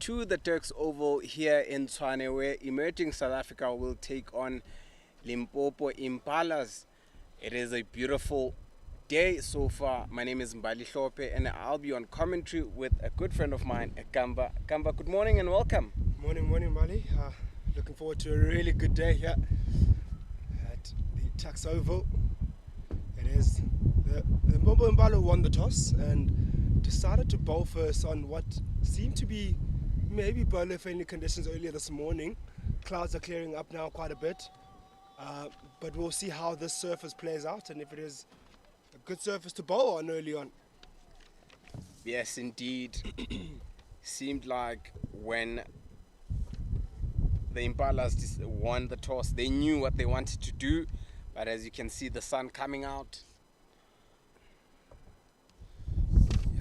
to the Tuks Oval here in Tshwane, where emerging South Africa will take on Limpopo Impalas. It is a beautiful day so far. My name is Mbali Hlope and I'll be on commentary with a good friend of mine, Kamba. Kamba, good morning and welcome. Morning, Mbali. Looking forward to a really good day here at the Tuks Oval. It is the Limpopo Impalas won the toss and decided to bowl first on what seemed to be maybe bowler-friendly conditions earlier this morning. Clouds are clearing up now quite a bit, but we'll see how this surface plays out and if it is a good surface to bowl on early on. Yes, indeed. Seemed like when the Impalas won the toss, they knew what they wanted to do, but as you can see, the sun coming out.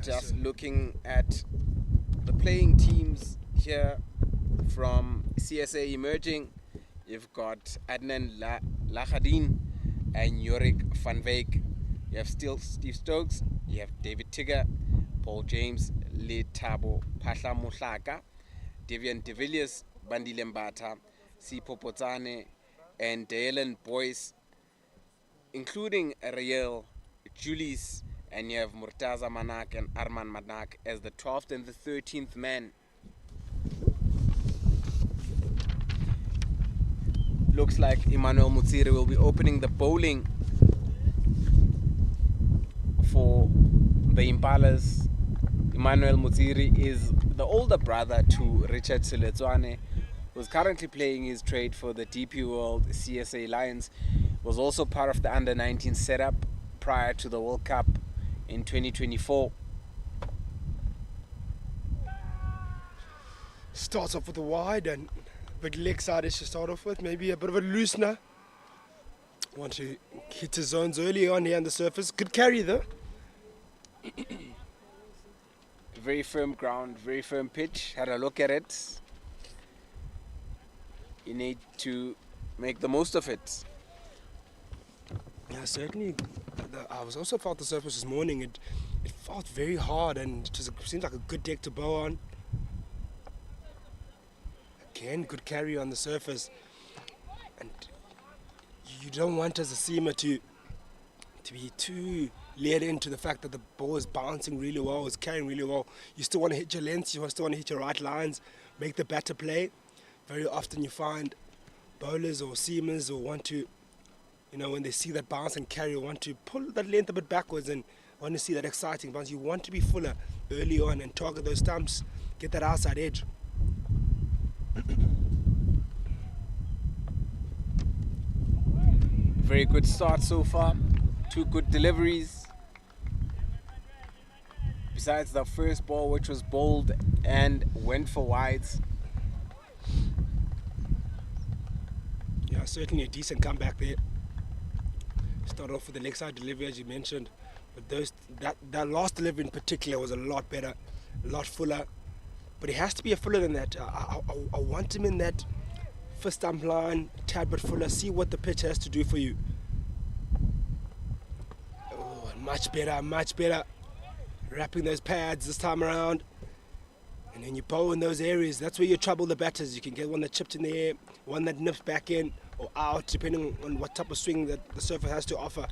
Just looking at the playing teams here from CSA emerging, you've got Adnan Lahadin and Jorik van Wyk. You have still Steve Stokes, you have David Tigger, Paul James, Letabo Phahla Mohlaka, Devian de Villiers, Bandile Mbata, Sipho Potsane, and Dalen Boyce, including Ariel Julius, and you have Murtaza Manak and Arman Manak as the 12th and the 13th man. Looks like Emmanuel Mutsiri will be opening the bowling for the Impalas. Emmanuel Mutsiri is the older brother to Richard Siletswane, who's currently playing his trade for the DP World CSA Lions. Was also part of the under-19 setup prior to the World Cup in 2024. Starts off with a wide and big leg side to start off with, maybe a bit of a loosener. Want to hit his zones early on here on the surface. Good carry though. Very firm ground, very firm pitch. Had a look at it. You need to make the most of it. Yeah, certainly. I was also felt the surface this morning. It felt very hard and it seemed like a good deck to bow on. Again, good carry on the surface. And you don't want as a seamer to be too led into the fact that the ball is bouncing really well, is carrying really well. You still want to hit your lengths, you still want to hit your right lines, make the batter play. Very often you find bowlers or seamers will want to, when they see that bounce and carry, want to pull that length a bit backwards and want to see that exciting bounce. You want to be fuller early on and target those stumps, get that outside edge. Very good start so far. 2 good deliveries. Besides the first ball, which was bowled and went for wides. Yeah, certainly a decent comeback there. Start off with the leg side delivery, as you mentioned, but that last delivery in particular was a lot better, a lot fuller. But he has to be a fuller than that. I want him in that first stump line, a tad bit fuller. See what the pitch has to do for you. Oh, much better, much better. Wrapping those pads this time around. And then you bowl in those areas. That's where you trouble the batters. You can get one that chipped in the air, one that nips back in or out, depending on what type of swing that the surfer has to offer.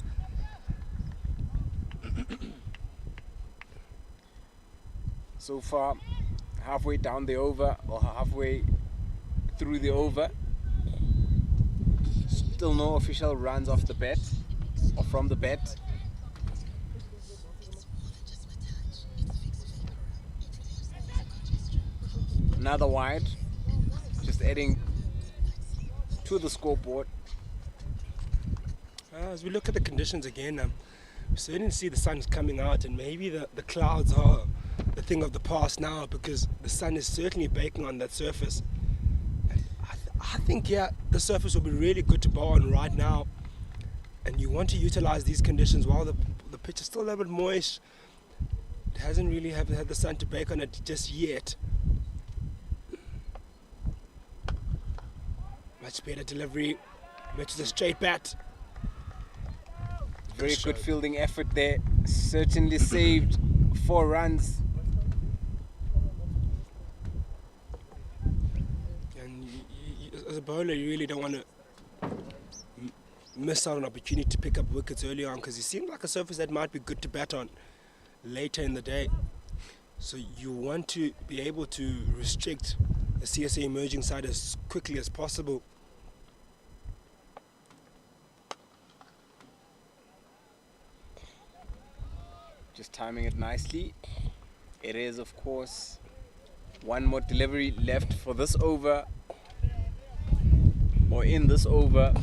So far, halfway down the over or halfway through the over. Still no official runs off the bat or from the bat. Another wide, just adding to the scoreboard. As we look at the conditions again, we certainly see the sun's coming out and maybe the clouds are the thing of the past now because the sun is certainly baking on that surface. I think, the surface will be really good to bowl on right now. And you want to utilize these conditions while the pitch is still a little bit moist. It hasn't really had the sun to bake on it just yet. Much better delivery, matches a straight bat. Very good fielding effort there. Certainly saved 4 runs. as a bowler, you really don't want to miss out on an opportunity to pick up wickets early on, because it seemed like a surface that might be good to bat on later in the day. So you want to be able to restrict the CSA emerging side as quickly as possible. Just timing it nicely. It is, of course, one more delivery left for this over, or in this over.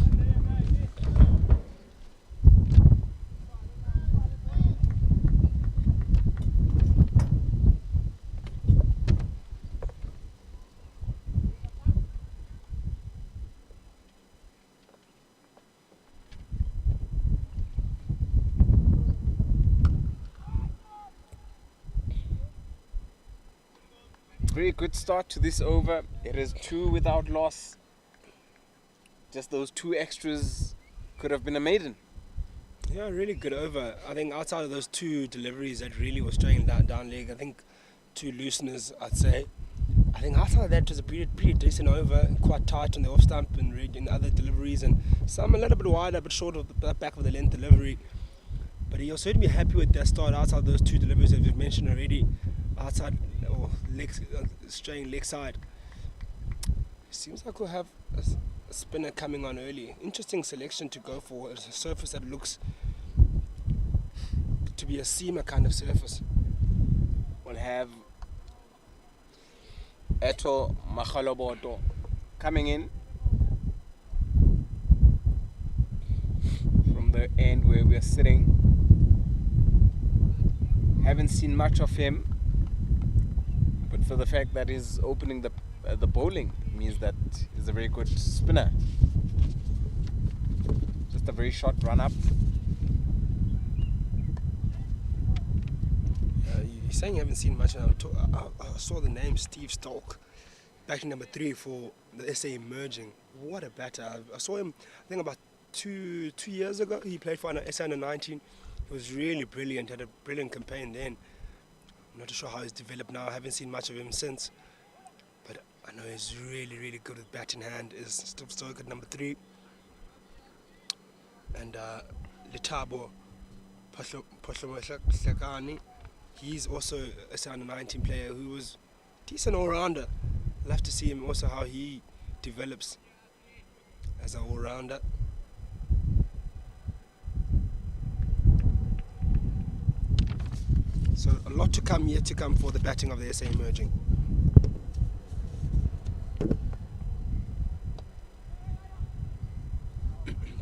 Very good start to this over. It is 2 without loss. Just those 2 extras could have been a maiden. Yeah, really good over. I think outside of those 2 deliveries that really were straying down leg, I think 2 looseners, I'd say. I think outside of that, it was a pretty decent over, quite tight on the off stump and in other deliveries, and some a little bit wider, a bit short of the back of the length delivery. But he'll certainly be happy with that start outside of those 2 deliveries that we've mentioned already. Outside or straying leg side. Seems like we'll have a spinner coming on early. Interesting selection to go for. It's a surface that looks to be a seamer kind of surface. We'll have Eto Machaloboto coming in from the end where we're sitting. Haven't seen much of him, but for the fact that he's opening the bowling means that he's a very good spinner. Just a very short run up. You're saying you haven't seen much. I saw the name Steve Stolk, batting number 3 for the SA Emerging. What a batter! I saw him, I think about two years ago. He played for SA under 19. He was really brilliant. Had a brilliant campaign then. I'm not sure how he's developed now. I haven't seen much of him since. But I know he's really, really good with bat in hand. Is still Stoke at number 3. And Letabo Pohlomashakani, he's also a under 19 player who was decent all-rounder. I'll have to see him also how he develops as an all-rounder. So a lot to come, yet to come for the batting of the SA Emerging.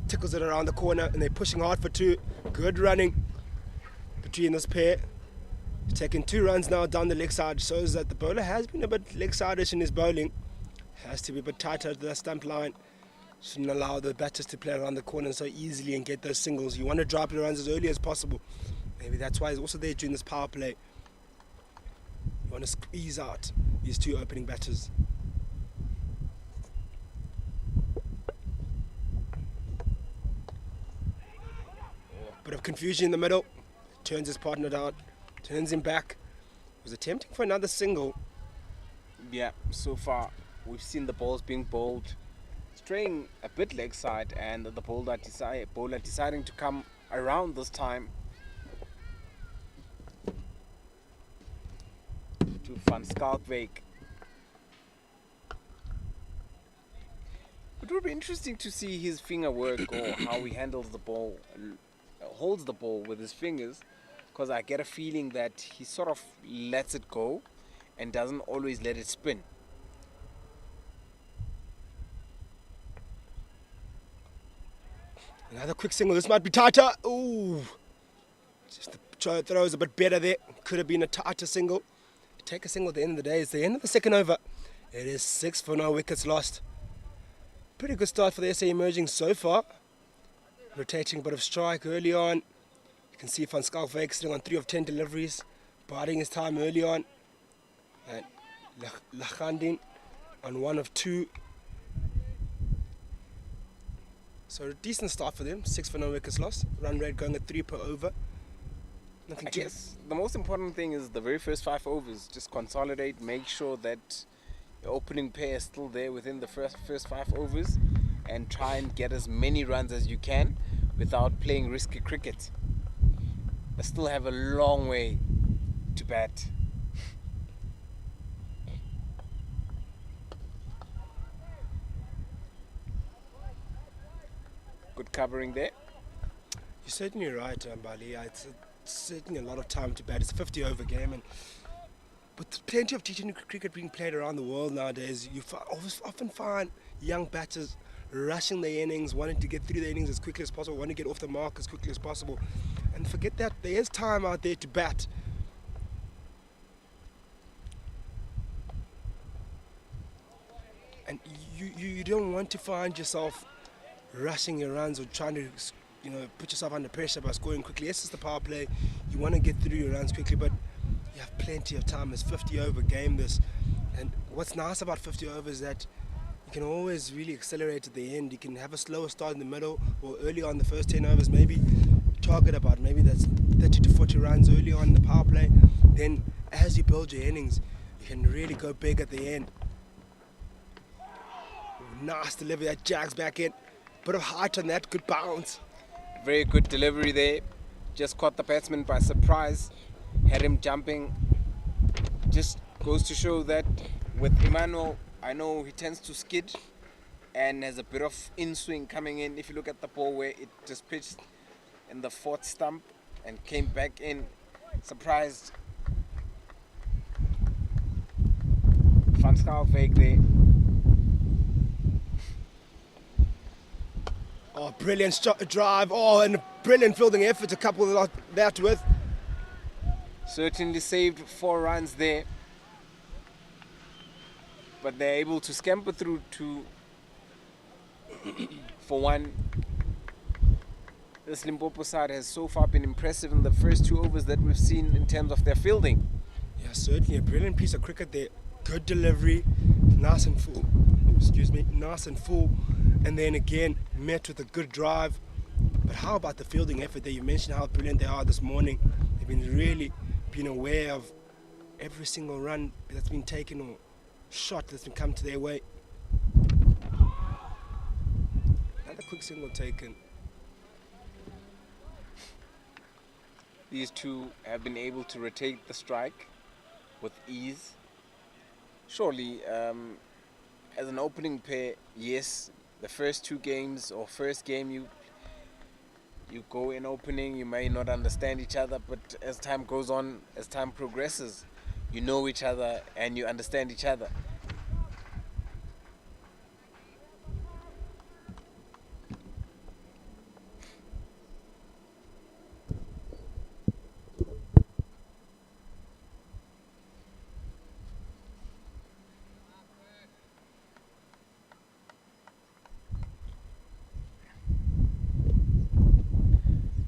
Tickles it around the corner and they're pushing hard for 2. Good running between this pair. Taking 2 runs now down the leg side. Shows that the bowler has been a bit leg side-ish in his bowling. Has to be a bit tighter to the stump line. Shouldn't allow the batters to play around the corner so easily and get those singles. You want to drop the runs as early as possible. Maybe that's why he's also there during this power play. You want to squeeze out these 2 opening batters. Bit of confusion in the middle. Turns his partner down. Turns him back. Was attempting for another single. Yeah, so far we've seen the balls being bowled straying a bit leg side, and the bowler deciding to come around this time to Van Skalkwijk. It would be interesting to see his finger work, or how he handles the ball, holds the ball with his fingers, because I get a feeling that he sort of lets it go and doesn't always let it spin. Another quick single. This might be tighter. Ooh. Just the throw is a bit better there. Could have been a tighter single. Take a single at the end of the day. It's the end of the second over. It is 6 for no wickets lost. Pretty good start for the SA Emerging so far. Rotating a bit of strike early on. You can see Van Skalkwijk sitting on 3 of 10 deliveries. Biding his time early on. And Lachandin on 1 of 2. So a decent start for them. 6 for no wickets lost. Run rate going at 3 per over. I guess the most important thing is the very first 5 overs. Just consolidate, make sure that the opening pair is still there within the first 5 overs, and try and get as many runs as you can without playing risky cricket. They still have a long way to bat. Good covering there. You're certainly right, Bali. It's certainly a lot of time to bat. It's a 50-over game, and with plenty of T20 cricket being played around the world nowadays, you often find young batters rushing their innings, wanting to get through the innings as quickly as possible, wanting to get off the mark as quickly as possible. And forget that there is time out there to bat. And you don't want to find yourself rushing your runs or trying to put yourself under pressure by scoring quickly. Yes, it's the power play. You want to get through your runs quickly, but you have plenty of time. It's 50-over game this. And what's nice about 50 overs is that you can always really accelerate at the end. You can have a slower start in the middle or early on the first 10 overs, maybe target about maybe that's 30 to 40 runs early on in the power play. Then as you build your innings, you can really go big at the end. Nice delivery, that jags back in. Bit of height on that, good bounce. Very good delivery there. Just caught the batsman by surprise. Had him jumping. Just goes to show that with Emmanuel, I know he tends to skid and has a bit of in-swing coming in. If you look at the ball where it just pitched in the fourth stump and came back in, surprised. Van Schaalwijk there. Oh, brilliant drive. Oh, and a brilliant fielding effort to couple that with. Certainly saved 4 runs there. But they're able to scamper through to for 1. This Limpopo side has so far been impressive in the first 2 overs that we've seen in terms of their fielding. Yeah, certainly a brilliant piece of cricket there. Good delivery, nice and full. Nice and full. And then again, met with a good drive. But how about the fielding effort there? You mentioned how brilliant they are this morning. They've been really aware of every single run that's been taken or shot that's been come to their way. Another quick single taken. These two have been able to rotate the strike with ease. Surely, as an opening pair, yes, the first 2 games or first game you go in opening, you may not understand each other, but as time goes on, as time progresses, you know each other and you understand each other.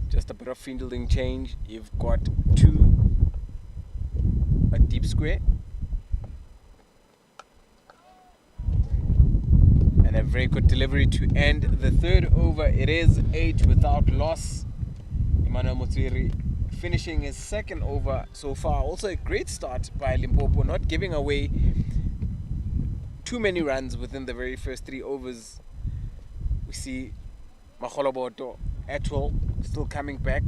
Just a bit of fielding change. You've got 2, a deep square and a very good delivery to end the 3rd over. It is 8 without loss. Emmanuel Motsiri finishing his 2nd over so far. Also a great start by Limpopo, not giving away too many runs within the very first 3 overs. We see Makgoloboto Atwell still coming back.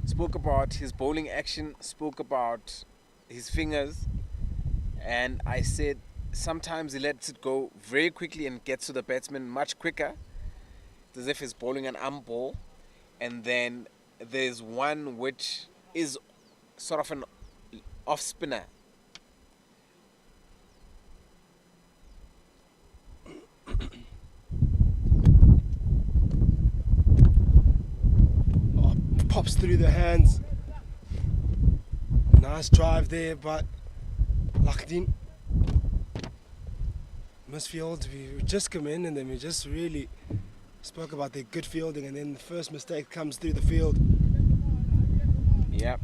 Spoke about his bowling action, spoke about his fingers, and I said sometimes he lets it go very quickly and gets to the batsman much quicker. It's as if he's bowling an arm ball, and then there's one which is sort of an off spinner. Pops through the hands. Nice drive there, but Lakhdin misfield. We just come in and then we just really spoke about their good fielding, and then the first mistake comes through the field. Yep,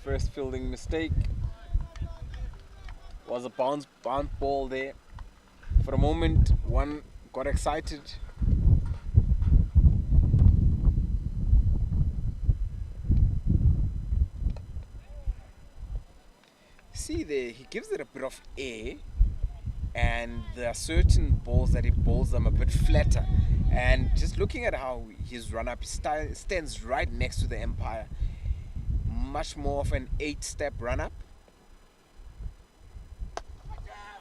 first fielding mistake was a bounce ball there. For a moment, one got excited. see there, he gives it a bit of air, and there are certain balls that he bowls them a bit flatter. And just looking at how his run-up stands right next to the umpire, much more of an 8-step run-up.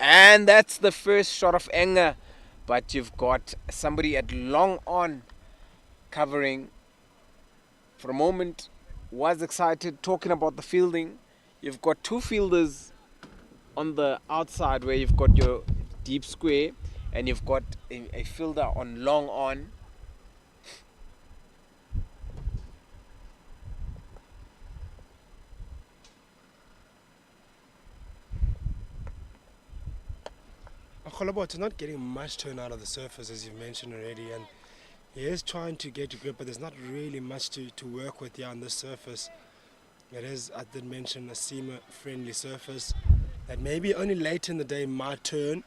And that's the first shot of anger, but you've got somebody at long on covering. For a moment, was excited talking about the fielding. You've got two fielders on the outside where you've got your deep square, and you've got a fielder on long on. Akholobot is not getting much turn out of the surface, as you've mentioned already, and he is trying to get a grip, but there's not really much to work with here on this surface. It is, I did mention, a seamer-friendly surface that maybe only late in the day might turn,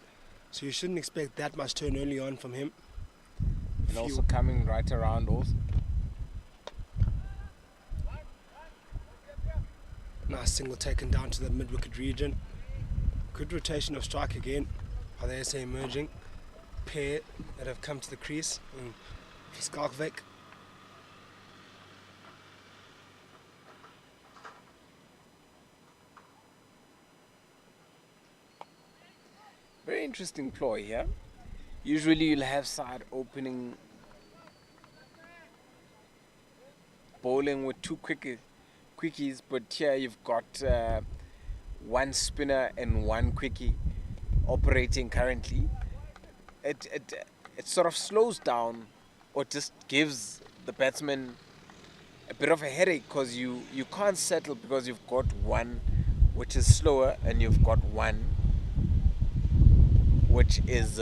so you shouldn't expect that much turn early on from him. And also coming right around also. Nice single taken down to the mid-wicket region. Good rotation of strike again by the SA emerging pair that have come to the crease. Skalkvik. Very interesting ploy here. Usually you'll have side opening bowling with two quickies, but here you've got one spinner and one quickie operating currently. It sort of slows down, or just gives the batsman a bit of a headache, because you can't settle, because you've got one which is slower and you've got one which is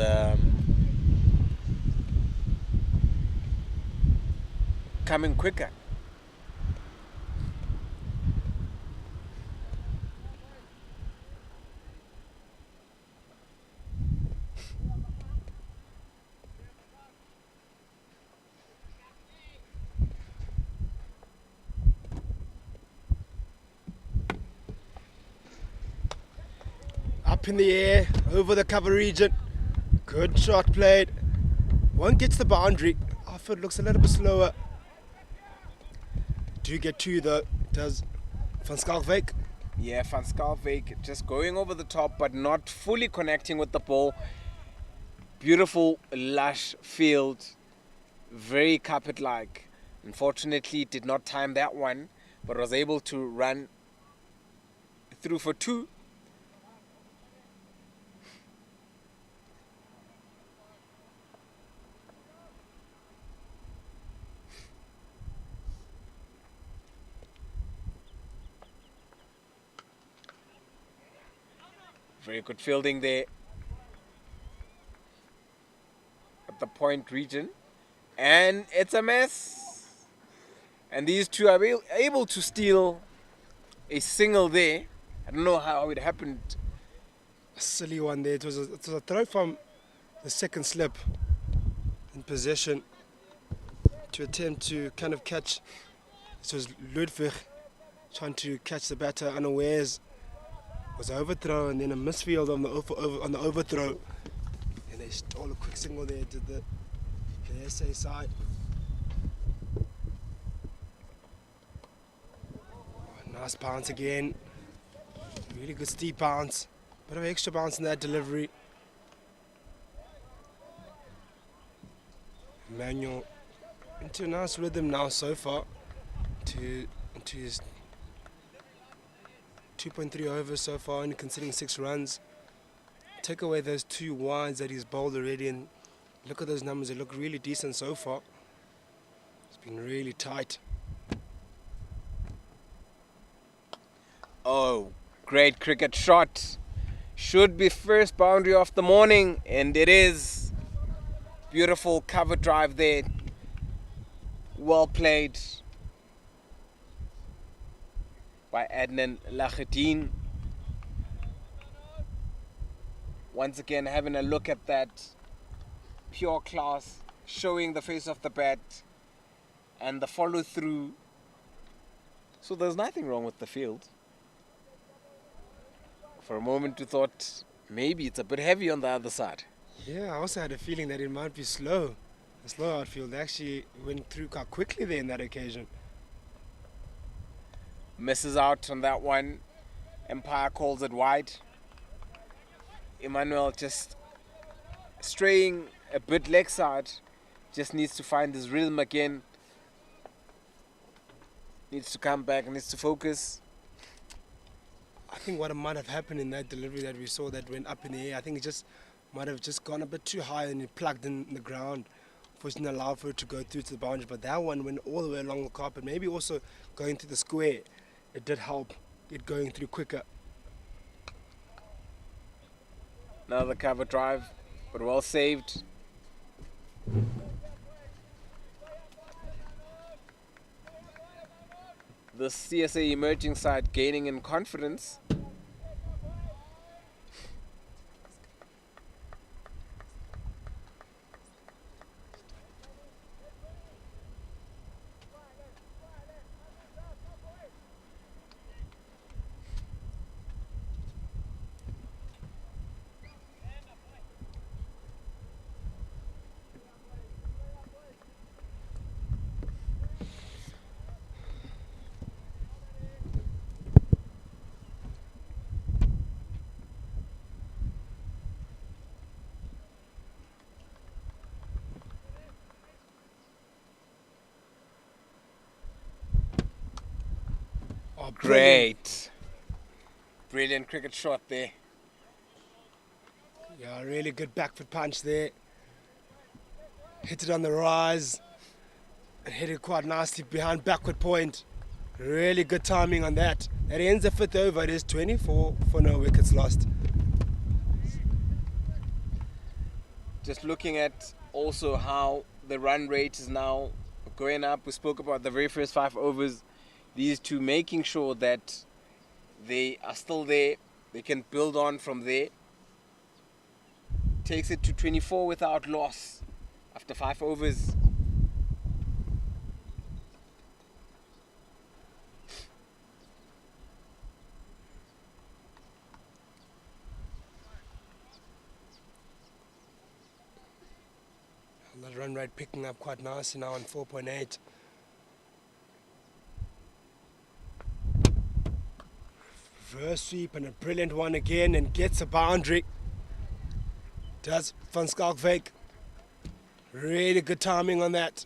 coming quicker. Up in the air, over the cover region. Good shot played. One gets the boundary. Off it looks a little bit slower. Do get two though, does Van Skalkvik. Yeah, Van Skalkvik just going over the top, but not fully connecting with the ball. Beautiful, lush field. Very carpet-like. Unfortunately, did not time that one, but was able to run through for two. Very good fielding there at the point region. And it's a mess. And these two are able to steal a single there. I don't know how it happened. A silly one there. It was a throw from the second slip in possession to attempt to kind of catch. This was Ludwig trying to catch the batter unawares. Was overthrow, and then a misfield on the overthrow, and they stole a quick single there to the SA side. Nice bounce again, really good steep bounce, bit of extra bounce in that delivery. Emmanuel into a nice rhythm now so far, into his 2.3 overs so far, only conceding 6 runs. Take away those 2 wides that he's bowled already, and look at those numbers. They look really decent so far. It's been really tight. Oh, great cricket shot. Should be first boundary of the morning, and it is. Beautiful cover drive there. Well played by Adnan Lahadin. Once again, having a look at that. Pure class, showing the face of the bat and the follow through. So there's nothing wrong with the field. For a moment we thought maybe it's a bit heavy on the other side. Yeah, I also had a feeling that it might be slow. The slow outfield actually went through quite quickly there in that occasion. Misses out on that one. Empire calls it wide. Emmanuel just straying a bit leg side. Just needs to find his rhythm again. Needs to come back, needs to focus. I think what might have happened in that delivery that we saw that went up in the air, I think it just might have just gone a bit too high and it plugged in the ground, which didn't allow for it to go through to the boundary. But that one went all the way along the carpet, maybe also going through the square. It did help it going through quicker. Another cover drive, but well saved. The CSA emerging side gaining in confidence. Oh, Great. Brilliant cricket shot there. Yeah, really good back foot punch there. Hit it on the rise and hit it quite nicely behind backward point. Really good timing on that. That ends the fifth over. It is 24 for no wickets lost. Just looking at also how the run rate is now going up. We spoke about the very first 5 overs. These two making sure that they are still there. They can build on from there. Takes it to 24 without loss after 5 overs. The run rate picking up quite nicely now on 4.8. Reverse sweep and a brilliant one again and gets a boundary. Does Van Skalkwyk. Really good timing on that.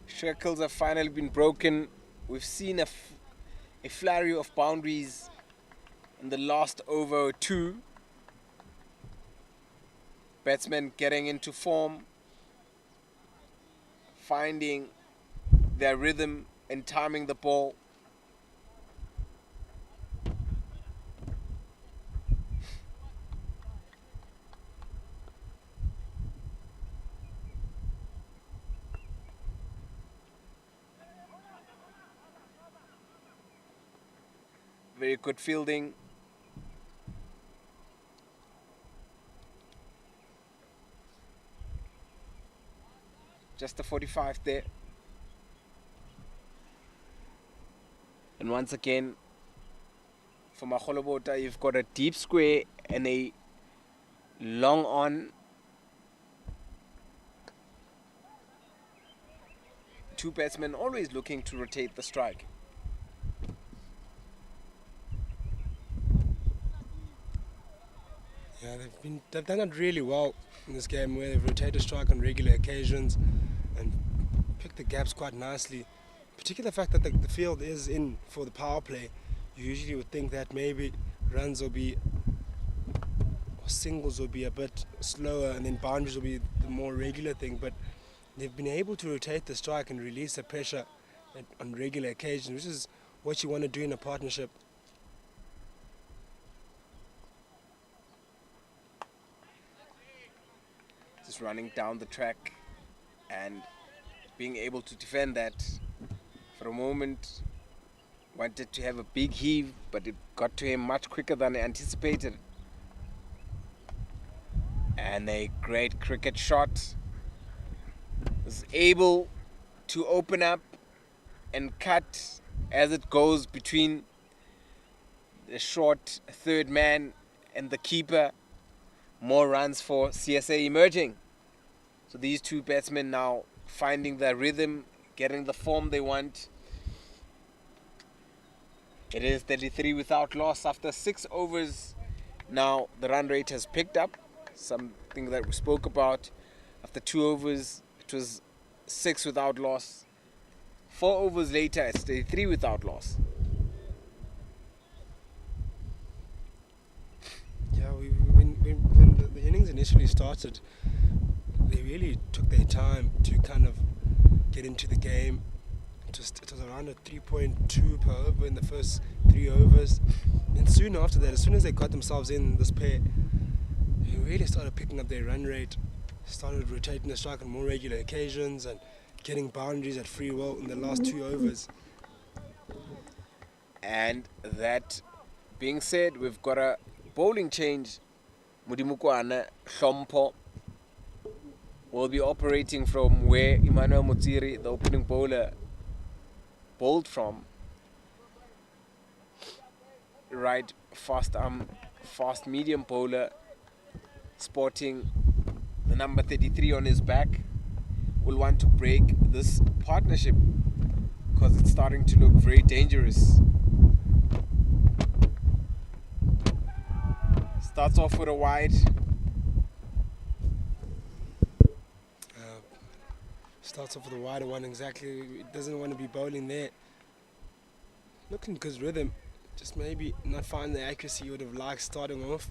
Circles have finally been broken. We've seen a flurry of boundaries in the last over or two. Batsmen getting into form, finding their rhythm and timing the ball. Very good fielding. Just the 45 there. And once again, for Makgolobota, you've got a deep square and a long on. Two batsmen always looking to rotate the strike. Yeah, they've done it really well in this game where they've rotated strike on regular occasions and picked the gaps quite nicely. Particularly the fact that the field is in for the power play. You usually would think that maybe runs will be, or singles will be a bit slower and then boundaries will be the more regular thing, but they've been able to rotate the strike and release the pressure on regular occasions, which is what you want to do in a partnership. Just running down the track and being able to defend that. For a moment, wanted to have a big heave, but it got to him much quicker than anticipated. And a great cricket shot. Was able to open up and cut as it goes between the short third man and the keeper. More runs for CSA emerging. So these two batsmen now finding their rhythm, getting the form they want. It is 33 without loss after 6 overs. Now the run rate has picked up, something that we spoke about. After 2 overs, it was 6 without loss. 4 overs later, it's 33 without loss. Yeah, when the innings initially started, they really took their time to kind of get into the game. It was around a 3.2 per over in the first 3 overs. And soon after that, as soon as they got themselves in this pair, they really started picking up their run rate, started rotating the strike on more regular occasions and getting boundaries at free will in the last 2 overs. And that being said, we've got a bowling change. Mudimukwana Shompo will be operating from where Emmanuel Mutsiri, the opening bowler, bowled from. Right fast medium bowler, sporting the number 33 on his back, will want to break this partnership because it's starting to look very dangerous. Starts off with a wide. Starts off with a wider one, exactly. It doesn't want to be bowling there. Looking good rhythm, just maybe not find the accuracy you would have liked starting off.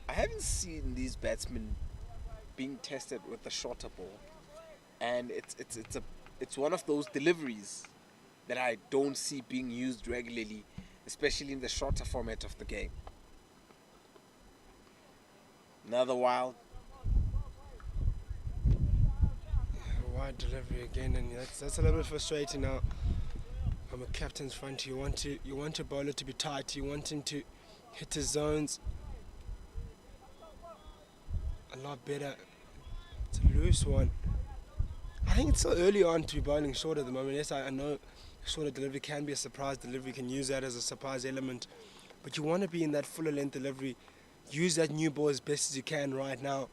I haven't seen these batsmen being tested with a shorter ball, and it's one of those deliveries that I don't see being used regularly, especially in the shorter format of the game. Another wild. Wide delivery again, and that's a little bit frustrating now. From a captain's front, you want your bowler to be tight, you want him to hit his zones a lot better. It's a loose one. I think it's so early on to be bowling short at the moment. Yes, I know shorter delivery can be a surprise delivery, you can use that as a surprise element, but you want to be in that fuller length delivery. Use that new ball as best as you can right now.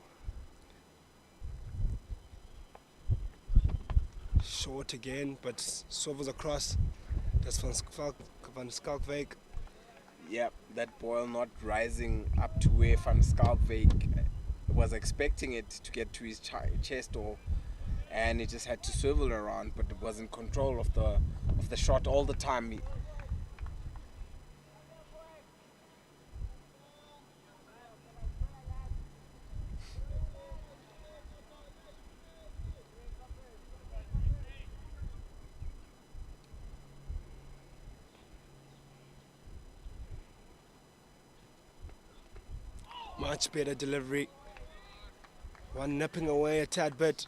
Short again, but swivels across. That's Van Skalkwyk. Yeah, that ball not rising up to where Van Skalkwyk was expecting it to get to his chest, and it just had to swivel around, but it was in control of the shot all the time. Much better delivery. One nipping away a tad bit.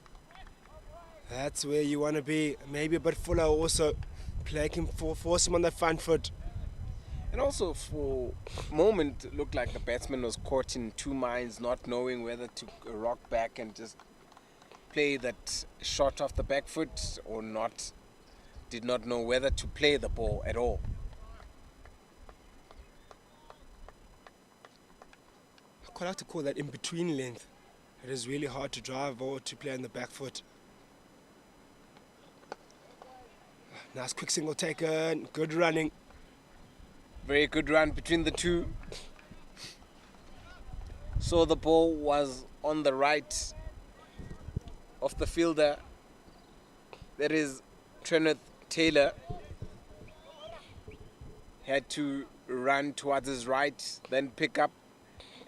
That's where you want to be. Maybe a bit fuller also. Force him on that front foot. And also for a moment it looked like the batsman was caught in two minds, not knowing whether to rock back and just play that shot off the back foot or not. Did not know whether to play the ball at all. I quite like to call that in-between length. It is really hard to drive or to play on the back foot. Nice quick single taken, good running. Very good run between the two. So the ball was on the right of the fielder. That is Trenneth Taylor. Had to run towards his right, then pick up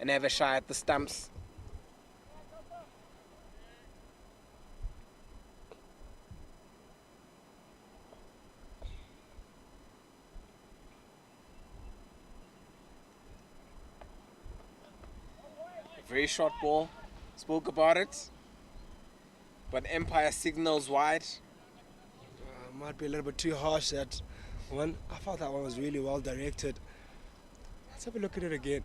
and have a shot at the stumps. Very short ball. Spoke about it. But Empire signals wide. Might be a little bit too harsh, that one. I thought that one was really well directed. Let's have a look at it again.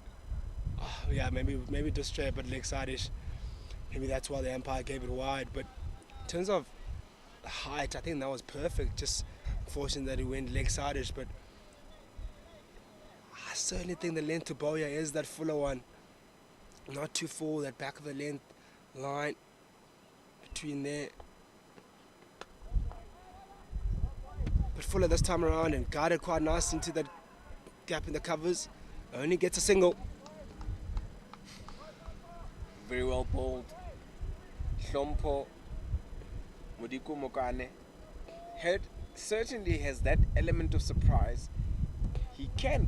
Oh, yeah, maybe just straight but leg side-ish. Maybe that's why the Empire gave it wide. But in terms of height, I think that was perfect. Just Unfortunate that he went leg-sided, but I certainly think the length to bowl here is that fuller one. Not too full, that back of the length line between there. But fuller this time around and guided quite nice into that gap in the covers. Only gets a single. Very well bowled. Hlompo Modiku Mokane certainly has that element of surprise. He can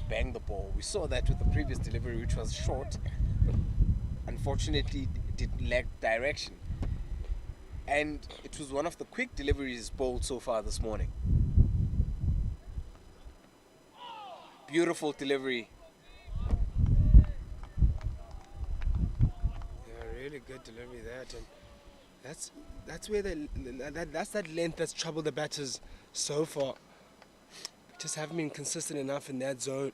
bang the ball. We saw that with the previous delivery, which was short, but unfortunately did lack direction. And it was one of the quick deliveries bowled so far this morning. Beautiful delivery. Yeah, really good delivery there, and that's where that's that length that's troubled the batters so far. Just haven't been consistent enough in that zone.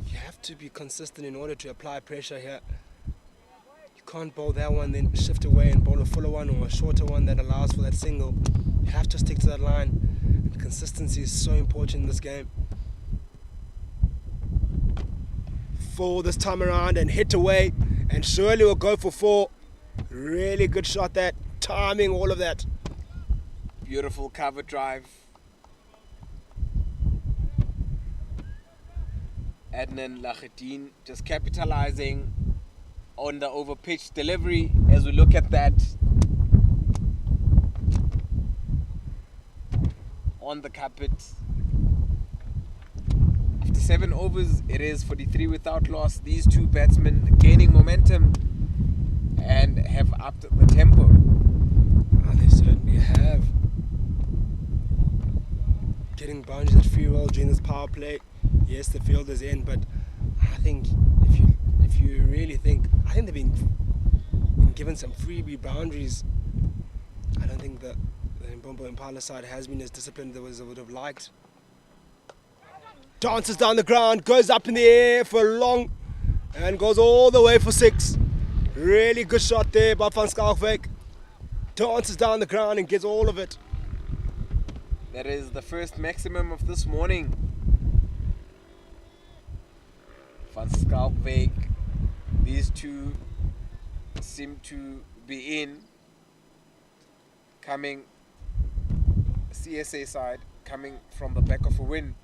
You have to be consistent in order to apply pressure here. You can't bowl that one, then shift away and bowl a fuller one or a shorter one that allows for that single. You have to stick to that line. And consistency is so important in this game. Four this time around and hit away, and surely will go for four. Really good shot, that timing, all of that. Beautiful cover drive. Adnan Lakhedin just capitalizing on the overpitched delivery as we look at that on the carpet. After 7 overs, it is 43 without loss. These two batsmen gaining momentum and have upped the tempo. They certainly have. Getting boundaries at free roll during this power play. Yes, the field is in, but I think if you really think, I think they've been given some freebie boundaries. I don't think the Impalas side has been as disciplined as I would have liked. Dances down the ground, goes up in the air for a long, and goes all the way for 6. Really good shot there by Van Schalkwyk. Dances down the ground and gets all of it. That is the first maximum of this morning. Van Schalkwyk, these two seem to be in. Coming, CSA side, coming from the back of a win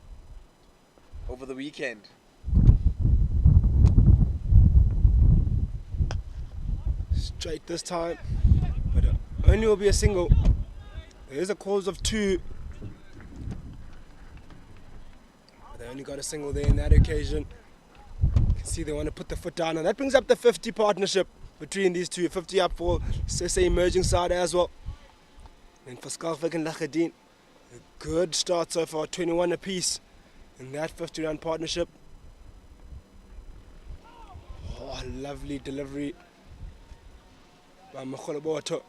over the weekend. Straight this time, but only will be a single. There is a cause of 2. But they only got a single there in that occasion. You can see they want to put the foot down, and that brings up the 50 partnership between these two. 50 up for CSA emerging side as well. And for Schalkwyk and Lakhedin, a good start so far, 21 apiece in that 50-run partnership. Oh, lovely delivery by Mokgoloboto.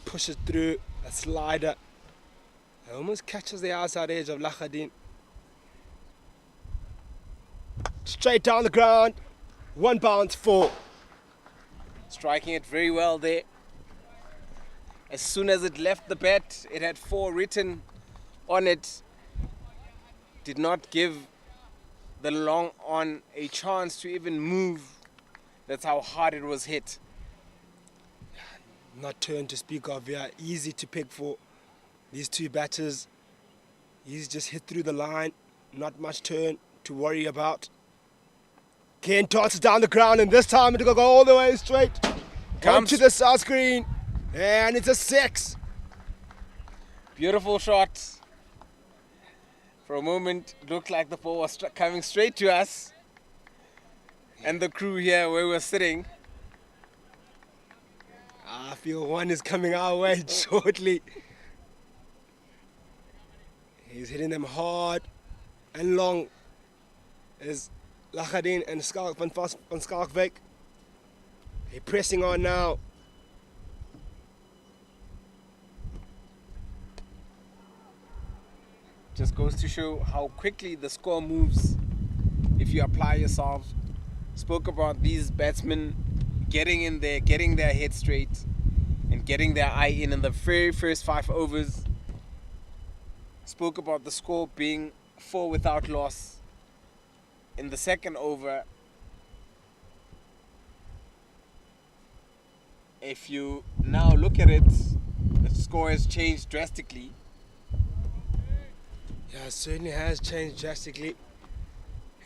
Pushes through a slider. It almost catches the outside edge of Lakhedin. Straight down the ground. 1 bounce, 4. Striking it very well there. As soon as it left the bat, it had 4 written on it. Did not give the long on a chance to even move. That's how hard it was hit. Not turn to speak of, yeah. Easy to pick for these two batters. He's just hit through the line. Not much turn to worry about. Ken tosses down the ground, and this time it'll go all the way straight. Come to the south screen. And it's a 6. Beautiful shot. For a moment, it looked like the ball was coming straight to us and the crew here where we're sitting. I feel one is coming our way shortly. He's hitting them hard and long as Lakhedin and Van Schalkwyk. They're pressing on now. Just goes to show how quickly the score moves if you apply yourself. Spoke about these batsmen getting in there, getting their head straight, and getting their eye in the very first 5 overs. Spoke about the score being 4 without loss. In the second over, if you now look at it, the score has changed drastically. Yeah, it certainly has changed drastically.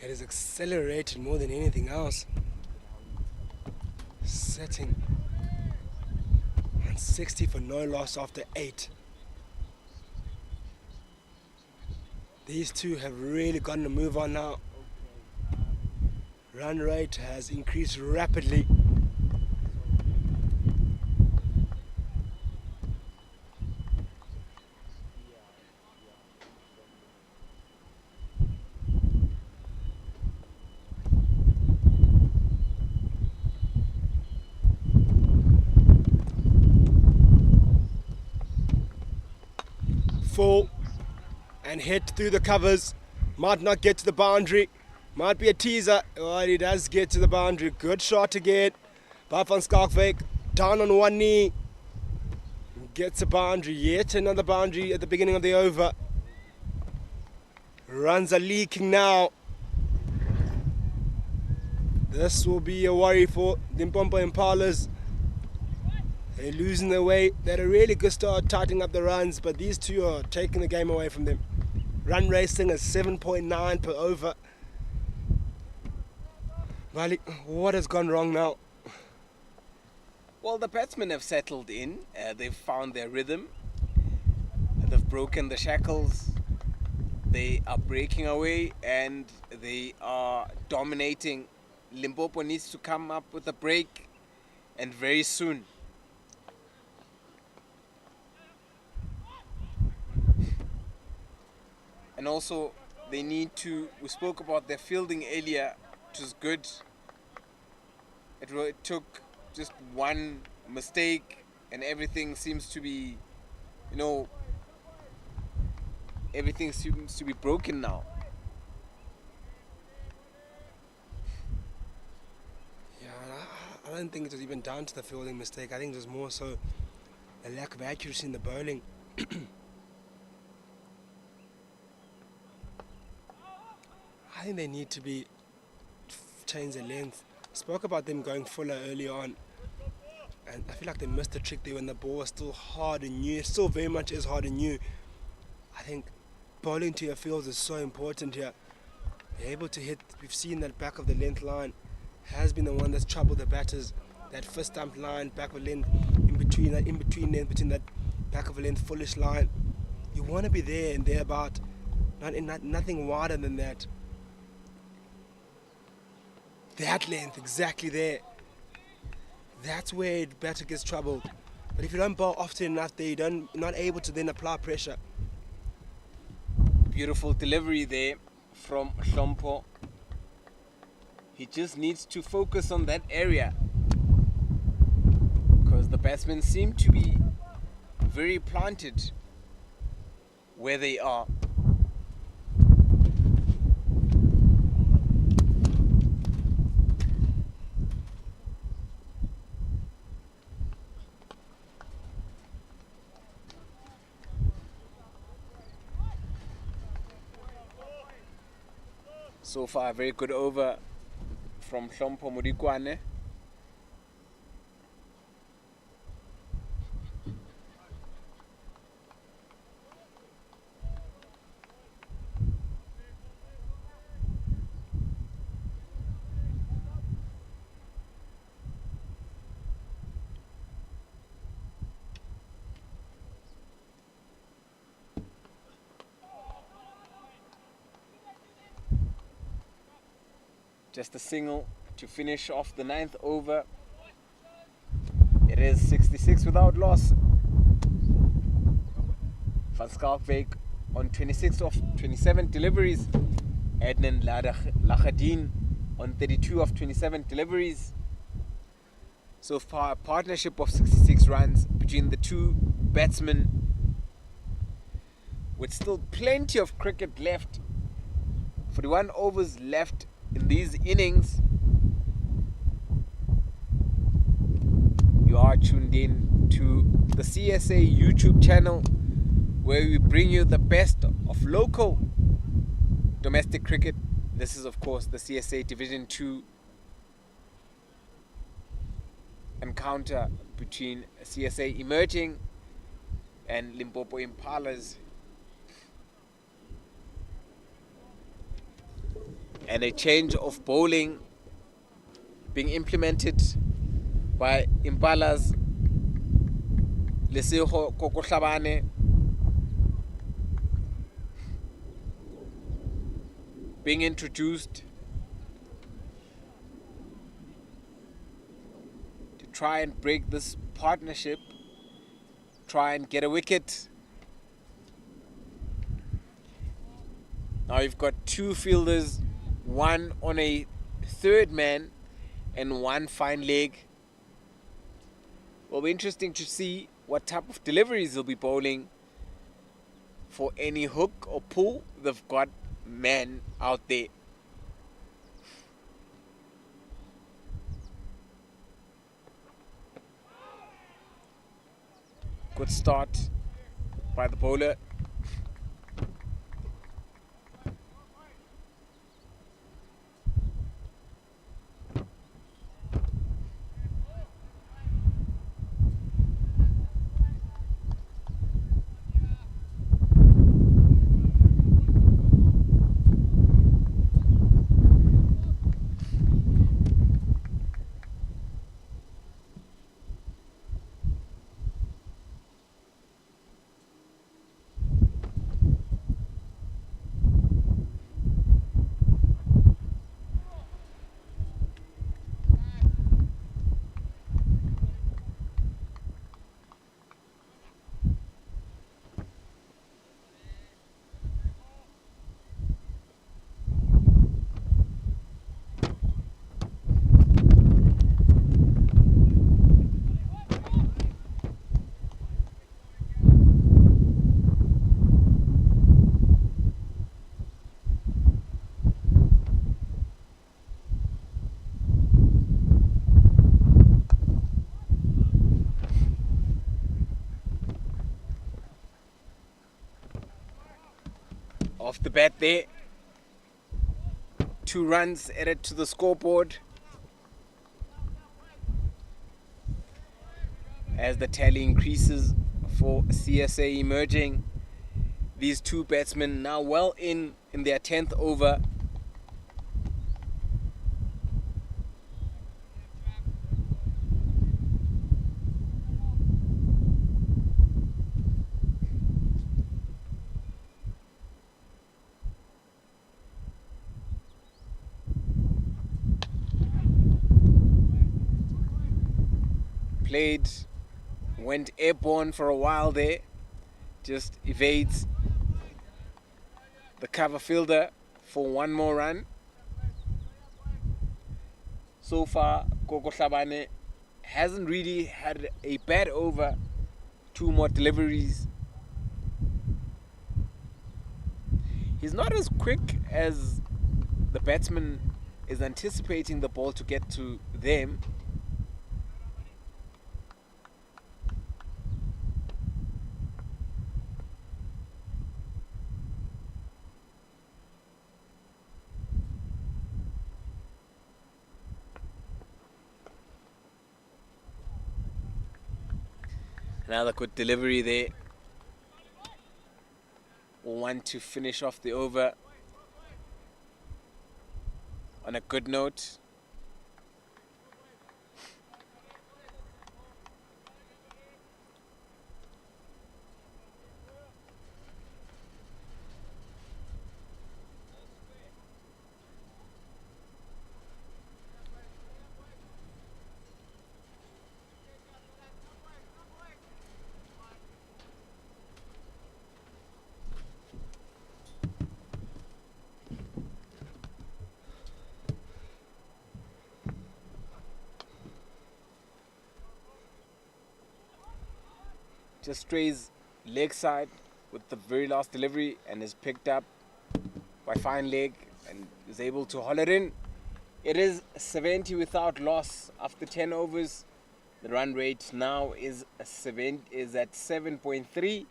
It has accelerated more than anything else. Setting on 60 for no loss after 8. These two have really gotten a move on now. Run rate has increased rapidly. Full and hit through the covers. Might not get to the boundary. Might be a teaser. Oh, he does get to the boundary. Good shot again by Van Skalkwyk. Down on one knee. Gets a boundary. Yet another boundary at the beginning of the over. Runs are leaking now. This will be a worry for Limpopo Impalas. They're losing their way. They had a really good start tightening up the runs, but these two are taking the game away from them. Run racing is 7.9 per over. Vali, what has gone wrong now? Well, the batsmen have settled in. They've found their rhythm. They've broken the shackles. They are breaking away and they are dominating. Limpopo needs to come up with a break, and very soon. And also, they need to, we spoke about their fielding earlier, which was good. It took just one mistake and everything seems to be, everything seems to be broken now. Yeah, I don't think it was even down to the fielding mistake. I think it was more so a lack of accuracy in the bowling. I think they need to change their length. Spoke about them going fuller early on, and I feel like they missed the trick there when the ball was still hard and new. It still very much is hard and new. I think bowling to your fields is so important here. They're able to hit. We've seen that back of the length line has been the one that's troubled the batters. That first stump line, back of length, in between that back of a length fullish line. You want to be there and thereabout, nothing wider than that. That length, exactly there. That's where the batter gets troubled. But if you don't bowl often enough there, you're not able to then apply pressure. Beautiful delivery there from Hlompo. He just needs to focus on that area, because the batsmen seem to be very planted where they are. So far, a very good over from Hlompo Modikwane. Just a single to finish off the 9th over. It is 66 without loss. Van Skalkwyk on 26 of 27 deliveries. Adnan Lachadin on 32 of 27 deliveries. So far, a partnership of 66 runs between the two batsmen, with still plenty of cricket left. 41 overs left in these innings. You are tuned in to the CSA YouTube channel, where we bring you the best of local domestic cricket. This is, of course, the CSA Division 2 encounter between CSA Emerging and Limpopo Impalas. And a change of bowling being implemented by Impalas Lesego Kokohlabane being introduced to try and break this partnership, try and get a wicket. Now you've got two fielders, one on a third man and one fine leg. Will be interesting to see what type of deliveries they'll be bowling. For any hook or pull, they've got men out there. Good start by the bowler. Off the bat there. 2 runs added to the scoreboard as the tally increases for CSA Emerging. These two batsmen now well in their 10th over. Played, went airborne for a while there, just evades the cover fielder for one more run. So far, Kokohlabane hasn't really had a bad over. 2 more deliveries. He's not as quick as the batsman is anticipating the ball to get to them. Another good delivery there. One to finish off the over on a good note. Just strays leg side with the very last delivery and is picked up by fine leg and is able to haul it in. It is 70 without loss after 10 overs. The run rate now is at 7.3.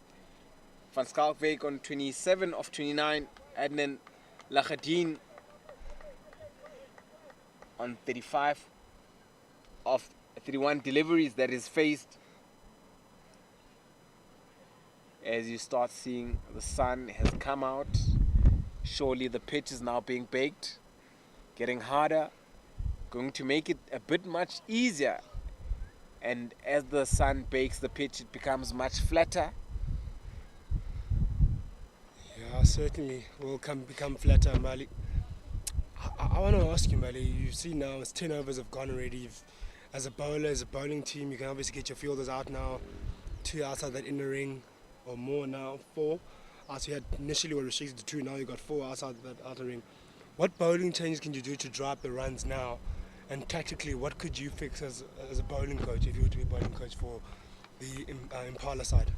Van Schalkwyk on 27 of 29. Adnan Lakhadien on 35 of 31 deliveries that is faced. As you start seeing the sun has come out, surely the pitch is now being baked, getting harder, going to make it a bit much easier. And as the sun bakes the pitch, it becomes much flatter. Yeah, certainly will become flatter, Mbali. I want to ask you, Mbali, you've seen now it's 10 overs have gone already. As a bowler, as a bowling team, you can obviously get your fielders out now, 2 outside that inner ring, or more now, 4. So you had initially were restricted to 2, now you've got 4 outside that outer ring. What bowling changes can you do to drive the runs now? And tactically, what could you fix as a bowling coach, if you were to be a bowling coach for the Impala side?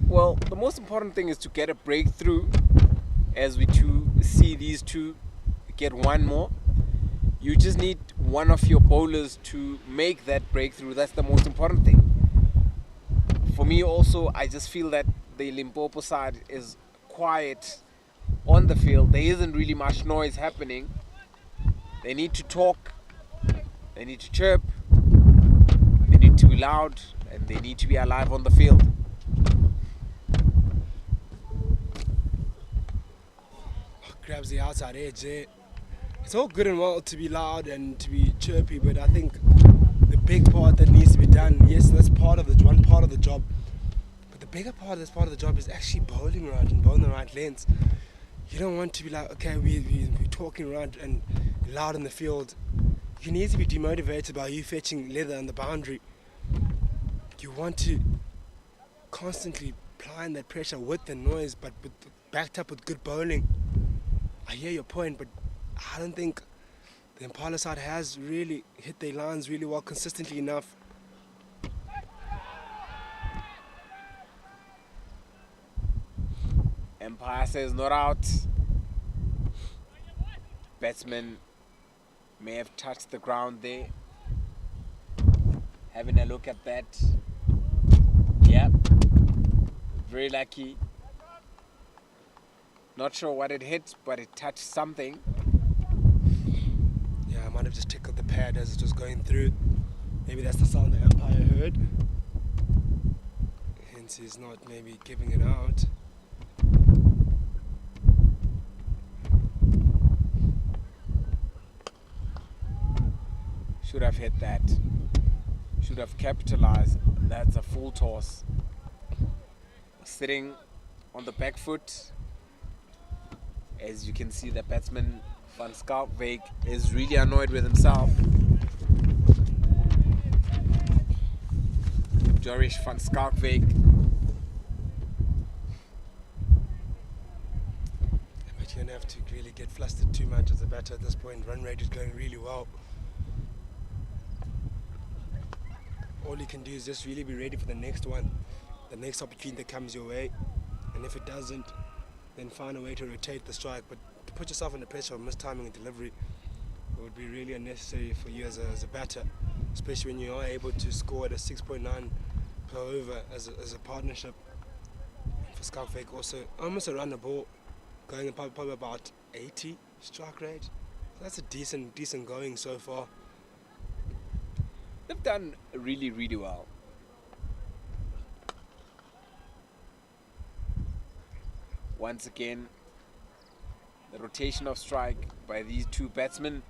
Well, the most important thing is to get a breakthrough. As we see these two get one more, you just need one of your bowlers to make that breakthrough. That's the most important thing. For me also, I just feel that the Limpopo side is quiet on the field. There isn't really much noise happening. They need to talk, they need to chirp, they need to be loud, and they need to be alive on the field. Grabs the outside edge there. It's all good and well to be loud and to be chirpy, but I think the big part that needs to be done, yes, that's one part of the job, but the bigger part of the job is actually bowling right and bowling the right lengths. You don't want to be like, okay, we're talking right and loud in the field. You need to be demotivated by you fetching leather on the boundary. You want to constantly applying that pressure with the noise, but backed up with good bowling. I hear your point, but I don't think the Impala side has really hit their lines really well consistently enough. Empire says not out. Batsman may have touched the ground there. Having a look at that. Yeah, very lucky. Not sure what it hit, but it touched something. Yeah, I might have just tickled the pad as it was going through. Maybe that's the sound the umpire heard. Hence he's not maybe giving it out. Should have hit that. Should have capitalized. That's a full toss. Sitting on the back foot. As you can see, the batsman Van Schalkwyk is really annoyed with himself. Joris Van Schalkwyk. But you don't have to really get flustered too much as a batter at this point. Run rate is going really well. All you can do is just really be ready for the next one, the next opportunity that comes your way. And if it doesn't, then find a way to rotate the strike. But to put yourself under pressure of mistiming and delivery would be really unnecessary for you as a batter, especially when you are able to score at a 6.9 per over as a partnership. For Schalkwyk also almost around the ball, going probably about 80 strike rate. So that's a decent going so far. They've done really, really well. Once again, the rotation of strike by these two batsmen.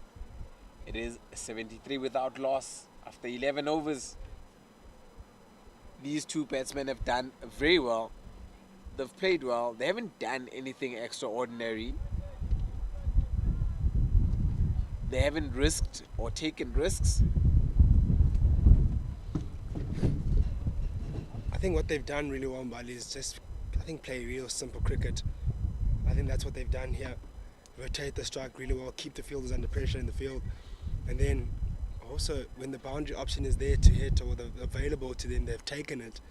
It is 73 without loss after 11 overs. These two batsmen have done very well. They've played well. They haven't done anything extraordinary. They haven't risked or taken risks. I think what they've done really well, Mbali, is just play real simple cricket. I think that's what they've done here. Rotate the strike really well, keep the fielders under pressure in the field, and then also when the boundary option is there to hit or available to them, they've taken it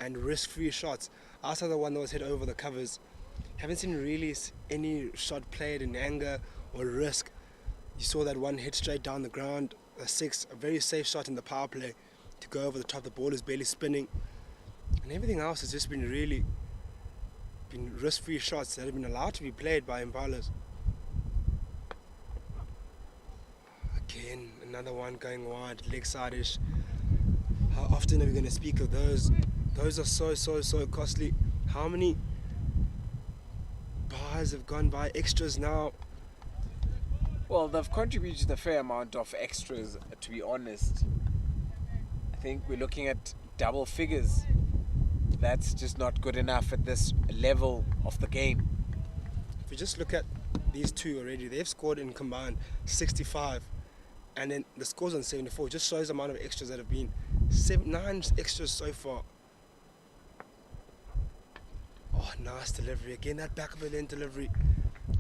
and risk-free shots. Outside the one that was hit over the covers, haven't seen really any shot played in anger or risk. You saw that one hit straight down the ground, a 6, a very safe shot in the power play to go over the top. The ball is barely spinning, and everything else has just been risk-free shots that have been allowed to be played by Impalas. Again, another one going wide, leg side-ish. How often are we going to speak of those? Those are so costly. How many bars have gone by, extras now? Well, they've contributed a fair amount of extras, to be honest. I think we're looking at double figures. That's just not good enough at this level of the game. If you just look at these two already, they've scored in combined 65, and then the scores on 74. It just shows the amount of extras that have been. 9 extras so far. Oh, nice delivery. Again, that back of the lane delivery,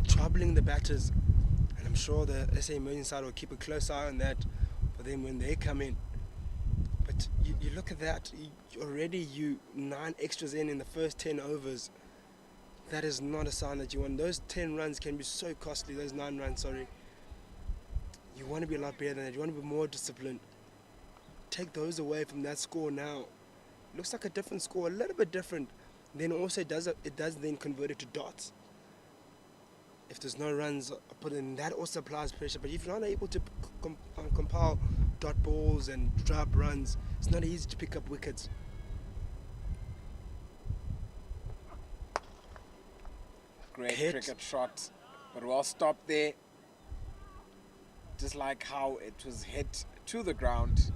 troubling the batters. And I'm sure the SA emerging side will keep a close eye on that for them when they come in. But you look at that, you 9 extras in the first 10 overs. That is not a sign that you want. Those 10 runs can be so costly, those 9 runs, sorry. You want to be a lot better than that. You want to be more disciplined. Take those away from that score now. Looks like a different score, a little bit different. Then also it does then convert it to dots. If there's no runs put in, that also applies pressure. But if you're not able to compile dot balls and drop runs, it's not easy to pick up wickets. Great cricket shot, but well stopped there. Just like how it was hit to the ground,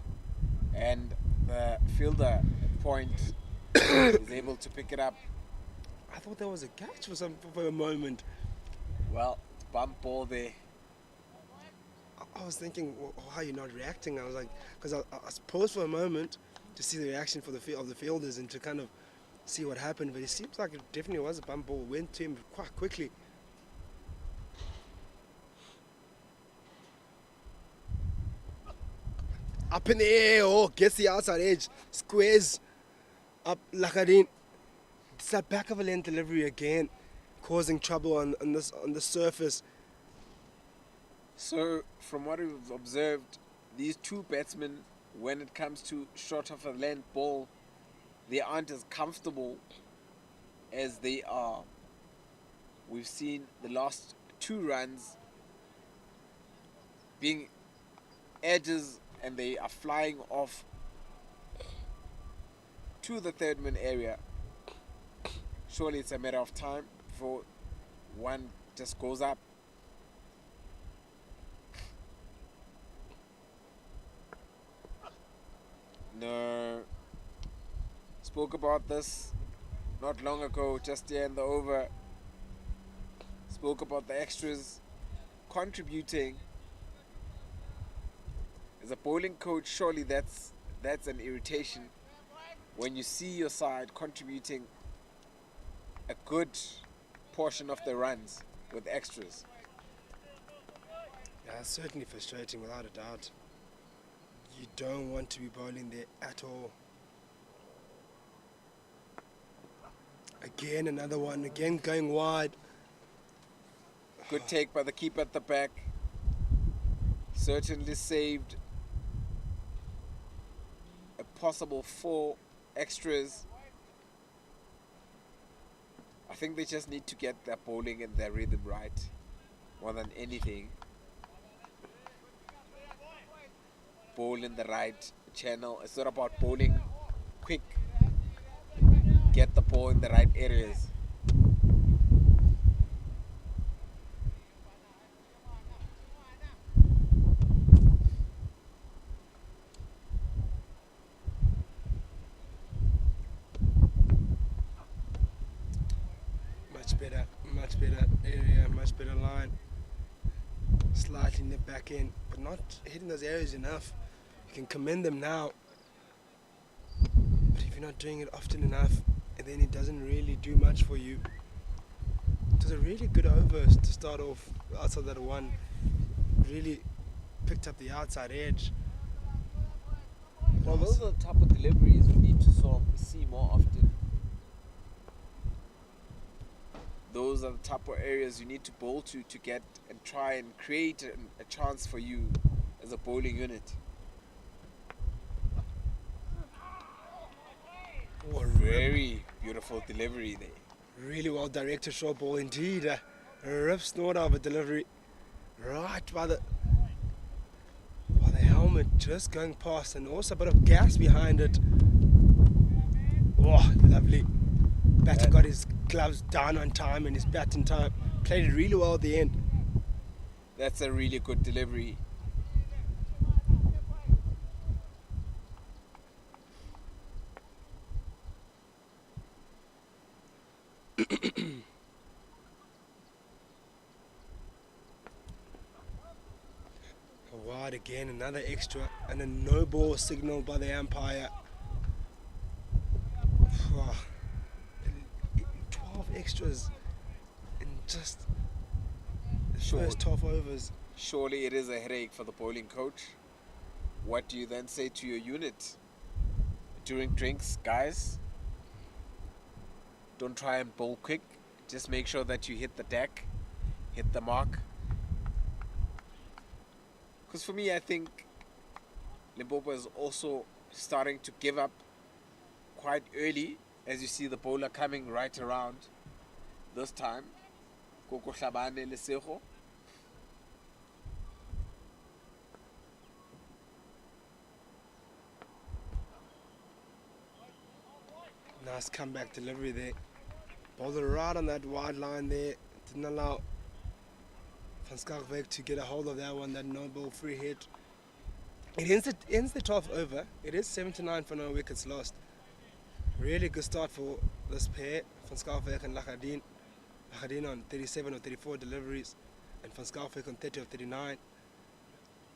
and the fielder at point is able to pick it up. I thought that was a catch for a moment. Well, it's bump ball there. I was thinking, well, how are you not reacting? I was like, because I paused for a moment to see the reaction of the fielders and to kind of see what happened. But it seems like it definitely was a bump ball. Went to him quite quickly. Up in the air, gets the outside edge, squares up Lakadin. It's that back of a lane delivery again, causing trouble on the surface. So, from what we've observed, these two batsmen, when it comes to short of a length ball, they aren't as comfortable as they are. We've seen the last 2 runs being edges, and they are flying off to the third man area. Surely it's a matter of time before one just goes up. No. Spoke about this not long ago, just here in the over. Spoke about the extras contributing. As a bowling coach, surely that's an irritation when you see your side contributing a good portion of the runs with extras. Yeah, it's certainly frustrating, without a doubt. You don't want to be bowling there at all. Again, another one. Again, going wide. Good take by the keeper at the back. Certainly saved a possible 4 extras. I think they just need to get their bowling and their rhythm right more than anything. Bowl in the right channel. It's not about bowling quick. Get the ball in the right areas. Much better area, much better line. Slightly nip back in, but not hitting those areas enough. You can commend them now, but if you're not doing it often enough, and then it doesn't really do much for you. It was a really good over to start off outside that one. Really picked up the outside edge. Well, those are the type of deliveries we need to see more often. those are the type of areas you need to bowl to get and try and create a chance for you as a bowling unit. Oh, Very beautiful delivery there. really well directed short ball indeed. A rip snort of a delivery right by the helmet, just going past, and also a bit of gas behind it. Oh, lovely. Batter got his gloves down on time and his bat in time. Played it really well at the end. That's a really good delivery. Wide again, another extra, and a no ball signal by the umpire. 12 extras in just the first 12 overs. Surely it is a headache for the bowling coach. What do you then say to your unit? During drinks, guys, don't try and bowl quick. Just make sure that you hit the deck, hit the mark. Because for me, I think Limpopo is also starting to give up quite early, as you see the bowler coming right around this time. Koko Hlabane Lesego. Nice comeback delivery there. Bowled it right on that wide line there. Didn't allow Van Skalkwyk to get a hold of that one, that no ball free hit. It ends the 12th over. It is 7-9 for no wickets lost. Really good start for this pair, Van Skalkwyk and Lachadin. Lachadin on 37 or 34 deliveries, and Van Skalkwyk on 30 or 39.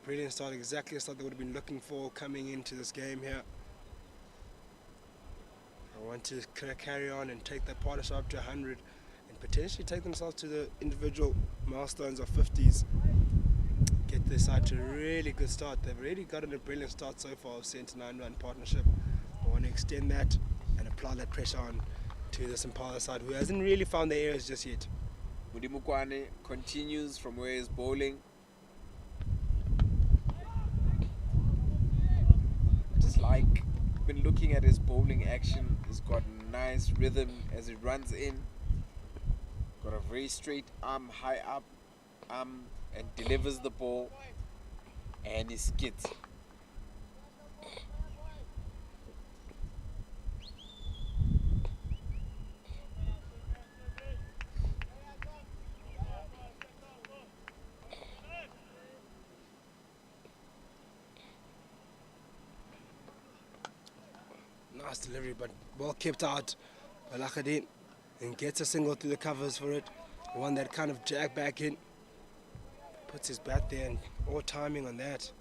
Brilliant start, exactly the start they would have been looking for coming into this game here. I want to carry on and take that partnership up to 100 and potentially take themselves to the individual milestones of 50s. Get this side to a really good start. They've already gotten a brilliant start so far of 7-9-run partnership. I want to extend that and apply that pressure on to this Impala side, who hasn't really found their areas just yet. Mudimukwane continues from where he's bowling. Just like been looking at his bowling action, he's got nice rhythm as he runs in. Got a very straight arm, high up arm, and delivers the ball, and he skids. Nice delivery, but well kept out by Lachadin, and gets a single through the covers for it. One that kind of jagged back in. Puts his bat there, and all timing on that.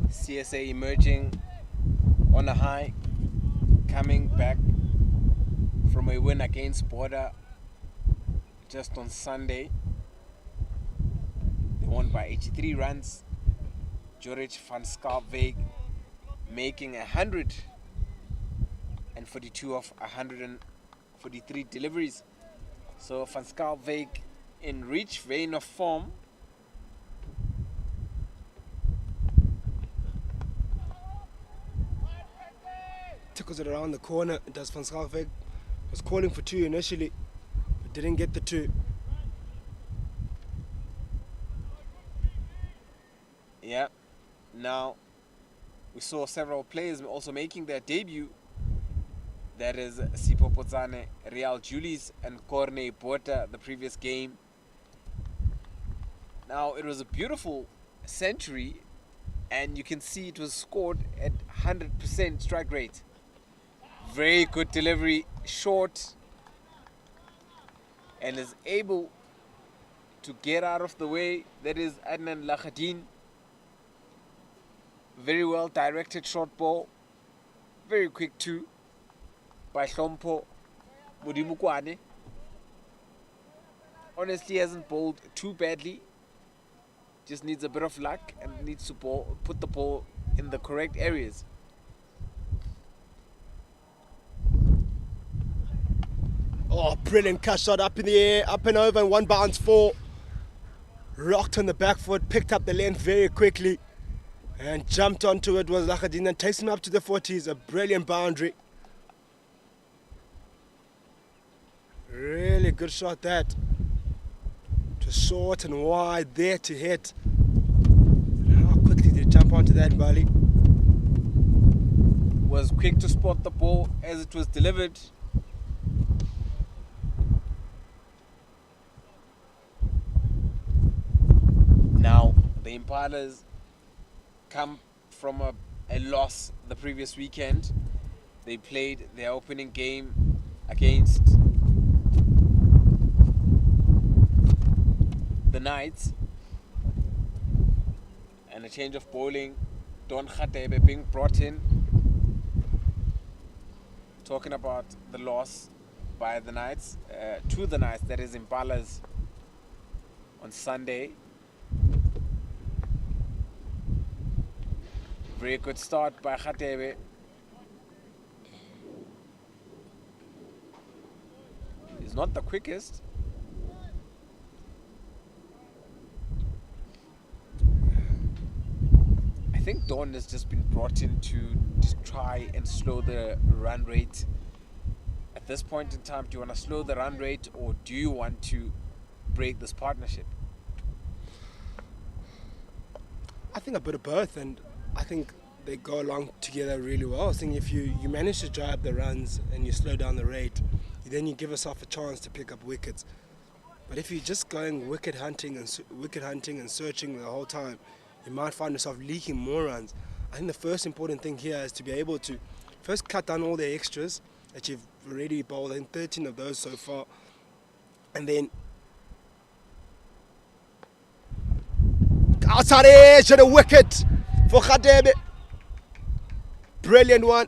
CSA emerging on a high, coming back from a win against Border just on Sunday. They won by 83 runs. Jorich van Skalkwyk making 142 of 143 deliveries. So van Skalkwyk in rich vein of form. Tickles it around the corner. It does Van Skalkwyk. Was calling for 2 initially, but didn't get the 2. Yeah. Now we saw several players also making their debut. That is Sipho Potsane, Real Julius, and Corne Botha the previous game. Now it was a beautiful century, and you can see it was scored at 100% strike rate. Very good delivery, short, and is able to get out of the way. That is Adnan Lakhadin. Very well directed short ball. Very quick too. By Hlompo Modimukwane. Honestly hasn't bowled too badly. Just needs a bit of luck and needs to put the ball in the correct areas. Oh, brilliant cut shot up in the air, up and over, and one bounce four. Rocked on the back foot, picked up the length very quickly, and jumped onto it was Lakhadin and takes him up to the 40s. A brilliant boundary. Really good shot that. Just short and wide there to hit. And how quickly did he jump onto that, Bali? Was quick to spot the ball as it was delivered. Now, the Impalas come from a loss the previous weekend. They played their opening game against the Knights. And a change of bowling. Don Khatebe being brought in. Talking about the loss by the Knights, to the Knights, that is Impalas, on Sunday. Very good start by Khatebe. He's not the quickest. I think Don has just been brought in to try and slow the run rate. At this point in time, do you want to slow the run rate or do you want to break this partnership? I think a bit of both, and I think they go along together really well. I think if you manage to drive the runs and you slow down the rate, then you give yourself a chance to pick up wickets. But if you're just going wicket hunting and searching the whole time, you might find yourself leaking more runs. I think the first important thing here is to be able to first cut down all the extras that you've already bowled, in 13 of those so far, and then outside edge and a wicket for Khatebe. Brilliant one.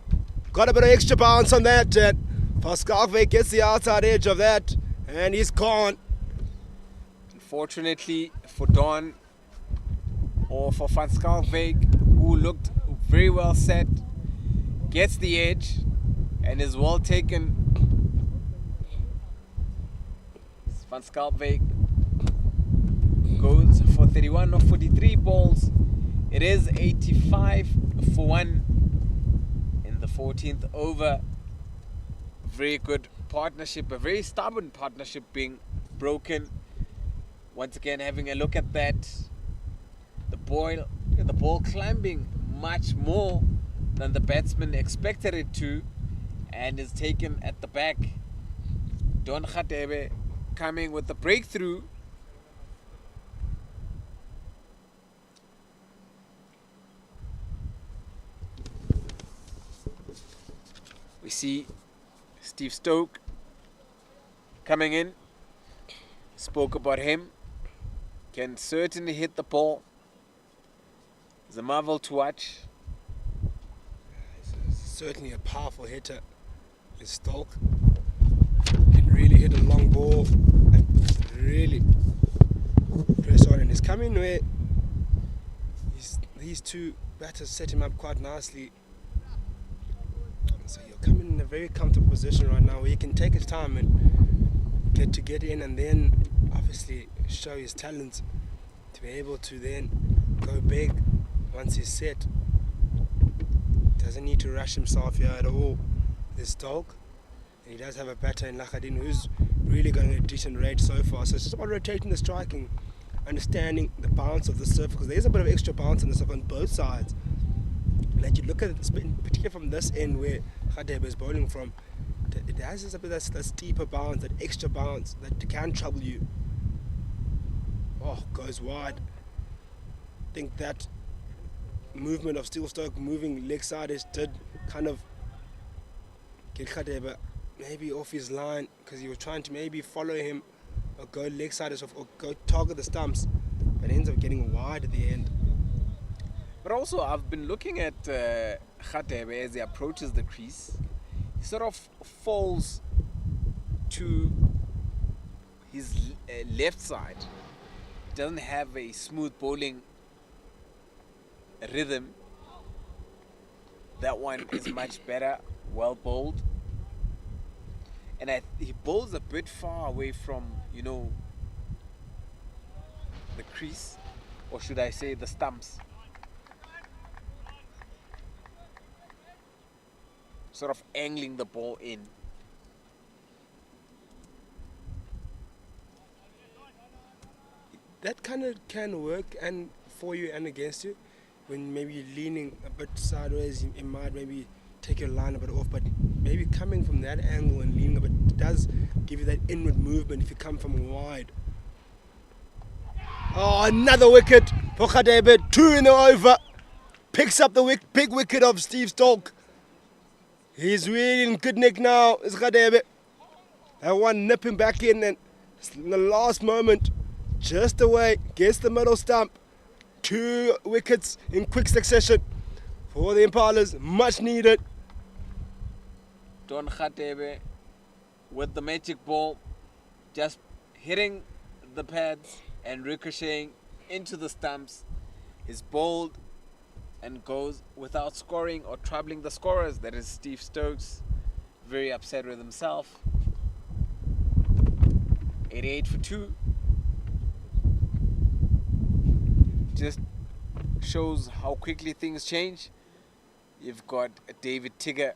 Got a bit of extra bounce on that. And Pascalve gets the outside edge of that, and he's gone. Unfortunately for Don, or for Van Skalveig, who looked very well set, gets the edge and is well taken. Van Skalveig goes for 31 of 43 balls. It is 85 for 1 in the 14th over. Very good partnership, a very stubborn partnership being broken. Once again, having a look at that. The ball climbing much more than the batsman expected it to, and is taken at the back. Don Khatebe coming with the breakthrough. We see Steve Stoke coming in. Spoke about him. Can certainly hit the ball. It's a marvel to watch. He's certainly a powerful hitter. His Stoke can really hit a long ball and really press on. And he's coming where these two batters set him up quite nicely. So he'll come in a very comfortable position right now where he can take his time and get in, and then obviously show his talents to be able to then go big once he's set. Doesn't need to rush himself here at all. This Stoke, and he does have a batter in Lakhadin who's really going at a decent rate so far. So it's just about rotating the striking, understanding the bounce of the surface, because there's a bit of extra bounce on the surface on both sides. Like you look at it, particularly from this end where Khatebe is bowling from, it has a bit of that steeper bounce, that extra bounce that can trouble you. Oh, goes wide. I think that movement of Steel Stoke moving leg side did kind of get Khatebe maybe off his line, because he was trying to maybe follow him or go leg side or go target the stumps, but ends up getting wide at the end. But also, I've been looking at Khatebe as he approaches the crease. He sort of falls to his left side. He doesn't have a smooth bowling rhythm. That one is much better, well bowled. And he bowls a bit far away from, the crease, or should I say the stumps. Sort of angling the ball in. That kind of can work and for you and against you. When maybe you're leaning a bit sideways, it might maybe take your line a bit off, but maybe coming from that angle and leaning a bit does give you that inward movement if you come from wide. Oh, another wicket for Khatebe, 2 in the over. Picks up the big wicket of Steve Stolk. He's really in good nick now, is Khatebe. That one nipping back in and in the last moment, just away, gets the middle stump. 2 wickets in quick succession for the Impalas, much needed. Don Khatebe with the magic ball, just hitting the pads and ricocheting into the stumps, is bowled and goes without scoring or troubling the scorers. That is Steve Stokes, very upset with himself. 88 for 2. Just shows how quickly things change. You've got David Tigger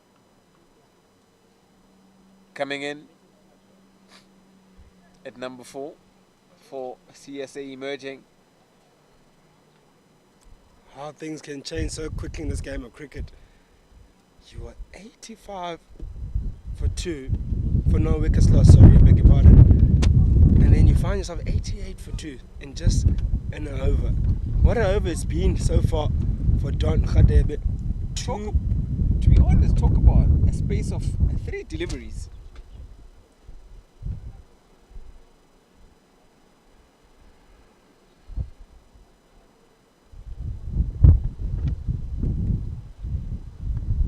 coming in at number 4 for CSA emerging. How things can change so quickly in this game of cricket. You are 85 for 2 for no wickets lost, sorry, I beg your pardon. And then you find yourself 88 for 2 in just an over. What an over it's been so far for Don Khatebe. To be honest, talk about a space of 3 deliveries.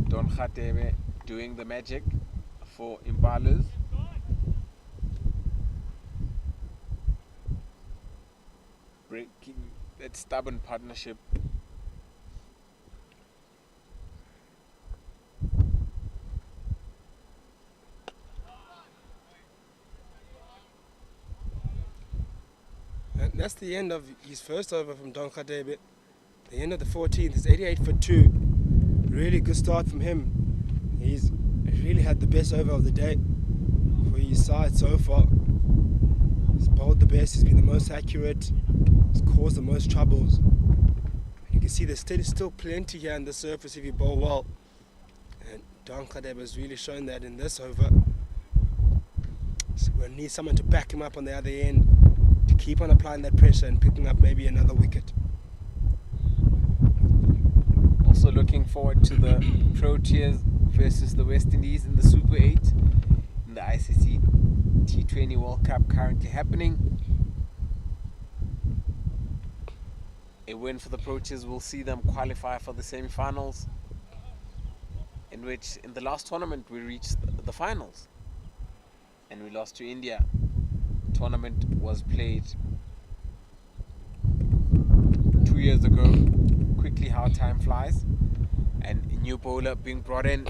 Don Khatebe doing the magic for Impalas. Breaking that stubborn partnership. And that's the end of his first over from Don Khatebe. The end of the 14th is 88 for 2. Really good start from him. He's really had the best over of the day for his side so far. He's bowled the best, he's been the most accurate, he's caused the most troubles. You can see there's still plenty here on the surface if you bowl well. And Don Khatebe has really shown that in this over. So we'll need someone to back him up on the other end to keep on applying that pressure and picking up maybe another wicket. Also looking forward to the Proteas versus the West Indies in the Super 8 in the ICC T20 World Cup currently happening. A win for the Proteas will see them qualify for the semi-finals, in which in the last tournament we reached the finals and we lost to India. The tournament was played 2 years ago. Quickly how time flies. And a new bowler being brought in,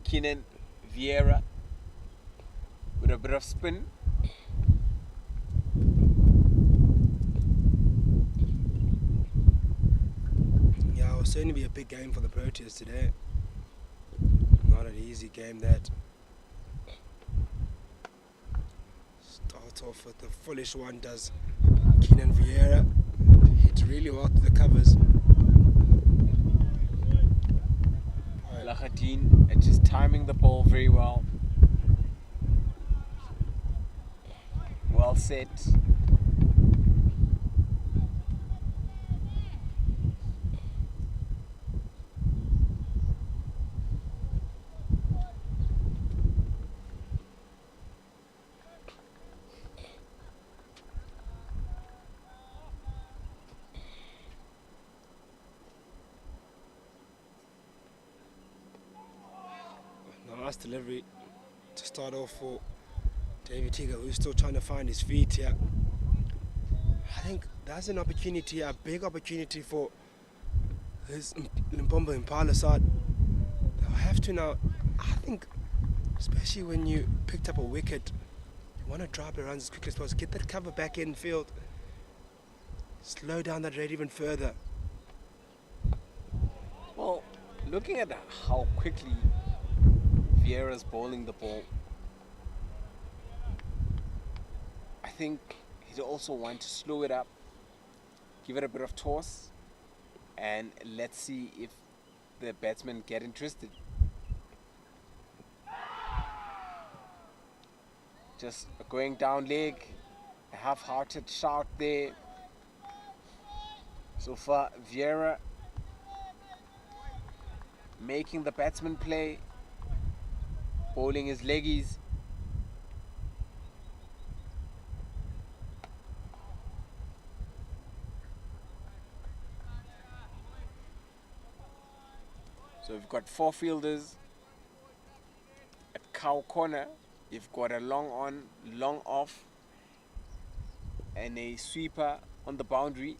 Keenan Vieira, with a bit of spin. Yeah, it will certainly be a big game for the Proteas today. Not an easy game that. Starts off with the foolish one, does Keenan Vieira. Hits really well to the covers. Lahadin just timing the ball very well. Well set. Nice delivery to start off for David Tiga, who's still trying to find his feet here. I think that's an opportunity, a big opportunity for his Limpopo Impala side. They'll have to now, I think, especially when you picked up a wicket, you want to drive the runs as quickly as possible, get that cover back in field, slow down that rate even further. Well, looking at how quickly Vieira's bowling the ball, I think he'd also want to slow it up, give it a bit of toss, and let's see if the batsmen get interested. Just going down leg, a half-hearted shout there. So far, Vieira making the batsman play, bowling his leggies. So we've got 4 fielders at cow corner. You've got a long on, long off, and a sweeper on the boundary.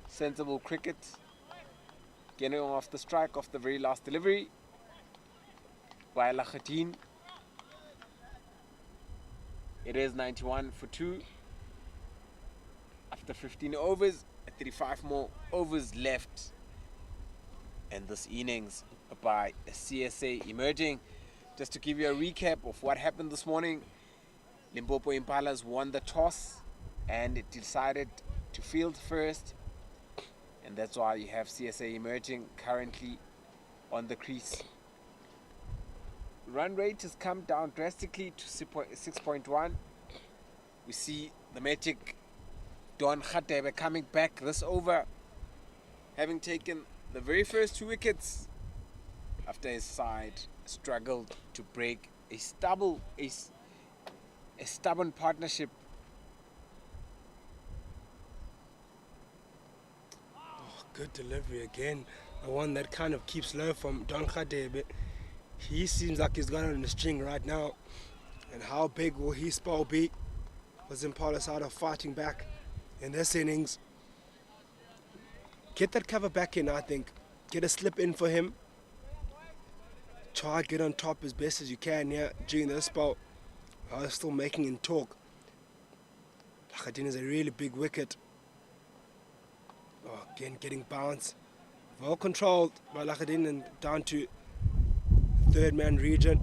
Sensible cricket, getting off the strike of the very last delivery by Lakhadin. It is 91 for 2 after 15 overs, 35 more overs left, and this innings by CSA emerging. Just to give you a recap of what happened this morning, Limpopo Impalas won the toss and it decided to field first, and that's why you have CSA emerging currently on the crease. Run rate has come down drastically to 6.1. We see the magic Don Khatebe coming back this over, having taken the very first 2 wickets after his side struggled to break a stubborn partnership. Oh, good delivery again. The one that kind of keeps low from Don Khatebe. He seems like he's got it on the string right now. And how big will his spell be? Was Impala side of fighting back in this innings? Get that cover back in, I think. Get a slip in for him. Try get on top as best as you can here during this spell. I was still making in talk. Lakhadin is a really big wicket. Oh, again getting bounced. Well controlled by Lakhadin and down to third man region.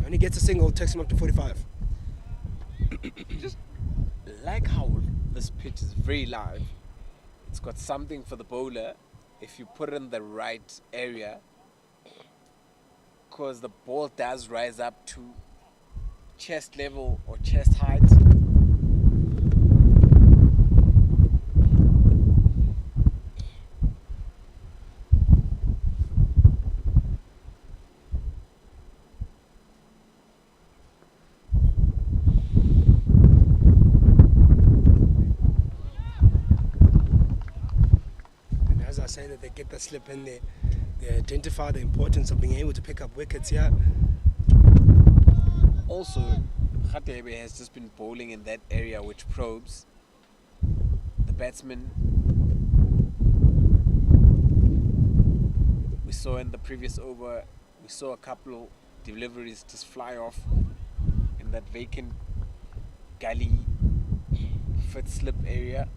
When he gets a single, takes him up to 45. Just like how this pitch is very live. It's got something for the bowler if you put it in the right area, because the ball does rise up to chest level or chest height. Say that they get the slip in there. They identify the importance of being able to pick up wickets here. Also, Khatebe has just been bowling in that area which probes the batsman. We saw in the previous over, we saw a couple of deliveries just fly off in that vacant gully foot slip area.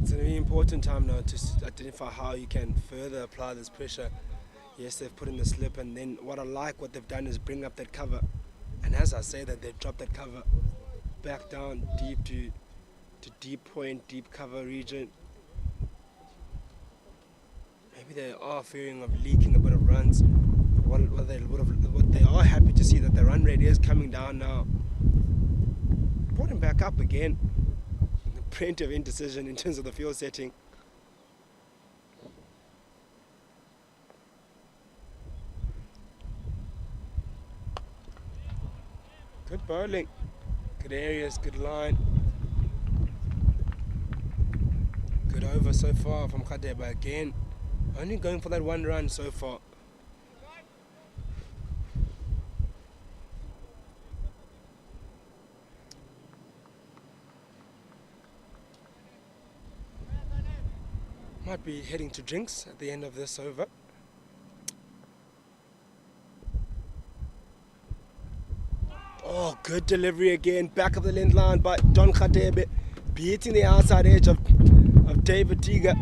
It's a very important time now to identify how you can further apply this pressure. Yes, they've put in the slip, and then what they've done is bring up that cover. And as I say that, they drop that cover back down deep to deep point, deep cover region. Maybe they are fearing of leaking a bit of runs. What they are happy to see that the run rate is coming down now. Brought him back up again. Plenty of indecision in terms of the field setting. Good bowling. Good areas, good line. Good over so far from Khadeba again. Only going for that one run so far. Might be heading to drinks at the end of this over. Oh, good delivery again. Back of the length line by Don Khadebe. Beating the outside edge of David Tiga.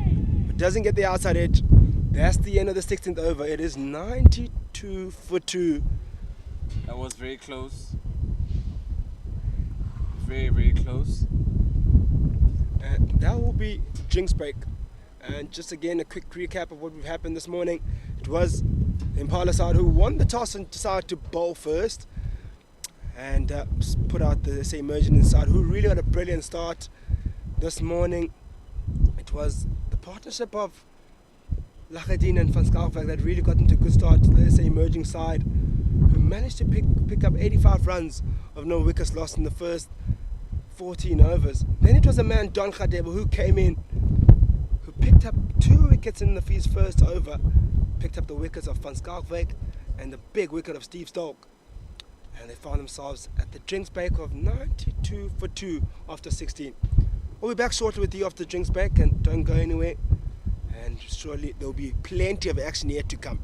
But doesn't get the outside edge. That's the end of the 16th over. It is 92 for 2. That was very close. Very, very close. And that will be drinks break. And just again a quick recap of what we've happened this morning. It was the Impalas side who won the toss and decided to bowl first. And put out the CSA Emerging inside, who really had a brilliant start this morning. It was the partnership of Lachadine and Van Skalkwyk that really got into a good start to the CSA Emerging side, who managed to pick up 85 runs of no wickets lost in the first 14 overs. Then it was a man, Don Khadeba, who came in, who picked up 2 wickets in his first over, picked up the wickets of Van Skalkwyk and the big wicket of Steve Stolk. And they found themselves at the drinks break of 92 for 2 after 16. We'll be back shortly with you after the drinks break, and don't go anywhere. And surely there'll be plenty of action yet to come.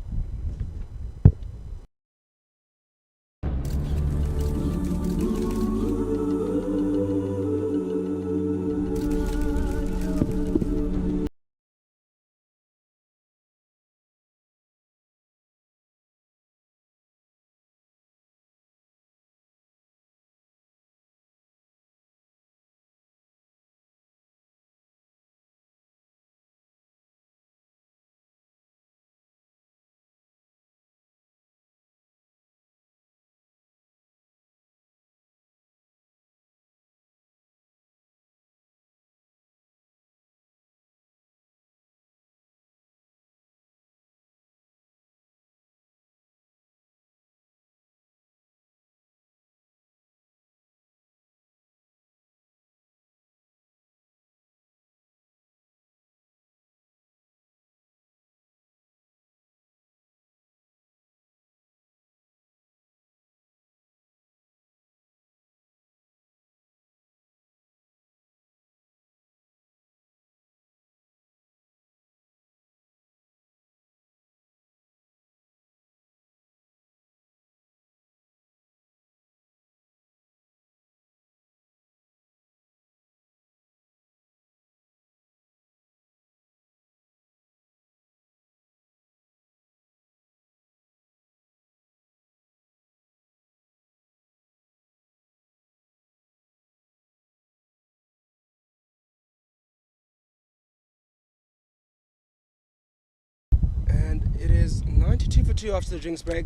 And it is 92 for 2 after the drinks break.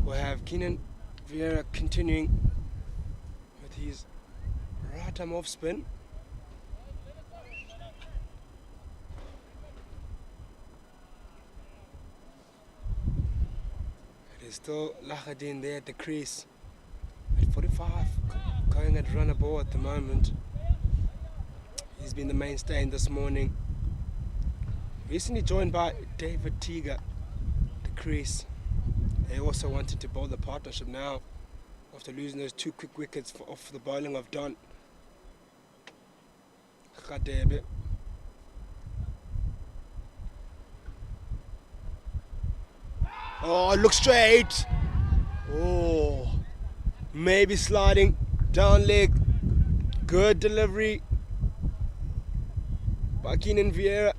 We'll have Keenan Vieira continuing with his right arm off spin. It is still Lachadine there at the crease at 45, going at runner ball at the moment. He's been the mainstay in this morning. Recently joined by David Tiga, the crease. They also wanted to bowl the partnership now after losing those 2 quick wickets off the bowling of Don Khadebe. Oh, look straight. Oh, maybe sliding down leg. Good delivery by Keenan Vieira.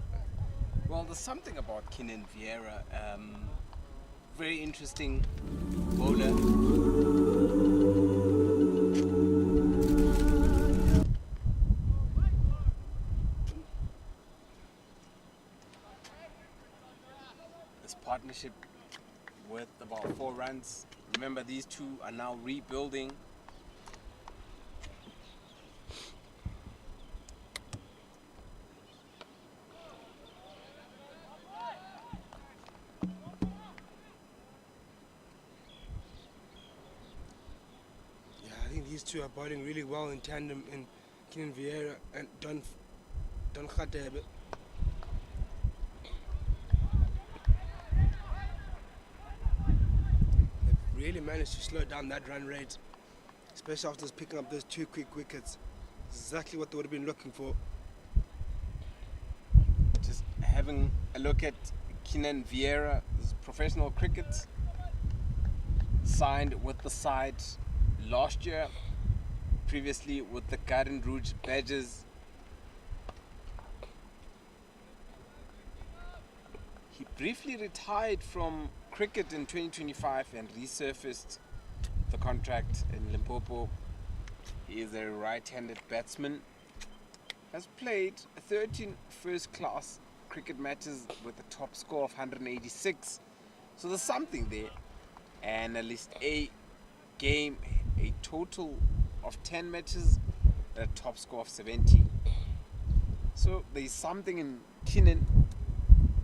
Well, there's something about Keenan Vieira. Very interesting bowler. This partnership with about 4 runs. Remember, these two are now rebuilding. these two are bowling really well in tandem in Keenan Vieira and Don Khatebe. They've really managed to slow down that run rate, especially after picking up those 2 quick wickets. Exactly what they would have been looking for. Just having a look at Keenan Vieira's professional cricket, signed with the side last year, previously with the Garden Rouge Badgers. He briefly retired from cricket in 2025 and resurfaced the contract in Limpopo. He is a right-handed batsman. Has played 13 first-class cricket matches with a top score of 186. So there's something there. And at least a total of 10 matches at a top score of 70. So there's something in Keenan,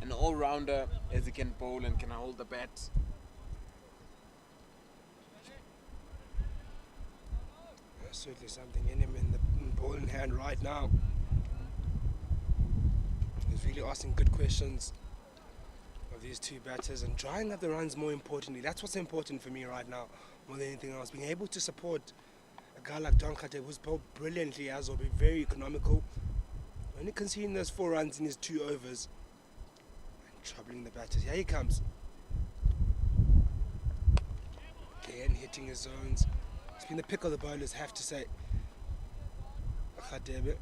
an all-rounder, as he can bowl and can hold the bat. There's certainly something in him in the ball in hand right now. He's really asking good questions of these two batters and drying up the runs more importantly. That's what's important for me right now, more than anything else. Being able to support a guy like Don Khatebe, who's bowled brilliantly as well, be very economical. Only conceding those 4 runs in his 2 overs and troubling the batters. Here he comes. Again hitting his zones. It's been the pick of the bowlers, have to say. Khatebe.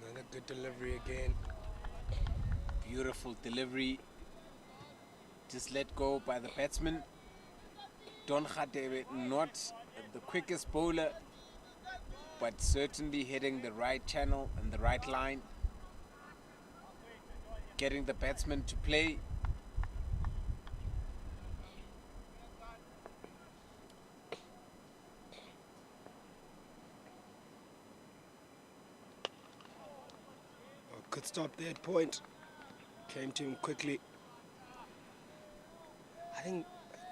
Another good delivery again. Beautiful delivery. Just let go by the batsman. Don Khatebe, not the quickest bowler, but certainly hitting the right channel and the right line. Getting the batsman to play. Good stop there at point. Came to him quickly. I think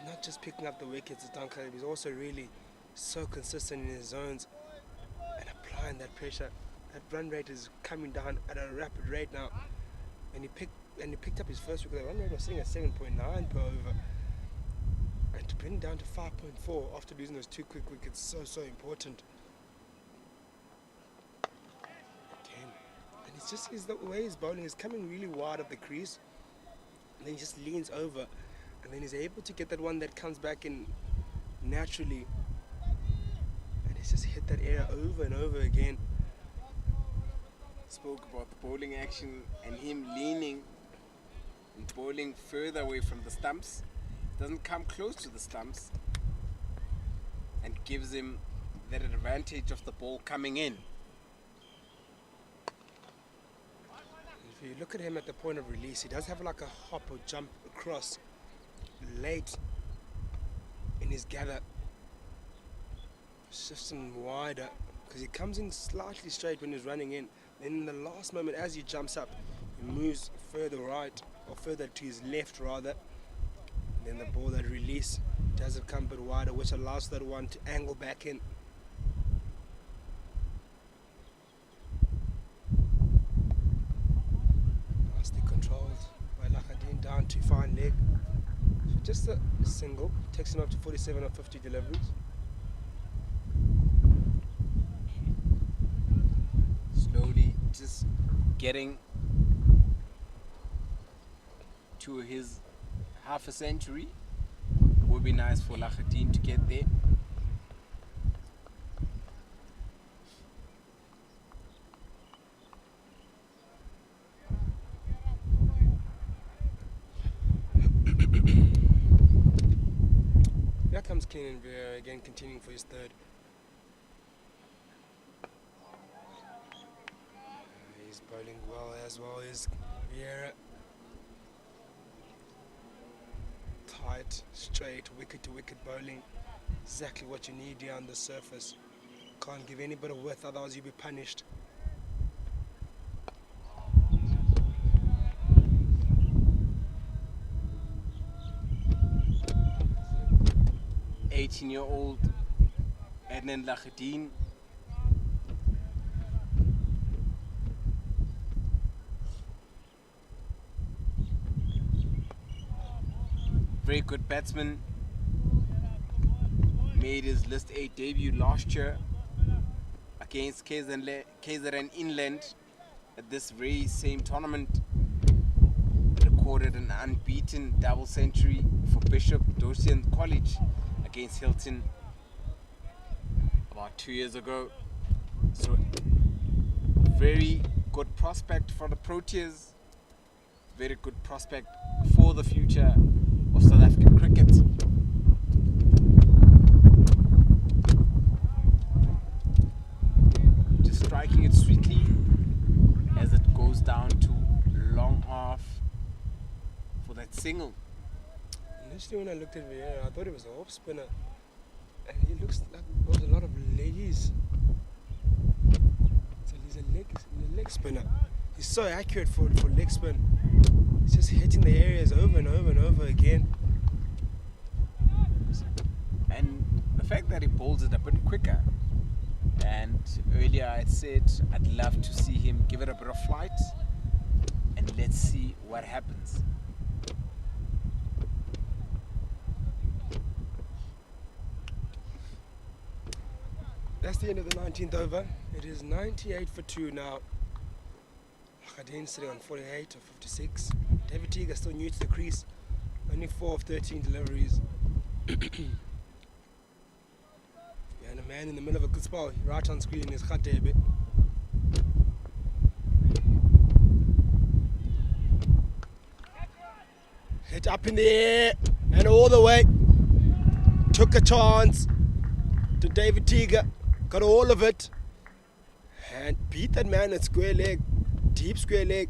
not just picking up the wickets at Don Khatebe, he's also really so consistent in his zones and applying that pressure. That run rate is coming down at a rapid rate now. And he picked up his first wicket. The run rate was sitting at 7.9 per over. And to bring it down to 5.4 after losing those 2 quick wickets is so important. Again. And it's just the way he's bowling is coming really wide of the crease. And then he just leans over. And then he's able to get that one that comes back in naturally. And he's just hit that area over and over again. Spoke about the bowling action and him leaning and bowling further away from the stumps. Doesn't come close to the stumps and gives him that advantage of the ball coming in. If you look at him at the point of release, he does have like a hop or jump across late in his gather. Shifts him wider because he comes in slightly straight when he's running in. Then in the last moment as he jumps up, he moves further right or further to his left rather. Then the ball that release does come a bit wider, which allows that one to angle back in. Nicely controlled by Lakadin down to fine leg. So just a single takes him up to 47 or 50 deliveries. Slowly just getting to his half a century. Would be nice for Lakadin to get there. Here comes Keenan Vieira again, continuing for his third. He's bowling well as well as Vieira. tight, straight, wicket to wicket bowling. Exactly what you need here on the surface. Can't give any bit of width, otherwise you'll be punished. Eighteen-year-old Adnan Lahadin. Very good batsman. Made his List 8 debut last year against KZN Inland at this very same tournament. Recorded an unbeaten double century for Bishop Dosian College against Hilton about 2 years ago. So very good prospect for the Proteas. Very good prospect for the future of South African cricket. Just striking it sweetly as it goes down to long off for that single. Initially when I looked at Vieira, I thought it was a off spinner. And he looks like got a lot of leggies. So he's a leg spinner. He's so accurate for leg spin. He's just hitting the areas over and over and over again. And the fact that he bowls it a bit quicker. And earlier I said I'd love to see him give it a bit of flight. And let's see what happens. That's the end of the 19th over. It is 98 for 2 now. Khadin sitting on 48 of 56. David Teague still new to the crease. Only 4 of 13 deliveries. Yeah, and a man in the middle of a good spell. Right on screen is Khatebe. Hit up in the air and all the way. Took a chance to David Teague. Got all of it. And beat that man at square leg. Deep square leg.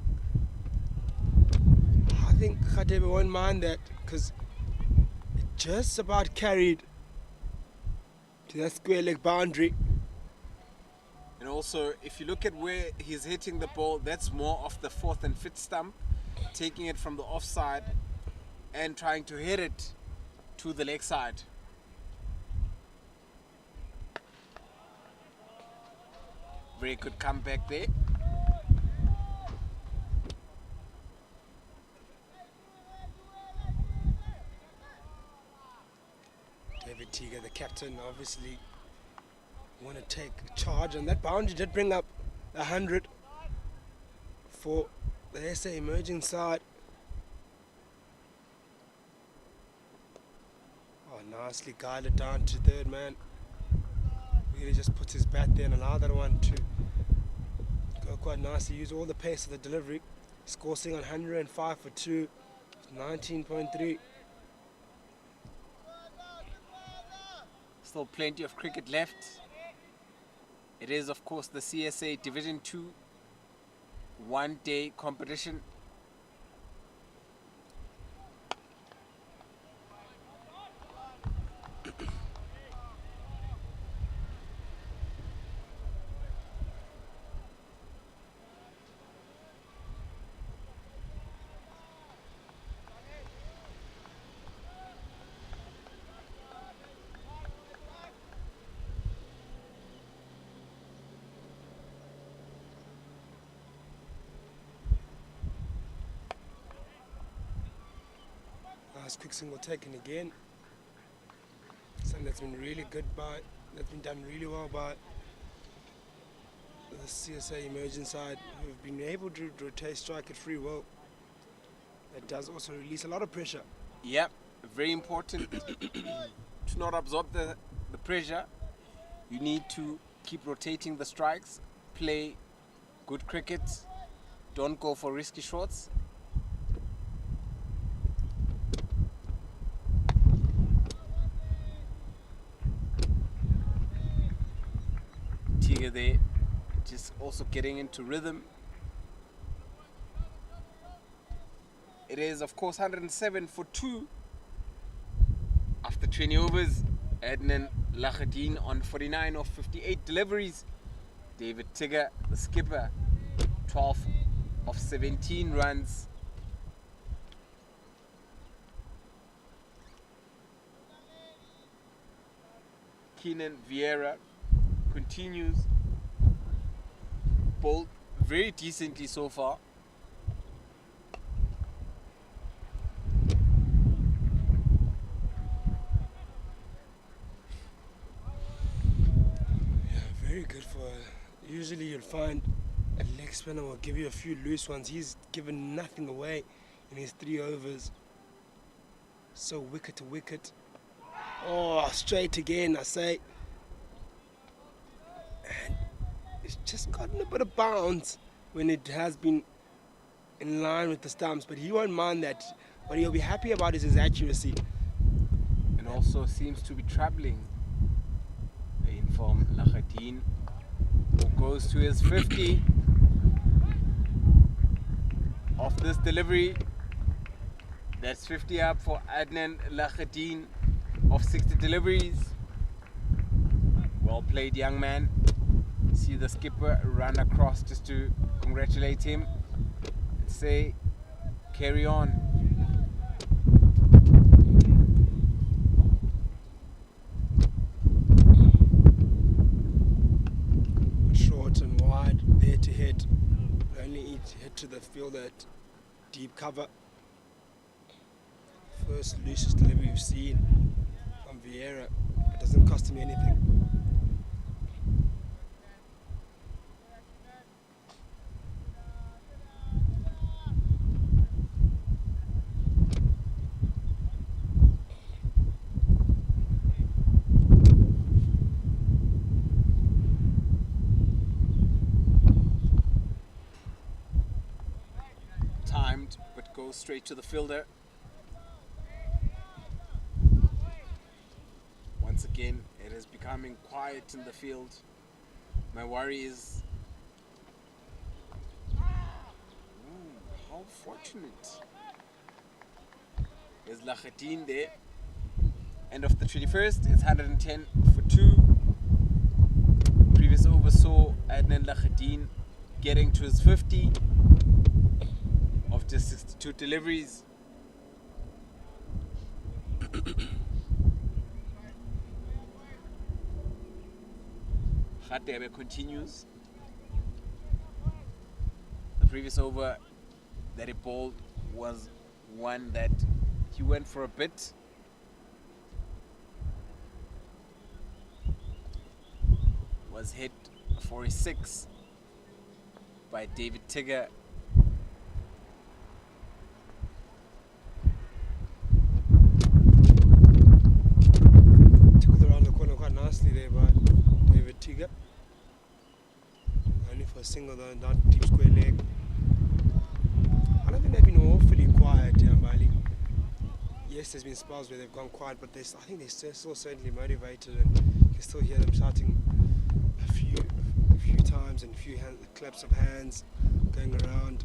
I think Khatebe won't mind that because it just about carried to that square leg boundary. And also, if you look at where he's hitting the ball, that's more off the 4th and 5th stump, taking it from the offside and trying to hit it to the leg side. Very good comeback there. David Teague, the captain, obviously want to take charge, and that boundary did bring up 100 for the SA emerging side. Oh, nicely guided down to third man. Really just puts his bat there and allow that one to go quite nicely. Use all the pace of the delivery. Score sitting on 105 for 2. 19.3. Still plenty of cricket left. It is, of course, the CSA Division 2 one-day competition. Nice quick single taken again. Something that's been really good that's been done really well by the CSA emerging side, who have been able to rotate strike at free will. It does also release a lot of pressure. Yep, very important to not absorb the pressure. You need to keep rotating the strikes, play good cricket, don't go for risky shots. Tiga there, just also getting into rhythm. It is, of course, 107 for 2 20 overs. Adnan Lahadin on 49 of 58 deliveries. David Tigger, the skipper, 12 of 17 runs. Keenan Vieira continues, bowled very decently so far. Yeah, very good for. Usually you'll find a leg spinner will give you a few loose ones. He's given nothing away in his 3 overs. So wicket to wicket. Oh, straight again, I say. And it's just gotten a bit of bounce when it has been in line with the stumps, but he won't mind that. What he'll be happy about is his accuracy. And also seems to be troubling the inform Lahadin, who goes to his 50 of this delivery. That's 50 up for Adnan Lahadin of 60 deliveries. Well played, young man. See the skipper run across just to congratulate him and say, carry on. Short and wide, there to hit. Only hit to the fielder at deep cover. First loosest delivery we've seen from Vieira. It doesn't cost him anything. Timed, but goes straight to the fielder. Once again, it is becoming quiet in the field. My worry is, how fortunate. There's Lahadin there. End of the 21st, it's 110 for 2. Previous over saw Adnan Lahadin getting to his 50 of just 62 deliveries. Khatebe continues. The previous over that he bowled was one that he went for a bit. Was hit for a 6 by David Tigger. Took it around the corner quite nicely there by David Tigger. Only for a single though, not deep square leg. I don't think they've been awfully quiet, Bali. Yes, there's been spells where they've gone quiet, but I think they're still certainly motivated, and you can still hear them shouting a few times and a few claps of hands going around.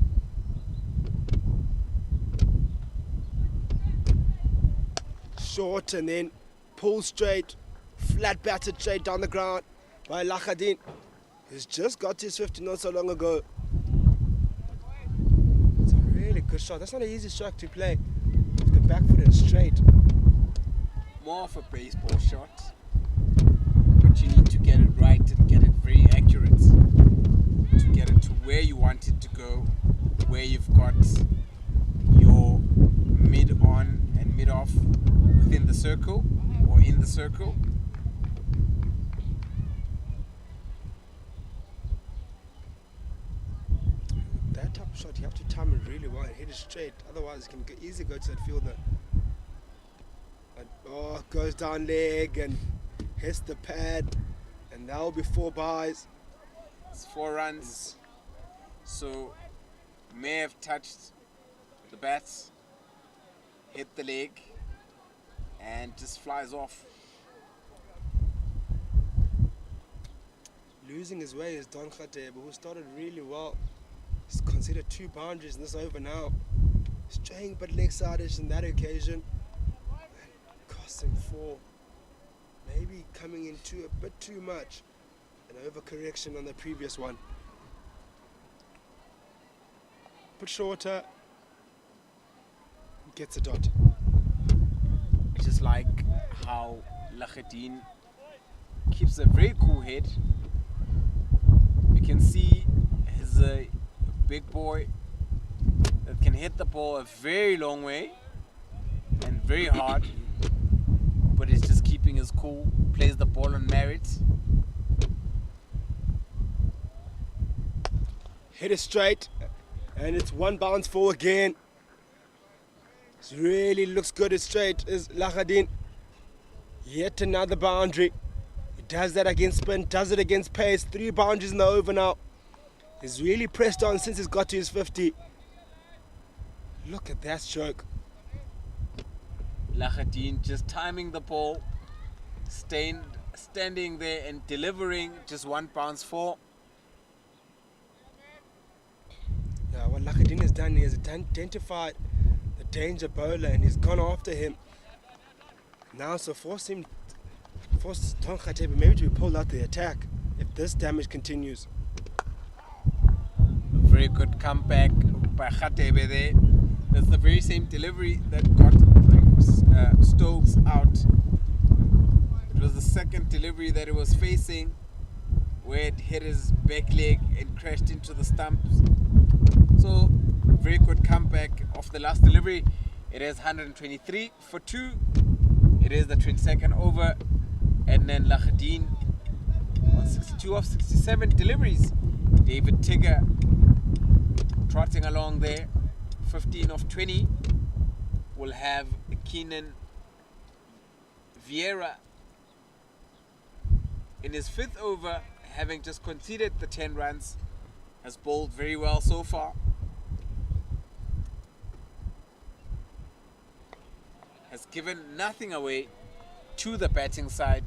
Short and then pull straight, flat batted straight down the ground by Lahadin, who's just got his 50 not so long ago. It's a really good shot. That's not an easy shot to play with the back foot and straight. More of a baseball shot, but you need to get it right and get it very accurate to get it to where you want it to go, where you've got your mid on and mid off within the circle or in the circle. That type of shot, you have to time it really well and hit it straight, otherwise it can easily go to that fielder. But, goes down leg and hits the pad, and that will be 4 byes. It's 4 runs, so may have touched the bats, hit the leg, and just flies off. Losing his way is Don Khatebe, who started really well. He's considered 2 boundaries in this over now. Straying but leg side-ish in that occasion. God, passing 4. Maybe coming into a bit too much. An overcorrection on the previous one. Bit shorter. Gets a dot. Just like how Lahadin keeps a very cool head. You can see he's a big boy that can hit the ball a very long way and very hard, but he's just keeping his cool, plays the ball on merit. Hit it straight, and it's 1 bounce 4 again. It really looks good. It's straight is Lahadin. Yet another boundary. He does that against spin, does it against pace. 3 boundaries in the over now. He's really pressed on since he's got to his 50. Look at that stroke. Lahadin just timing the ball, standing there and delivering just 1 bounce 4. Yeah, what Lahadin has done, he has identified the danger bowler and he's gone after him. Now, so force Don Khatebe maybe to pull out the attack if this damage continues. A very good comeback by Khatebe there. That's the very same delivery that got Stokes out. It was the second delivery that he was facing where it hit his back leg and crashed into the stumps. So, very good comeback of the last delivery. It is 123 for 2. It is the 22nd over. And then Lahadin on 62 of 67 deliveries. David Tigger trotting along there. 15 of 20. We'll have Keenan Vieira in his 5th over, having just conceded the 10 runs, has bowled very well so far. Has given nothing away to the batting side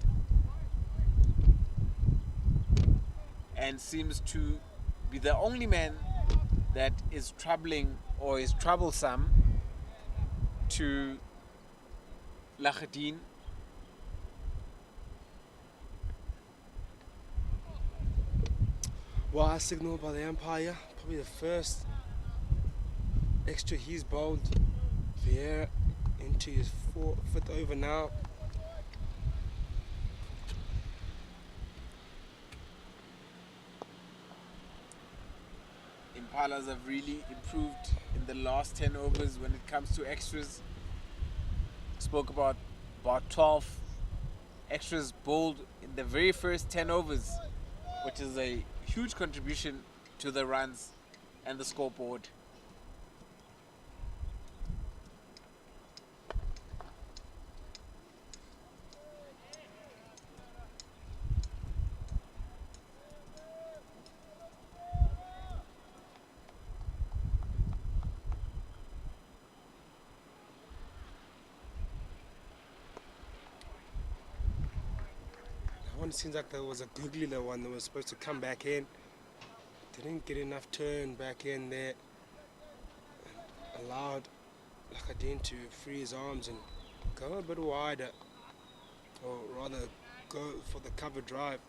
and seems to be the only man that is troubling or is troublesome to Lahadin. Wire signal by the umpire. Probably the first extra he's bowled. Vieira into his 5th over now. Impalas have really improved in the last 10 overs when it comes to extras. Spoke about 12 extras bowled in the very first 10 overs, which is a huge contribution to the runs and the scoreboard. It seems like there was a googly one that was supposed to come back in. Didn't get enough turn back in there. And allowed Lahadin to free his arms and go a bit wider. Or rather, go for the cover drive.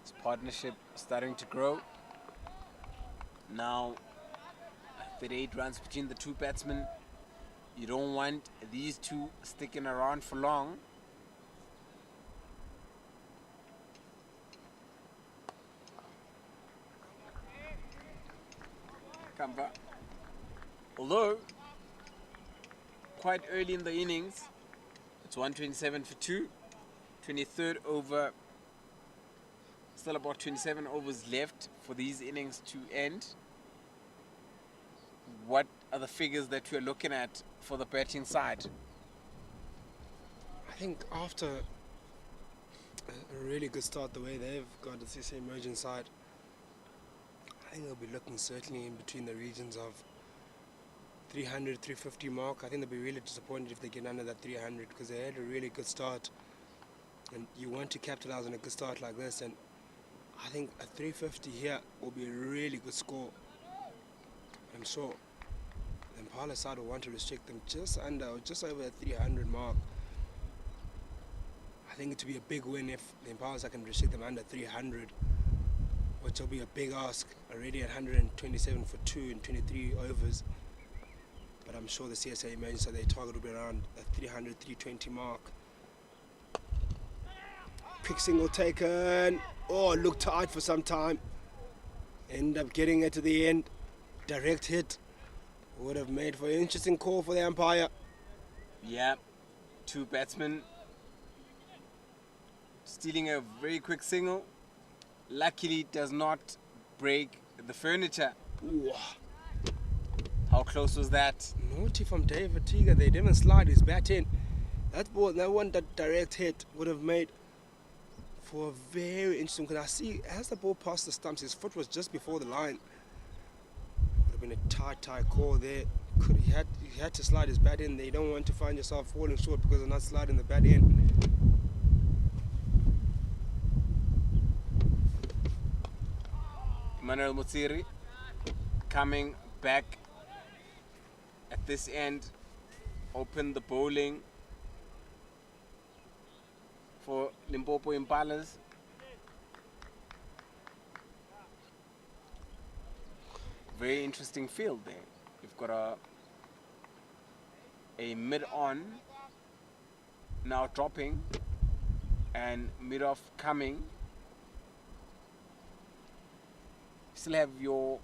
This partnership starting to grow. Now 38 runs between the two batsmen. You don't want these two sticking around for long. Kamva. Although quite early in the innings, it's 127 for 2. 23rd over. Still about 27 overs left for these innings to end. What are the figures that we're looking at for the batting side? I think after a really good start the way they've got the CSA emerging side, I think they'll be looking certainly in between the regions of 300, 350 mark. I think they'll be really disappointed if they get under that 300 because they had a really good start. And you want to capitalize on a good start like this. And I think a 350 here will be a really good score. I'm sure the Impala side will want to restrict them just over the 300 mark. I think it would be a big win if the Impalas can restrict them under 300, which will be a big ask, already at 127 for 2 and 23 overs. But I'm sure the CSA imagines that their target will be around the 300, 320 mark. Quick single taken. Oh, looked tight for some time. End up getting it to the end. Direct hit. Would have made for an interesting call for the umpire. Yeah, 2 batsmen stealing a very quick single. Luckily, it does not break the furniture. Ooh. How close was that? Naughty from David Tiga. They didn't slide his bat in. That direct hit would have made for a very interesting. Because I see as the ball passed the stumps, his foot was just before the line. Would have been a tight call there. He had to slide his bat in. They don't want to find yourself falling short because of not sliding the bat in. Manuel Mutsiri coming back at this end, open the bowling for Limpopo Impalas. Very interesting field there. You've got a mid-on now dropping and mid-off coming. Still have your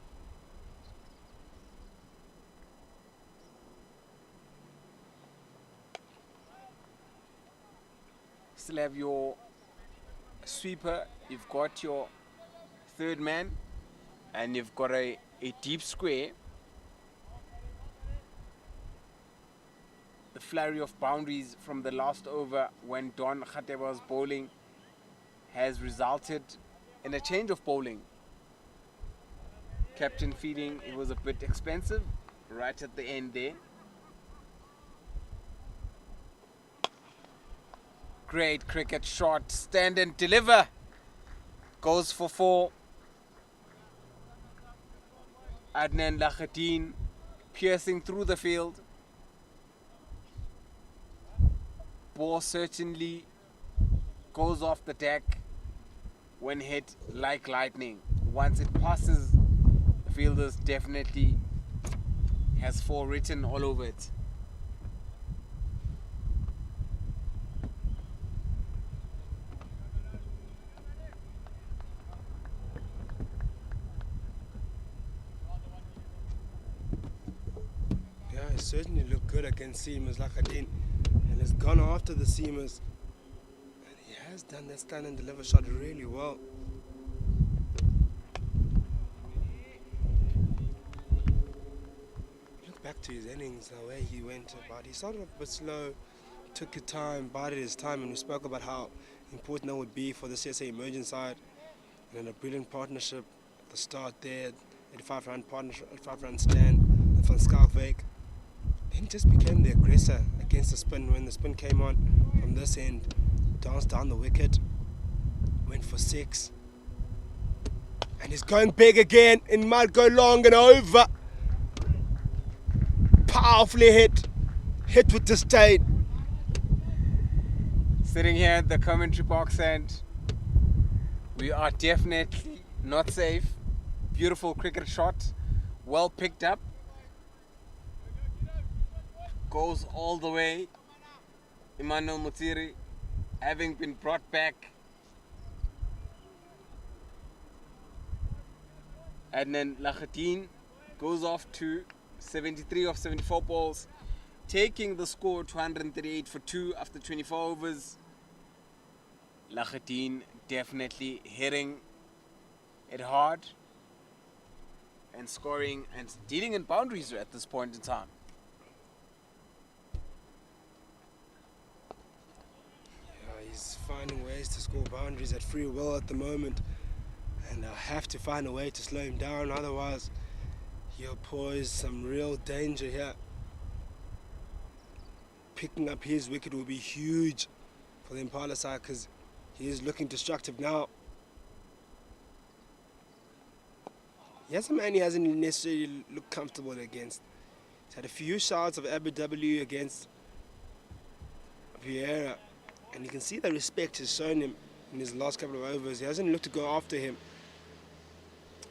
sweeper, you've got your third man, and you've got a deep square. The flurry of boundaries from the last over when Don Khateba was bowling has resulted in a change of bowling. Captain feeling it was a bit expensive right at the end there. Great cricket shot, stand and deliver. Goes for 4. Adnan Lakhadin piercing through the field. Ball certainly goes off the deck when hit like lightning. Once it passes, the fielders definitely has 4 written all over it. Yeah, he certainly looked good against seamers like Adin, and has gone after the seamers. And he has done that stand and deliver shot really well. Look back to his innings, the way he went about. He started off a bit slow, took his time, bided his time, and we spoke about how important that would be for the CSA emerging side. And then a brilliant partnership at the start there, 85-run partnership, 85-run stand van Skalkwyk. Then just became the aggressor against the spin. When the spin came on from this end, danced down the wicket, went for 6. And he's going big again. It might go long and over. Powerfully hit with disdain. Sitting here at the commentary box, and we are definitely not safe. Beautiful cricket shot, well picked up. Goes all the way. Emmanuel Mutsiri having been brought back. Adnan Lakhadin goes off to 73 of 74 balls, taking the score to 138 for 2 after 24 overs. Lakhadin definitely hitting it hard and scoring and dealing in boundaries at this point in time. He's finding ways to score boundaries at free will at the moment, and I have to find a way to slow him down, otherwise he'll pose some real danger here. Picking up his wicket will be huge for the Impala side because he is looking destructive now. He's a man he hasn't necessarily looked comfortable against. He's had a few shots of Abu W against Vieira, and you can see the respect he's shown him in his last couple of overs. He hasn't looked to go after him.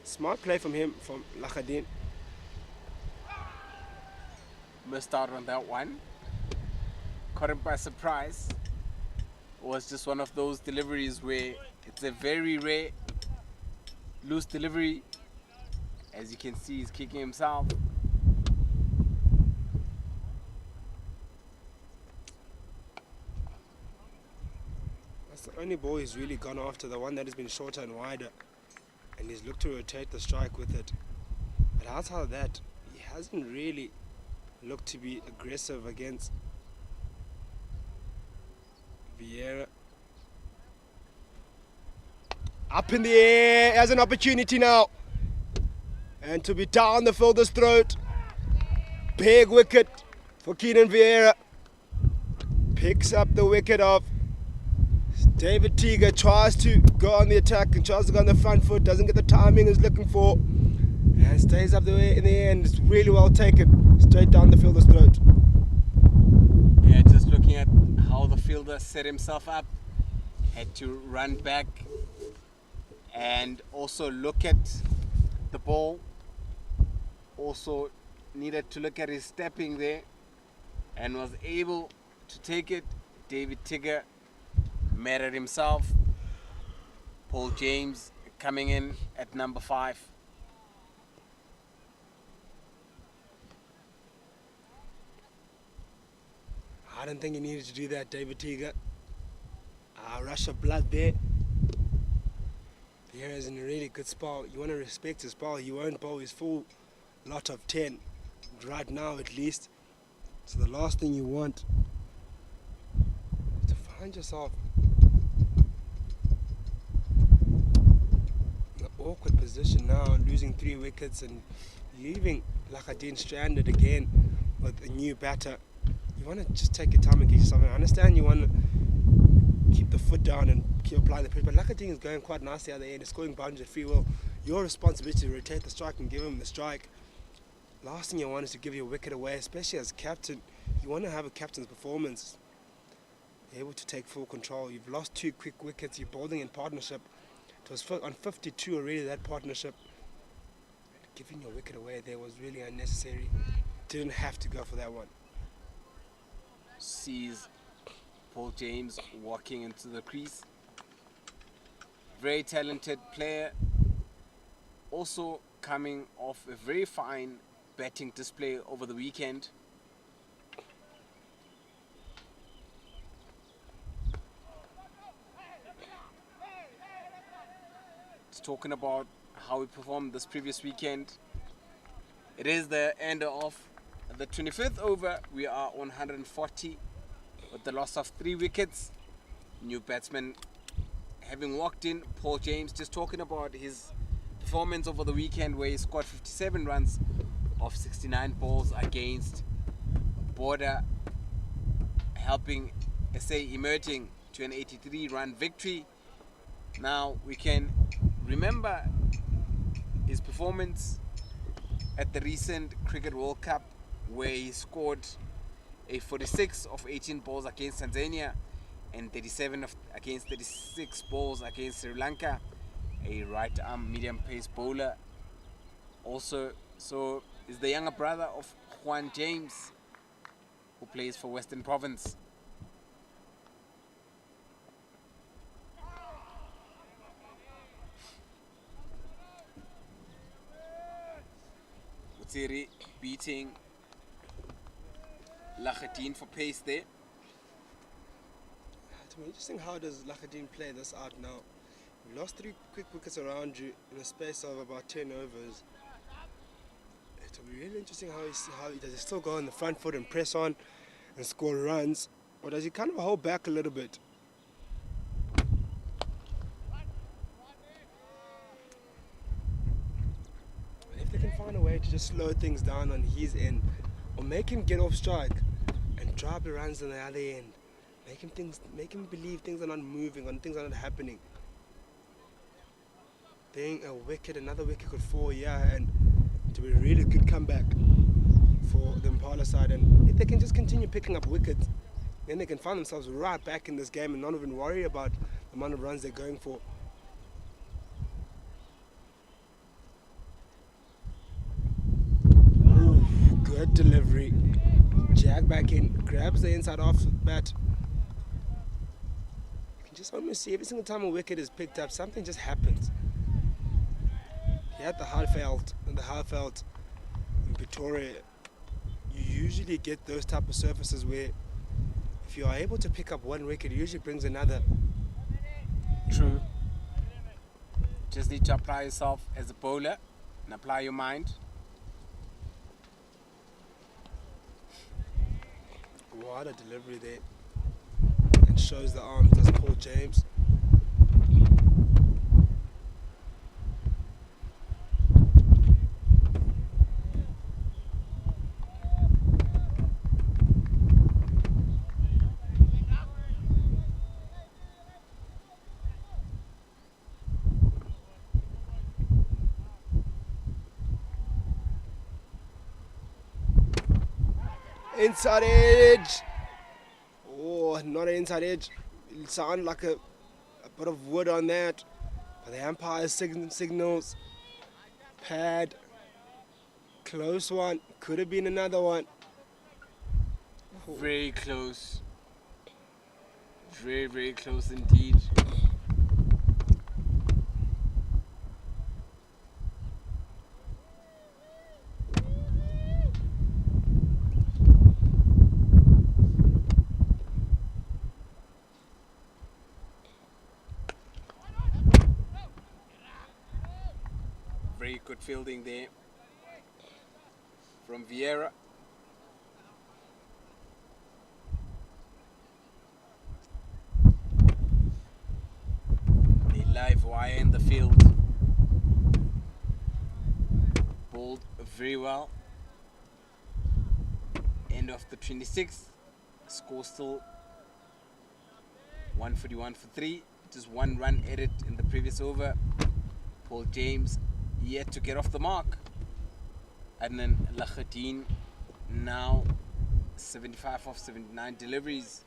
Smart play from him, from Lakhadin. Missed out on that one. Caught him by surprise. It was just one of those deliveries where it's a very rare loose delivery. As you can see, he's kicking himself. That's the only ball he's really gone after, the one that has been shorter and wider. And he's looked to rotate the strike with it. But outside of that, he hasn't really looked to be aggressive against Vieira. Up in the air, has an opportunity now. And to be down the fielder's throat. Big wicket for Keenan Vieira. Picks up the wicket of David Tiga, tries to go on the attack and tries to go on the front foot, doesn't get the timing he's looking for, and stays up the way in the end. It's really well taken, straight down the fielder's throat. Yeah, just looking at how the fielder set himself up, had to run back and also look at the ball, also needed to look at his stepping there, and was able to take it. David Tigger married himself. Paul James coming in at number 5. I don't think he needed to do that, David Tiga. Rush of blood there. Vieira's in a really good spot. You want to respect his ball. He won't bowl his full lot of 10, right now at least. So the last thing you want is to find yourself in an awkward position now, losing 3 wickets and leaving Lakhadin stranded again with a new batter. You want to just take your time and get yourself in. I understand you want to keep the foot down and keep applying the pressure, but Lakhadin is going quite nicely out the end. It's scoring boundaries at free will. Your responsibility is to rotate the strike and give him the strike. Last thing you want is to give your wicket away, especially as captain. You want to have a captain's performance, be able to take full control. You've lost 2 quick wickets. You're bowling in partnership. It was on 52 already, that partnership. Giving your wicket away there was really unnecessary. Didn't have to go for that one. Sees Paul James walking into the crease. Very talented player. Also coming off a very fine batting display over the weekend. Just talking about how we performed this previous weekend. It is the end of the 25th over. We are on 140 with the loss of 3 wickets. New batsman having walked in, Paul James, just talking about his performance over the weekend where he scored 57 runs off 69 balls against Border, helping SA emerging to an 83-run victory. Now we can remember his performance at the recent Cricket World Cup where he scored a 46 of 18 balls against Tanzania and 37 against 36 balls against Sri Lanka, a right arm medium pace bowler. Also, so is the younger brother of Juan James, who plays for Western Province. Mutsiri beating Lakhadin for pace there. It's interesting, how does Lakhadin play this out now? You lost 3 quick wickets around you in a space of about 10 overs. It'll be really interesting how he does he still go on the front foot and press on and score runs, or does he kind of hold back a little bit? If they can find a way to just slow things down on his end, or make him get off strike and drop the runs on the other end, make him believe things are not moving and things are not happening, then another wicket could fall, and to be a really good comeback for the Impala side. And if they can just continue picking up wickets, then they can find themselves right back in this game and not even worry about the amount of runs they're going for. Ooh, good delivery. Jag back in, grabs the inside off the bat. You can just almost see every single time a wicket is picked up, something just happens. Here at the Highveld in Pretoria, you usually get those type of surfaces where if you are able to pick up one wicket, it usually brings another. True. Just need to apply yourself as a bowler and apply your mind. What a delivery there. And shows the arm, does Paul James. Inside edge. Oh, not an inside edge. It sounded like a bit of wood on that. But the umpire signals. Pad. Close one. Could have been another one. Very close. Very, very close indeed. Very good fielding there from Vieira. A live wire in the field. Bowled very well. End of the 26th. Score still 141 for 3. Just one run added in the previous over. Paul James yet to get off the mark. Adnan Lakhadin now 75 of 79 deliveries.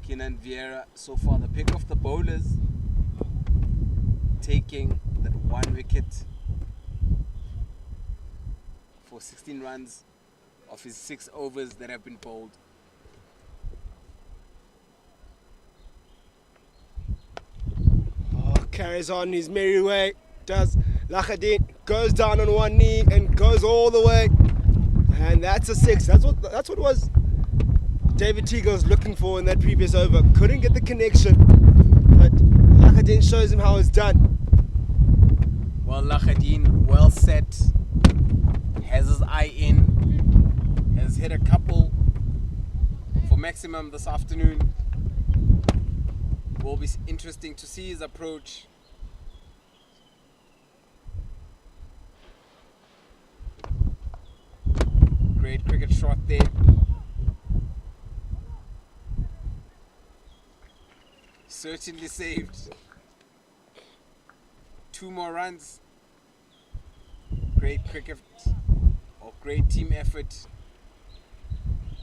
Kenan Vieira so far the pick of the bowlers, taking that one wicket for 16 runs of his 6 overs that have been bowled. Oh, carries on his merry way. Does Lakhadin, goes down on one knee and goes all the way, and that's a 6. That's what was David Teagle was looking for in that previous over. Couldn't get the connection, but Lakhadin shows him how it's done. Well, Lakhadin well set, has his eye in, has hit a couple for maximum this afternoon. Will be interesting to see his approach. Great cricket shot there. Certainly saved. 2 more runs. Great cricket or great team effort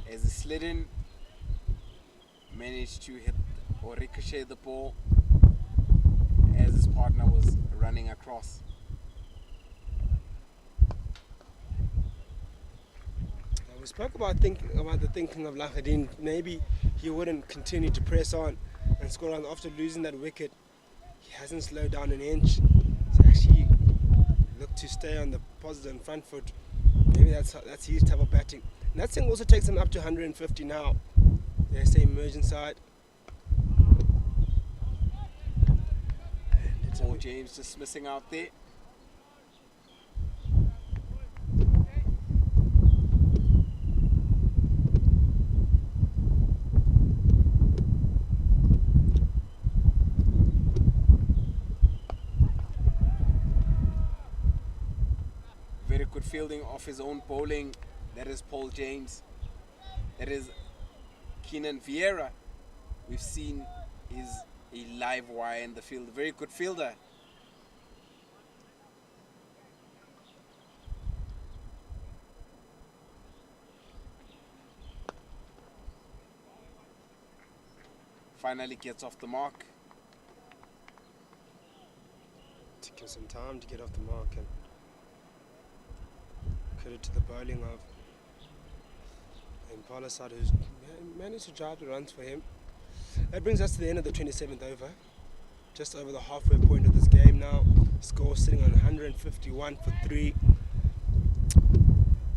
as he slid in, managed to hit or ricochet the ball as his partner was running across. We spoke about the thinking of Lakhadin. Maybe he wouldn't continue to press on and score on after losing that wicket. He hasn't slowed down an inch. He's actually looked to stay on the positive front foot. Maybe that's his type of batting. And that thing also takes him up to 150 now. There's the emerging side. Paul James just missing out there. Very good fielding off his own bowling. That is Paul James. That is Kenan Vieira. We've seen is a live wire in the field. Very good fielder. finally gets off the mark. Took him some time to get off the mark, and credit to the bowling of Impalas side, who's managed to drive the runs for him. That brings us to the end of the 27th over. Just over the halfway point of this game now. Score sitting on 151 for 3.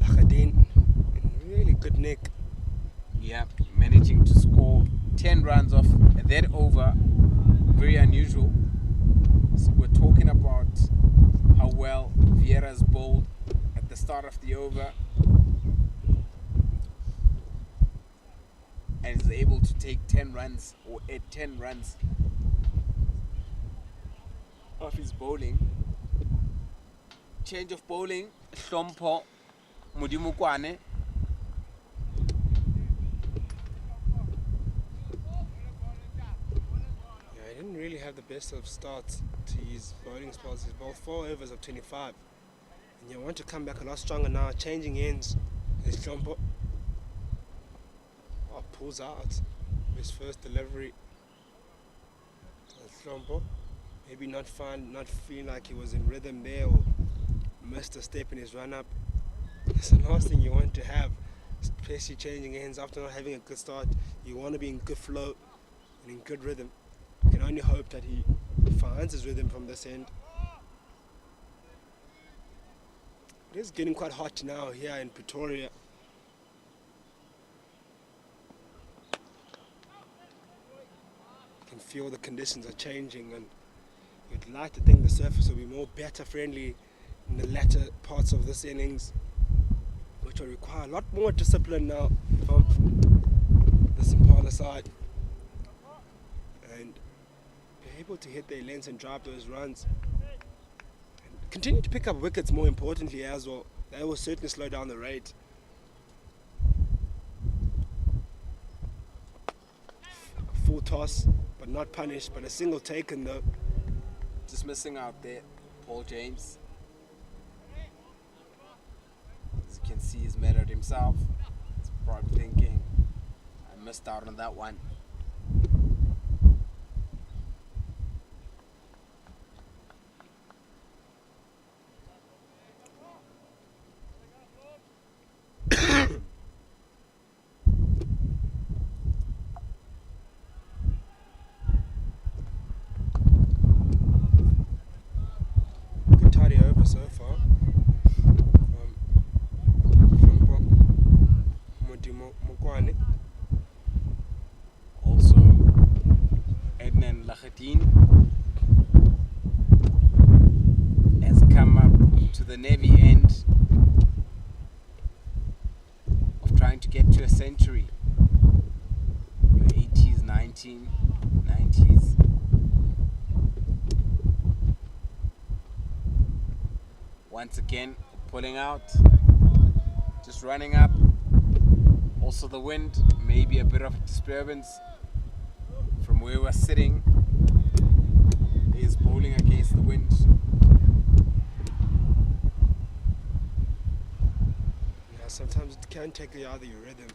Lakhadin in really good nick. Yeah, managing to score 10 runs off that over. Very unusual. So we're talking about how well Vieira's bowled at the start of the over and is able to take 10 runs or add 10 runs off his bowling. Change of bowling, Hlompo Mudimukwane. Yeah, he didn't really have the best of starts to his bowling spells. He's bowled 4 overs of 25. And you want to come back a lot stronger now, changing ends. There's Hlompo. Oh, pulls out his first delivery. Hlompo. Maybe not feeling like he was in rhythm there, or missed a step in his run-up. That's the last thing you want to have, especially changing ends after not having a good start. You want to be in good flow and in good rhythm. You can only hope that he finds his rhythm from this end. It is getting quite hot now here in Pretoria. You can feel the conditions are changing, and you'd like to think the surface will be more batter friendly in the latter parts of this innings, which will require a lot more discipline now from this Impala side, and be able to hit their lengths and drive those runs and continue to pick up wickets. More importantly as well, that will certainly slow down the rate. Full toss, but not punished, but a single taken though. Just missing out there, Paul James. As you can see, he's mad at himself. He's probably thinking, I missed out on that one. So far from Mukwane. Also Adnan Lakhadin has come up to the Navy end of trying to get to a century. Your 80s, 1990s. Once again, pulling out, just running up. Also the wind, maybe a bit of a disturbance from where we're sitting. He is bowling against the wind. Yeah, sometimes it can take you out of your rhythm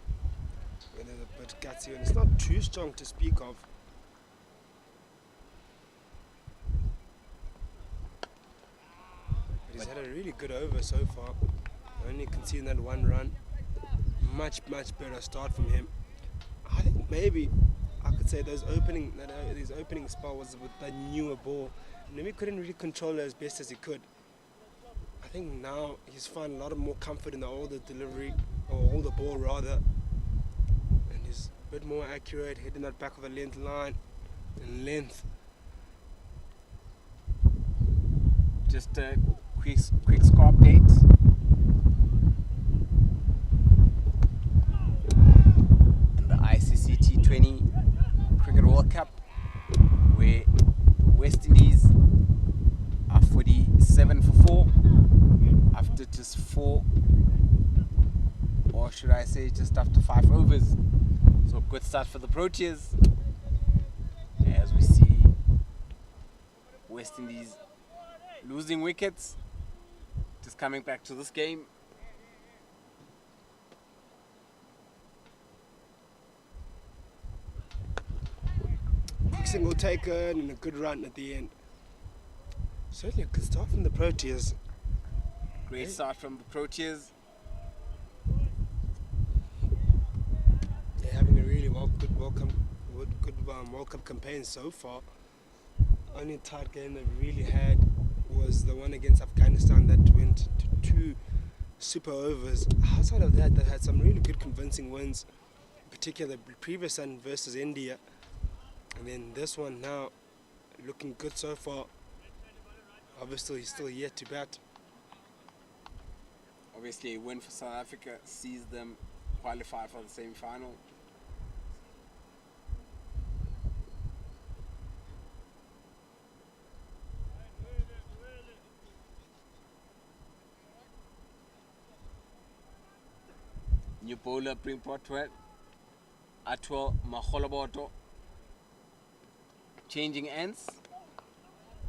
when it's a bit gutsy, and it's not too strong to speak of. He's had a really good over so far. Only conceding that 1 run. Much better start from him. I think maybe I could say his opening spell was with that newer ball. Maybe he couldn't really control it as best as he could. I think now he's found a lot of more comfort in the older delivery, or older ball rather, and he's a bit more accurate, hitting that back of the length line and length. Just a quick score update. In the ICC T20 Cricket World Cup, where West Indies are 47 for 4 after just 4, or should I say just after 5 overs. So good start for the Proteas, as we see West Indies losing wickets, just coming back to this game. single taken and a good run at the end. Certainly a good start from the Proteas. Great start from the Proteas. They're having a really good World Cup campaign so far. Only tight game they really had was the one against Afghanistan that went to 2 super overs. Outside of that, they've had some really good convincing wins, in particular the previous one versus India, and then this one now looking good so far. Obviously, he's still yet to bat. Obviously, a win for South Africa sees them qualify for the semi-final. New bowler being brought to it. Atwell Maholoboto. Changing ends.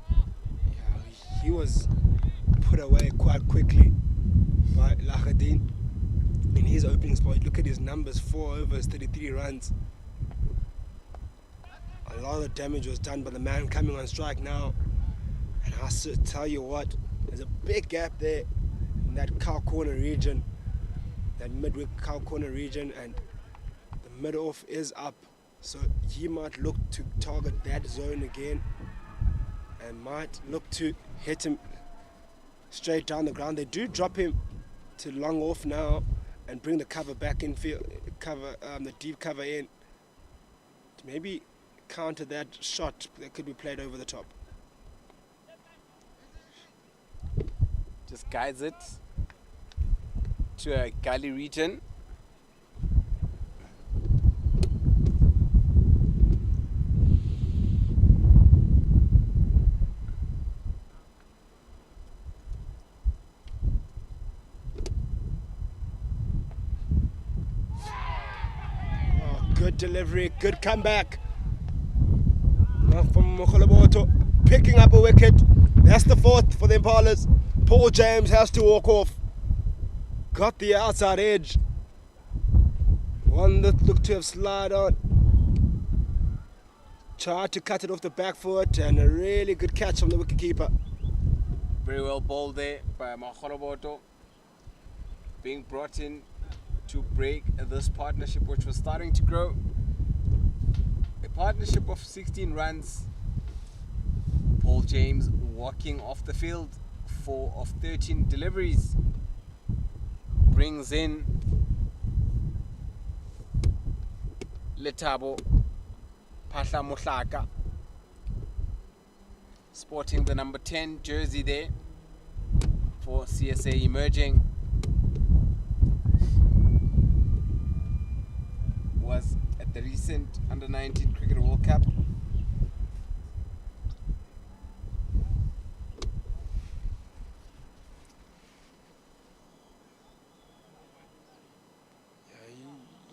Yeah, he was put away quite quickly by Lahadin in his opening spot. Look at his numbers: 4 overs, 33 runs. A lot of damage was done by the man coming on strike now. And I tell you what, there's a big gap there in that cow corner region, that midwick cow corner region, and the mid-off is up. So he might look to target that zone again and might look to hit him straight down the ground. They do drop him to long off now and bring the cover back in field, the deep cover in to maybe counter that shot that could be played over the top. Just guides it to a gully region. Good delivery, good comeback. Now from Mokholoboto, picking up a wicket. That's the 4th for the Impalas. Paul James has to walk off. Got the outside edge. One that looked to have slid on. Tried to cut it off the back foot, and a really good catch from the wicketkeeper. Very well bowled there by Maholoboto. Being brought in to break this partnership, which was starting to grow. A partnership of 16 runs. Paul James walking off the field, 4 of 13 deliveries. Brings in Letabo Pasha Mohlaka, sporting the number 10 jersey there for CSA Emerging. Was at the recent Under-19 Cricket World Cup.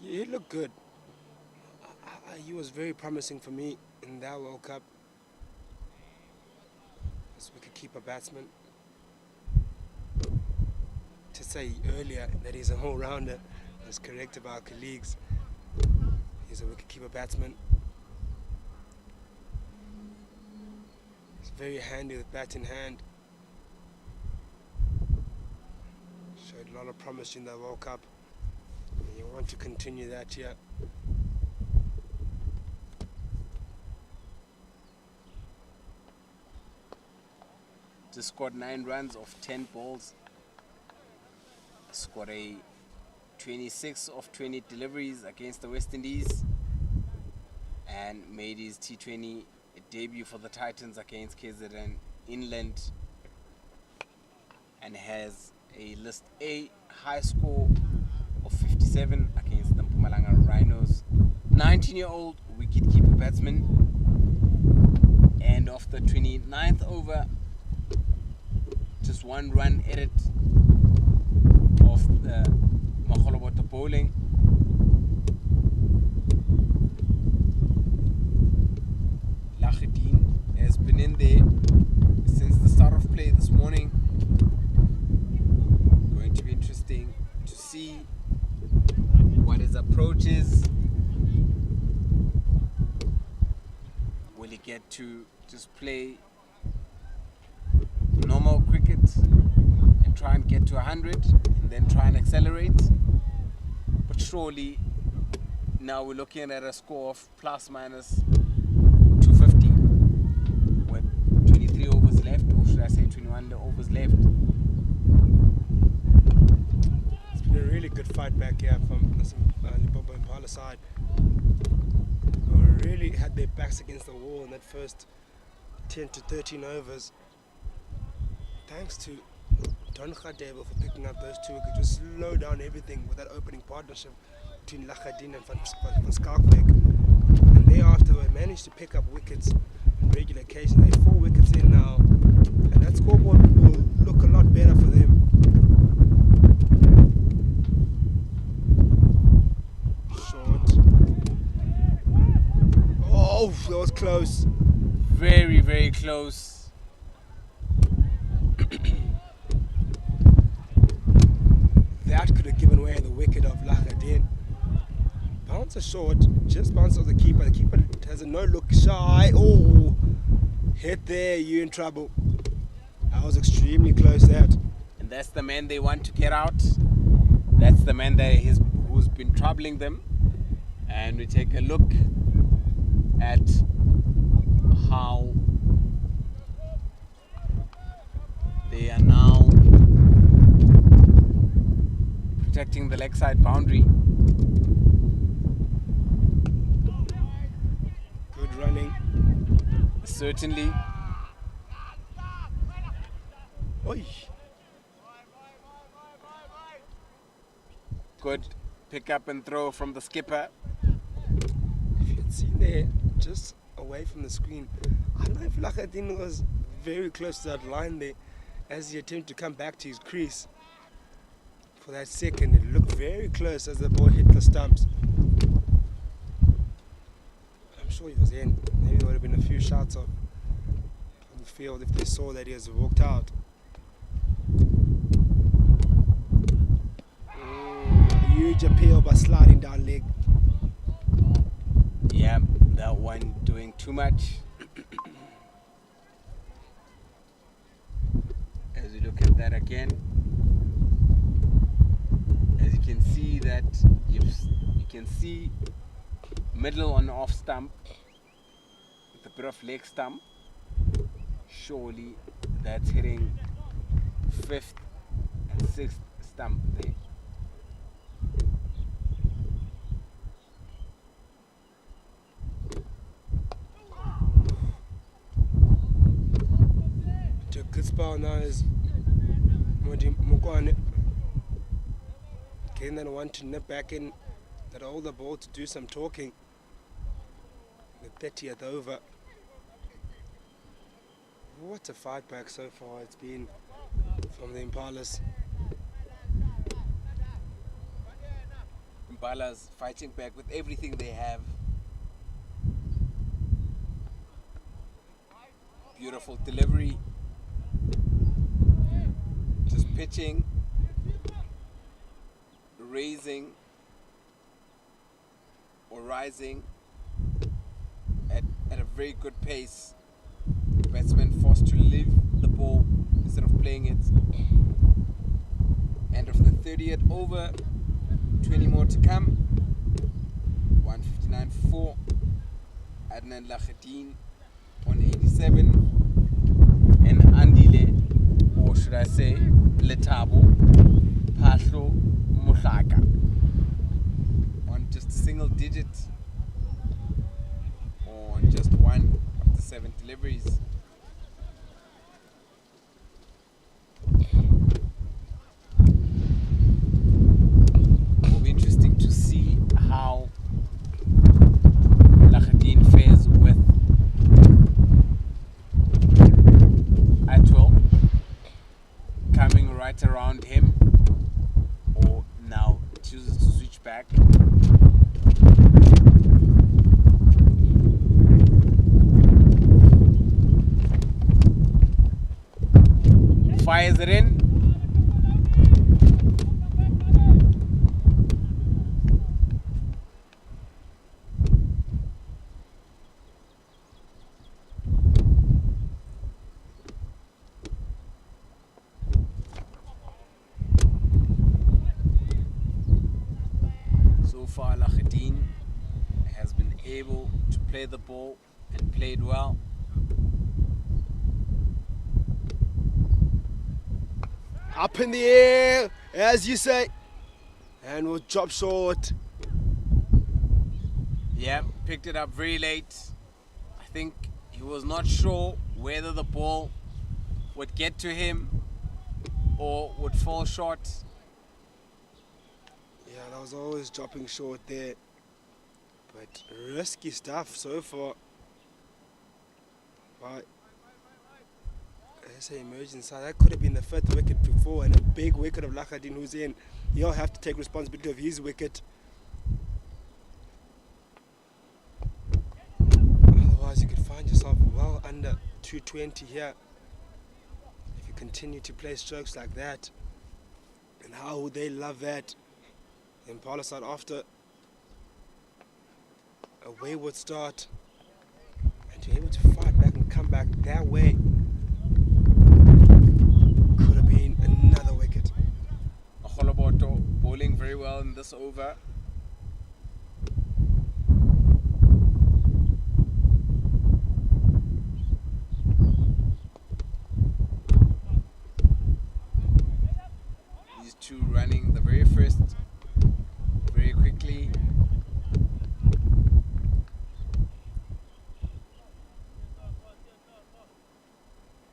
Yeah, he looked good. He was very promising for me in that World Cup as wicketkeeper batsman. To say earlier that he's an all-rounder was corrected by our colleagues. He's a wicketkeeper batsman. He's very handy with bat in hand. Showed a lot of promise in the World Cup. And you want to continue that here. Just scored 9 runs off 10 balls. Scored a 26 of 20 deliveries against the West Indies and made his T20 debut for the Titans against KZN Inland, and has a List A high score of 57 against the Mpumalanga Rhinos. 19-year-old wicketkeeper batsman, and off the 29th over, just 1 run edit of the Maholoboto bowling. Lahadin has been in there since the start of play this morning. Going to be interesting to see what his approach is. to just play normal cricket and try and get to 100 and then try and accelerate. But surely now we're looking at a score of plus minus 250 with 23 overs left, or should I say 21 overs left. It's been a really good fight back here from Limpopo Impala side. They really had their backs against the wall in that first 10 to 13 overs. Thanks to Don Khadebo for picking up those two wickets, just slow down everything with that opening partnership between Lachadin and Van Skalkbeek. And thereafter they managed to pick up wickets on regular occasion. They're 4 wickets in now, and that scoreboard will look a lot better for them. Short. Oh, that was close. Very, very close. That could have given away the wicket of Lachadin. Bouncer short, just bounce off the keeper. The keeper has a no-look shy. Oh, hit there, you're in trouble. That was extremely close, that. And that's the man they want to get out. That's the man that who's been troubling them. And we take a look at how they are now protecting the leg side boundary. Good running. Certainly. Oi. Good pick up and throw from the skipper. If you'd seen there, just away from the screen, I don't know if Lachadin was very close to that line there as he attempted to come back to his crease. For that second, it looked very close as the ball hit the stumps. I'm sure he was in. Maybe there would have been a few shots on the field if they saw that he has walked out. Huge appeal by sliding down leg. Yeah, that one doing too much. As we look at that again, as you can see that you can see middle on off stump with a bit of leg stump. Surely that's hitting 5th and 6th stump there. To a good spot now is Mukwane. Again, they want to nip back in that older ball to do some talking. The 30th over. What a fight back so far it's been from the Impalas. Impalas fighting back with everything they have. Beautiful delivery. Just pitching, raising or rising at a very good pace. Batsman forced to leave the ball instead of playing it. End of the 30th over, 20 more to come. 159 for Adnan Lachadin, 187, and Andile, or should I say Letabo Pasho Mushaka on just a single digit, or just one of the 7 deliveries. Will be interesting to see how Lachadin fares with Atwell coming right around him, or now chooses to switch back. Fires it in. far, Lahadin has been able to play the ball and played well. Up in the air, as you say, and we'll drop short. Yeah, picked it up very late. I think he was not sure whether the ball would get to him or would fall short. Yeah, that was always dropping short there. But risky stuff so far. But CSA emerging side, that could have been the 5th wicket before, and a big wicket of Lahadin who's in. He'll have to take responsibility of his wicket. Otherwise, you could find yourself well under 220 here if you continue to play strokes like that. And how would they love that? Impalas side after a wayward start, and to be able to fight back and come back that way could have been another wicket. Akoloboto bowling very well in this over. These two running the very first very quickly.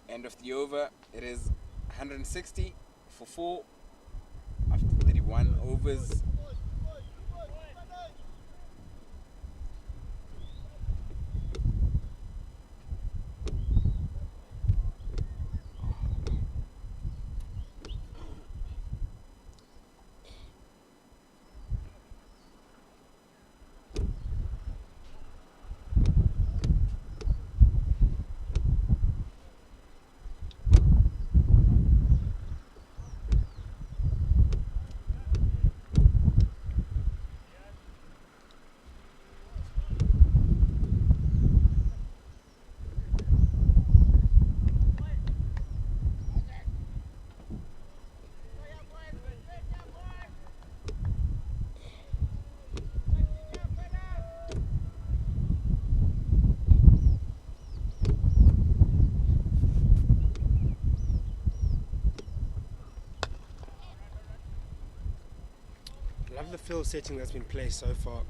End of the over. It is 160 for 4 after 31 overs. Love the field setting that's been placed so far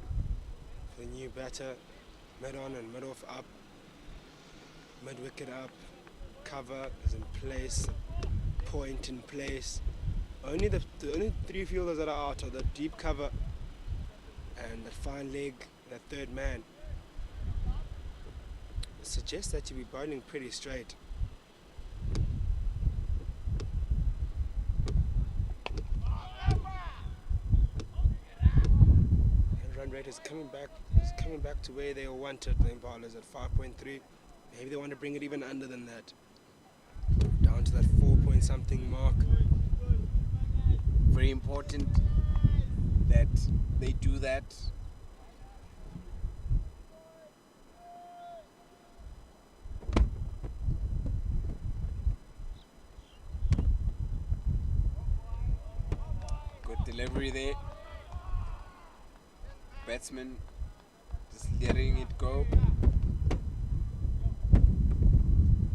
for the new batter. Mid on and mid off up, mid wicket up, cover is in place, point in place. Only the only 3 fielders that are out are the deep cover and the fine leg, the third man. It suggests that you'll be bowling pretty straight. Rate is coming back to where they wanted. The Impalas at 5.3. Maybe they want to bring it even under than that, down to that 4 point something mark. Very important that they do that. Good delivery there. Batsman just letting it go.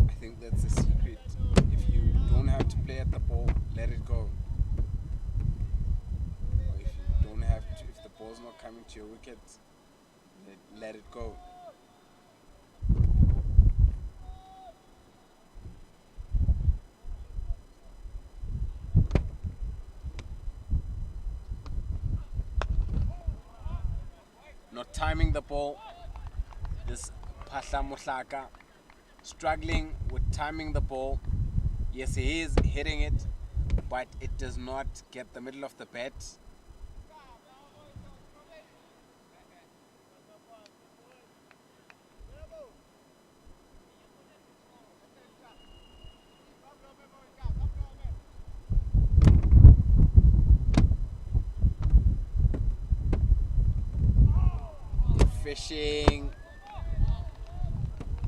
I think that's the secret. If you don't have to play at the ball, let it go. Or if you don't have to, if the ball's not coming to your wicket, let it go. Not timing the ball. This Phahla Mohlaka struggling with timing the ball. Yes, he is hitting it, but it does not get the middle of the bat. Fishing,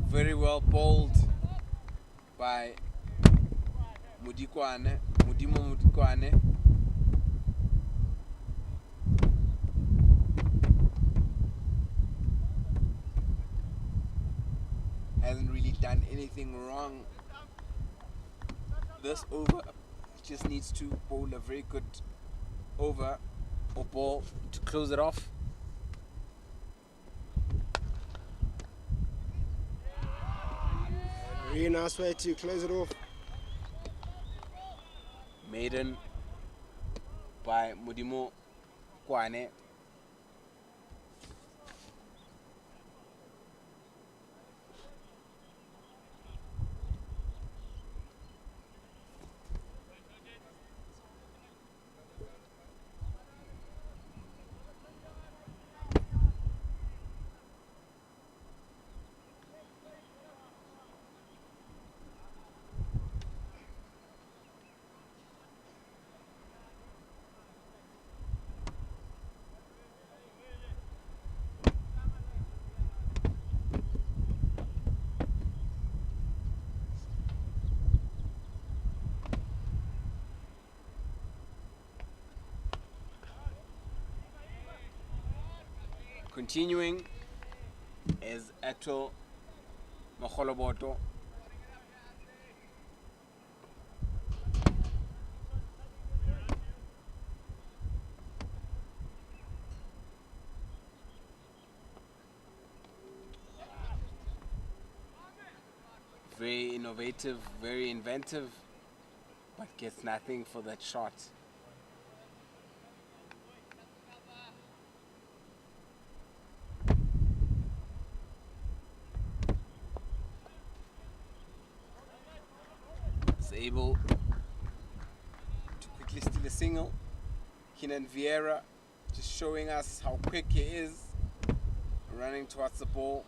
very well bowled by Mudimo Mudikwane. done anything wrong this over. He just needs to bowl a very good over or ball to close it off. Very nice way to close it off. Maiden by Mudimo Kwane. Continuing is Eto Mokholoboto. Very innovative, very inventive, but gets nothing for that shot. Able to quickly steal a single. Kenan Vieira just showing us how quick he is, running towards the ball,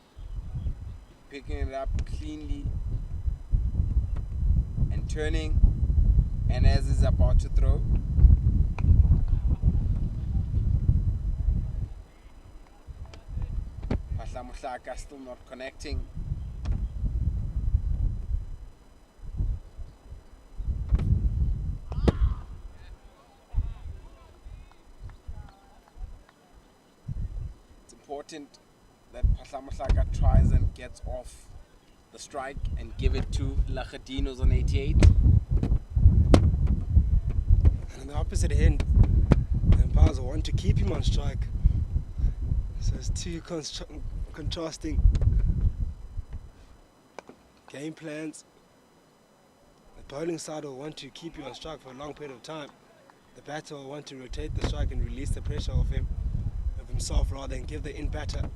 picking it up cleanly and turning, and as he's about to throw, Pahla Muhlaka still not connecting. Important that Pahla tries and gets off the strike and give it to Lachadinos on 88. And on the opposite end, the Impalas want to keep him on strike. So it's two contrasting game plans. The bowling side will want to keep you on strike for a long period of time. The batter will want to rotate the strike and release the pressure off himself rather than give the in batter.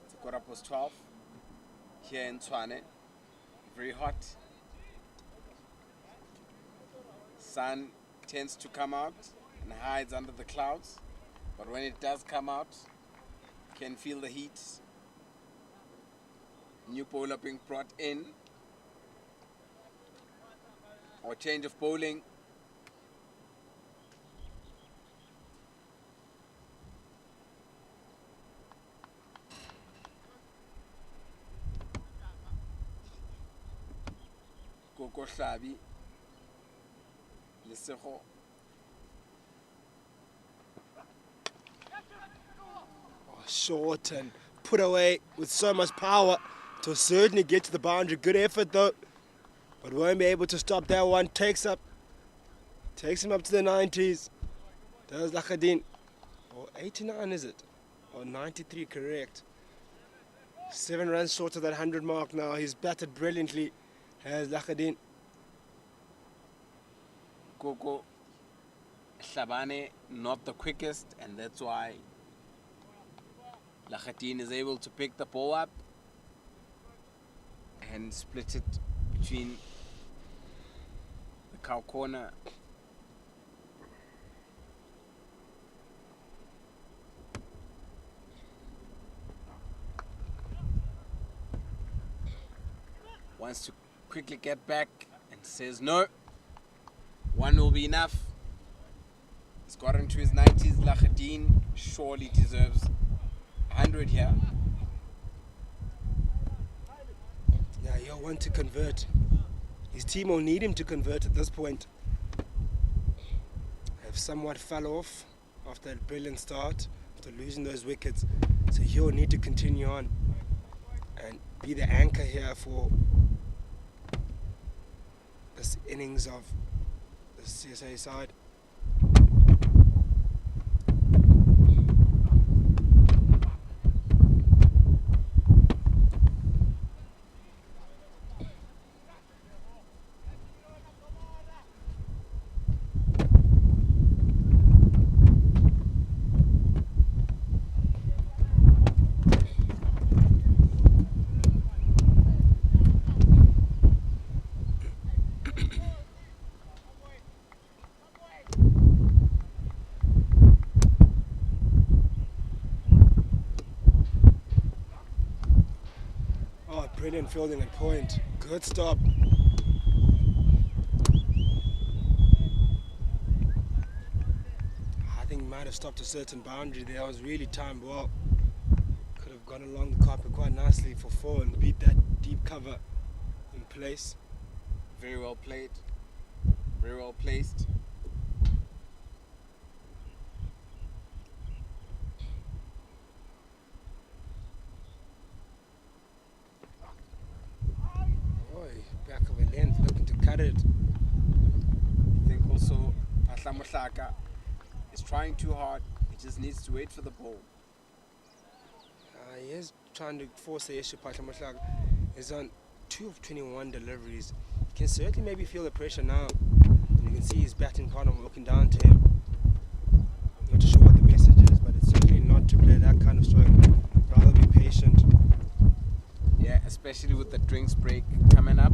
It's a quarter past 12 here in Tshwane. Very hot. Sun tends to come out and hides under the clouds, but when it does come out, you can feel the heat. New bowler being brought in, or change of bowling. Koko Hlabi, Lesego. Short and put away with so much power to certainly get to the boundary. Good effort though, but won't be able to stop that one. Takes him up to the 90s. Does Lachadin. Or 89 is it? Or 93, correct. 7 runs short of that 100 mark now. He's batted brilliantly, has Lachadin. Koko Hlabane not the quickest, and that's why Lachadin is able to pick the ball up and split it between the cow corner . Wants to quickly get back and says no. One will be enough. He's got into his 90s. Lachadin surely deserves 100 here. want to convert. His team will need him to convert at this point. Have somewhat fell off after a brilliant start, after losing those wickets. So he'll need to continue on and be the anchor here for this innings of the CSA side. Oh, brilliant fielding at point. Good stop. I think he might have stopped a certain boundary there. It was really timed well. Could have gone along the carpet quite nicely for 4 and beat that deep cover in place. Very well played. Very well placed. Back of a length, looking to cut it. I think also Patlamuhlaka is trying too hard. He just needs to wait for the ball. He is trying to force the issue. Patlamuhlaka is on 2 of 21 deliveries. You can certainly maybe feel the pressure now. And you can see his batting partner walking down to him. I'm not sure what the message is, but it's certainly not to play that kind of stroke. Rather be patient. Yeah, especially with the drinks break coming up.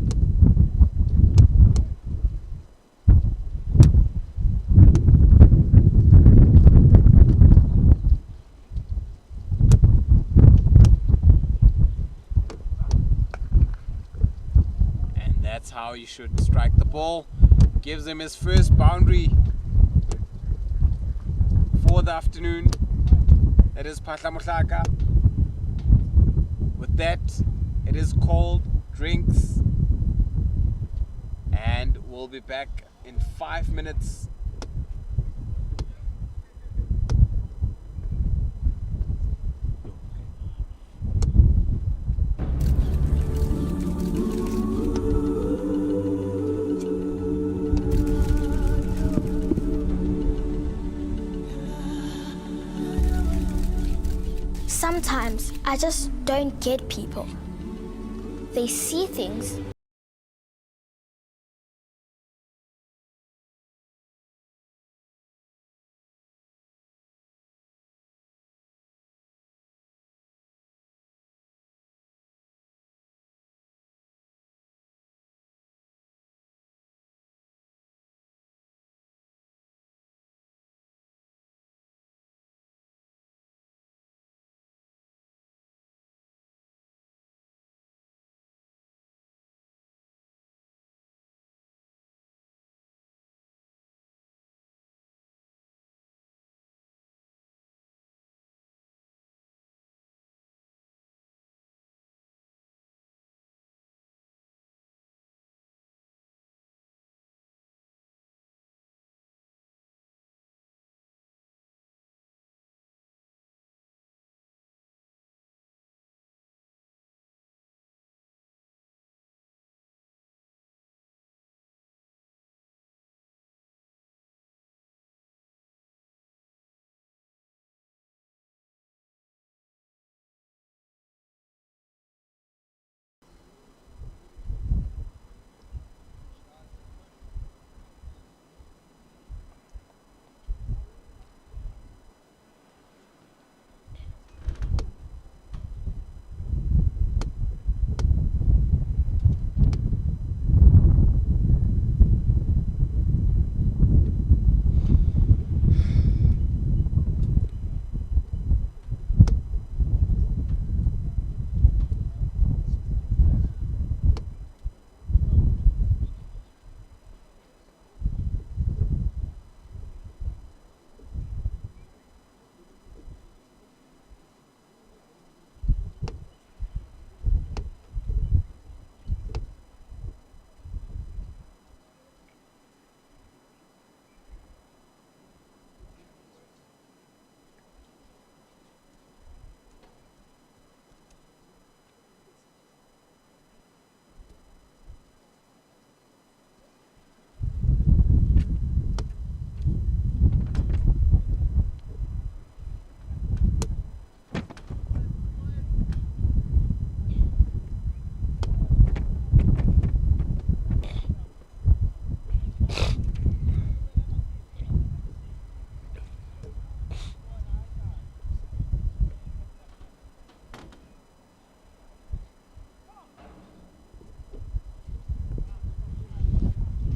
And that's how you should strike the ball. Gives him his first boundary for the afternoon. That is Patlamuhlaka. With that, it is called drinks, and we'll be back in 5 minutes. Sometimes I just don't get people. They see things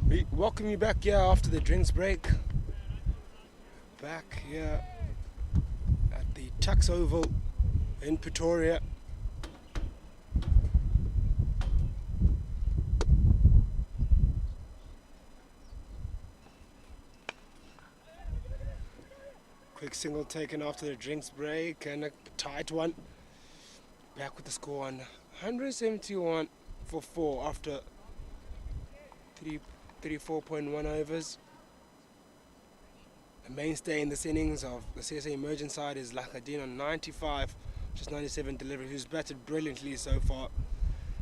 We welcome you back here after the drinks break. Back here at the Tuks Oval in Pretoria. Quick single taken after the drinks break and a tight one. Back with the score on 171 for 4 after 34.1 overs. The mainstay in this innings of the CSA emerging side is Lakadin on 95, just 97 delivery, who's batted brilliantly so far,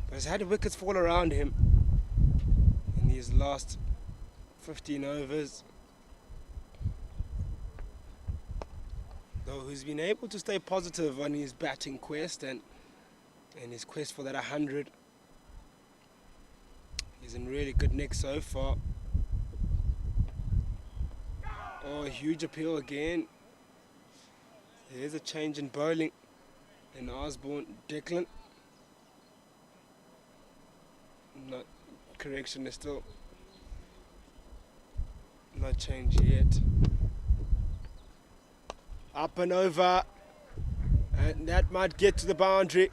but has had wickets fall around him in these last 15 overs. Though he's been able to stay positive on his batting quest and his quest for that 100. He's in really good nick so far. Oh, a huge appeal again. There's a change in bowling in Osborne. Declan. Not correction is still not changed yet. Up and over, and that might get to the boundary.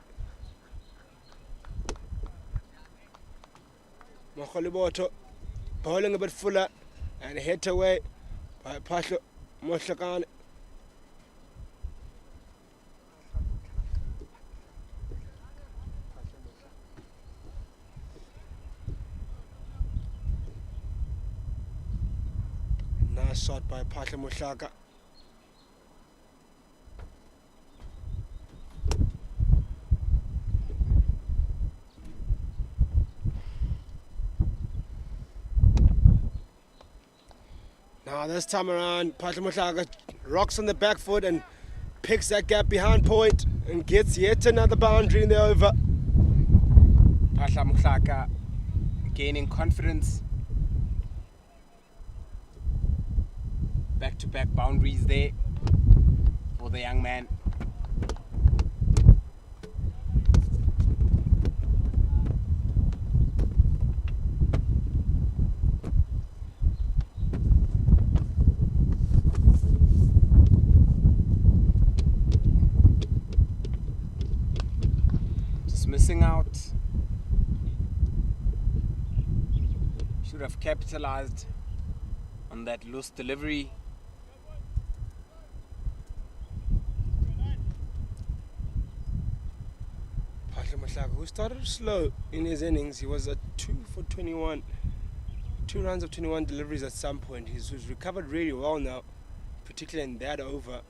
Mokholiboto bowling a bit fuller and hit away by Pasha Moshakane. Nice shot by Pasha Moshaka. Now this time around, Patlamushaga rocks on the back foot and picks that gap behind point and gets yet another boundary in the over. Patlamushaga gaining confidence. Back-to-back boundaries there for the young man. Missing out. Should have capitalized on that loose delivery. Who started slow in his innings. He was at 2 for 21. 2 runs of 21 deliveries at some point. He's recovered really well now, particularly in that over.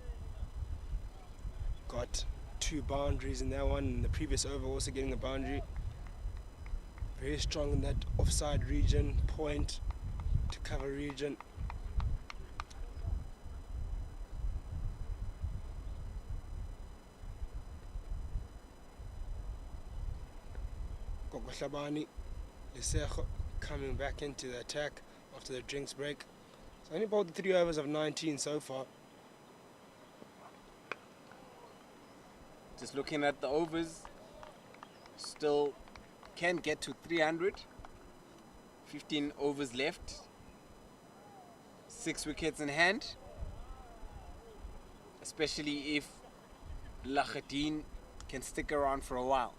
Got 2 boundaries in that one. In the previous over, also getting a boundary. Very strong in that offside region, point to cover region. Shabani Lisejo coming back into the attack after the drinks break. So only bowled 3 overs of 19 so far. Just looking at the overs, still can get to 300. 15 overs left. 6 wickets in hand. Especially if Lakadin can stick around for a while.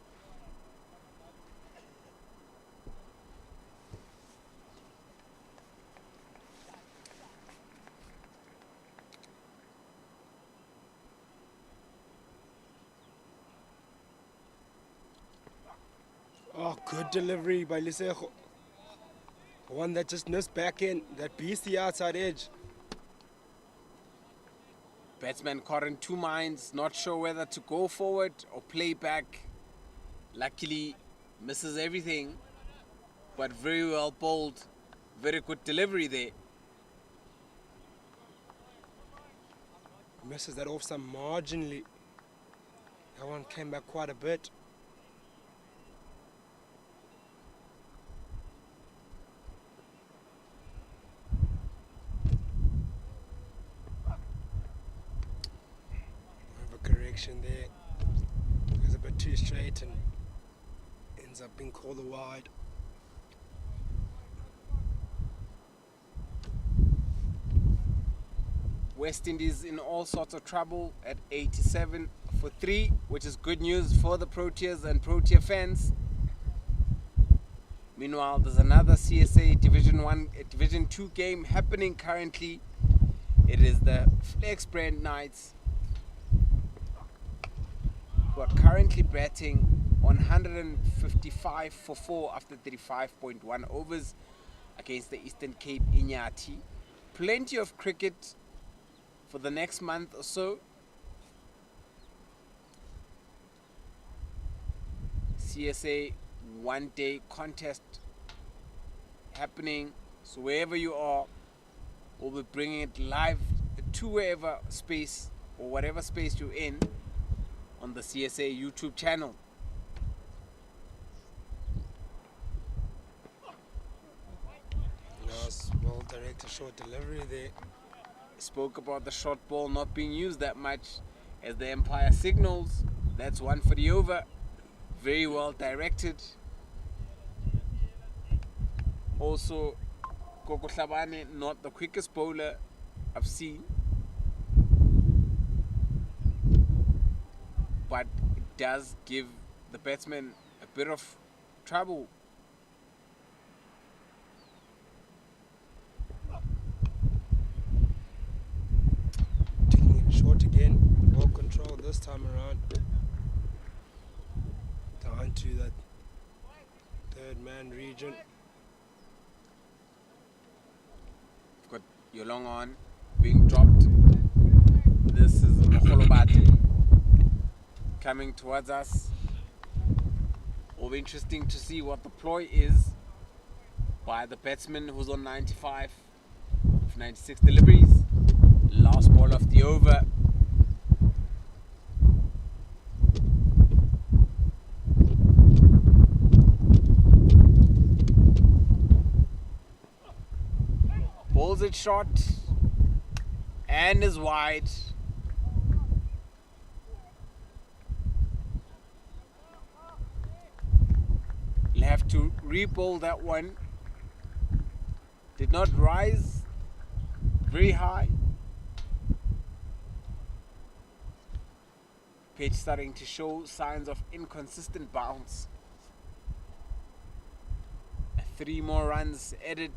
Oh, good delivery by Lisejo. One that just missed back in, that beats the outside edge. Batsman caught in 2 minds, not sure whether to go forward or play back. Luckily, misses everything, but very well bowled. Very good delivery there. Misses that off some marginally. That one came back quite a bit. Correction there. Goes a bit too straight and ends up being called a wide. West Indies in all sorts of trouble at 87 for 3, which is good news for the Proteas and Protea fans. Meanwhile, there's another CSA Division 2 game happening currently. It is the Flex Brand Knights, who are currently batting 155 for 4 after 35.1 overs against the Eastern Cape Inyati. Plenty of cricket for the next month or so. CSA one-day contest happening, so wherever you are, we'll be bringing it live to wherever space or whatever space you're in on the CSA YouTube channel. Nice, well directed short delivery there. Spoke about the short ball not being used that much as the umpire signals. That's one for the over. Very well directed. Also, Koko Hlabane, not the quickest bowler I've seen, but it does give the batsman a bit of trouble. Taking it short again, well controlled this time around. Down to that third man region. Got your long on being dropped. This is Mokholobati coming towards us. Will be interesting to see what the ploy is by the batsman who's on 95 of 96 deliveries. Last ball of the over. Pulls it short and is wide. You'll have to re-bowl that one. Did not rise very high. Pitch starting to show signs of inconsistent bounce. 3 more runs added.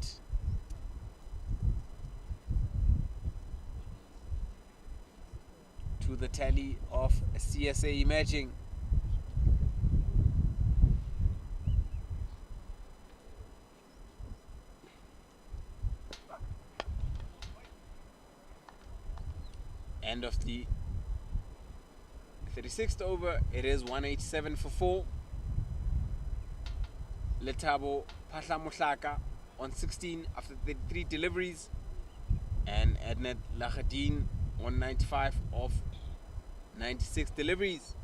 To the tally of CSA emerging. End of the 36th over. It is 187 for 4. Letabo Phahla Mohlaka on 16 after 33 deliveries, and Adnan Lahadin on 95 of 96 deliveries.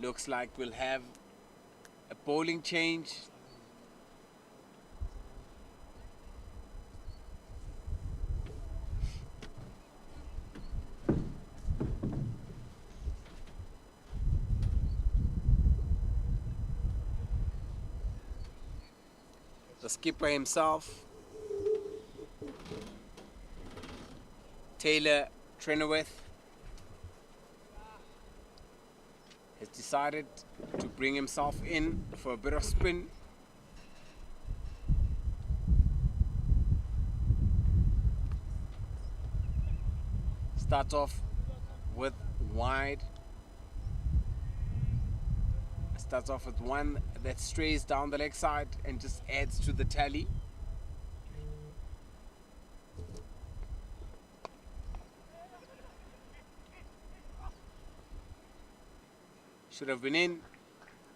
Looks like we'll have a bowling change. The skipper himself, Taylor Trenoweth, has decided to bring himself in for a bit of spin. Starts off with wide. Starts off with one that strays down the leg side and just adds to the tally. Should have been in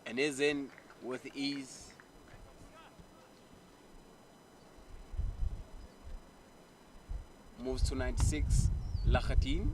and is in with ease. Moves to 96, Lahatin.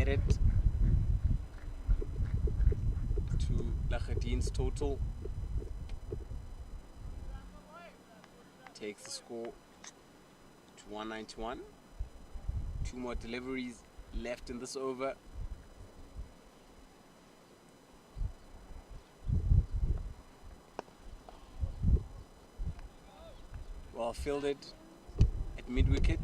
added to Lahadin's total. Takes the score to 191. 2 more deliveries left in this over. Well fielded at mid-wicket.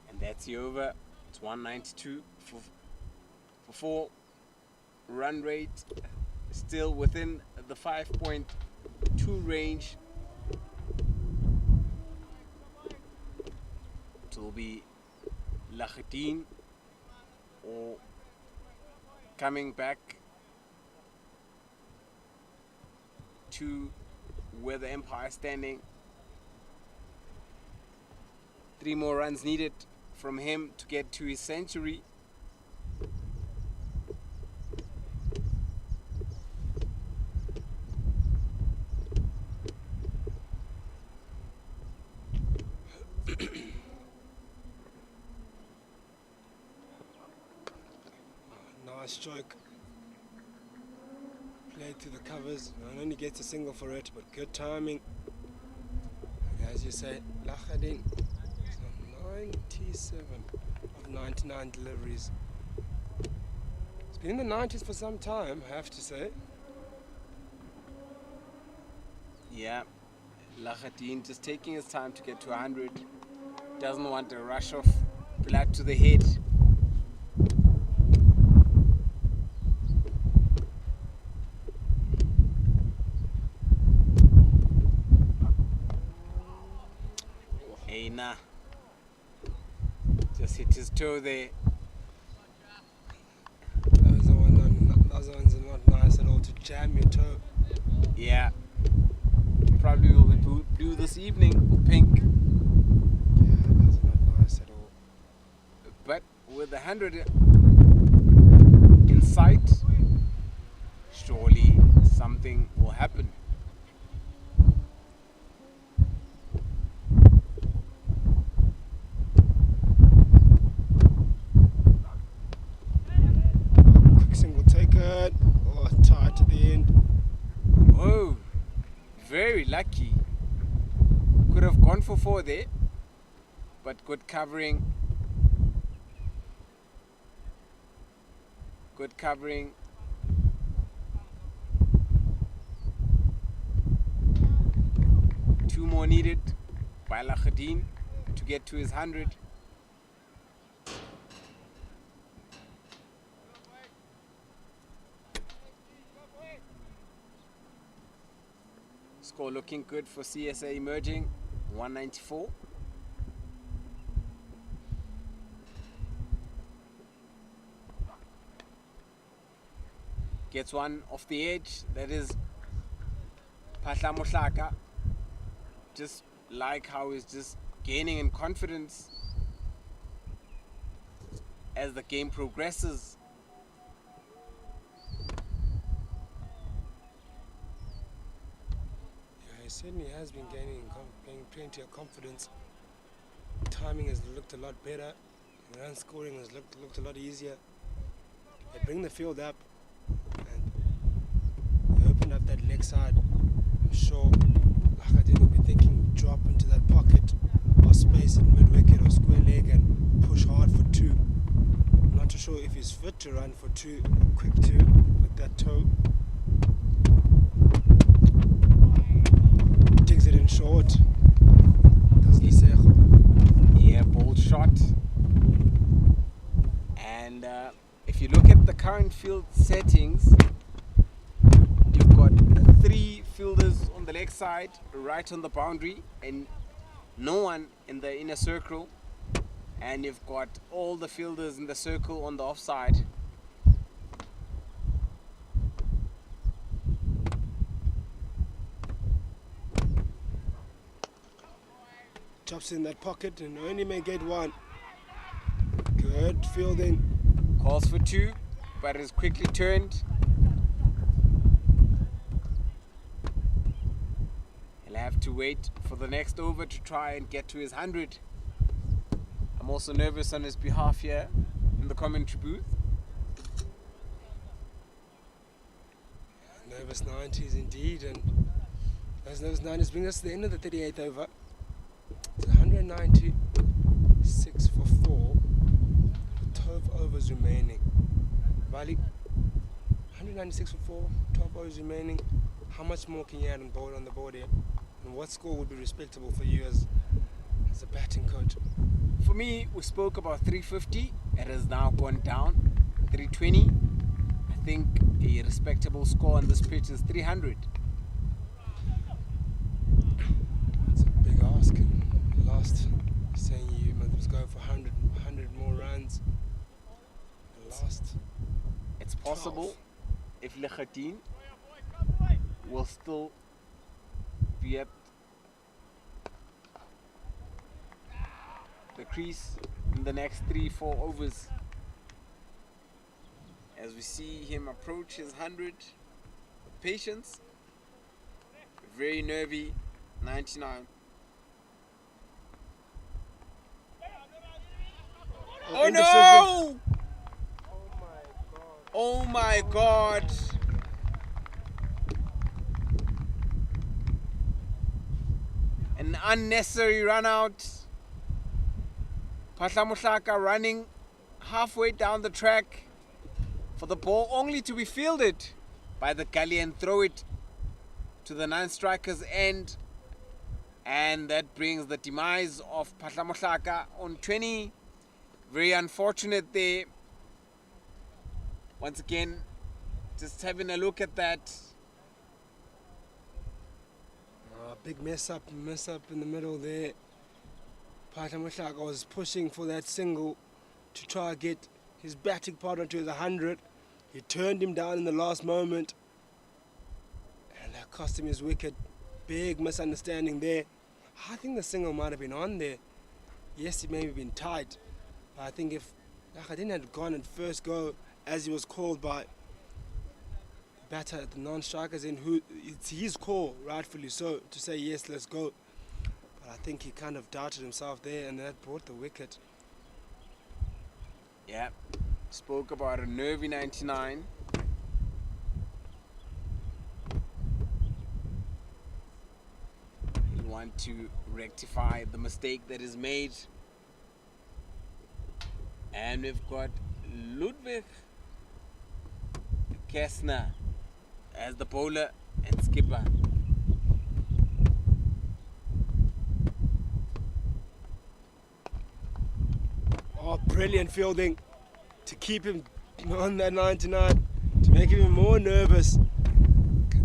And that's the over. It's 192 for 4. Run rate still within the 5.2 range. It will be Lahadin or coming back to where the Empire is standing. 3 more runs needed from him to get to his century. Nice stroke. Played through the covers. Not only gets a single for it, but good timing. As you say, Lahadin is on 97 of 99 deliveries. It's been in the 90s for some time, I have to say. Yeah, Lahadin just taking his time to get to 100. Doesn't want a rush of blood to the head. Hey, nah. Just hit his toe there. Those ones are not nice at all to jam your toe. Yeah. Probably will be blue this evening, or pink. Yeah, that's not nice at all. But with 100 in sight, surely something will happen. Quick single take it. Oh, tight to the end. Oh, very lucky. Could have gone for 4 there, but good covering. Good covering. Two more needed by Lahadin to get to his 100. Score looking good for CSA emerging, 194. Gets one off the edge, that is Phahla Mohlaka. Just like how he's just gaining in confidence as the game progresses. He certainly has been gaining plenty of confidence. Timing has looked a lot better. Run scoring has looked a lot easier. They bring the field up and they open up that leg side. I'm sure Lahadin will be thinking drop into that pocket or space in mid-wicket or square leg and push hard for 2. I'm not too sure if he's fit to run for 2, quick 2 with that toe. Digs it in short. Does Yeah, bold shot. And if you look at the current field settings, you've got 3 fielders on the leg side, right on the boundary, and no one in the inner circle. And you've got all the fielders in the circle on the offside. Chops in that pocket and only may get one. Good fielding. Calls for 2, but is quickly turned. He'll have to wait for the next over to try and get to his 100. I'm also nervous on his behalf here in the commentary booth. Nervous 90s indeed, and those nervous 90s bring us to the end of the 38th over. It's 196 for 4, with 12 overs remaining. Vali, 196 for 4, 12 overs remaining. How much more can you add on the board here? And what score would be respectable for you as a batting coach? For me, we spoke about 350. It has now gone down 320. I think a respectable score on this pitch is 300. It's a big ask. Last, saying you must go for 100 more runs. Last. It's possible 12. If Lechatin will still be at the crease in the next 3-4 overs. As we see him approach his 100 with patience. Very nervy, 99. Oh no! Oh my god! An unnecessary run out. Patlamuhlaka running halfway down the track for the ball only to be fielded by the gully and throw it to the 9 striker's end. And that brings the demise of Patlamuhlaka on 20. Very unfortunate there. Once again, just having a look at that. Big mess up in the middle there. Patlamuhlaka was pushing for that single to try to get his batting partner to his 100. He turned him down in the last moment, and that cost him his wicket. Big misunderstanding there. I think the single might have been on there. Yes, it may have been tight, but I think if Lahadin had gone at first go as he was called by the batter at the non-strikers in, who it's his call, rightfully so, to say yes, let's go. But I think he kind of doubted himself there, and that brought the wicket. Yeah, spoke about a nervy 99. He'll want to rectify the mistake that is made. And we've got Ludwig Kessner as the bowler and skipper. Oh, brilliant fielding to keep him on that 99, to make him even more nervous.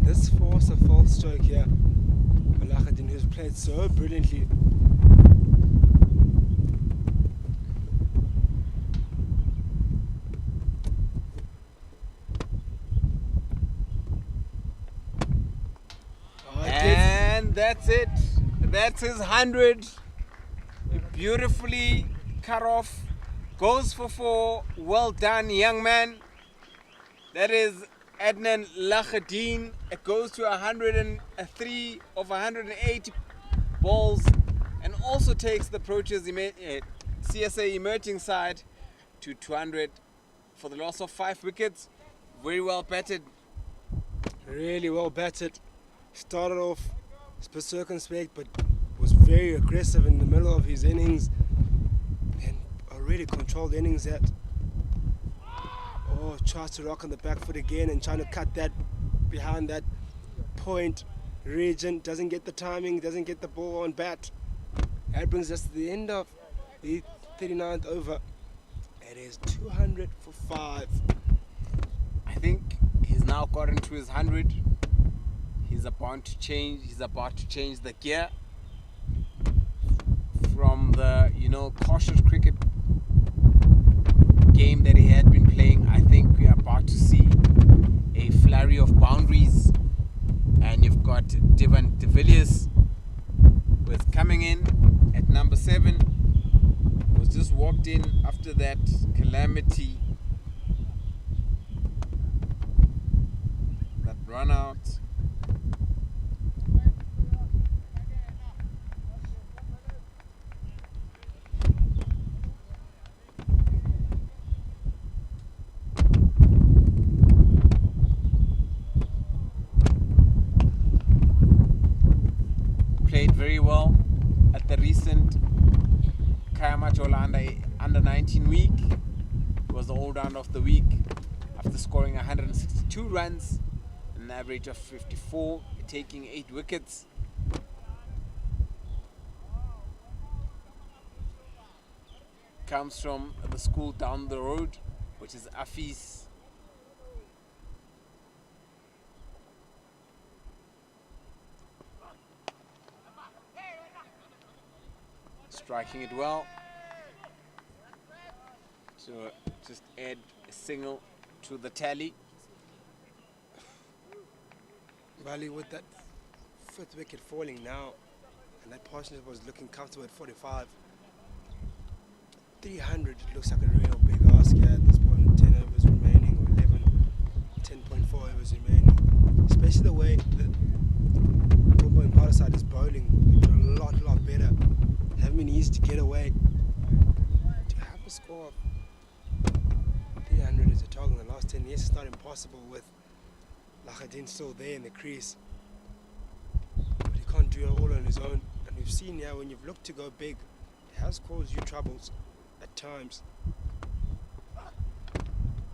This forced a false stroke here. Lahadin, who's played so brilliantly. And that's it. That's his 100. Beautifully cut off. Goes for 4. Well done, young man. That is Adnan Lahadin. It goes to 103 of 180 balls, and also takes the Approaches CSA emerging side to 200 for the loss of 5 wickets. Very well batted. Really well batted. Started off circumspect, but was very aggressive in the middle of his innings, and a really controlled innings that. Oh, tries to rock on the back foot again and trying to cut that behind that point region. Doesn't get the timing, doesn't get the ball on bat. That brings us to the end of the 39th over. It is 200 for 5. I think he's now gotten to his 100. He's about to change the gear from the cautious cricket game that he had been playing. I think we are about to see a flurry of boundaries, and you've got Devan de Villiers with coming in at number 7 was just walked in after that calamity, that run out. Played very well at the recent Kayamachola under 19 week. It was the all-round of the week after scoring 162 runs, an average of 54, taking 8 wickets. Comes from the school down the road, which is Afis. Striking it well. So just add a single to the tally. Bali, with that 5th wicket falling now, and that partnership was looking comfortable at 45. 300, it looks like a real big ask here at this point. 10 overs remaining, or 10.4 overs remaining. Especially the way that Wenbro Impalas side is bowling, it's a lot better. Haven't been easy to get away. To have a score of 300 as a target in the last 10 years, it's not impossible with Lahadin still there in the crease. But he can't do it all on his own. And we've seen here when you've looked to go big, it has caused you troubles at times.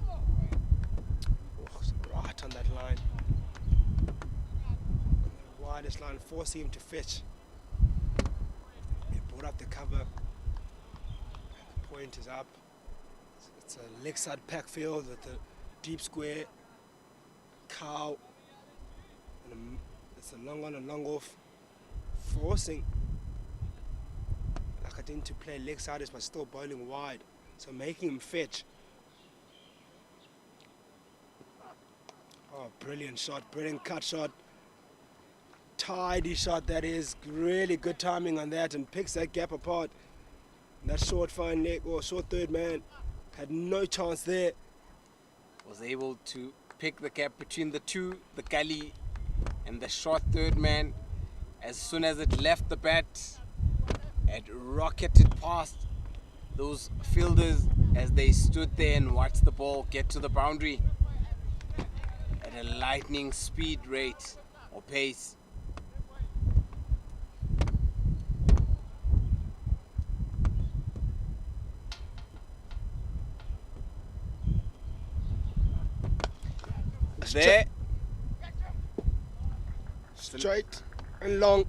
Oh, right on that line. The widest line, forcing him to fetch. He brought up the cover. The point is up. It's a leg side pack field with a deep square, cow, and it's a long on and long off, forcing Lakadin to play leg siders but still bowling wide, so making him fetch. Oh, brilliant shot, brilliant cut shot, tidy shot that is, really good timing on that, and picks that gap apart. And that short fine leg or short third man had no chance there. Was able to pick the gap between the two, the gully and the short third man. As soon as it left the bat, it rocketed past those fielders as they stood there and watched the ball get to the boundary at a lightning speed rate or pace. There. Straight and long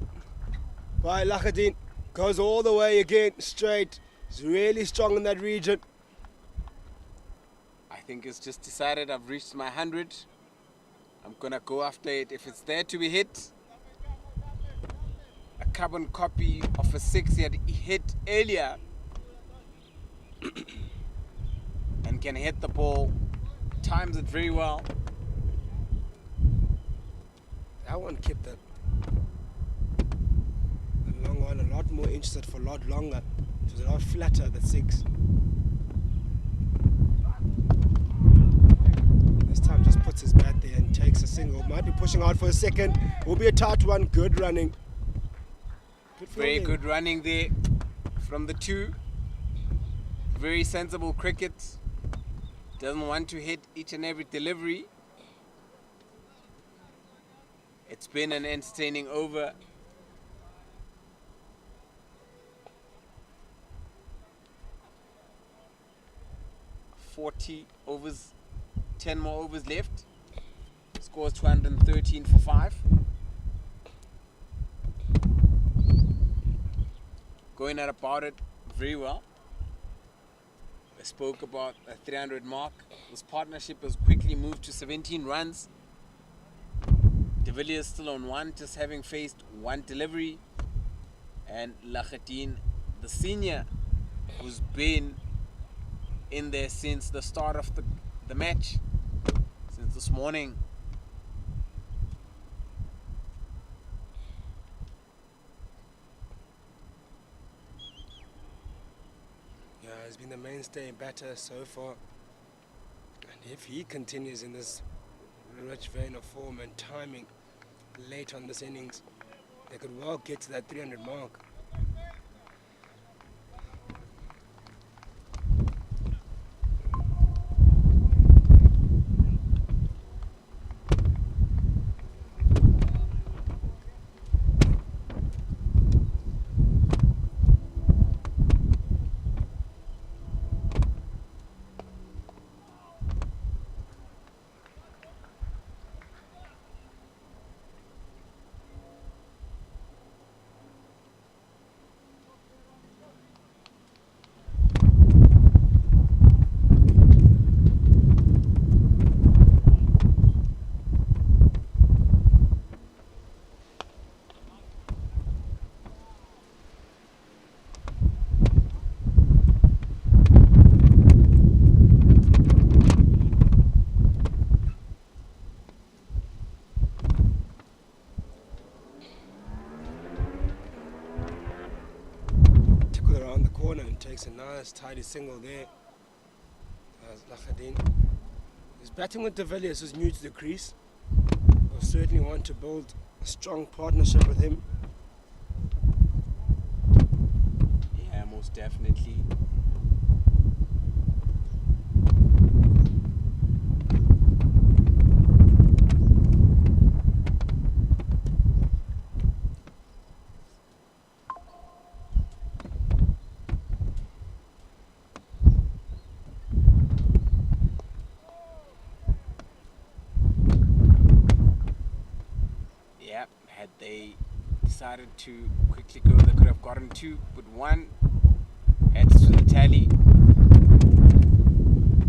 by Lahadin. Goes all the way again, straight. He's really strong in that region. I think it's just decided I've reached my 100. I'm gonna go after it. If it's there to be hit, a carbon copy of a 6 he had hit earlier and can hit the ball, times it very well. That one kept the long one a lot more interested for a lot longer. It was a lot flatter, the 6. This time just puts his bat there and takes a single. Might be pushing out for a second. Will be a tight one. Good running. Very good running there from the 2. Very sensible cricket. Doesn't want to hit each and every delivery. It's been an entertaining over. .40 overs, 10 more overs left. Scores 213 for 5. Going at about it very well. I spoke about a 300 mark. This partnership has quickly moved to 17 runs. De Villiers still on 1, just having faced 1 delivery. And Lahadin, the senior, who's been in there since the start of the match, since this morning. been the mainstay batter so far. And if he continues in this rich vein of form and timing late on this innings, they could well get to that 300 mark. Takes a nice tidy single there. Lakhadin. He's batting with de Villiers, who's new to the crease. We'll certainly want to build a strong partnership with him. Yeah, most definitely. Had they decided to quickly go, they could have gotten two, but one adds to the tally.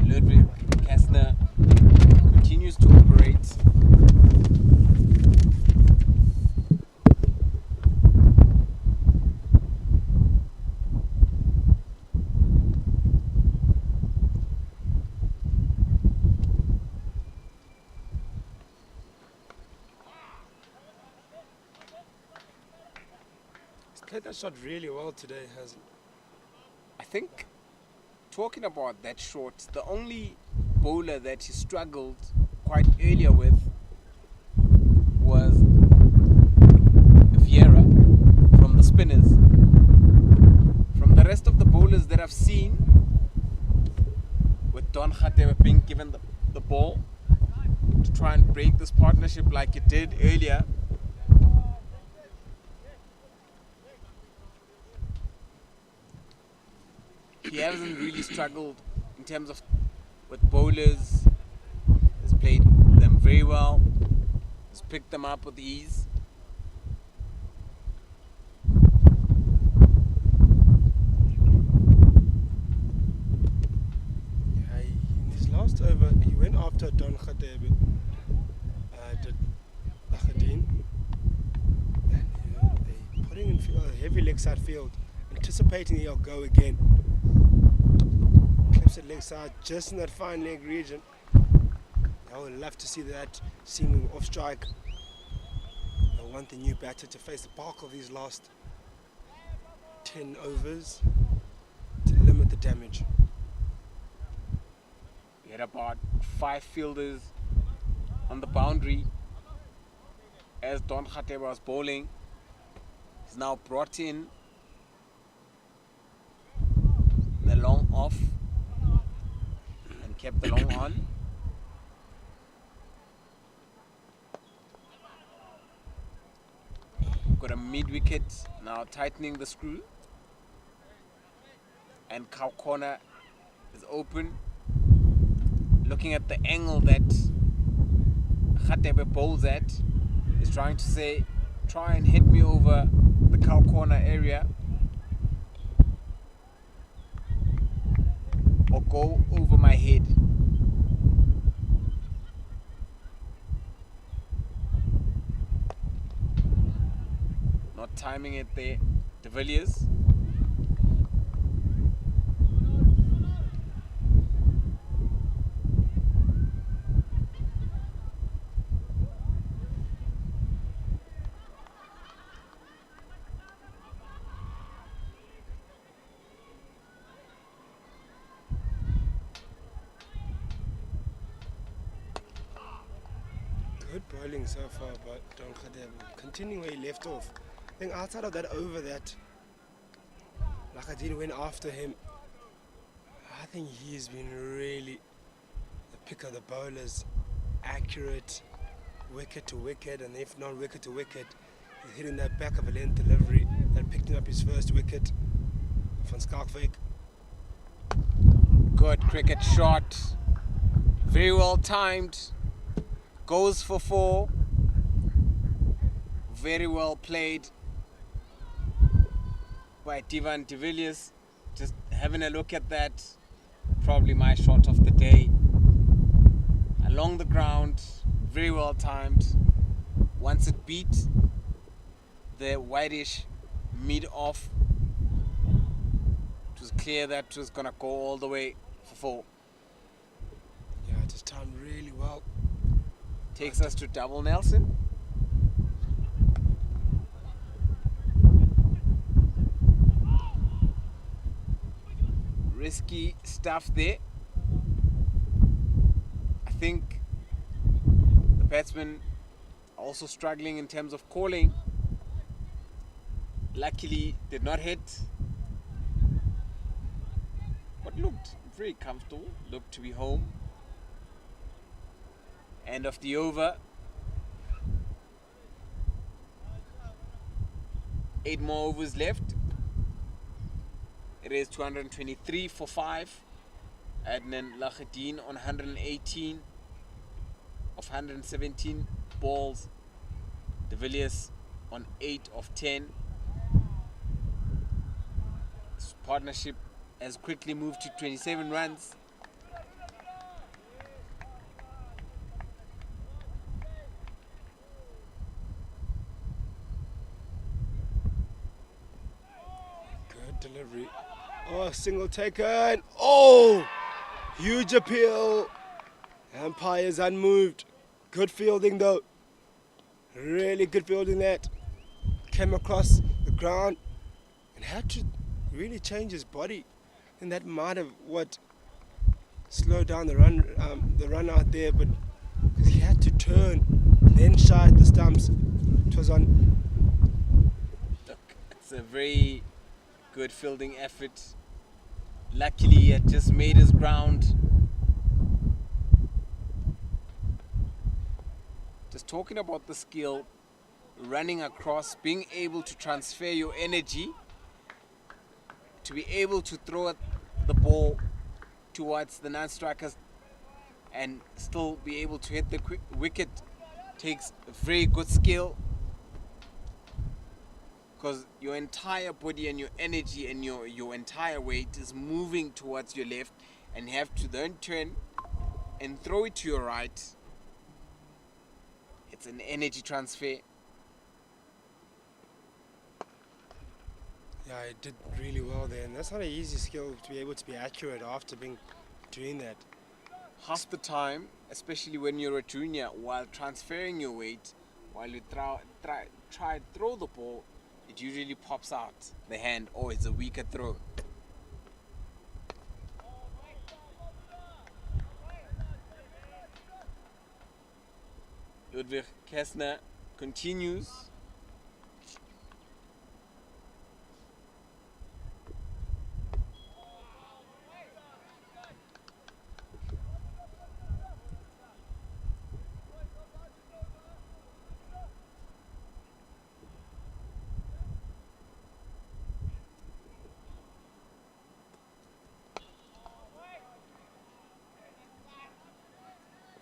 Ludwig Kastner continues to operate. Played that shot really well today, hasn't I think, talking about that shot, the only bowler that he struggled quite earlier with was Vieira from the spinners. From the rest of the bowlers that I've seen, with Don Khatebe being given the ball to try and break this partnership like it did earlier, he hasn't really struggled in terms of with bowlers. He's played them very well. He's picked them up with ease. Yeah, in his last over, he went after Don Khatebe, did Lakhadin, and they putting in a heavy leg side field, anticipating he'll go again. Clips it leg side, just in that fine leg region. I would love to see that seaming off strike. I want the new batter to face the bulk of these last 10 overs to limit the damage. We had about 5 fielders on the boundary as Don Khatebe was bowling. He's now brought in the long off and kept the long on. Got a mid wicket now, tightening the screw, and cow corner is open. Looking at the angle that Khatebe bowls at, is trying to say, try and hit me over the cow corner area, or go over my head. Not timing it there, de Villiers. Good bowling so far, but Don Khadeb continuing where he left off. I think outside of that over that Lakadin went after him, I think he's been really the pick of the bowlers, accurate, wicket to wicket, and if not wicket to wicket, he's hitting that back of a length delivery that picked him up his first wicket from Skalkvik. Good cricket shot. Very well timed. Goes for 4. Very well played by Divan de Villiers. Just having a look at that. Probably my shot of the day. Along the ground. Very well timed. Once it beat the whitish mid off, it was clear that it was going to go all the way for 4. Yeah, just timed really well. Takes us to double Nelson. Risky stuff there. I think the batsmen are also struggling in terms of calling. Luckily, did not hit. But looked very comfortable. Looked to be home. End of the over. 8 more overs left. It is 223 for 5. Adnan Lahadin on 118 of 117 balls. De Villiers on 8 of 10. This partnership has quickly moved to 27 runs. Delivery. Oh, single taken. Oh, huge appeal. Umpire's unmoved. Good fielding though. Really good fielding that. Came across the ground and had to really change his body. And that might have slowed down the run out there, but because he had to turn, then shy at the stumps. It was on. Look, it's a very good fielding effort. Luckily, he had just made his ground. Just talking about the skill, running across, being able to transfer your energy, to be able to throw the ball towards the non-strikers and still be able to hit the wicket takes very good skill. Because your entire body and your energy and your entire weight is moving towards your left, and you have to then turn and throw it to your right. It's an energy transfer. Yeah, I did really well there, and that's not an easy skill to be able to be accurate after doing that. Half the time, especially when you're a junior, while transferring your weight, while you try throw the ball, it usually pops out the hand, or it's a weaker throw. Ludwig Kessner continues.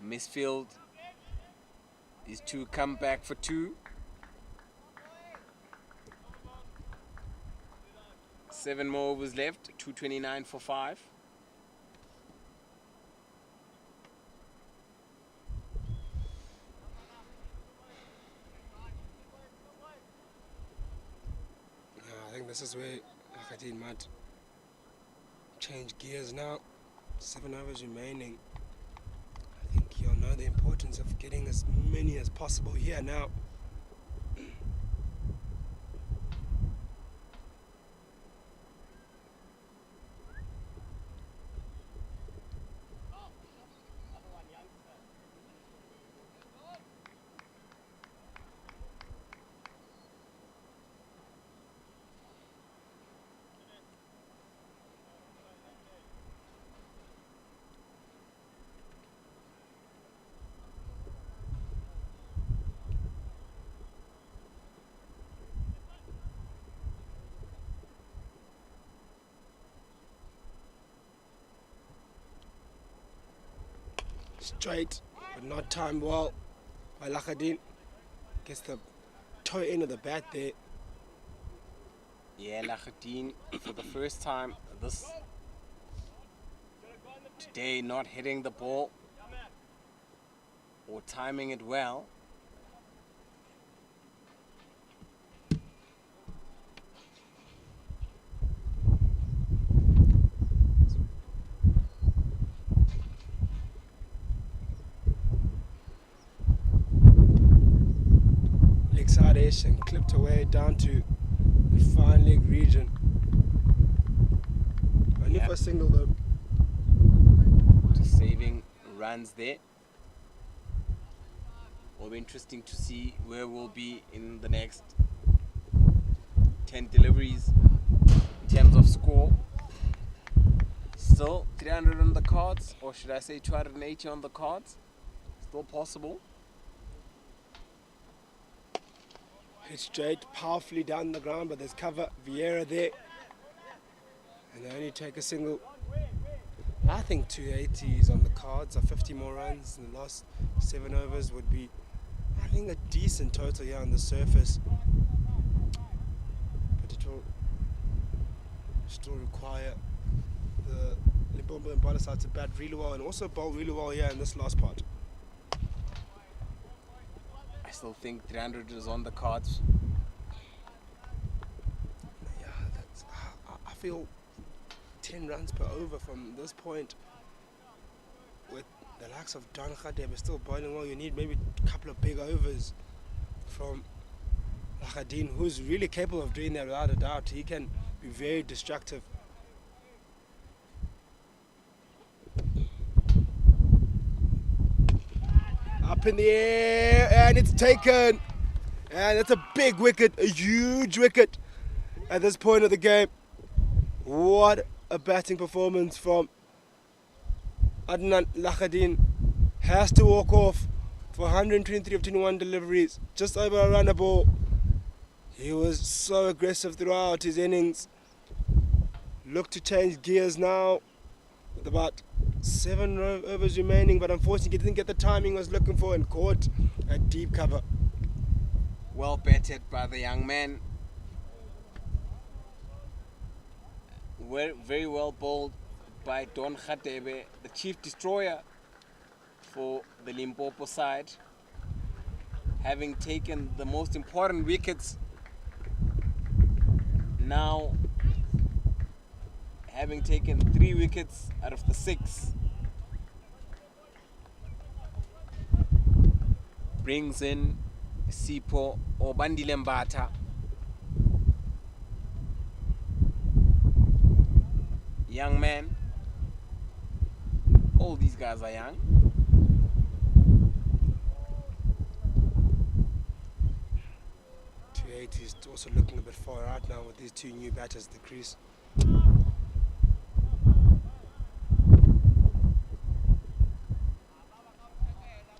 Misfield is to come back for 2. 7 more overs left. 229 for 5. I think this is where Khadin might change gears now. 7 hours remaining. I think he'll know the importance of getting as many as possible here now. Straight, but not timed well by Lahadin. Gets the toe end of the bat there. Yeah, Lahadin for the first time today not hitting the ball or timing it well. Leg side ish and clipped away down to the fine leg region. Only for a single though. Just saving runs there. Will be interesting to see where we'll be in the next 10 deliveries in terms of score. Still 300 on the cards, or should I say 280 on the cards? Still possible. Hit straight, powerfully down the ground, but there's cover. Vieira there. And they only take a single. I think 280 is on the cards, or 50 more runs in the last 7 overs would be, I think, a decent total here on the surface. But it will still require the Limpopo and Impalas side to bat really well and also bowl really well here in this last part. I still think 300 is on the cards. Yeah, I feel 10 runs per over from this point. With the likes of Don Khadeb still bowling well, you need maybe a couple of big overs from Lahadin, who's really capable of doing that without a doubt. He can be very destructive. Up in the air, and it's taken. And it's a big wicket, a huge wicket at this point of the game. What a batting performance from Adnan Lahadin. Has to walk off for 123 of 21 deliveries, just over a run a ball. He was so aggressive throughout his innings. Look to change gears now with about 7 overs remaining, but unfortunately he didn't get the timing he was looking for and caught a deep cover. Well batted by the young man. Very well bowled by Don Khadebe, the chief destroyer for the Limpopo side, having taken the most important wickets. Now having taken 3 wickets out of the 6, brings in Sipho Obandile Mbata. Young man. All these guys are young. He's also looking a bit far out now with these 2 new batters at the crease.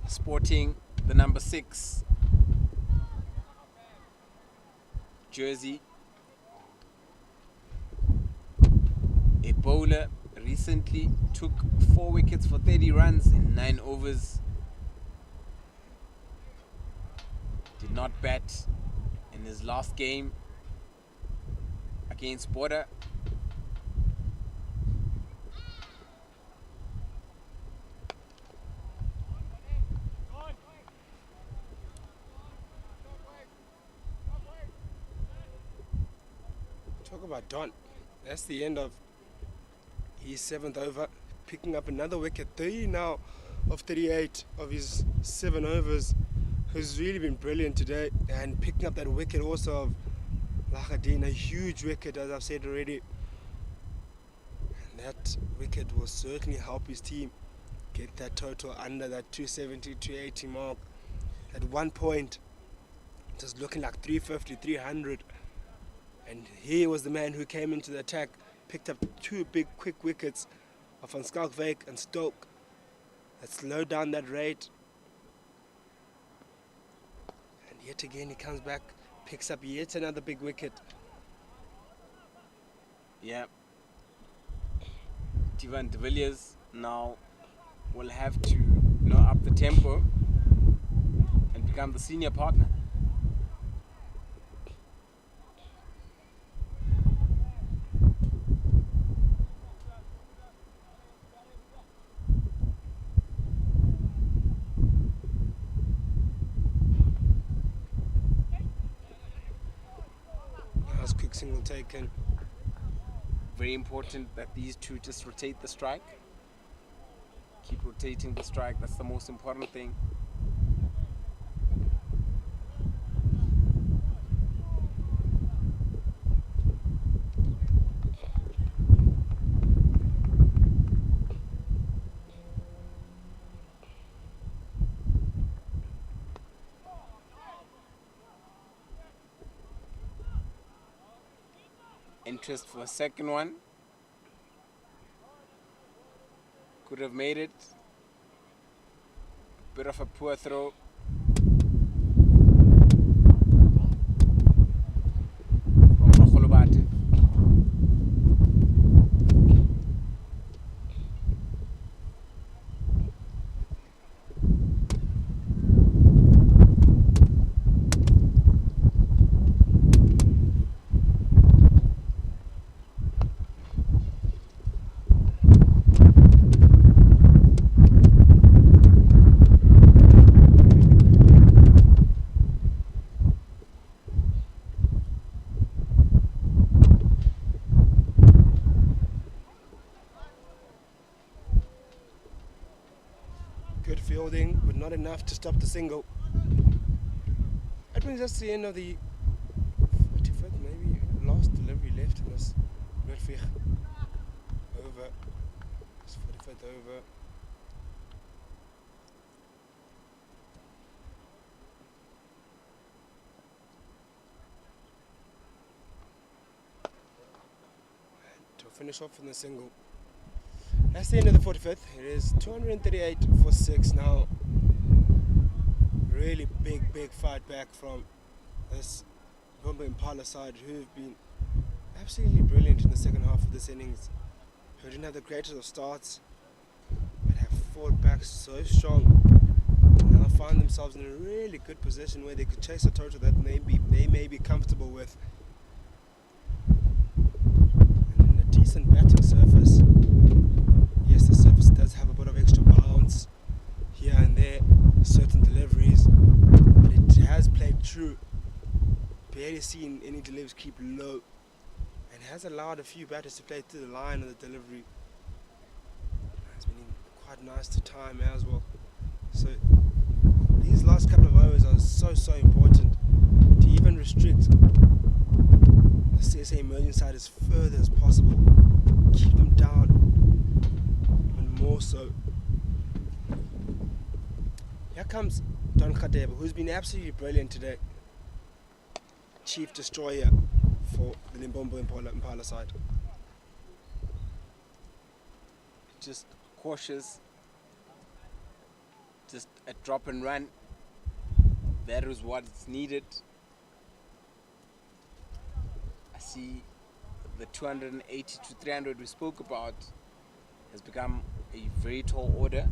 Sporting the number 6 jersey. A bowler recently took 4 wickets for 30 runs in 9 overs. Did not bat in his last game against Border. Talk about Don. That's the end of his 7th over, picking up another wicket. 30 now of 38 of his 7 overs. Who's really been brilliant today, and picking up that wicket also of Lahadin, a huge wicket, as I've said already. And that wicket will certainly help his team get that total under that 270, 280 mark. At one point, it was looking like 350, 300. And he was the man who came into the attack, picked up 2 big, quick wickets of Van Skalkwyk and Stoke that slowed down that rate. Yet again he comes back, picks up yet another big wicket. Yeah. Tivan de Villiers now will have to up the tempo and become the senior partner. Nice quick single taken. Very important that these two just rotate the strike. Keep rotating the strike, that's the most important thing. Interest for a second one. Could have made it. Bit of a poor throw. From Makholobate. Good fielding, but not enough to stop the single. That brings us to the end of the 45th, maybe last delivery left in this midfield. Over. It's 45th over. And to finish off in the single. That's the end of the 45th. It is 238 for 6 now. Really big fight back from this Wenbro Impalas side, who have been absolutely brilliant in the second half of this innings. Who didn't have the greatest of starts, but have fought back so strong. And now find themselves in a really good position where they could chase a total that they may be comfortable with. And in a decent batting surface. Yes, the surface does have a bit of extra bounce here and there, certain deliveries, but it has played true. Barely seen any deliveries keep low, and has allowed a few batters to play through the line of the delivery. It's been quite nice to time as well. So these last couple of overs are so important to even restrict the CSA emerging side as further as possible. Keep them down. More so. Here comes Don Khadeba, who's been absolutely brilliant today. Chief destroyer for the Wenbro Impala side. Just cautious. Just a drop and run. That is what's needed. I see the 280 to 300 we spoke about has become a very tall order.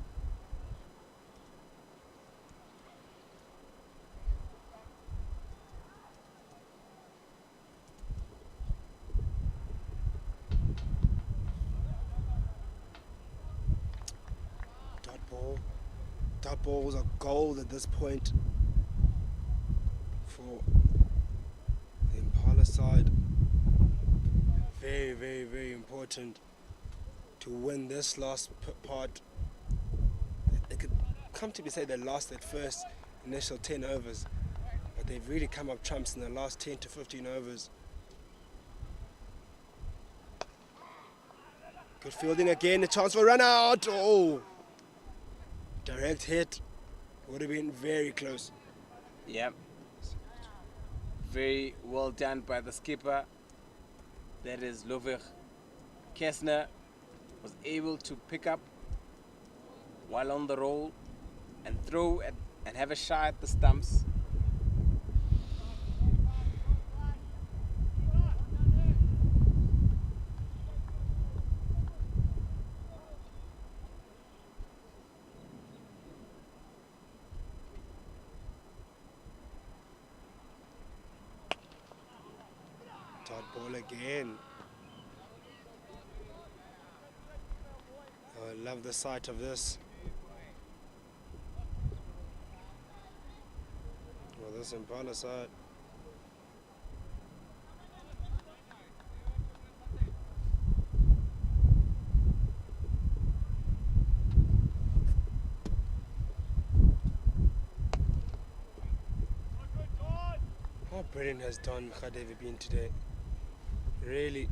Dot balls are gold at this point for the Impala side. Very important to win this last part. They could comfortably say they lost that first initial 10 overs, but they've really come up trumps in the last 10 to 15 overs. Good fielding again, a chance for a run out. Oh, direct hit, would have been very close. Yep. Very well done by the skipper. That is Lovich Kessner. Was able to pick up while on the roll and throw and have a shot at the stumps. Dot ball again. Oh, I love the sight of this. Well, this Impala side. How brilliant has Don Khadeve been today? Really.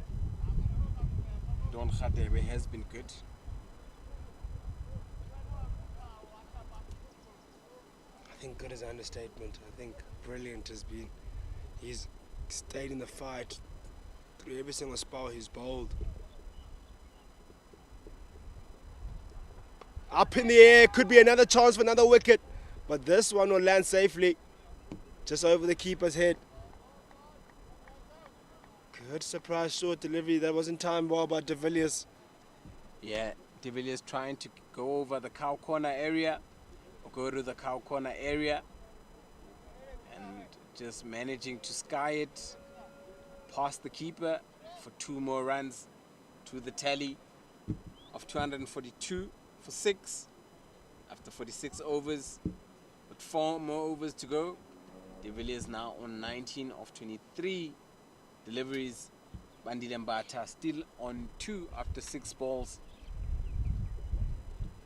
Don Khadebe has been good. I think good is an understatement. I think brilliant has been. He's stayed in the fight through every single spell he's bowled. Up in the air, could be another chance for another wicket, but this one will land safely, just over the keeper's head. Good surprise short delivery. That wasn't timed well by De Villiers. Yeah, De Villiers trying to go over the cow corner area, or go to the cow corner area, and just managing to sky it past the keeper for 2 more runs to the tally of 242 for 6 after 46 overs, with 4 more overs to go. De Villiers now on 19 of 23 deliveries. Bandile Mbata still on 2 after 6 balls.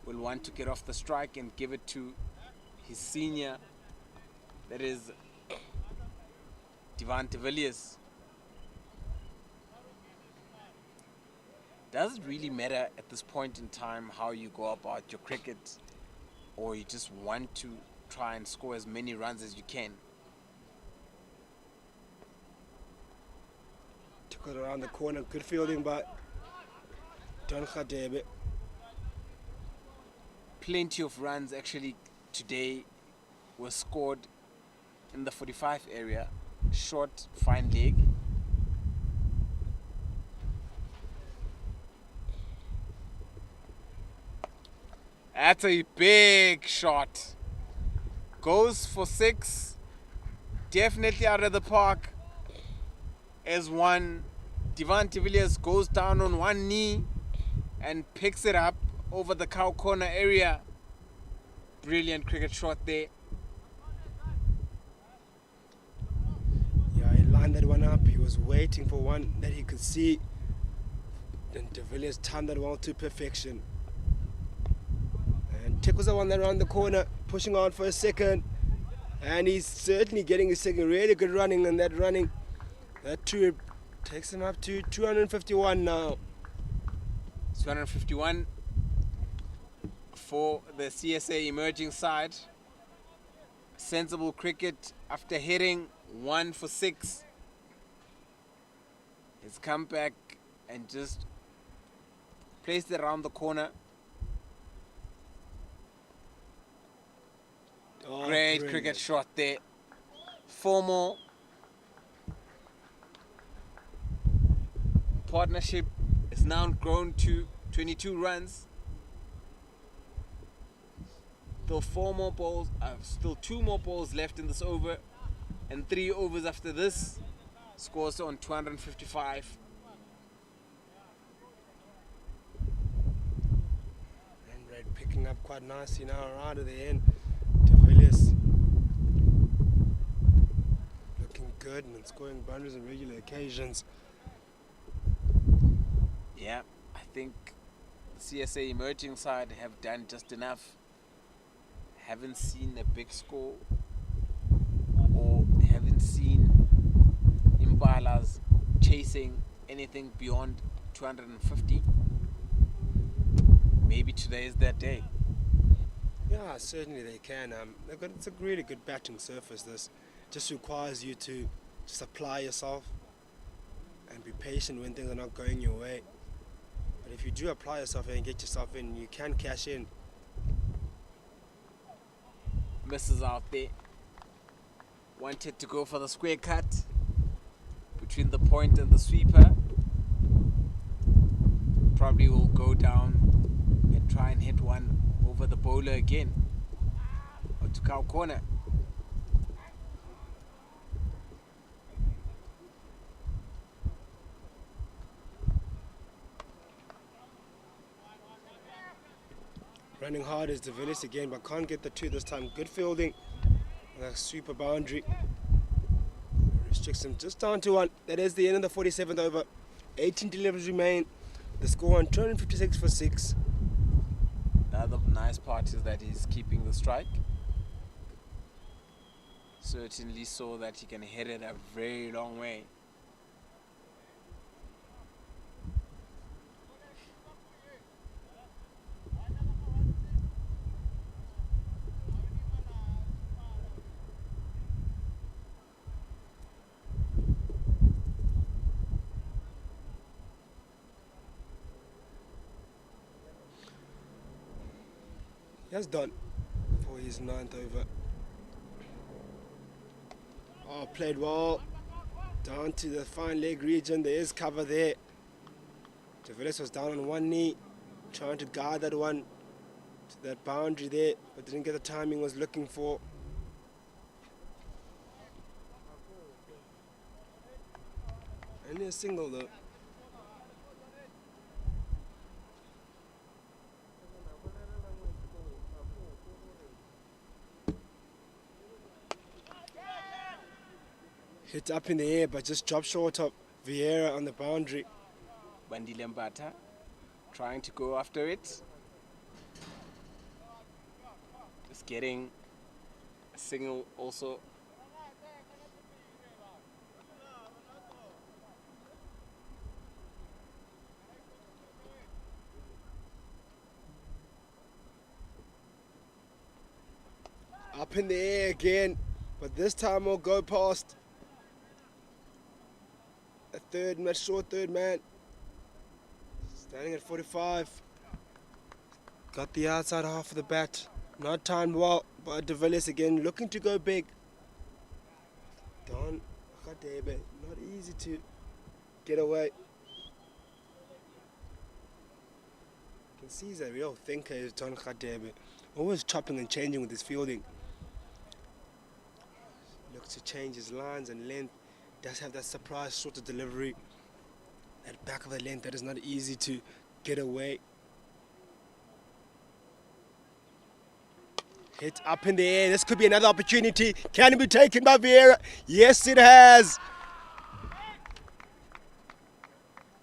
Will want to get off the strike and give it to his senior, that is De Villiers. Does it really matter at this point in time how you go about your cricket, or you just want to try and score as many runs as you can? Took it around the corner. Good fielding by Don Khadebe. Plenty of runs actually today were scored in the 45 area. Short, fine leg. That's a big shot. Goes for 6. Definitely out of the park. As one, De Villiers goes down on one knee and picks it up over the cow corner area. Brilliant cricket shot there. Yeah, he lined that one up. He was waiting for one that he could see. Then De Villiers timed that one to perfection. And Tick was the one that around the corner, pushing on for a second. And he's certainly getting his second. Really good running, and that running, that 2 takes him up to 251 now. 251 for the CSA emerging side. Sensible cricket after hitting 1 for 6. He's come back and just placed it around the corner. Oh, Great brilliant. cricket shot there. 4 more. Partnership is now grown to 22 runs. Still 4 more balls, still 2 more balls left in this over, and 3 overs after this. Scores on 255. And Red picking up quite nicely now right at the end. De Villiers looking good and scoring boundaries on regular occasions. Yeah, I think the CSA emerging side have done just enough. Haven't seen a big score, or haven't seen Impalas chasing anything beyond 250. Maybe today is that day. Yeah, certainly they can. It's a really good batting surface. This just requires you to just apply yourself and be patient when things are not going your way. But if you do apply yourself and get yourself in, you can cash in. Misses out there. Wanted to go for the square cut between the point and the sweeper. Probably will go down and try and hit one over the bowler again, or to cow corner. . Running hard is De Villiers again, but can't get the two this time. Good fielding. A super boundary. Restricts him just down to 1. That is the end of the 47th over. 18 deliveries remain. The score on 256 for 6. Another nice part is that he's keeping the strike. Certainly so that he can hit it a very long way. He has done for his 9th over. Oh, played well. Down to the fine leg region. There is cover there. De Villiers was down on one knee, trying to guard that one to that boundary there, but didn't get the timing was looking for. Only a single though. Hit up in the air, but just dropped short of Vieira on the boundary. Bandile Mbata trying to go after it. Just getting a single also. Up in the air again, but this time we'll go past a third man. Standing at 45. Got the outside half of the bat. Not timed well, but De Villiers again looking to go big. Don Khadebe, not easy to get away. You can see he's a real thinker, is Don Khadebe. Always chopping and changing with his fielding. Looks to change his lines and length. Does have that surprise sort of delivery. That back of the length that is not easy to get away. Hit up in the air. This could be another opportunity. Can it be taken by Vieira? Yes, it has.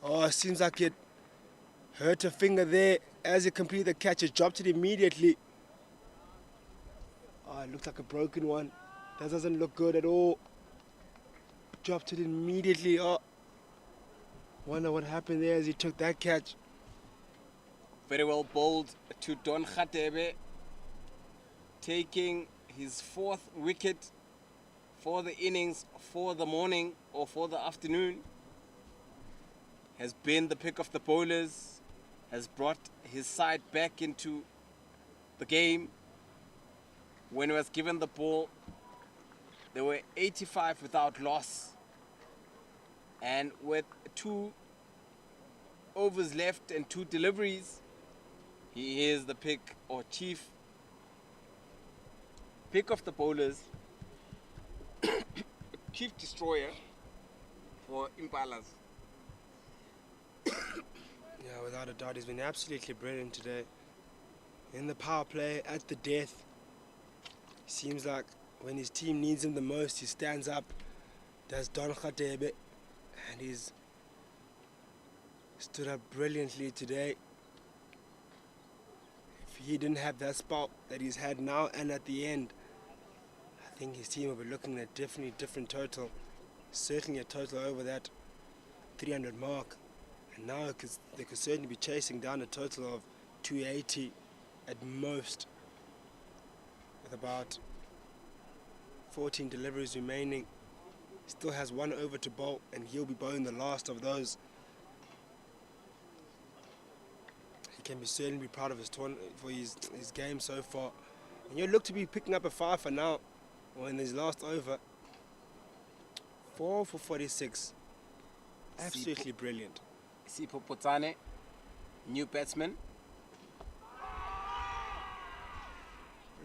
Oh, it seems like it hurt a finger there as it completed the catch. It dropped it immediately. Oh, it looks like a broken one. That doesn't look good at all. Dropped it immediately. Oh, wonder what happened there as he took that catch. Very well bowled to Don Khatebe, taking his 4th wicket for the innings, for the morning or for the afternoon. Has been the pick of the bowlers, has brought his side back into the game. When he was given the ball, there were 85 without loss. And with 2 overs left and 2 deliveries, he is the pick or chief pick of the bowlers, chief destroyer for Impalas. Yeah, without a doubt, he's been absolutely brilliant today. In the power play, at the death. Seems like when his team needs him the most, he stands up, does Don Khatebe, and he's stood up brilliantly today. If he didn't have that spot that he's had now and at the end, I think his team will be looking at definitely different total. Certainly a total over that 300 mark. And now they could certainly be chasing down a total of 280 at most, with about 14 deliveries remaining. Still has 1 over to bowl, and he'll be bowling the last of those. He can be certainly be proud of his his game so far. And you look to be picking up a 5 for now, or in his last over. 4 for 46. Absolutely brilliant. Sipho Potsane, new batsman.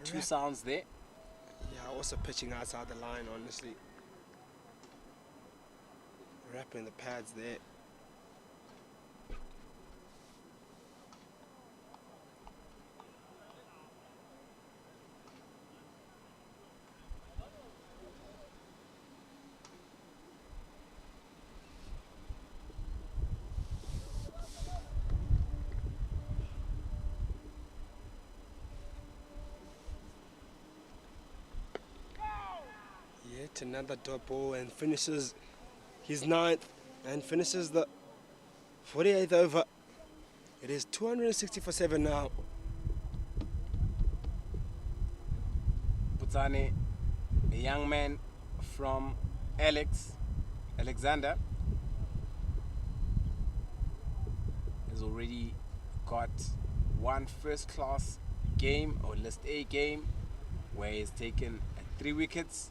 2 sounds there. Yeah, also pitching outside the line, honestly. Wrapping the pads there. hit another dot ball and finishes his 9th and finishes the 48th over. It is 260 for 7 now. Putsane, a young man from Alexander, has already got one first-class game, or List A game, where he's taken 3 wickets.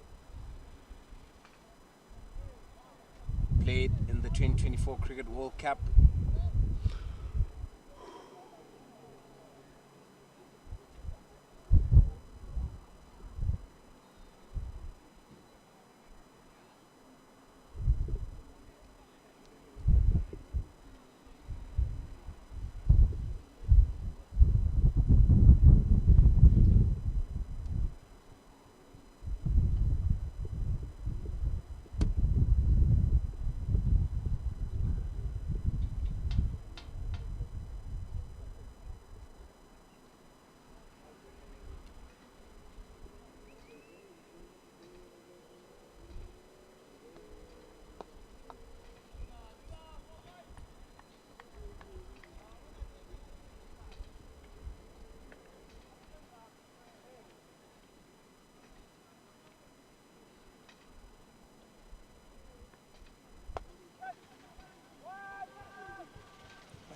Played in the 2024 Cricket World Cup.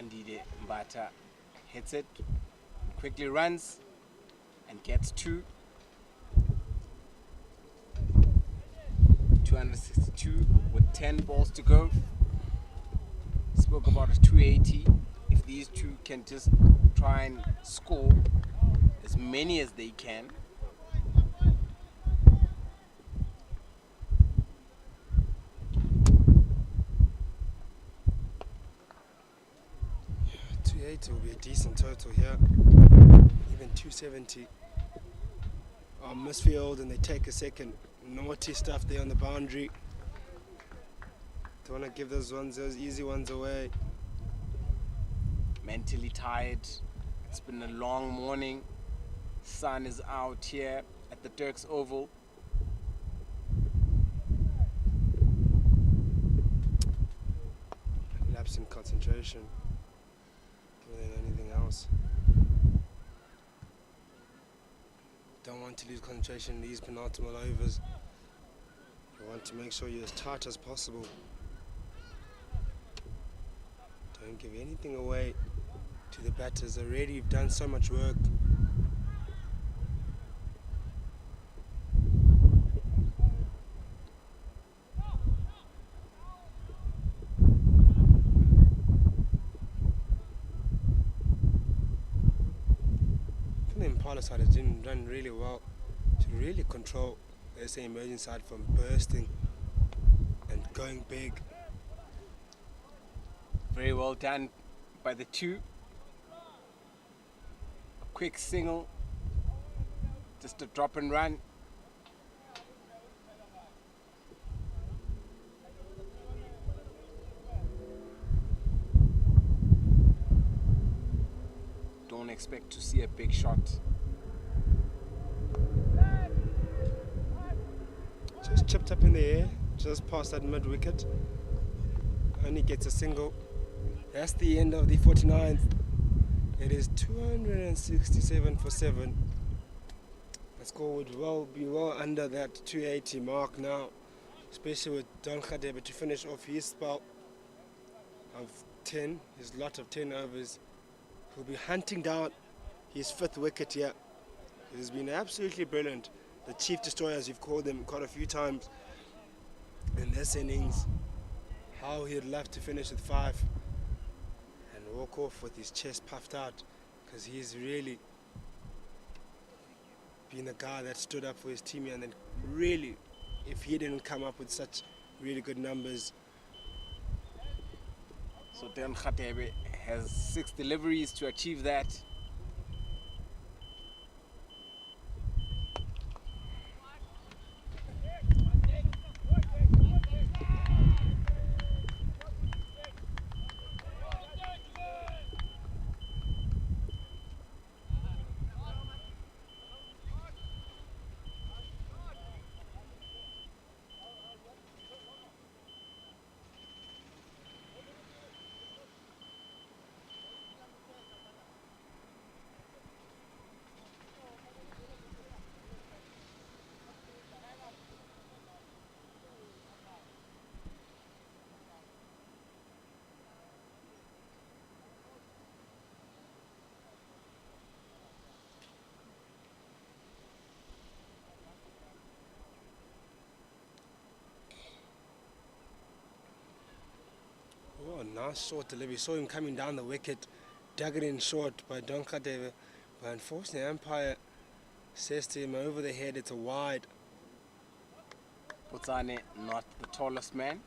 Ndide Mbata hits it, quickly runs and gets 262 with 10 balls to go. Spoke about a 280. If these two can just try and score as many as they can, 280 will be a decent total here. Even 270. Misfield, and they take a second. Naughty stuff there on the boundary. Don't want to give those easy ones away. mentally tired. It's been a long morning. Sun is out here at the Tuks Oval. Lapse in concentration more than anything else. Don't want to lose concentration in these penultimate overs. You want to make sure you're as tight as possible. Don't give anything away to the batters. Already you've done so much work. The Impalas side has done really well to really control the CSA emerging side from bursting and going big. Very well done by the two. A quick single, just a drop and run. Don't expect to see a big shot. Just chipped up in the air, just past that mid wicket. Only gets a single. That's the end of the 49th. It is 267 for 7. The score would be well under that 280 mark now, especially with Don Khadebe to finish off his spell of 10, his lot of 10 overs. He'll be hunting down his 5th wicket here. It has been absolutely brilliant. The chief destroyers, you've called them quite a few times in this innings. How he'd love to finish with 5 and walk off with his chest puffed out, because he's really been the guy that stood up for his team, and then really, if he didn't come up with such really good numbers. So Don Khadebe has 6 deliveries to achieve that. Oh, nice short delivery. Saw him coming down the wicket, dug it in short by Don Khadebe. But unfortunately, the umpire says to him over the head, it's a wide. Putsane, not the tallest man.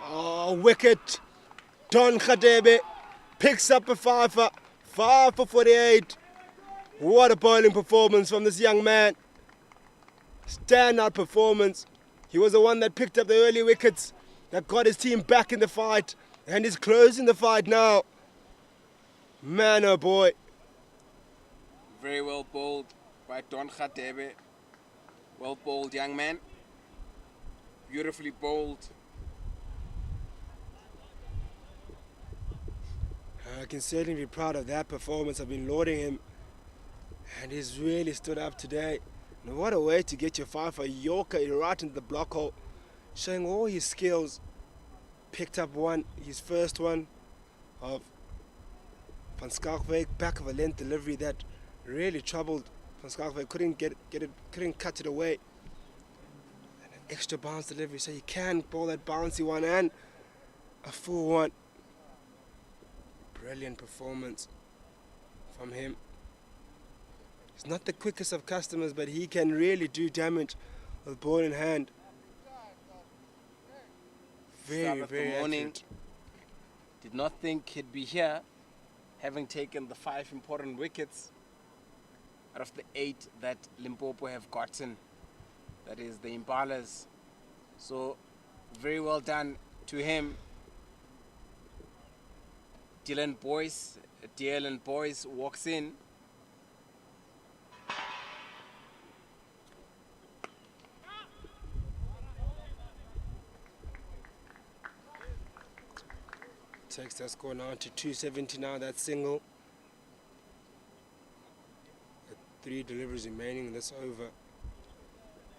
Oh, wicket. Don Khadebe picks up a 5 for 48. What a bowling performance from this young man. Standout performance. He was the one that picked up the early wickets that got his team back in the fight, and is closing the fight now. Man, oh boy. Very well bowled by Don Khadebe. Well bowled, young man. Beautifully bowled. I can certainly be proud of that performance. I've been lauding him, and he's really stood up today. And what a way to get your 5 for Yorker right into the block hole, showing all his skills. Picked up his first one of Van Skalkwyk, back of a length delivery that really troubled Van Skalkwyk. Couldn't cut it away. And an extra bounce delivery, so he can bowl that bouncy one and a full one. Brilliant performance from him. He's not the quickest of customers, but he can really do damage with ball in hand. Start of the Very morning. accurate. Did not think he'd be here, having taken the 5 important wickets out of the 8 that Limpopo have gotten. That is the Impalas. So, very well done to him. Dylan Boyce walks in. Takes that score now to 270 now, that single. 3 deliveries remaining in this over.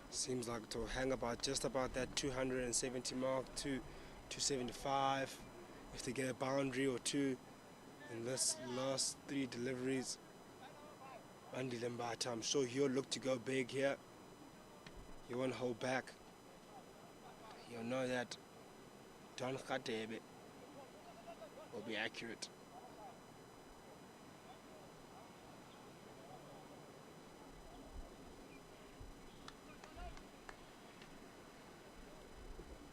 Seems like to hang about just about that 270 mark to 275. If they get a boundary or two in this last 3 deliveries. Andy Lembata, I'm sure he'll look to go big here. He won't hold back. He'll know that Don Khadebe will be accurate.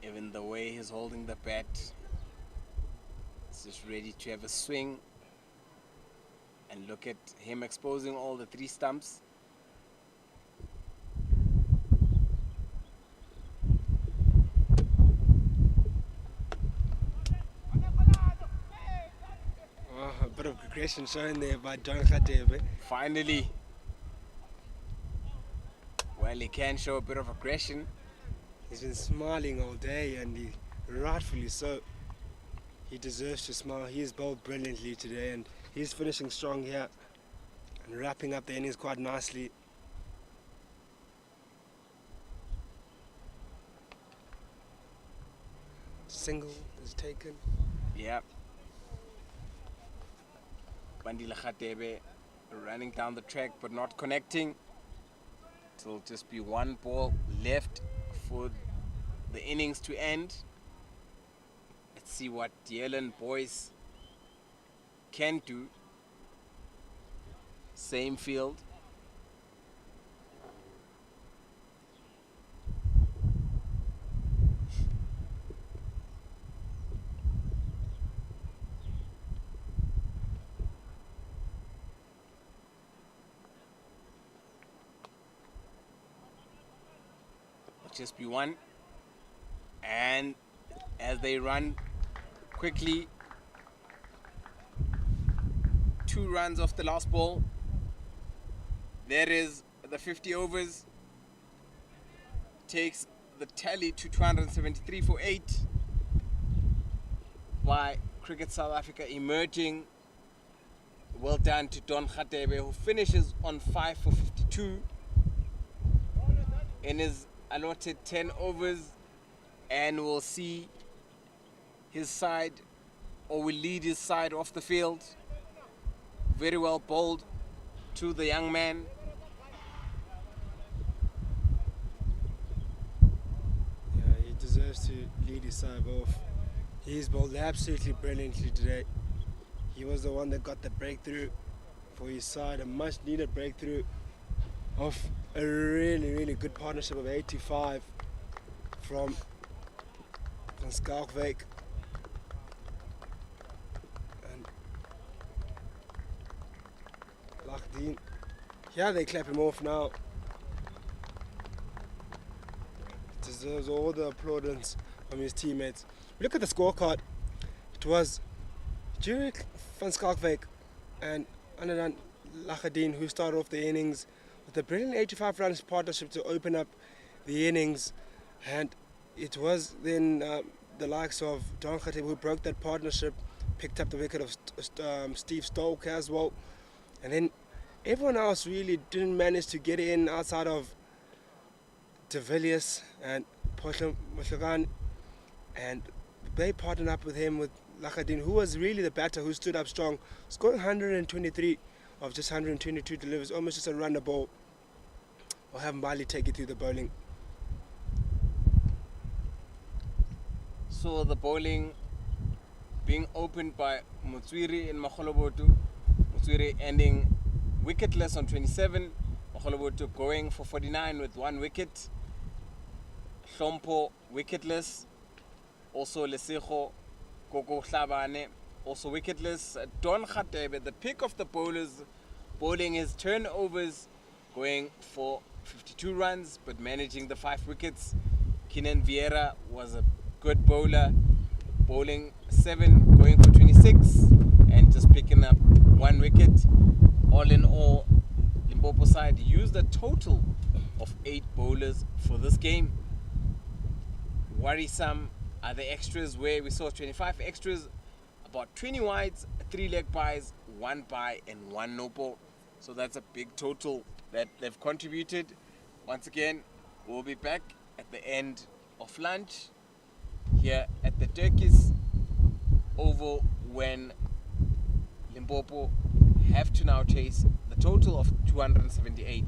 Even the way he's holding the bat, it's just ready to have a swing. And look at him exposing all the 3 stumps. Oh, a bit of aggression shown there by Don Khadebe. Finally. Well, he can show a bit of aggression. He's been smiling all day, and rightfully so. He deserves to smile. He has bowled brilliantly today, and he's finishing strong here and wrapping up the innings quite nicely. Single is taken. Yep. Bandile Khadebe running down the track but not connecting. It'll just be 1 ball left for the innings to end. Let's see what Dylan Boyce can do. Same field. Just be 1, and as they run quickly, 2 runs off the last ball. There is the 50 overs, takes the tally to 273 for 8 by Cricket South Africa emerging. Well done to Don Khadebe, who finishes on 5 for 52 in his allotted 10 overs, and we'll see his side or will lead his side off the field. Very well bowled to the young man. Yeah, he deserves to lead his side off. He's bowled absolutely brilliantly today. He was the one that got the breakthrough for his side, a much needed breakthrough of a really good partnership of 85 from Skalkwyk. And Lachdien. Yeah, they clap him off now. Deserves all the applaudance from his teammates. Look at the scorecard. It was Jurik van Skalkwyk and Anadan Lachadien who started off the innings with a brilliant 85 runs partnership to open up the innings, and it was then the likes of Don Khatib who broke that partnership, picked up the wicket of Steve Stoke as well, and then everyone else really didn't manage to get in outside of De Villiers and Pochlogan, and they partnered up with him with Lachadien, who was really the batter who stood up strong, scoring 123 of just 122 delivers, almost just a run the ball. We'll have Mbali take it through the bowling. So the bowling being opened by Mutswiri in Makgolobotu. Mutswiri ending wicketless on 27. Makgolobotu going for 49 with 1 wicket. Hlompo wicketless. Also Lesego Koko Hlabane also wicketless. Don Khatebe, the pick of the bowlers, bowling his turnovers, going for 52 runs but managing the 5 wickets. Kinan Vieira was a good bowler, bowling 7, going for 26 and just picking up 1 wicket. All in all, Limpopo side used a total of 8 bowlers for this game. Worrisome are the extras, where we saw 25 extras, about 20 wides, 3 leg byes, 1 bye and 1 no ball. So that's a big total that they've contributed. Once again, we'll be back at the end of lunch here at the Turkish Oval when Limpopo have to now chase the total of 278.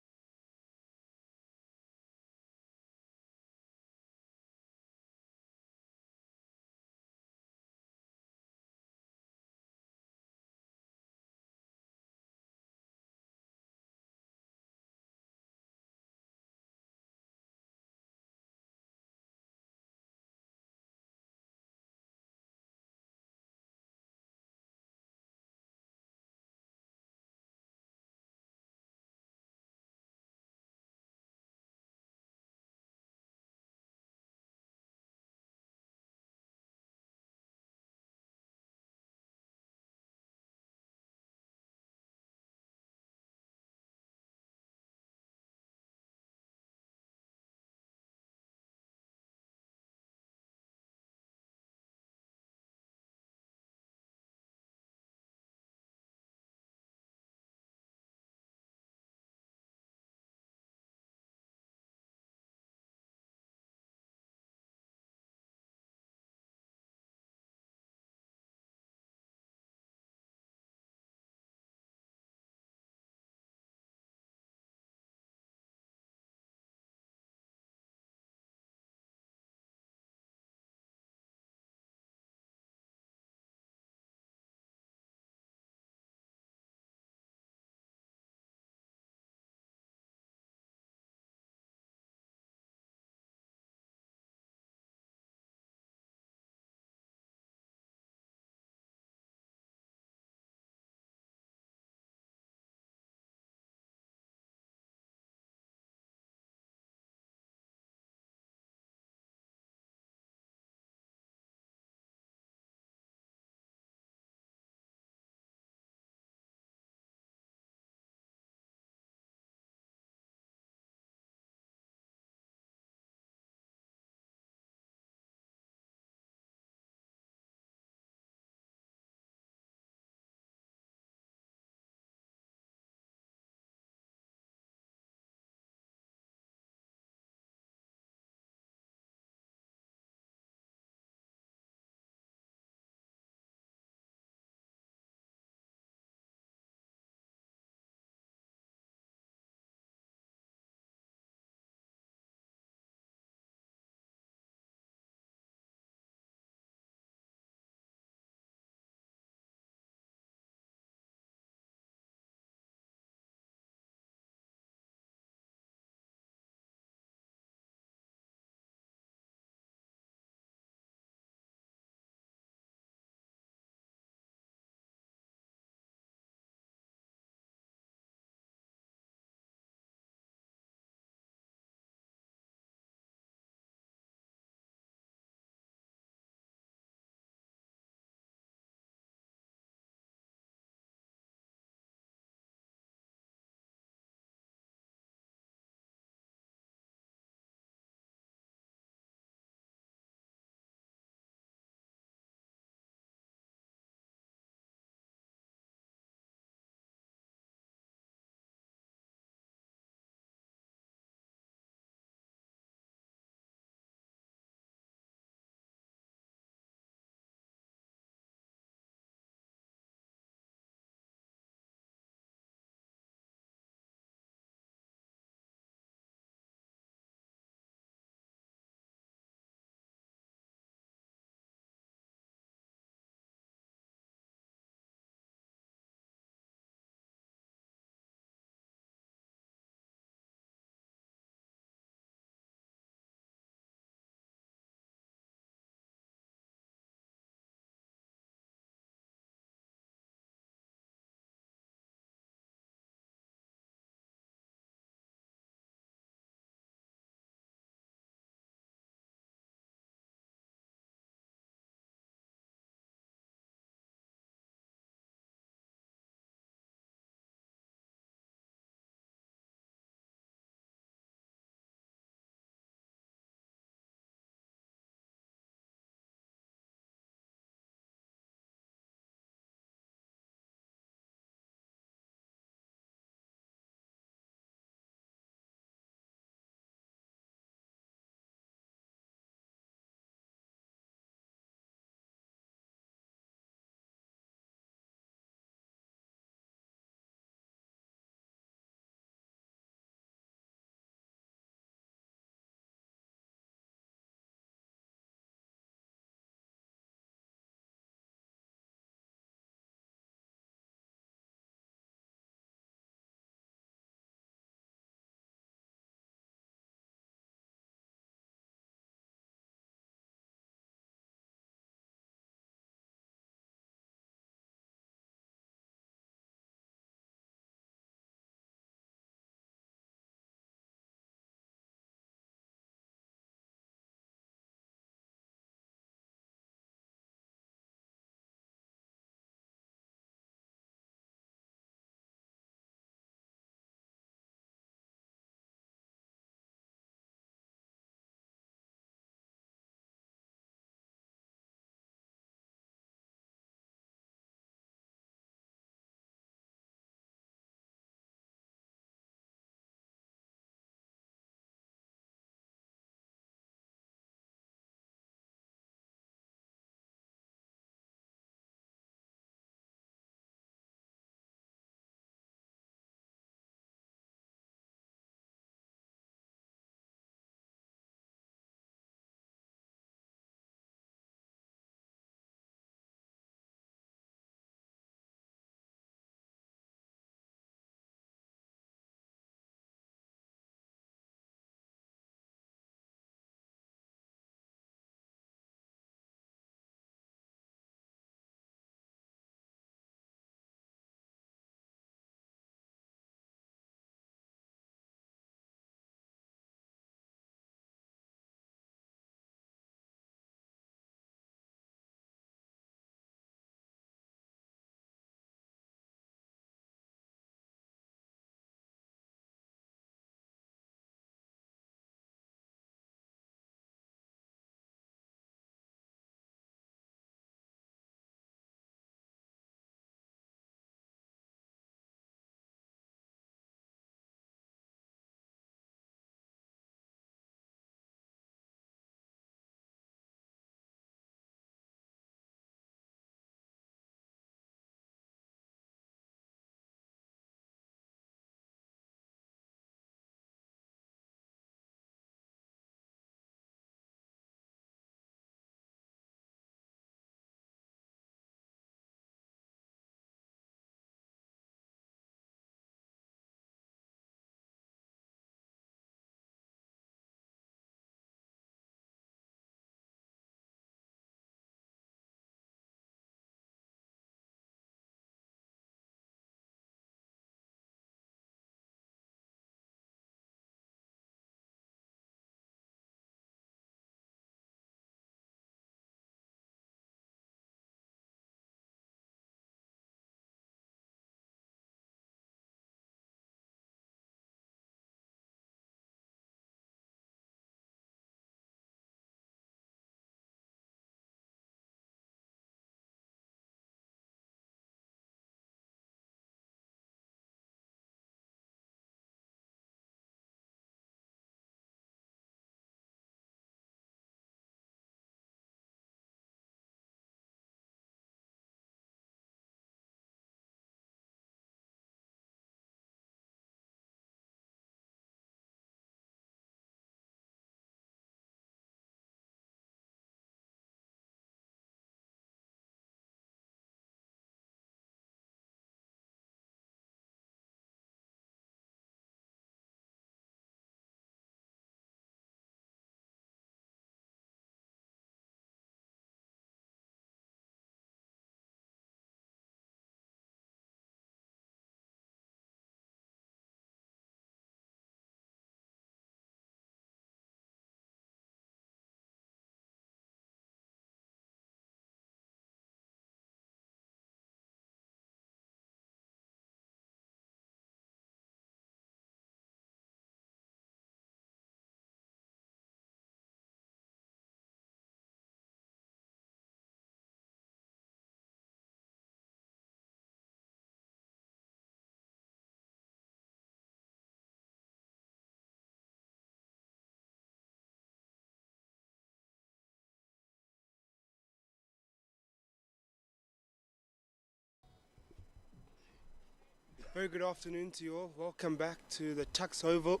Very good afternoon to you all. Welcome back to the Tuks Oval.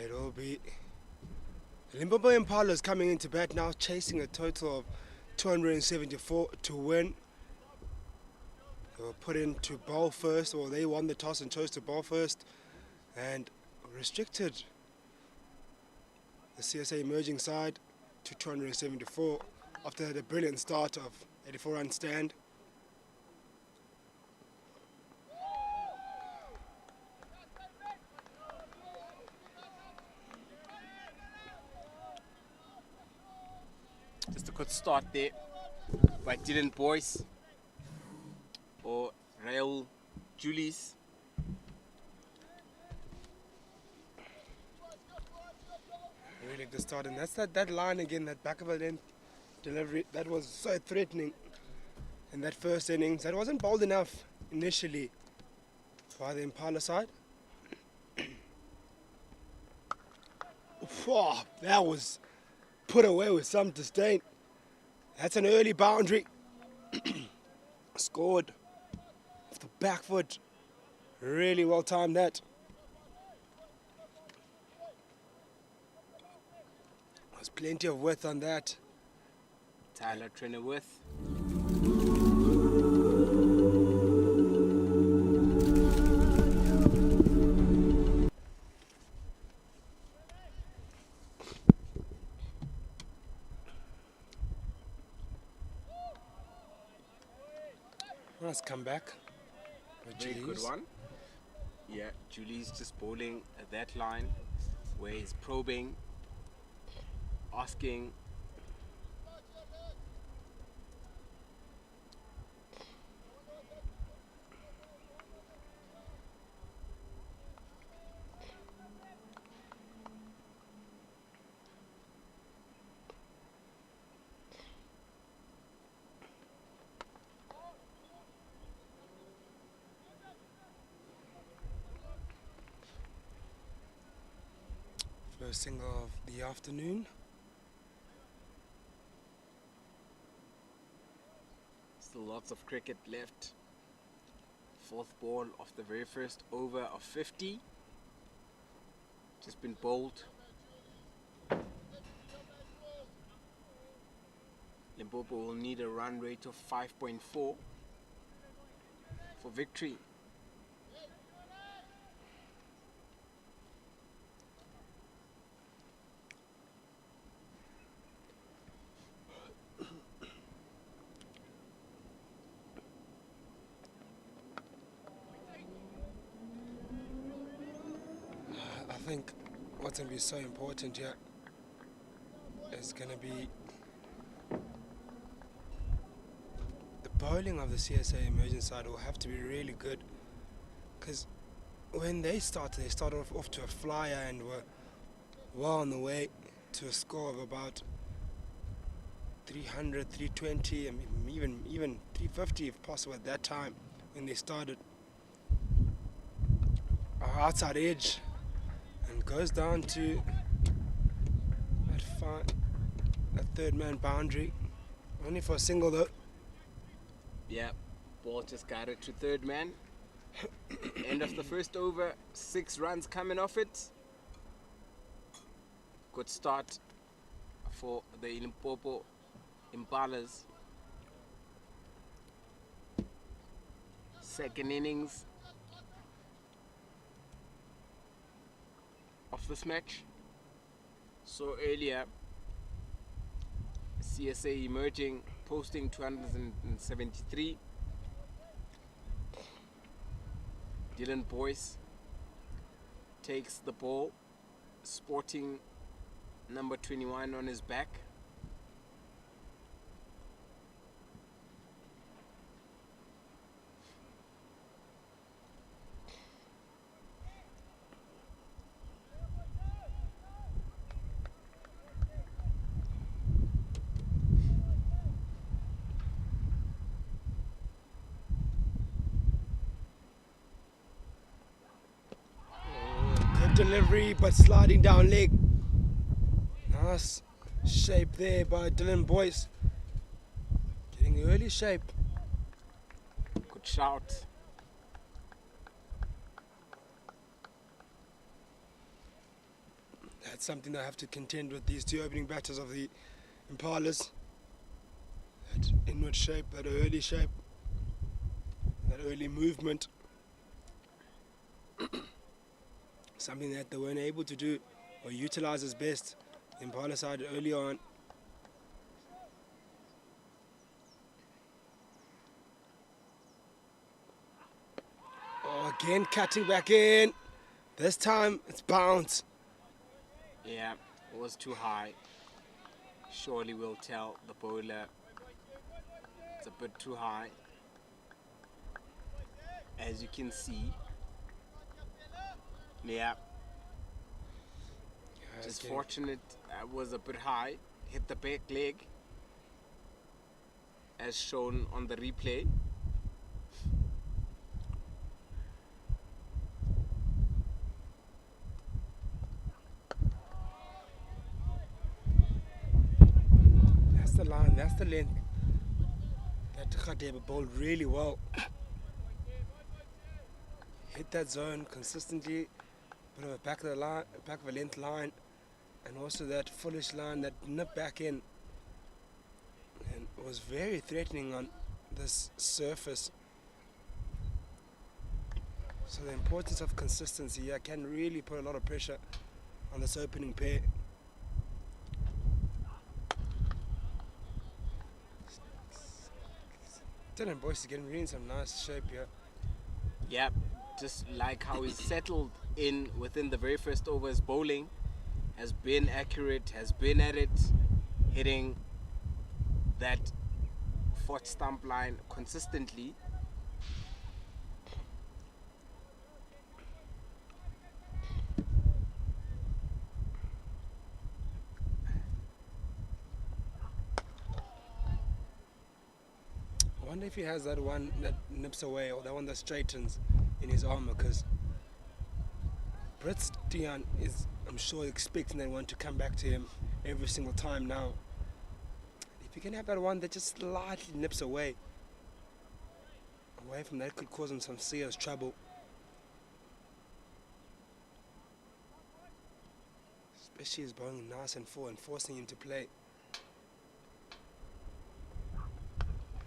It'll be Limpopo Impalas coming into bat now, chasing a total of 274 to win. They were put in to bowl first, or they won the toss and chose to bowl first, and restricted the CSA emerging side to 274 after the brilliant start of 84-run stand. Just a good start there by Dylan Boyce or Raul Julius. Really good start, and that's that line again, that back of a length delivery, that was so threatening in that first innings. That wasn't bold enough initially by the Impala side. Wow, that was put away with some disdain. That's an early boundary. Scored off the back foot. Really well timed that. There's plenty of width on that. Tyler Trennerworth. Nice comeback. Very good one. Yeah, Julie's just bowling at that line where he's probing, asking. First single of the afternoon. Still lots of cricket left. Fourth ball of the very first over of 50. Just been bowled. Limpopo will need a run rate of 5.4 for victory. I think what's going to be so important here is going to be the bowling of the CSA emerging side will have to be really good, because when they started off to a flyer and were well on the way to a score of about 300, 320, and even 350 if possible at that time when they started. Our outside edge and goes down to that third man boundary, only for a single though. Yeah, ball just got it to third man. End of the first over, 6 runs coming off it. Good start for the Limpopo Impalas. Second innings of this match. So earlier, CSA emerging, posting 273. Dylan Boyce takes the ball, sporting number 21 on his back. Delivery, but sliding down leg. Nice shape there by Dylan Boyce. Getting early shape. Good shout. That's something they have to contend with, these two opening batters of the Impalas. That inward shape, that early shape, that early movement. Something that they weren't able to do or utilize as best the Impala side early on. Oh, again cutting back in. This time it's bounce. Yeah, it was too high. Surely we'll tell the bowler it's a bit too high. As you can see. Yeah. Just fortunate was a bit high. Hit the back leg. As shown on the replay. That's the line, that's the length. That Khadeba bowled really well. Hit that zone consistently. Bit of a back of the line, back of a length line, and also that foolish line that nipped back in. And it was very threatening on this surface. So the importance of consistency here can really put a lot of pressure on this opening pair. Dylan Boyce is getting really in some nice shape here. Yeah, just like how he's settled in within the very first overs bowling, has been accurate, has been at it, hitting that fourth stump line consistently. I wonder if he has that one that nips away or that one that straightens in his armour, because Brett Dion is, I'm sure, expecting that one to come back to him every single time now. If you can have that one that just slightly nips away from that, could cause him some serious trouble. Especially his bowling nice and full and forcing him to play.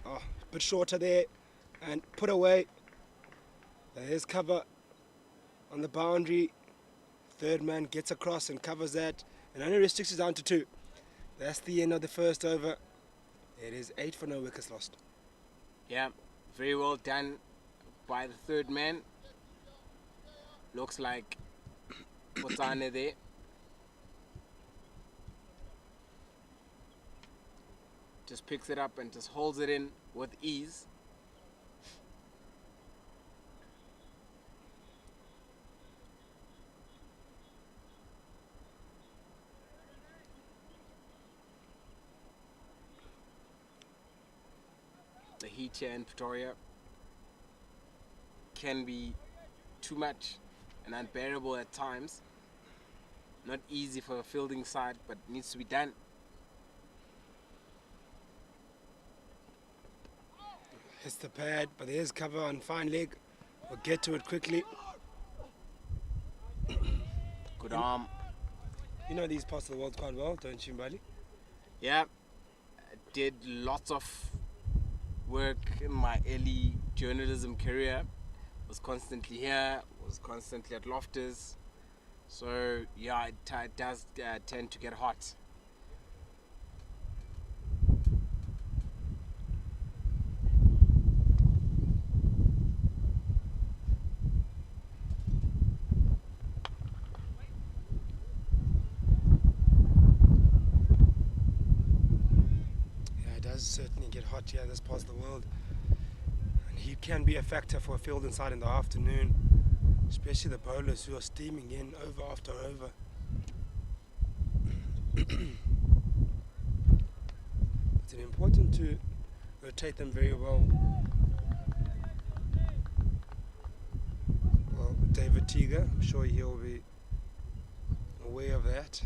Oh, a bit shorter there and put away. There's cover on the boundary. Third man gets across and covers that and only restricts it down to 2. That's the end of the first over. It is 8 for no wickets lost. Yeah, very well done by the third man. Looks like Botsane there. Just picks it up and just holds it in with ease. The heat here in Pretoria can be too much and unbearable at times. Not easy for a fielding side, but needs to be done. Hits the pad, but there's cover on fine leg. We'll get to it quickly. Good arm. You know these parts of the world quite well, don't you, Mbali? Yeah, I did lots of work in my early journalism career. Was constantly here, was constantly at Loftus. So yeah, it does tend to get hot. Certainly get hot here, this part of the world, and heat can be a factor for a field inside in the afternoon, especially the bowlers who are steaming in over after over. It's important to rotate them very well. Well, David Teager, I'm sure he'll be aware of that.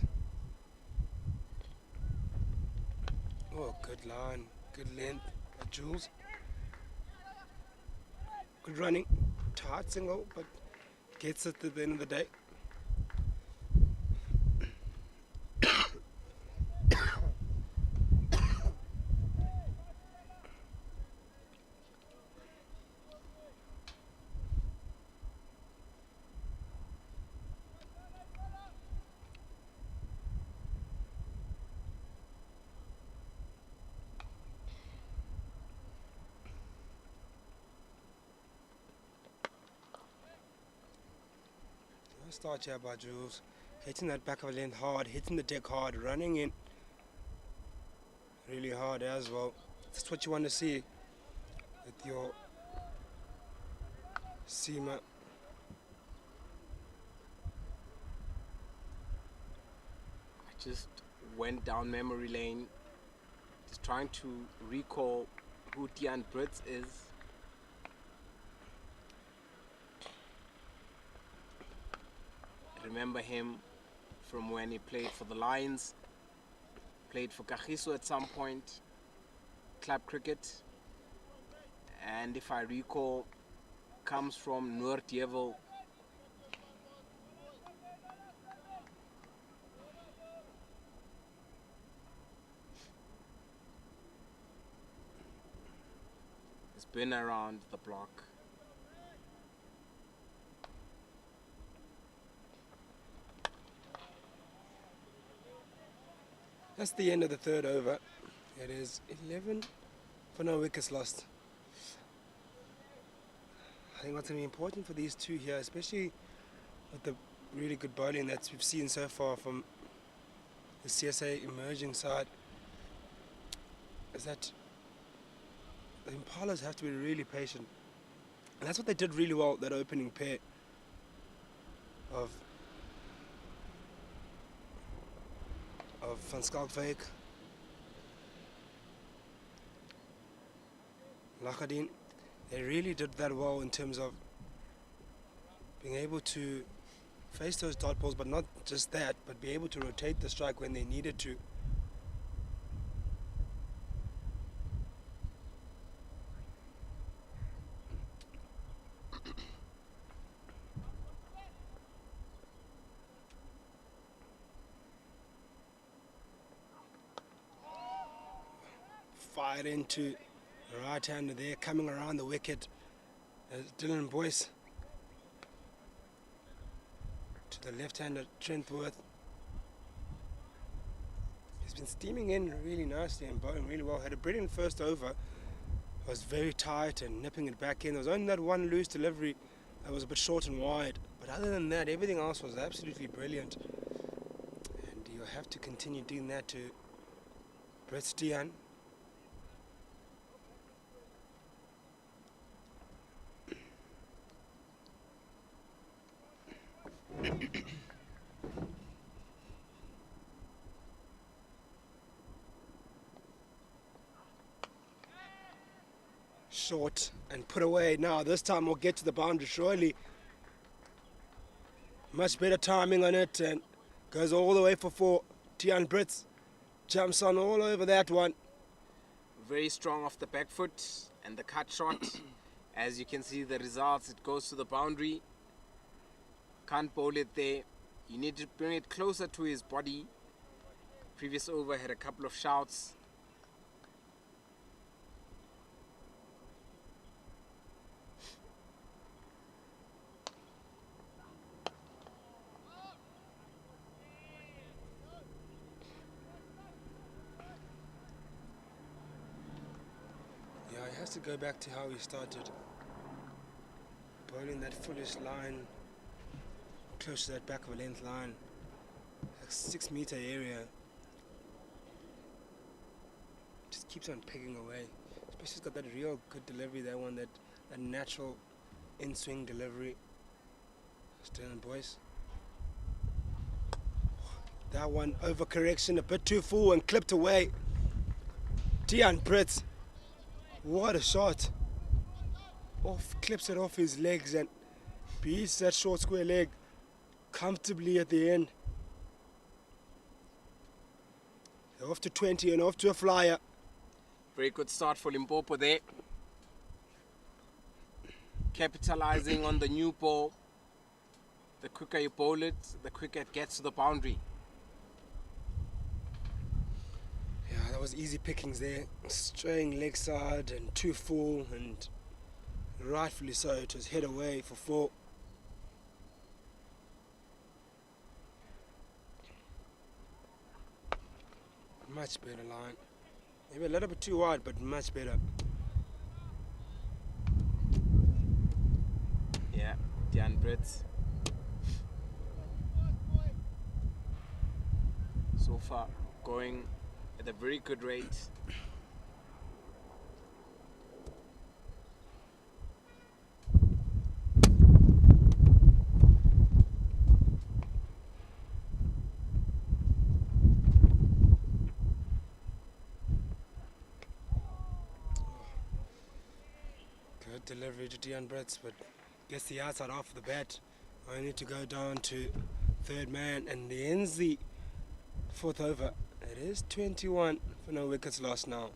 Oh, good line, good length, Jules. Good running, tight single, but gets it at the end of the day. start here by Jules. Hitting that back of the length hard, hitting the deck hard, running in really hard as well. That's what you want to see with your seamer. I just went down memory lane, just trying to recall who Tian Brits is. I remember him from when he played for the Lions, played for Kagiso at some point, club cricket, and if I recall, comes from Noordheuwel. He's been around the block. That's the end of the third over. It is 11 for no wickets lost. I think what's going to be important for these two here, especially with the really good bowling that we've seen so far from the CSA emerging side, is that the Impalas have to be really patient. And that's what they did really well, that opening pair of Van Skalkwyk, Lachadien. They really did that well in terms of being able to face those dot balls, but not just that, but be able to rotate the strike when they needed to. Fired into the right-hander there, coming around the wicket as Dylan Boyce to the left-hander Trentworth. He's been steaming in really nicely and bowling really well. Had a brilliant first over. Was very tight and nipping it back in. There was only that one loose delivery that was a bit short and wide. But other than that, everything else was absolutely brilliant. And you have to continue doing that to Brett Stian. Short and put away. Now this time we'll get to the boundary surely. Much better timing on it and goes all the way for 4. Tian Brits jumps on all over that one. Very strong off the back foot and the cut shot. As you can see the results, it goes to the boundary. Can't bowl it there. You need to bring it closer to his body. Previous over had a couple of shouts. Yeah, he has to go back to how he started. Bowling that fullish line, close to that back of a length line, like 6 meter area. Just keeps on pegging away. Especially he's got that real good delivery, that one, that natural in-swing delivery. Sterling Boyce. That one, overcorrection, a bit too full and clipped away. Tian Brits. What a shot. Clips it off his legs and beats that short square leg comfortably at the end. They're off to 20 and off to a flyer. Very good start for Limpopo there. Capitalizing on the new ball. The quicker you bowl it, the quicker it gets to the boundary. Yeah, that was easy pickings there. Straying leg side and too full, and rightfully so, it was hit away for 4. Much better line. Maybe a little bit too wide, but much better. Yeah, Tian Brits. so far going at a very good rate. Good delivery to Dion Brits, but gets the outside off the bat. Only to go down to third man, and he ends the fourth over. It is 21 for no wickets lost now.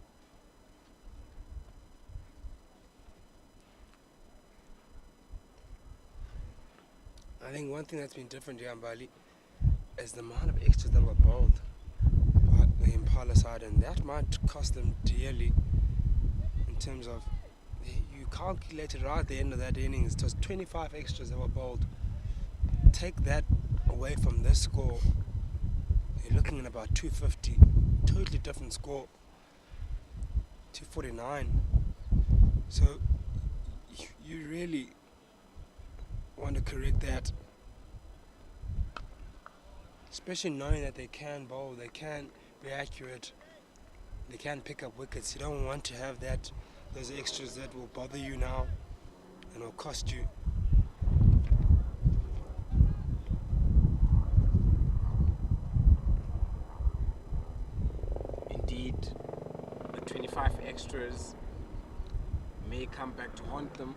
I think one thing that's been different here in Bali is the amount of extras that were bowled by the Impala side, and that might cost them dearly in terms of, you calculated right at the end of that innings, it was 25 extras that were bowled. Take that away from this score, you're looking at about 250, totally different score, 249. So you really want to correct that, especially knowing that they can bowl, they can be accurate, they can pick up wickets. You don't want to have those extras that will bother you now and will cost you. Indeed, the 25 extras may come back to haunt them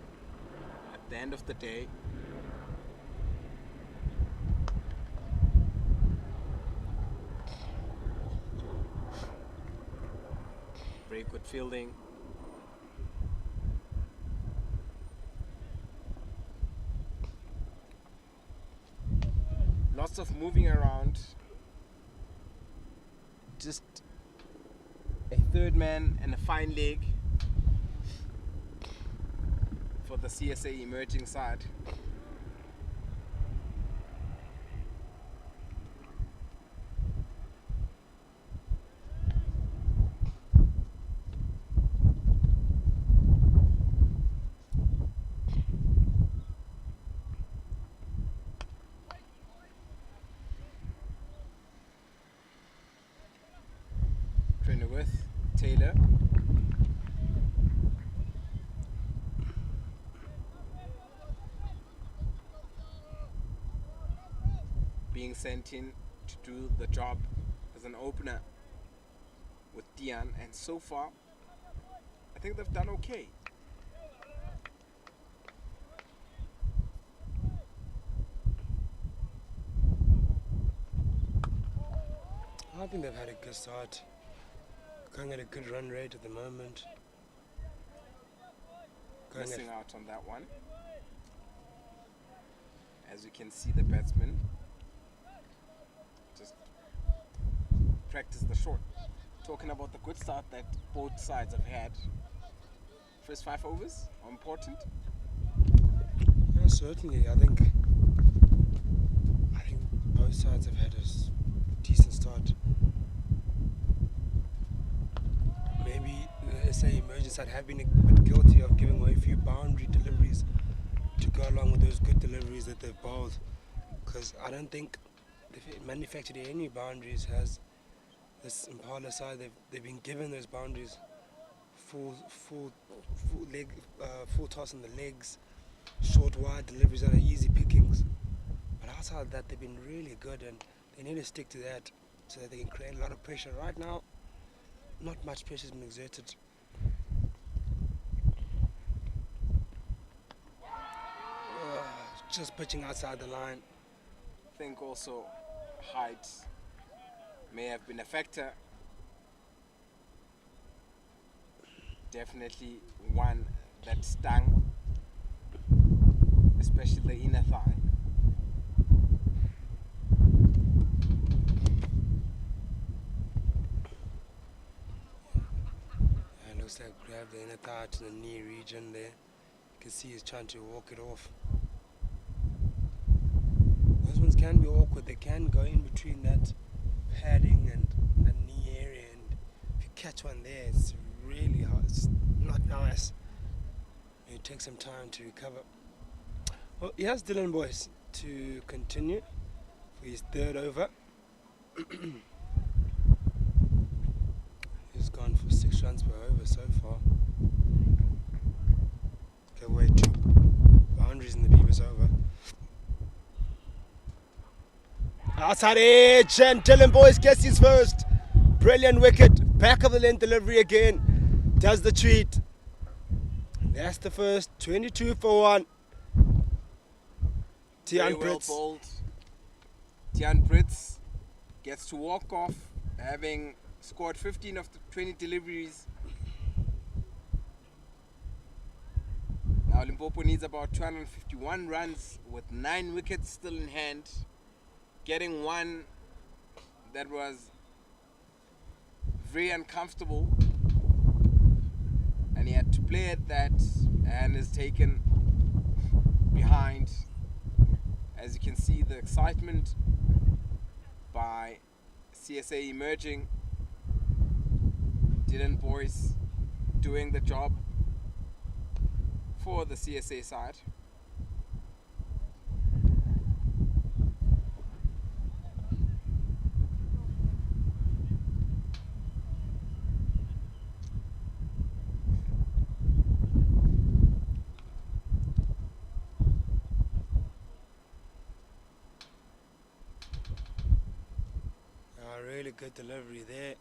at the end of the day. Very good fielding. Lots of moving around. Just a third man and a fine leg for the CSA emerging side. With Taylor. Being sent in to do the job as an opener with Dion, and so far I think they've done okay. I think they've had a good start. Going at a good run rate at the moment. Missing out on that one. As you can see, the batsman just practice the short. Talking about the good start that both sides have had. First 5 overs are important. Yeah, certainly. I think both sides have had a decent start. Maybe the SA emerging side have been a bit guilty of giving away a few boundary deliveries to go along with those good deliveries that they've bowled, because I don't think they've manufactured any boundaries. Has this Impala side, they've been given those boundaries, full toss on the legs, short wide deliveries that are easy pickings, but outside of that they've been really good, and they need to stick to that so that they can create a lot of pressure. Right now, not much pressure has been exerted. Just pitching outside the line. I think also height may have been a factor. Definitely one that stung, especially the inner thigh. Looks like grab the inner thigh to the knee region there. You can see he's trying to walk it off. Those ones can be awkward. They can go in between that padding and that knee area, and if you catch one there, it's really hard. It's not nice. It takes some time to recover. Well, here's Dylan Boyce to continue for his third over. gone for 6 runs per over so far. Okay, wait, 2 boundaries in the previous over. Outside edge, and Dylan Boyce gets his first. Brilliant wicket. Back of the length delivery again. Does the treat. That's the first. 22 for 1. Very Tian well Brits. bowled. Tian Brits gets to walk off, having scored 15 of the 20 deliveries. Now Limpopo needs about 251 runs with 9 wickets still in hand. Getting one that was very uncomfortable, and he had to play at that, and is taken behind. As you can see, the excitement by CSA emerging. Dylan Boyce doing the job for the CSA side. Really good delivery there.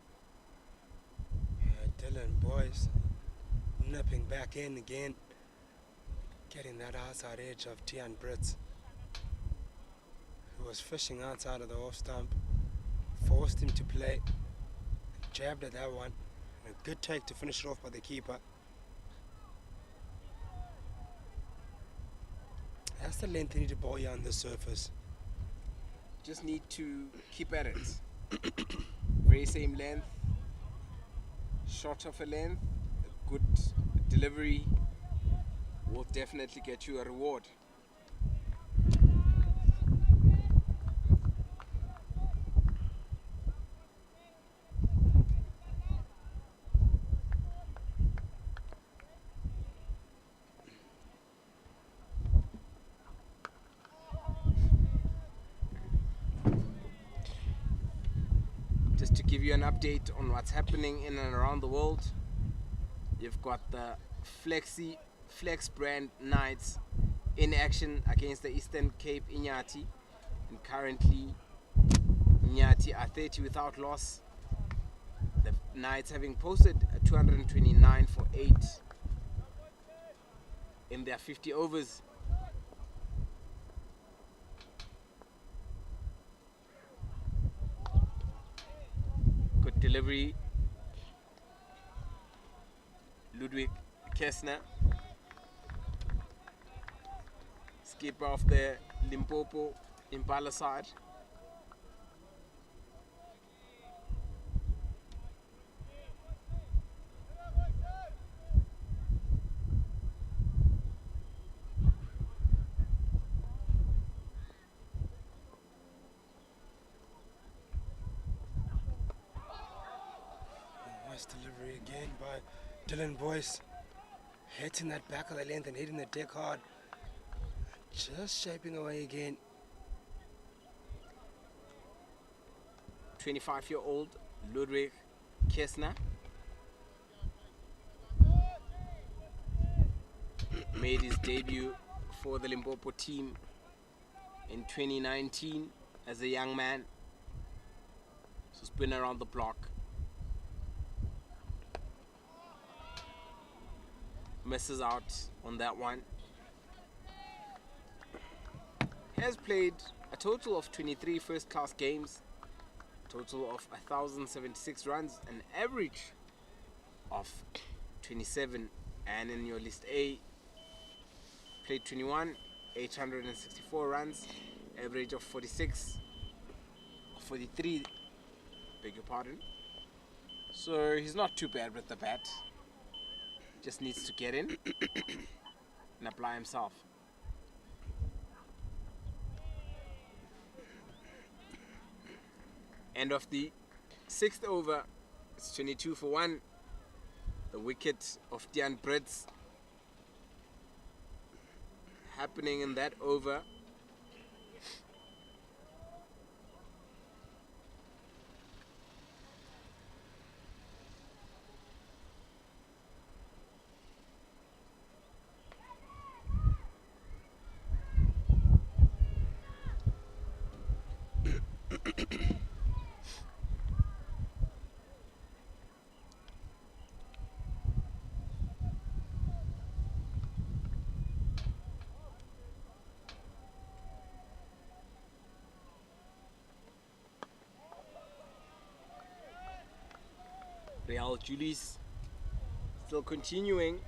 Dylan Boyce nipping back in again. Getting that outside edge of Tian Brits, who was fishing outside of the off stump. Forced him to play. Jabbed at that one. And a good take to finish it off by the keeper. That's the length you need to bowl here on the surface. Just need to keep at it. Very same length, short of a length, a good delivery will definitely get you a reward. Just to give you an update on what's happening in and around the world, you've got the Flex brand Knights in action against the Eastern Cape Inyati, and currently Inyati are 30 without loss. The Knights having posted a 229 for 8 in their 50 overs. Good delivery. Ludwig Kessner, skipper of the Limpopo Impalas side. Nice delivery again by Dylan Boyce. Hitting that back of the length and hitting the deck hard. Just shaping away again. 25-year-old Ludwig Kessner made his debut for the Limpopo team in 2019 as a young man. So he's been around the block. Misses out on that one. He has played a total of 23 first-class games, total of 1,076 runs, an average of 27, and in your list A, played 21, 864 runs, average of 46, 43, beg your pardon. So he's not too bad with the bat. Just needs to get in and apply himself. End of the 6th over. It's 22 for 1. The wicket of Tian Brits happening in that over. while Julie's still continuing.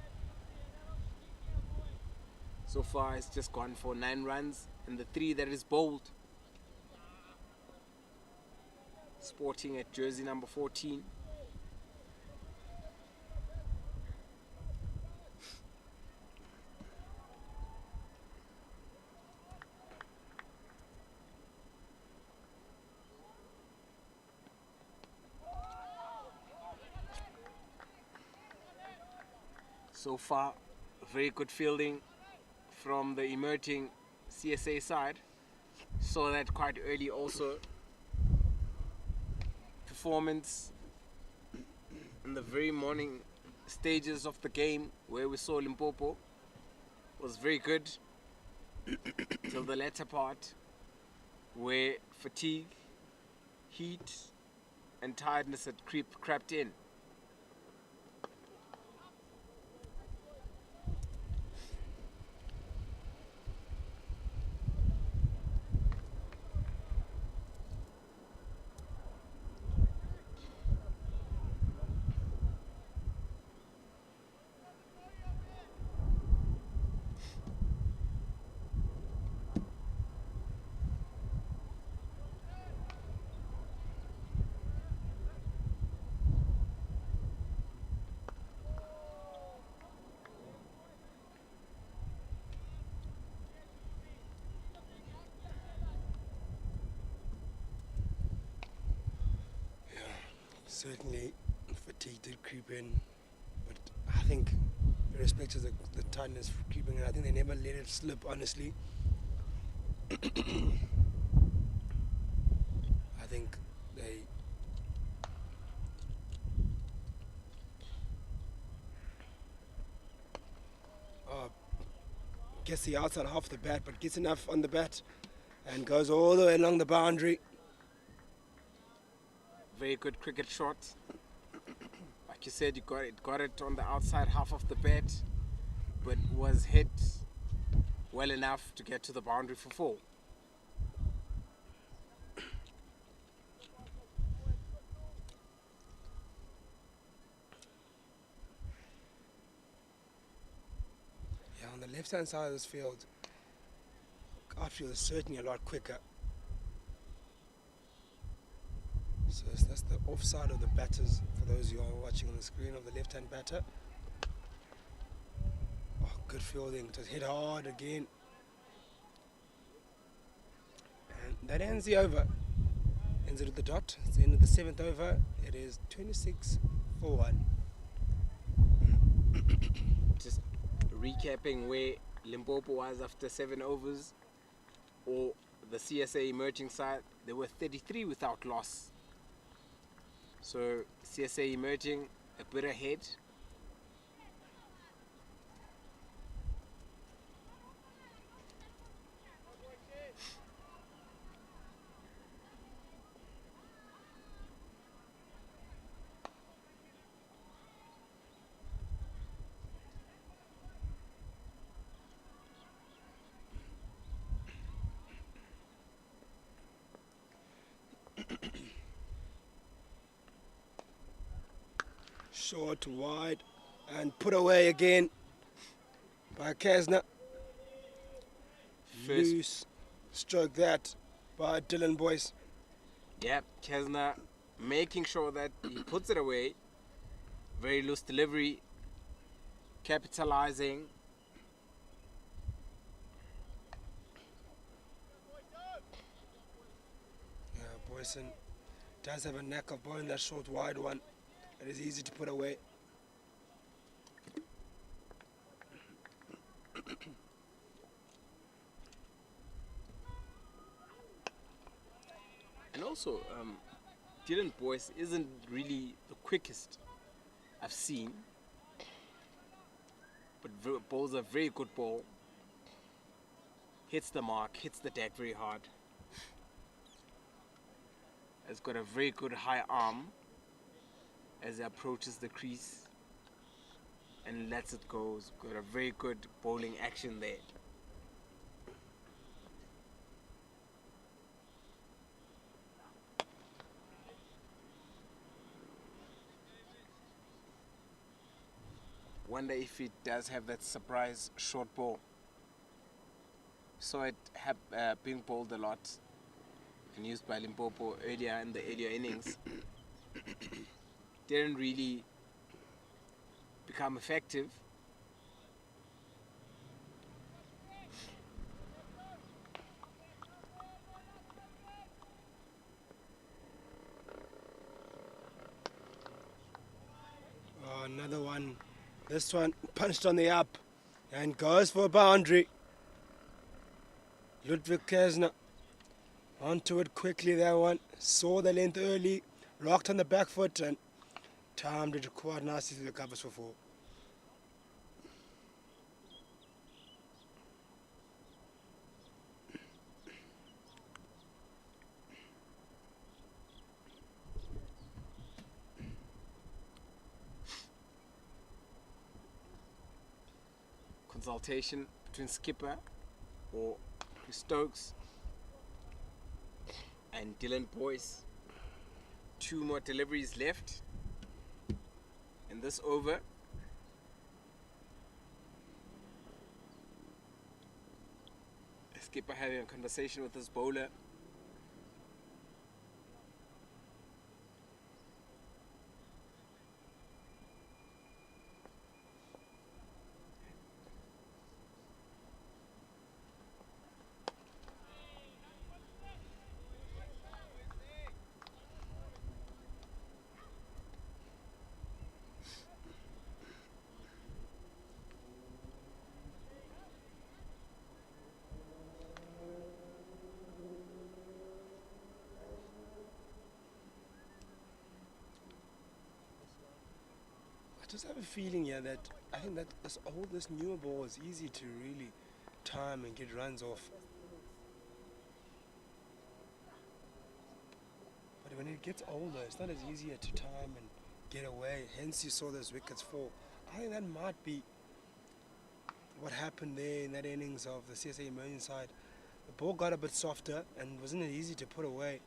So far, it's just gone for 9 runs, and the 3 that is bowled. Sporting at jersey number 14. So far, very good fielding from the emerging CSA side. Saw that quite early also. Performance in the very morning stages of the game where we saw Limpopo was very good till the latter part where fatigue, heat and tiredness had crept in. Certainly, fatigue did creep in, but I think, irrespective of the tightness creeping in, I think they never let it slip, honestly. I think they gets the outside half of the bat, but gets enough on the bat and goes all the way along the boundary. Very good cricket shot. Like you said, you got it on the outside half of the bat, but was hit well enough to get to the boundary for 4. Yeah, on the left-hand side of this field, outfield is certainly a lot quicker. So that's the offside of the batters, for those who are watching on the screen, of the left-hand batter. Oh, good fielding, just hit hard again. And that ends the over. Ends it at the dot. It's the end of the 7th over. It is 26 for 1. Just recapping where Limpopo was after 7 overs, or the CSA emerging side, they were 33 without loss. So CSA emerging a bit ahead. Short, wide, and put away again by Kesner. Loose stroke that by Dylan Boyce. Yep, Kesner making sure that he puts it away. Very loose delivery, capitalizing. Yeah, Boyson does have a knack of bowling that short, wide one. It is easy to put away. And also, Dylan Boyce isn't really the quickest I've seen, but bowls a very good ball. Hits the mark, hits the deck very hard. Has got a very good high arm as he approaches the crease and lets it go. He's got a very good bowling action there. wonder if it does have that surprise short ball. Saw it being bowled a lot and used by Limpopo earlier in the earlier innings. Didn't really become effective. Oh, another one. This one punched on the up and goes for a boundary. Ludwig Kesner onto it quickly, that one. Saw the length early, rocked on the back foot and timed it quite nicely to the covers for 4. Consultation between skipper or Tuks and Dylan Boyce. 2 more deliveries left in this over. The skipper having a conversation with his bowler. I just have a feeling here that I think that this newer ball is easy to really time and get runs off. But when it gets older, it's not as easier to time and get away. Hence you saw those wickets fall. I think that might be what happened there in that innings of the CSA emerging side. The ball got a bit softer and wasn't as easy to put away.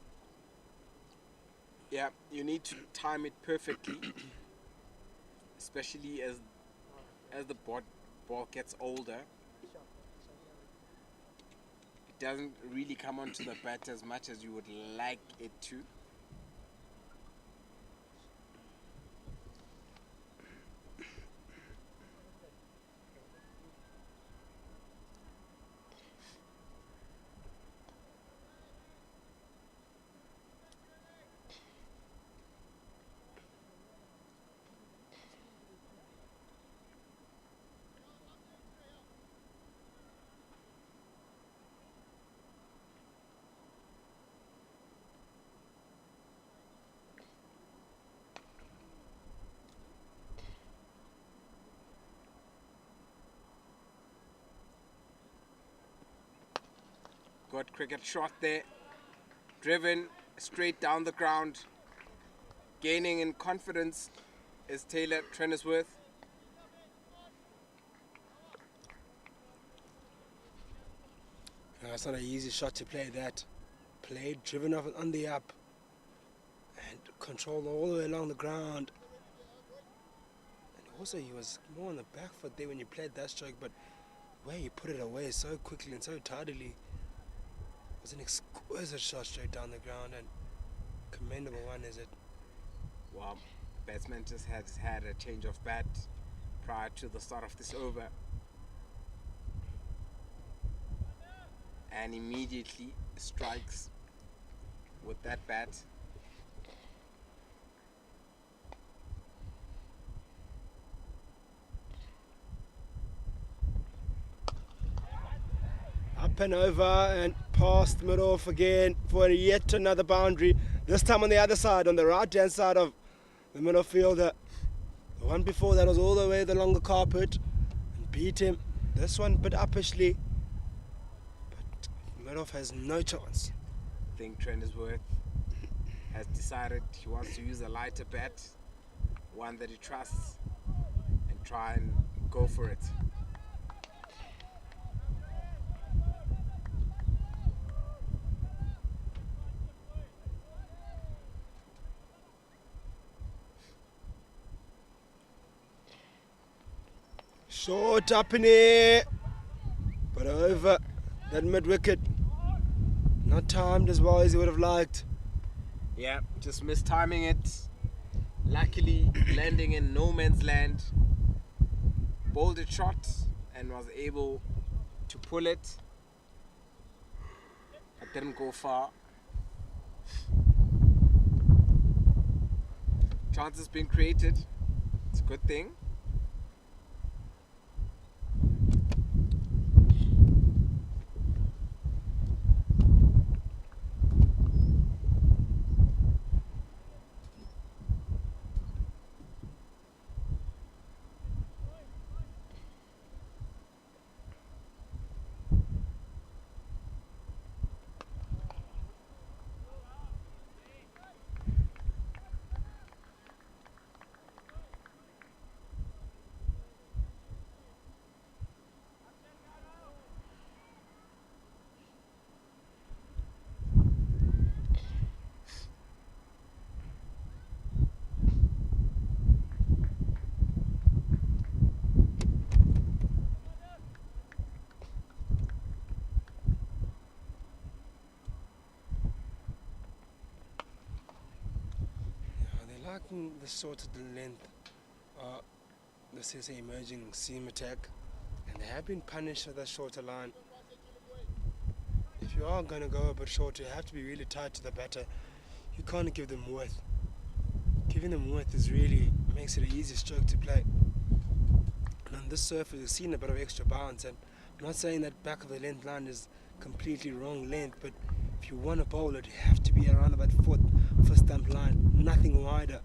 Yeah, you need to time it perfectly, especially as the ball gets older. It doesn't really come onto the bat as much as you would like it to. Good cricket shot there. Driven straight down the ground. Gaining in confidence is Taylor Trenersworth. It's not an easy shot to play that. Played, driven off on the up and controlled all the way along the ground. And also he was more on the back foot there when you played that stroke, but where he put it away so quickly and so tidily was an exquisite shot straight down the ground, and commendable one, is it? Well, batsman just has had a change of bat prior to the start of this over. And immediately strikes with that bat. Up and over and past mid-off again for yet another boundary. This time on the other side, on the right-hand side of the middle fielder. The one before that was all the way along the carpet and beat him. This one bit uppishly, but mid-off has no chance. I think Trenersworth has decided he wants to use a lighter bat, one that he trusts, and try and go for it. Short up in here. But over that mid-wicket. Not timed as well as he would have liked. Yeah, just mistiming it. Luckily, landing in no man's land. Bowled it shot and was able to pull it. It didn't go far. Chances being created. It's a good thing. They're liking the sort of the length the CSA emerging seam attack, and they have been punished for that shorter line. If you are going to go a bit shorter, you have to be really tight to the batter. You can't give them width. Giving them width is really makes it an easy stroke to play. And on this surface, you've seen a bit of extra bounce, and I'm not saying that back of the length line is completely wrong length, but if you want to bowl it, you have to be around about first stump line, nothing wider.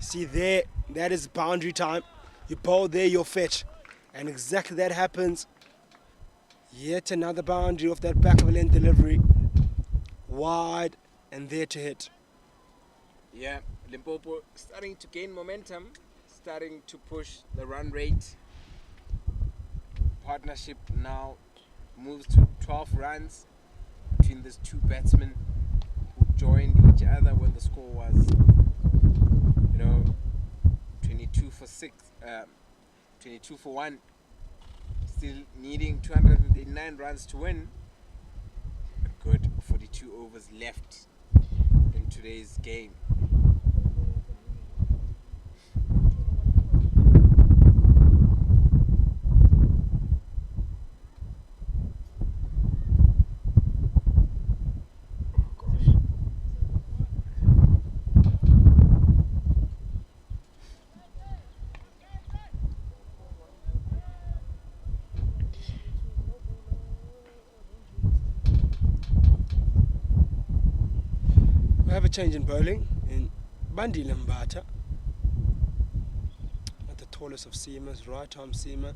See there, that is boundary time. You bowl there, you'll fetch. And exactly that happens. Yet another boundary off that back of a length delivery. Wide and there to hit. Yeah, Limpopo starting to gain momentum, starting to push the run rate. Partnership now moves to 12 runs between these two batsmen who joined each other when the score was 22 for 6, 22 for 1, still needing 289 runs to win. A good 42 overs left in today's game. We have a change in bowling in Bandi Lambata. Not the tallest of seamers, right arm seamer.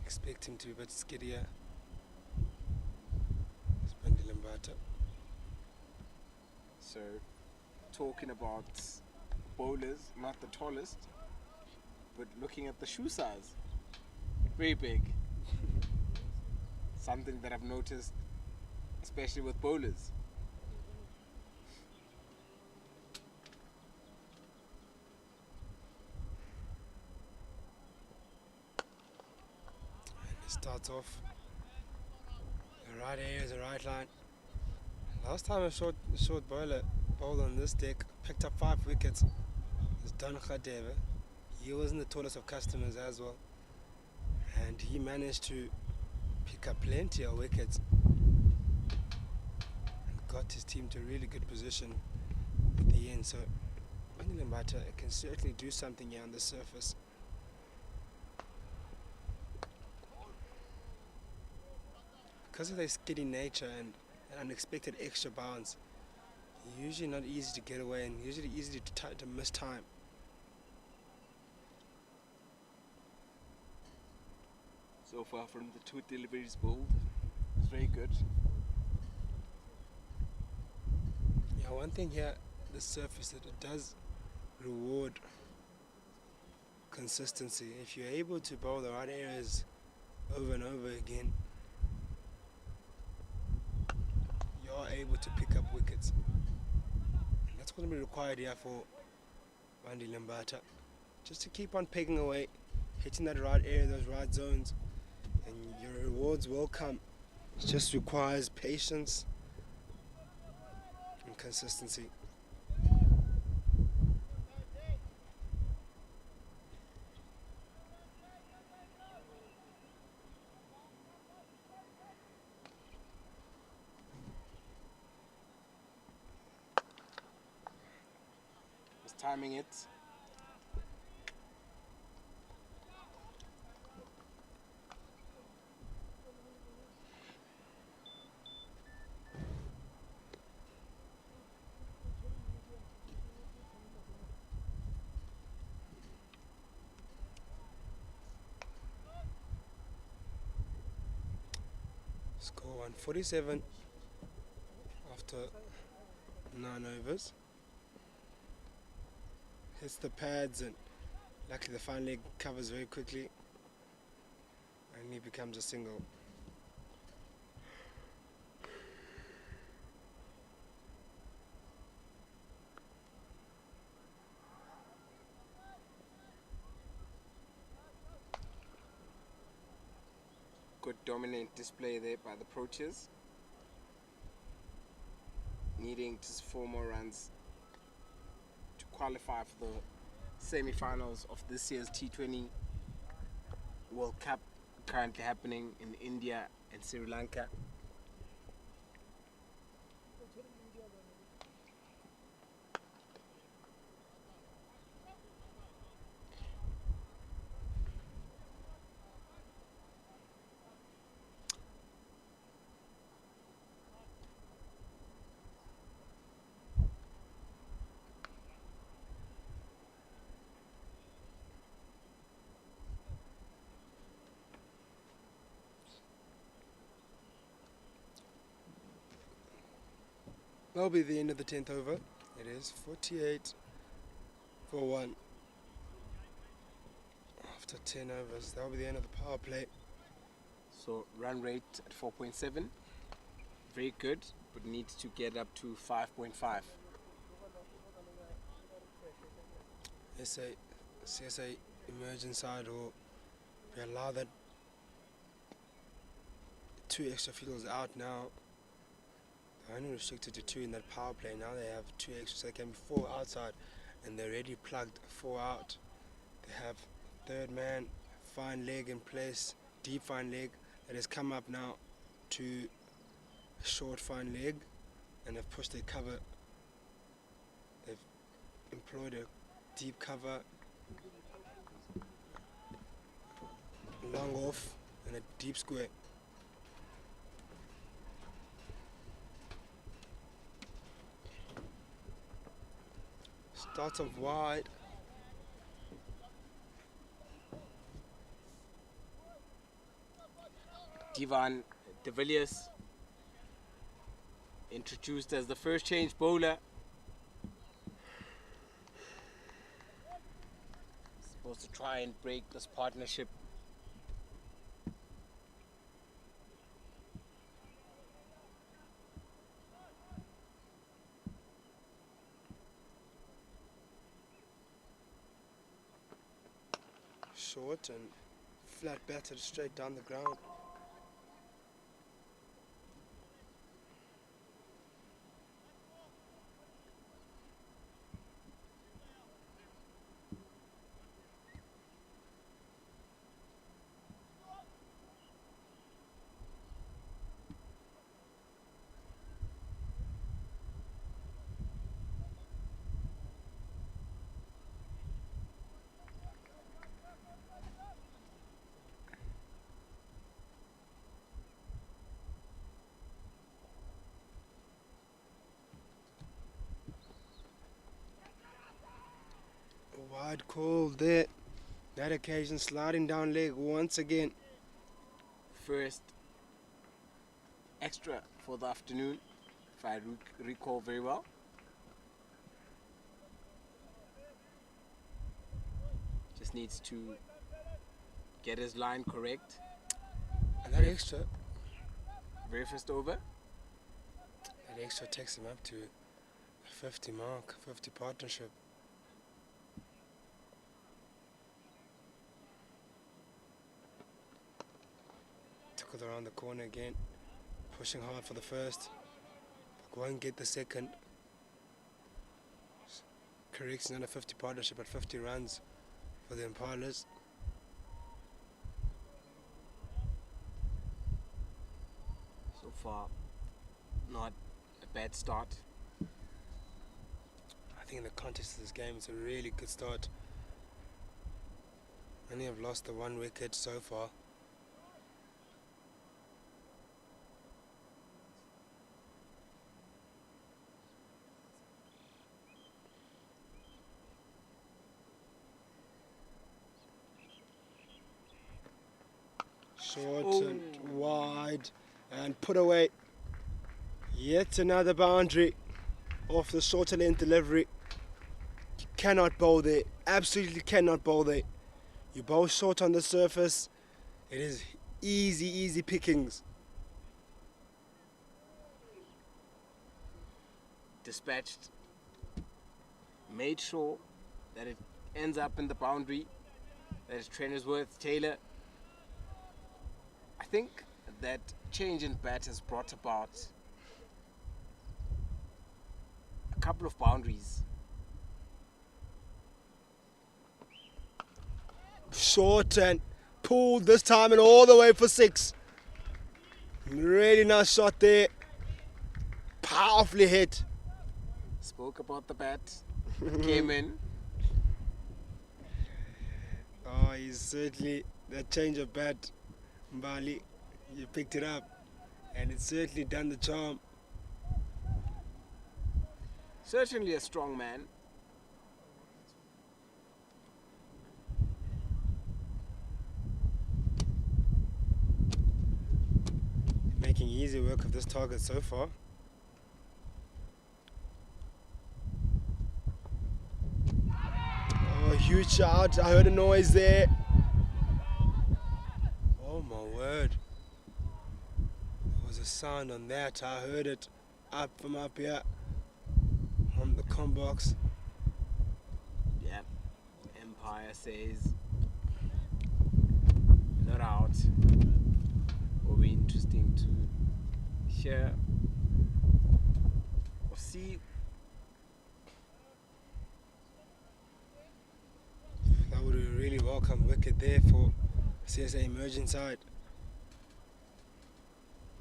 Expect him to be a bit skiddier. It's Bandi Lambata. So, talking about bowlers, not the tallest, but looking at the shoe size, very big. Something that I've noticed, especially with bowlers. And it starts off. The right area is the right line. Last time a short bowler bowled on this deck, picked up 5 wickets. It's Don Khadeva. He wasn't the tallest of customers as well. And he managed to pick up plenty of wickets. Got his team to a really good position at the end. So Bandi Lambata can certainly do something here on the surface. Because of their skiddy nature and an unexpected extra bounce, usually not easy to get away and usually easy to miss time. So far from the 2 deliveries bowled, it's very good. Yeah, one thing here, the surface, that it does reward consistency. If you're able to bowl the right areas over and over again, you're able to pick up wickets. And that's going to be required here for Bandi Lambata. just to keep on pegging away, hitting that right area, those right zones, and your rewards will come. It just requires patience and consistency. Just timing it. Score 147 after 9 overs. Hits the pads, and luckily the fine leg covers very quickly and he becomes a single. Good dominant display there by the Proteas. Needing just 4 more runs to qualify for the semi-finals of this year's T20 World Cup, currently happening in India and Sri Lanka. That'll be the end of the 10th over. It is 48 for 1. After 10 overs, that'll be the end of the power play. So run rate at 4.7, very good, but needs to get up to 5.5. CSA emerging side, or we allow that 2 extra fields out now. They're only restricted to 2 in that power play. Now they have 2 extra, so they can be 4 outside, and they're already plugged 4 out. They have third man, fine leg in place, deep fine leg that has come up now to a short fine leg, and they've pushed their cover. They've employed a deep cover, long off, and a deep square. Starts off wide. Divan de Villiers introduced as the first change bowler. Supposed to try and break this partnership. Short and flat batted straight down the ground. Wide call there. That occasion, sliding down leg once again. First extra for the afternoon, if I recall very well. Just needs to get his line correct. And that extra, Very first over. that extra takes him up to the 50 mark, 50 partnership. Took it around the corner again, pushing hard for the first, but won't get the second. Correction on a 50 partnership at 50 runs for the Impalas. So far, not a bad start. I think in the context of this game, it's a really good start. Only have lost the 1 wicket so far. Short and wide and put away. Yet another boundary off the shorter length delivery. You cannot bowl there, absolutely cannot bowl there. You bowl short on the surface, it is easy pickings. Dispatched, made sure that it ends up in the boundary. That is Trainersworth, Taylor. I think that change in bat has brought about a couple of boundaries. Short and pulled this time and all the way for 6. Really nice shot there. Powerfully hit. Spoke about the bat. Came in. Oh, he's certainly that change of bat. Mbali, you picked it up and it's certainly done the charm. Certainly a strong man. Making easy work of this target so far. Oh, huge shout. I heard a noise there. Oh my word. There was a sound on that. I heard it up from up here on the comm box. Yeah. Empire says not out. Will be interesting to hear or see. That would be a really welcome wicket there for CSA emerging side.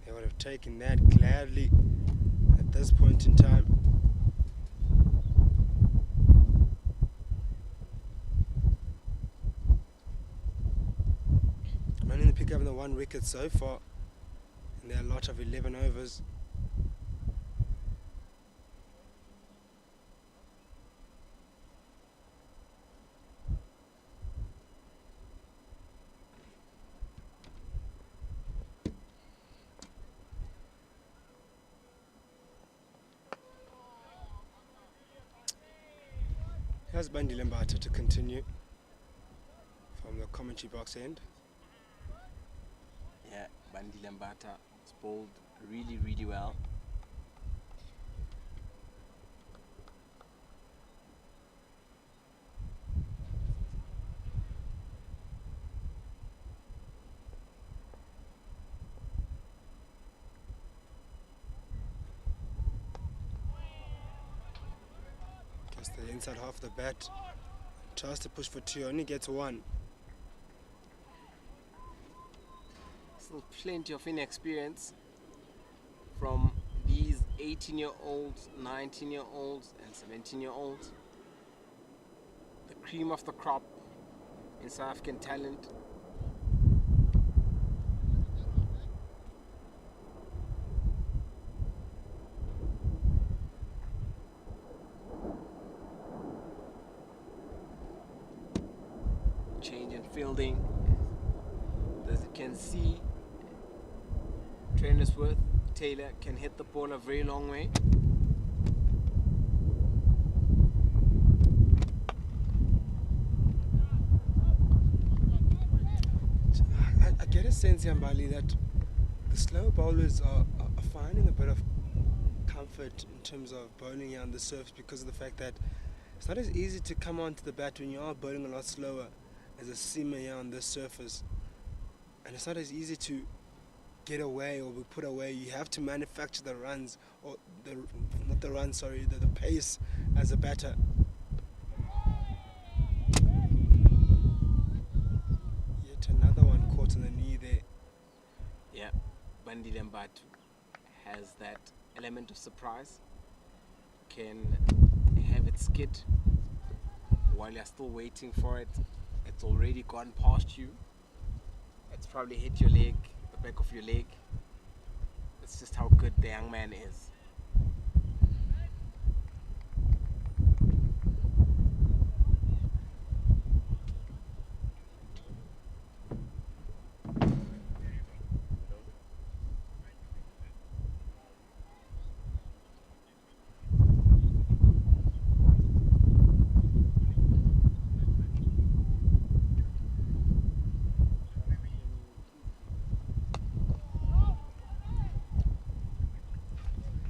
They would have taken that gladly at this point in time. Managing to pick up the 1 wicket so far in their lot of 11 overs. Here's Bandi Lambata to continue from the commentary box end. Yeah, Bandi Lambata was bowled really well. Gets the inside half of the bat. Tries to push for 2, only gets 1. Still plenty of inexperience from these 18-year-olds, 19-year-olds and 17-year-olds. The cream of the crop in South African talent. Change in fielding. As you can see, Trainersworth, Taylor can hit the ball a very long way. I get a sense, Yambali, that the slower bowlers are finding a bit of comfort in terms of bowling here on the surface because of the fact that it's not as easy to come onto the bat when you are bowling a lot slower as a seamer here on this surface. And it's not as easy to get away or be put away. You have to manufacture the runs, or not the runs, sorry, the pace as a batter. Yet another one caught on the knee there. Yeah, Bandi Lembatu has that element of surprise. Can have it skid while you're still waiting for it. It's already gone past you. It's probably hit your leg, the back of your leg. It's just how good the young man is.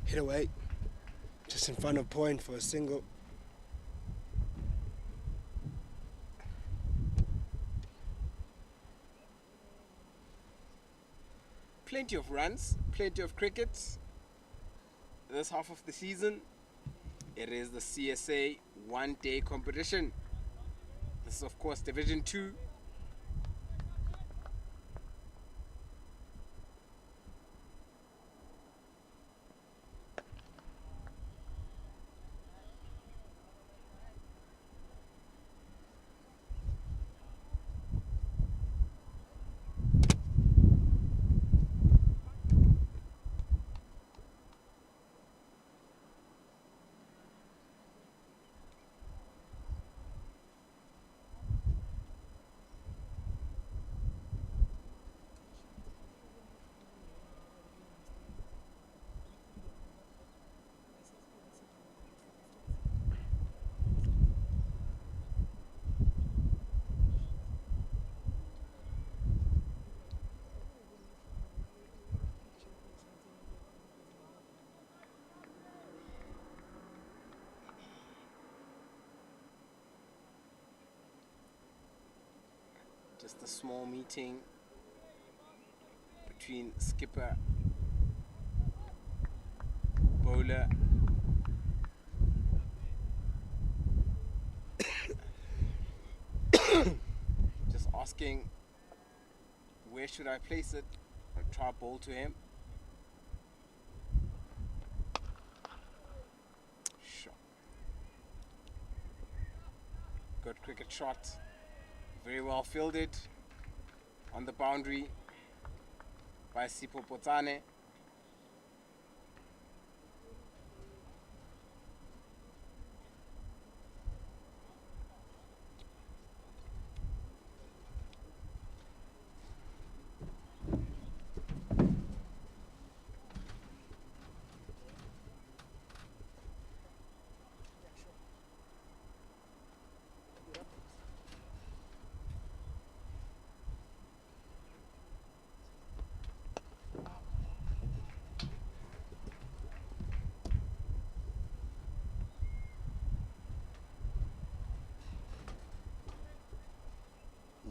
Hit away, just in front of point for a single. Plenty of runs, plenty of cricket. This half of the season, it is the CSA one-day competition. This is, of course, Division 2. Just a small meeting between skipper, bowler, just asking where should I place it. I'll try bowl to him. Shot. Good cricket shot. Very well fielded on the boundary by Sipho Potsane.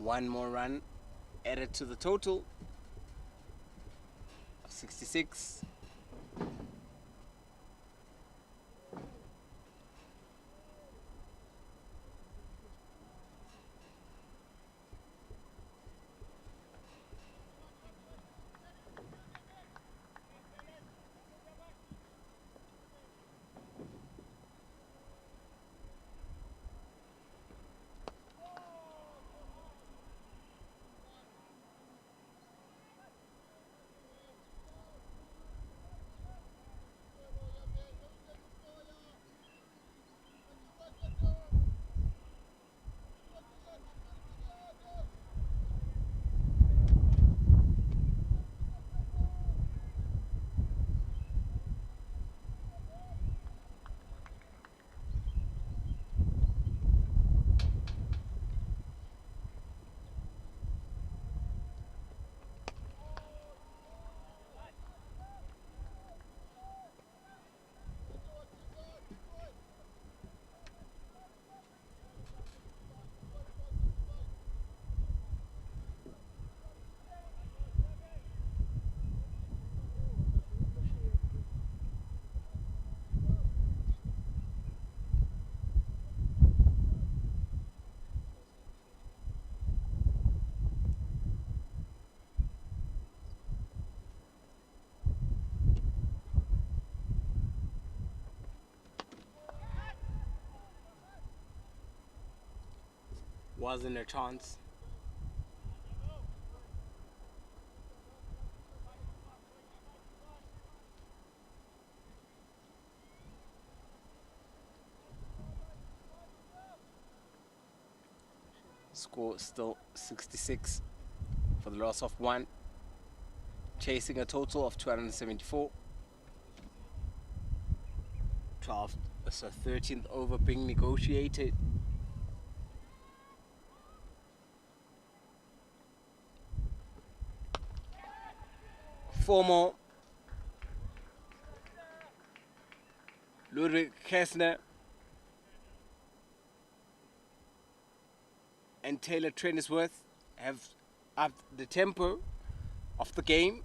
One more run added to the total of 66. wasn't a chance. Score still 66 for the loss of 1, chasing a total of 274. 12th, so 13th over being negotiated. Four more. Ludwig Kessner and Taylor Trenisworth have upped the tempo of the game.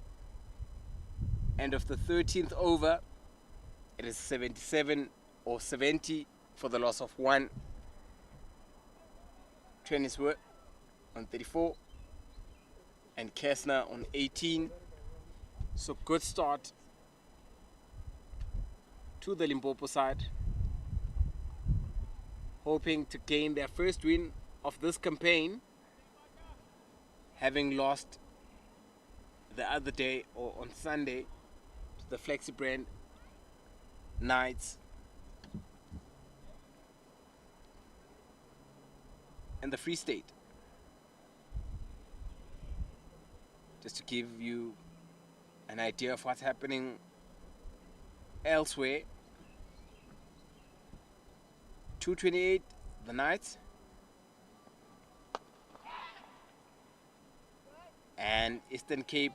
And of the 13th over, it is 77 or 70 for the loss of 1. Trenisworth on 34 and Kessner on 18. So good start to the Limpopo side, hoping to gain their first win of this campaign, having lost the other day or on Sunday to the Flexibrand Knights and the Free State. Just to give you an idea of what's happening elsewhere. 228 the Knights and Eastern Cape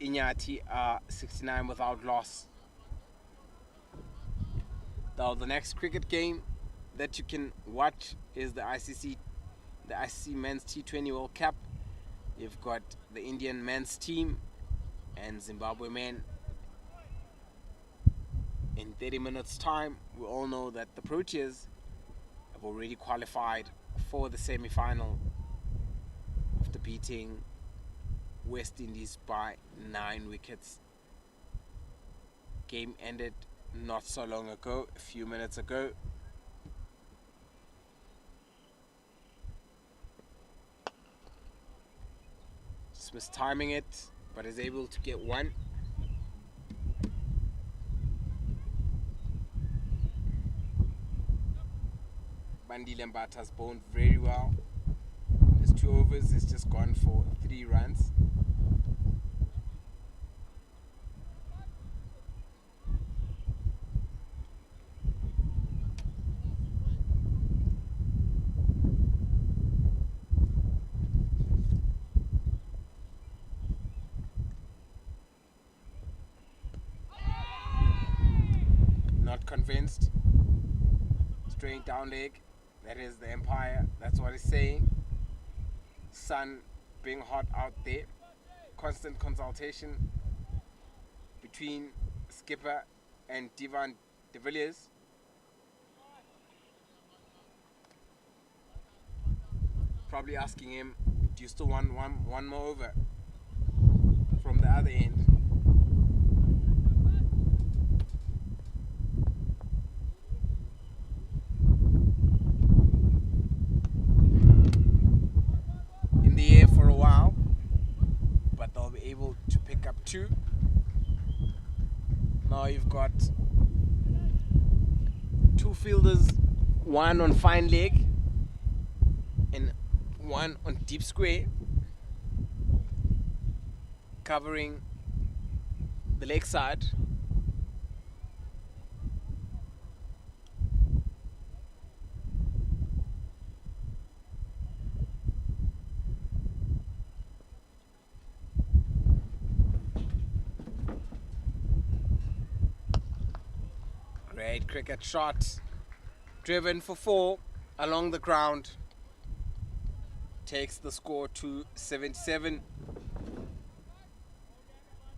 Inyati are 69 without loss. Now the next cricket game that you can watch is the ICC Men's T20 World Cup. You've got the Indian men's team and Zimbabwe men. In 30 minutes time, we all know that the Proteas have already qualified for the semi-final after beating West Indies by 9 wickets. Game ended not so long ago, a few minutes ago. Just mistiming it, but is able to get 1. Bandile Mbata has bowled very well. His 2 overs has just gone for 3 runs. Not convinced. Straight down leg. That is the Empire. That's what he's saying. Sun being hot out there. Constant consultation between skipper and Divan de Villiers. Probably asking him, do you still want one more over from the other end? The air for a while, but they'll be able to pick up 2. Now you've got 2 fielders, 1 on fine leg and 1 on deep square, covering the leg side. Great cricket shot, driven for 4 along the ground, takes the score to 77.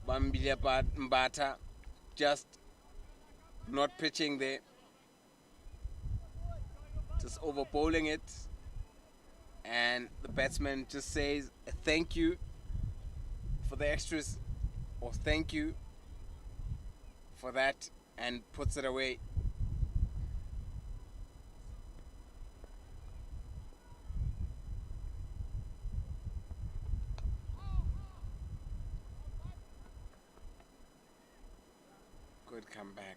Bambile Mbata just not pitching there, just over bowling it, and the batsman just says thank you for the extras, or thank you for that, and puts it away. comeback.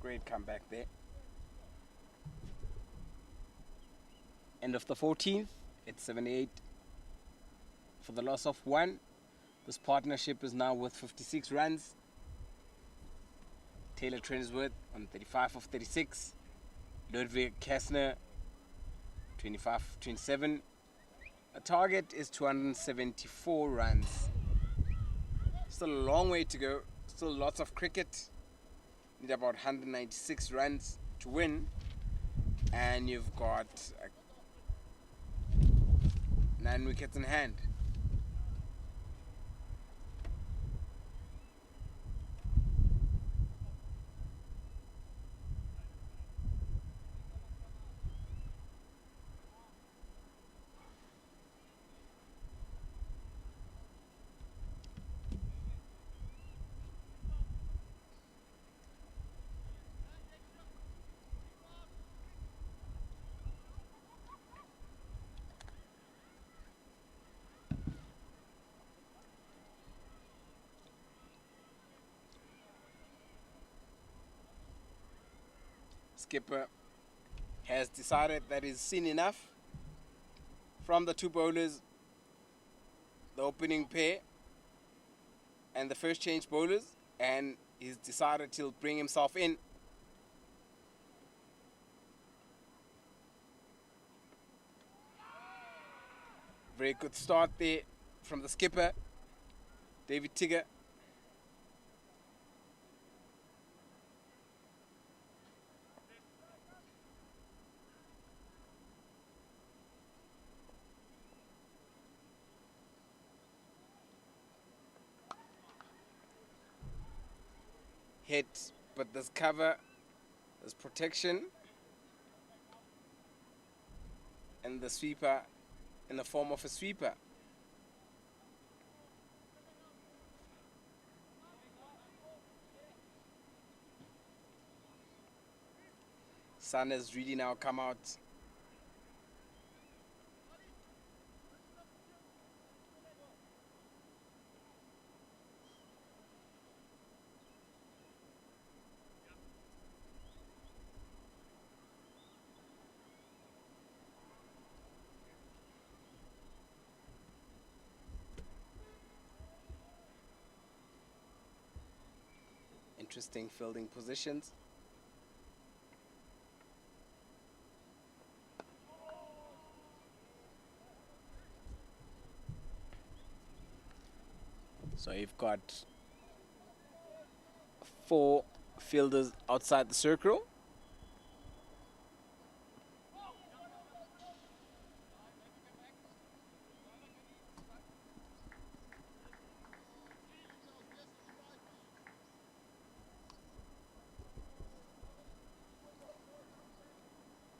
Great comeback there. End of the 14th. It's 78 for the loss of 1. This partnership is now with 56 runs. Taylor Trenesworth on 35 of 36. Ludwig Kessner 25 of 27. A target is 274 runs. Still a long way to go. Still lots of cricket. Need about 196 runs to win. And you've got 9 wickets in hand. Skipper has decided that he's seen enough from the 2 bowlers, the opening pair and the first change bowlers, and he's decided he'll bring himself in. Very good start there from the skipper, David Tigger. Hit, but there's cover, there's protection, and the sweeper in the form of a sweeper. Sun has really now come out. Interesting fielding positions. So you've got 4 fielders outside the circle.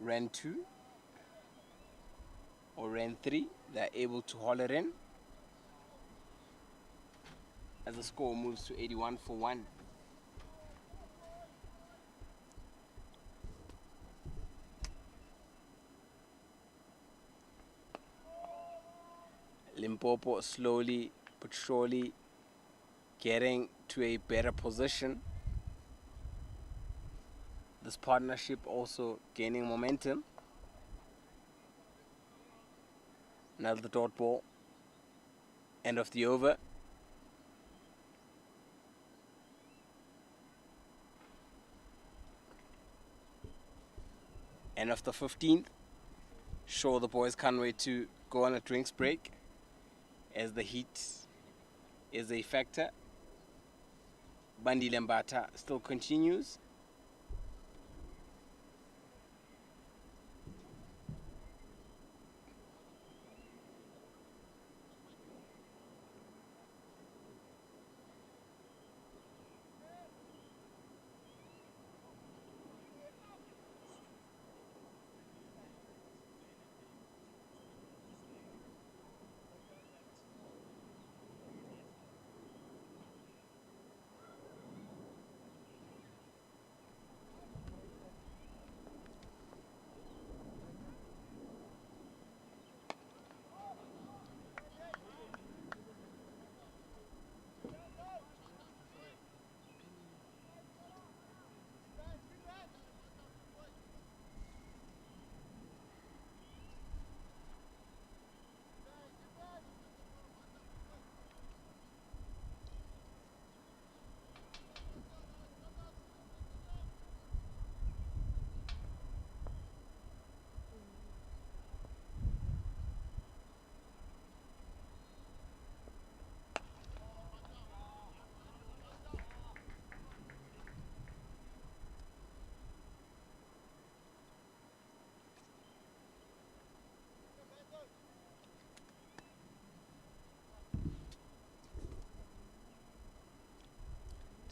Ran 2 or ran 3, they're able to haul it in as the score moves to 81 for 1. Limpopo slowly but surely getting to a better position. This partnership also gaining momentum. Another dot ball. End of the over. End of the 15th. Sure, the boys can't wait to go on a drinks break as the heat is a factor. Bandi Lembata still continues.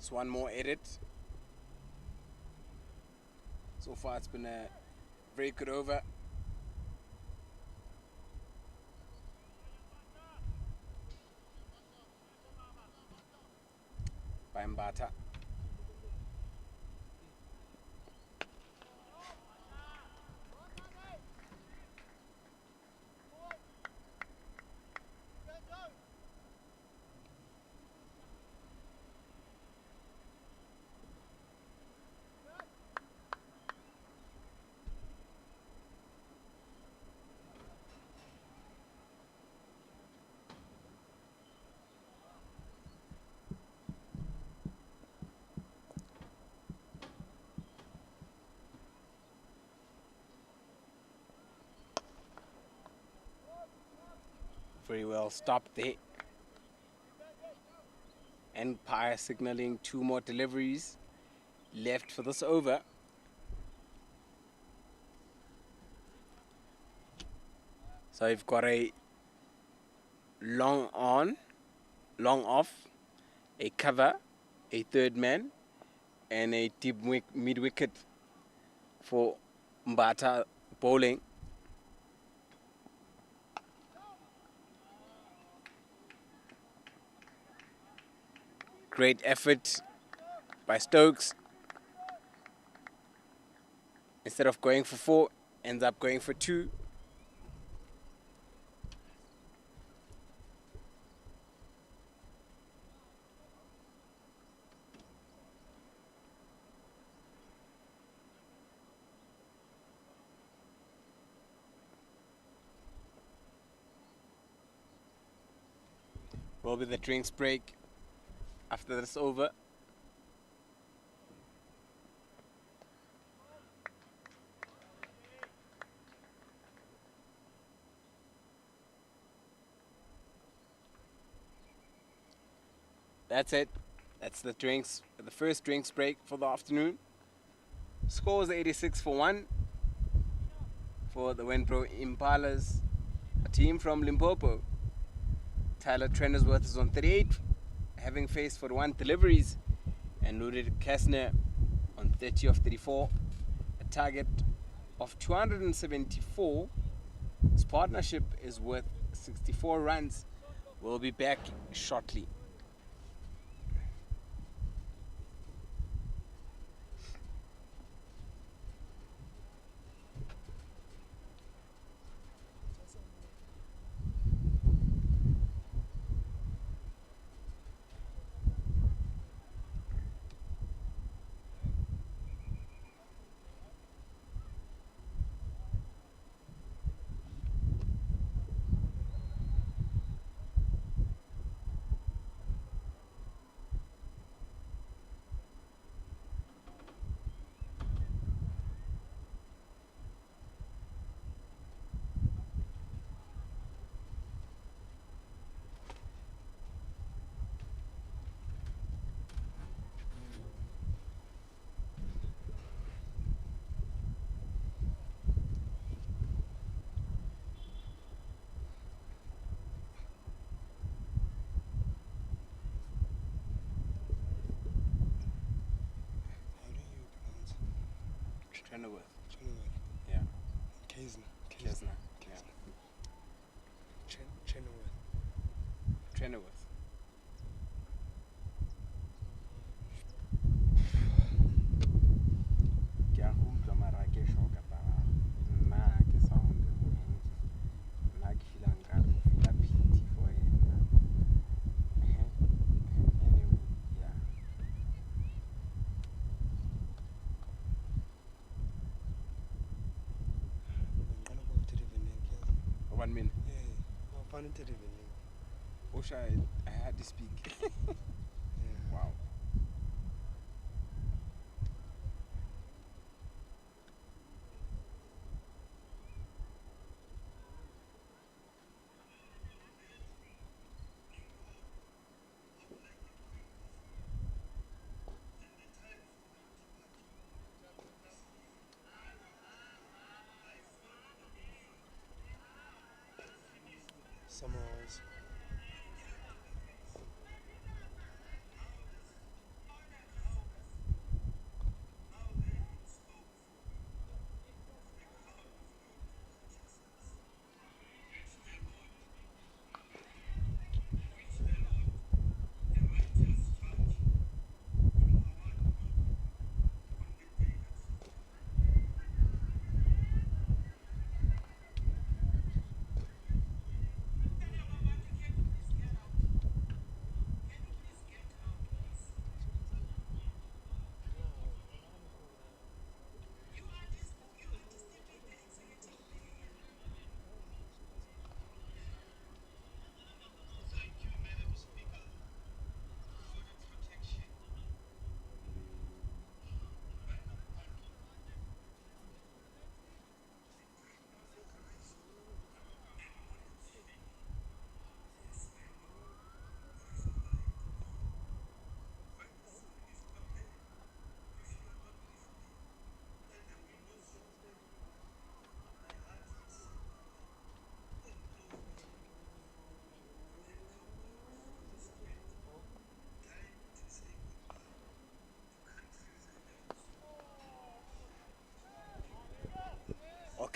It's one more edit. So far it's been a very good over. By Mbata. Very well stopped there. Empire signaling 2 more deliveries left for this over. So you've got a long on, long off, a cover, a third man, and a deep mid wicket for Mbata bowling. Great effort by Stokes. Instead of going for 4, ends up going for 2. Will be the drinks break after this over. That's it. That's the first drinks break for the afternoon. Scores 86 for 1 for the Wenbro Impalas, a team from Limpopo. Tyler Trendersworth is on 38, having faced 41 deliveries, and Ludwig Kessner on 30 of 34, a target of 274. His partnership is worth 64 runs. We'll be back shortly. Trendersworth. Yeah. Kessner. Kessner. Yeah. Trendersworth. One minute. Osha, I had to speak. Wow. Summarize.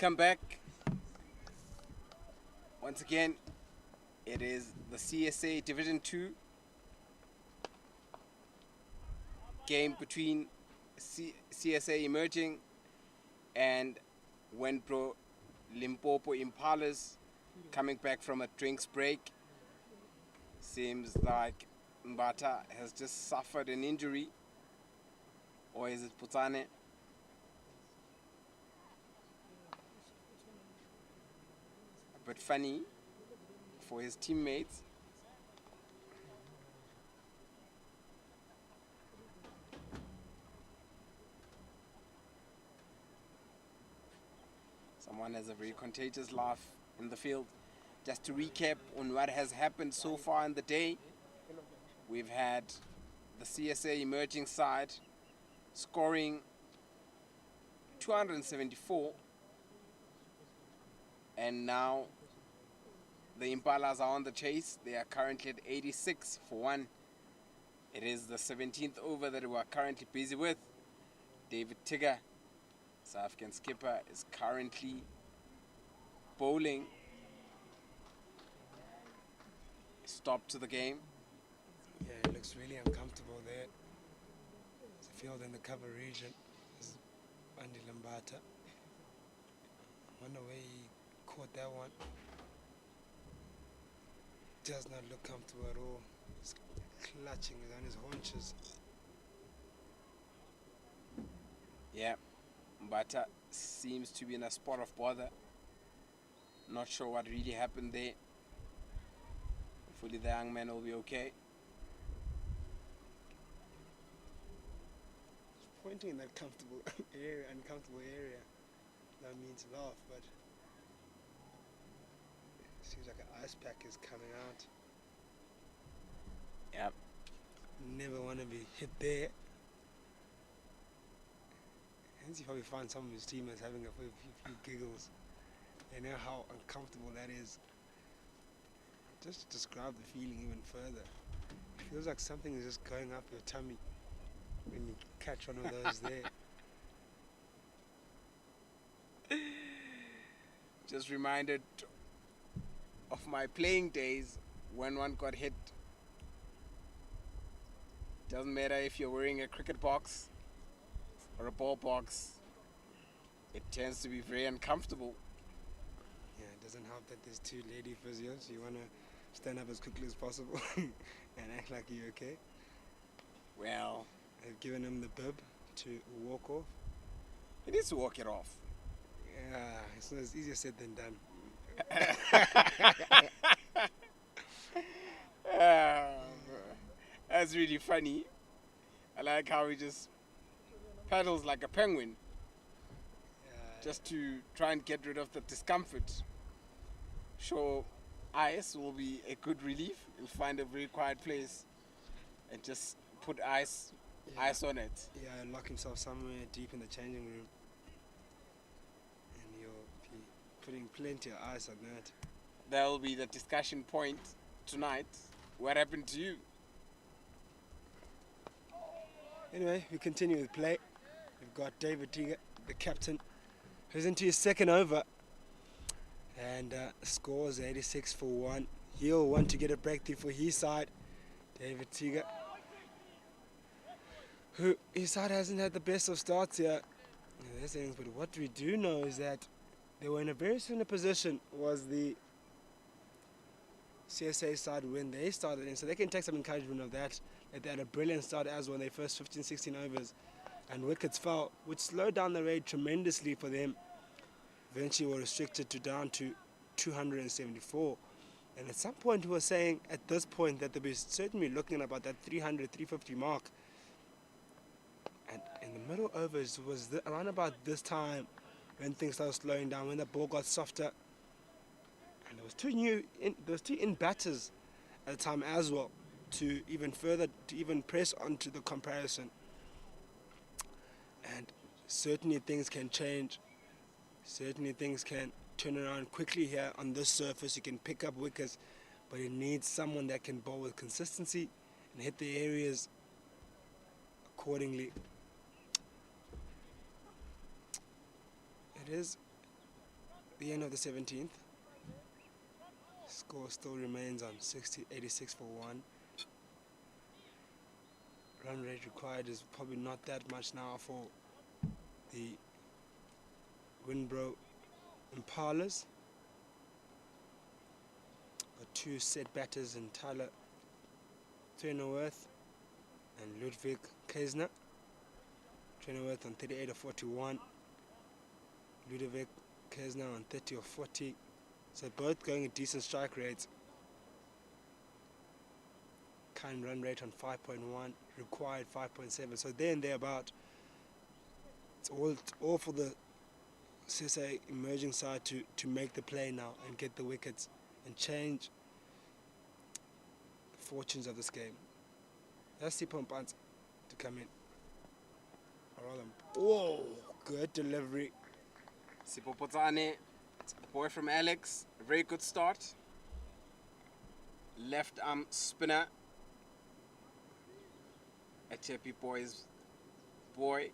Welcome back. Once again, it is the CSA Division 2 game between CSA Emerging and Wenbro Limpopo Impalas coming back from a drinks break. Seems like Mbata has just suffered an injury. Or is it Putane? But funny for his teammates. Someone has a very contagious laugh in the field. Just to recap on what has happened so far in the day, we've had the CSA Emerging side scoring 274, and now the Impalas are on the chase. They are currently at 86 for 1. It is the 17th over that we are currently busy with. David Tigger, South African skipper, is currently bowling. Stop to the game. Yeah, it looks really uncomfortable there. It's a field in the cover region. This is Andy Lambata. I wonder where he caught that one. Does not look comfortable at all. He's clutching on his haunches. Yeah, Mbata seems to be in a spot of bother. Not sure what really happened there. Hopefully the young man will be okay. He's pointing in that comfortable area, uncomfortable area. That means laugh, but it seems like an ice pack is coming out. Yep. Never want to be hit there. And he probably find some of his teammates having a few giggles. They know how uncomfortable that is. Just to describe the feeling even further, it feels like something is just going up your tummy when you catch one of those there. Just reminded of my playing days when one got hit. Doesn't matter if you're wearing a cricket box or a ball box, it tends to be very uncomfortable. Yeah, it doesn't help that there's two lady physios. You want to stand up as quickly as possible and act like you're okay. Well, I've given him the bib to walk off. he needs to walk it off. Yeah, it's not as easier said than done. That's really funny. I like how he just paddles like a penguin just to try and get rid of the discomfort. Sure, ice will be a good relief. He'll find a very quiet place and just put ice on it. Yeah, lock himself somewhere deep in the changing room. And you'll be putting plenty of ice on that. That will be the discussion point tonight. What happened to you? Anyway, we continue with play. We've got David Tiga, the captain, who's into his second over. And scores 86 for 1. He'll want to get a breakthrough for his side. David Tiga, who his side hasn't had the best of starts here. But what we do know is that they were in a very similar position was the CSA side when they started, and so they can take some encouragement of that. That they had a brilliant start as when they first 15-16 overs, and wickets fell, which slowed down the rate tremendously for them. Eventually were restricted to down to 274, and at some point we were saying at this point that they'll be certainly looking at about that 300-350 mark. And in the middle overs was around about this time when things started slowing down, when the ball got softer. And there was two in batters at the time as well to even press onto the comparison. And certainly things can change. Certainly things can turn around quickly here on this surface. You can pick up wickets, but it needs someone that can bowl with consistency and hit the areas accordingly. It is the end of the 17th. Score still remains on 86 for 1. Run rate required is probably not that much now for the Wenbro Impalas. Got 2 set batters in Tyler Trenoweth and Ludwig Keisner. Trenoweth on 38 of 41. Ludwig Keisner on 30 of 40. So both going at decent strike rates. Current run rate on 5.1, required 5.7. So there and thereabout. It's all for the CSA emerging side to make the play now and get the wickets and change the fortunes of this game. Let's see Pompans to come in. Whoa, good delivery. Sipopotane, the boy from Alex, a very good start. Left arm spinner. A Chepi boy's boy.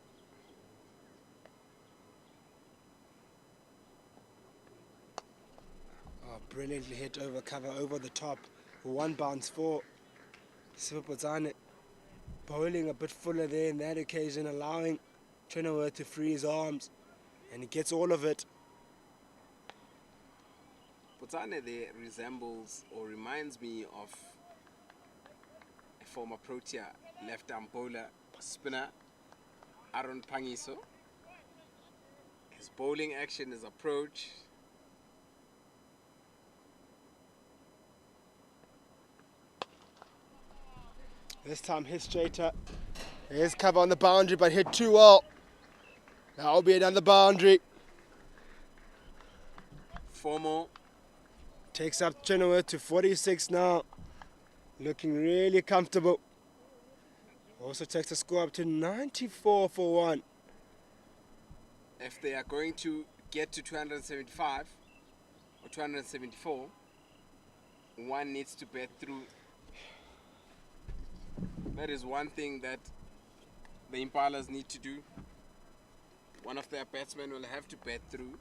Oh, brilliantly hit over cover, over the top. 1 bounce for Sipopotane. Bowling a bit fuller there in that occasion, allowing Trenoweth to free his arms. And he gets all of it. Potane there resembles or reminds me of a former Protea left arm bowler, spinner, Aaron Pangiso. His bowling action, his approach. This time hit straighter. There's cover on the boundary, but hit too well. That will be another boundary. 4 more. Takes up Trenoweth to 46 now. Looking really comfortable. Also takes the score up to 94 for 1. If they are going to get to 275 or 274, one needs to bet through. That is one thing that the Impalas need to do. One of their batsmen will have to bet through.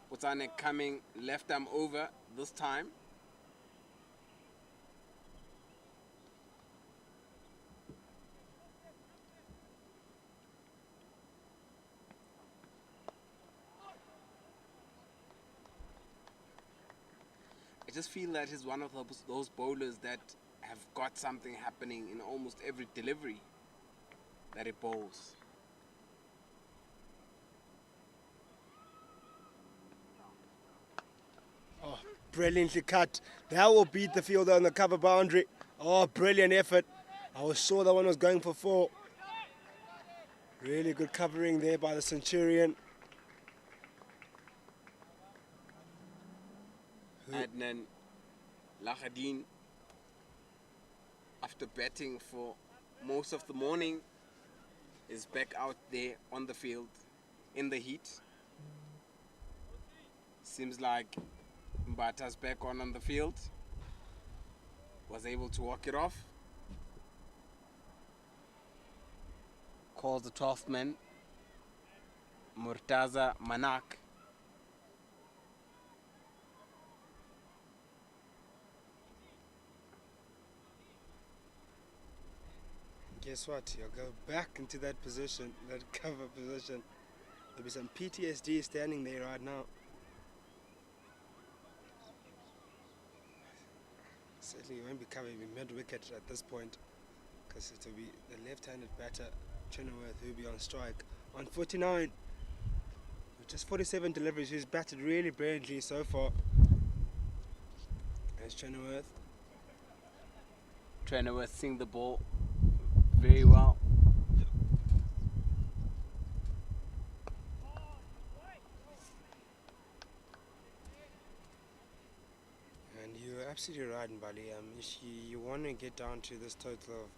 Potane coming left arm over this time. I just feel that he's one of those bowlers that have got something happening in almost every delivery that he bowls. Oh, brilliantly cut. That will beat the fielder on the cover boundary. Oh, brilliant effort. I was sure that one was going for 4. Really good covering there by the Centurion. Adnan Lahadin, after batting for most of the morning, is back out there on the field in the heat. Seems like Mbata's back on the field. Was able to walk it off. Calls the 12th man, Murtaza Manak. Guess what? You'll go back into that position, that cover position. There'll be some PTSD standing there right now. Certainly won't be covering mid-wicket at this point, because it will be the left-handed batter, Trenoweth, who will be on strike. On 49, with just 47 deliveries, he's batted really brilliantly so far. There's Trenoweth. Trenoweth seeing the ball very well. And you're absolutely right, Mbali. If you want to get down to this total of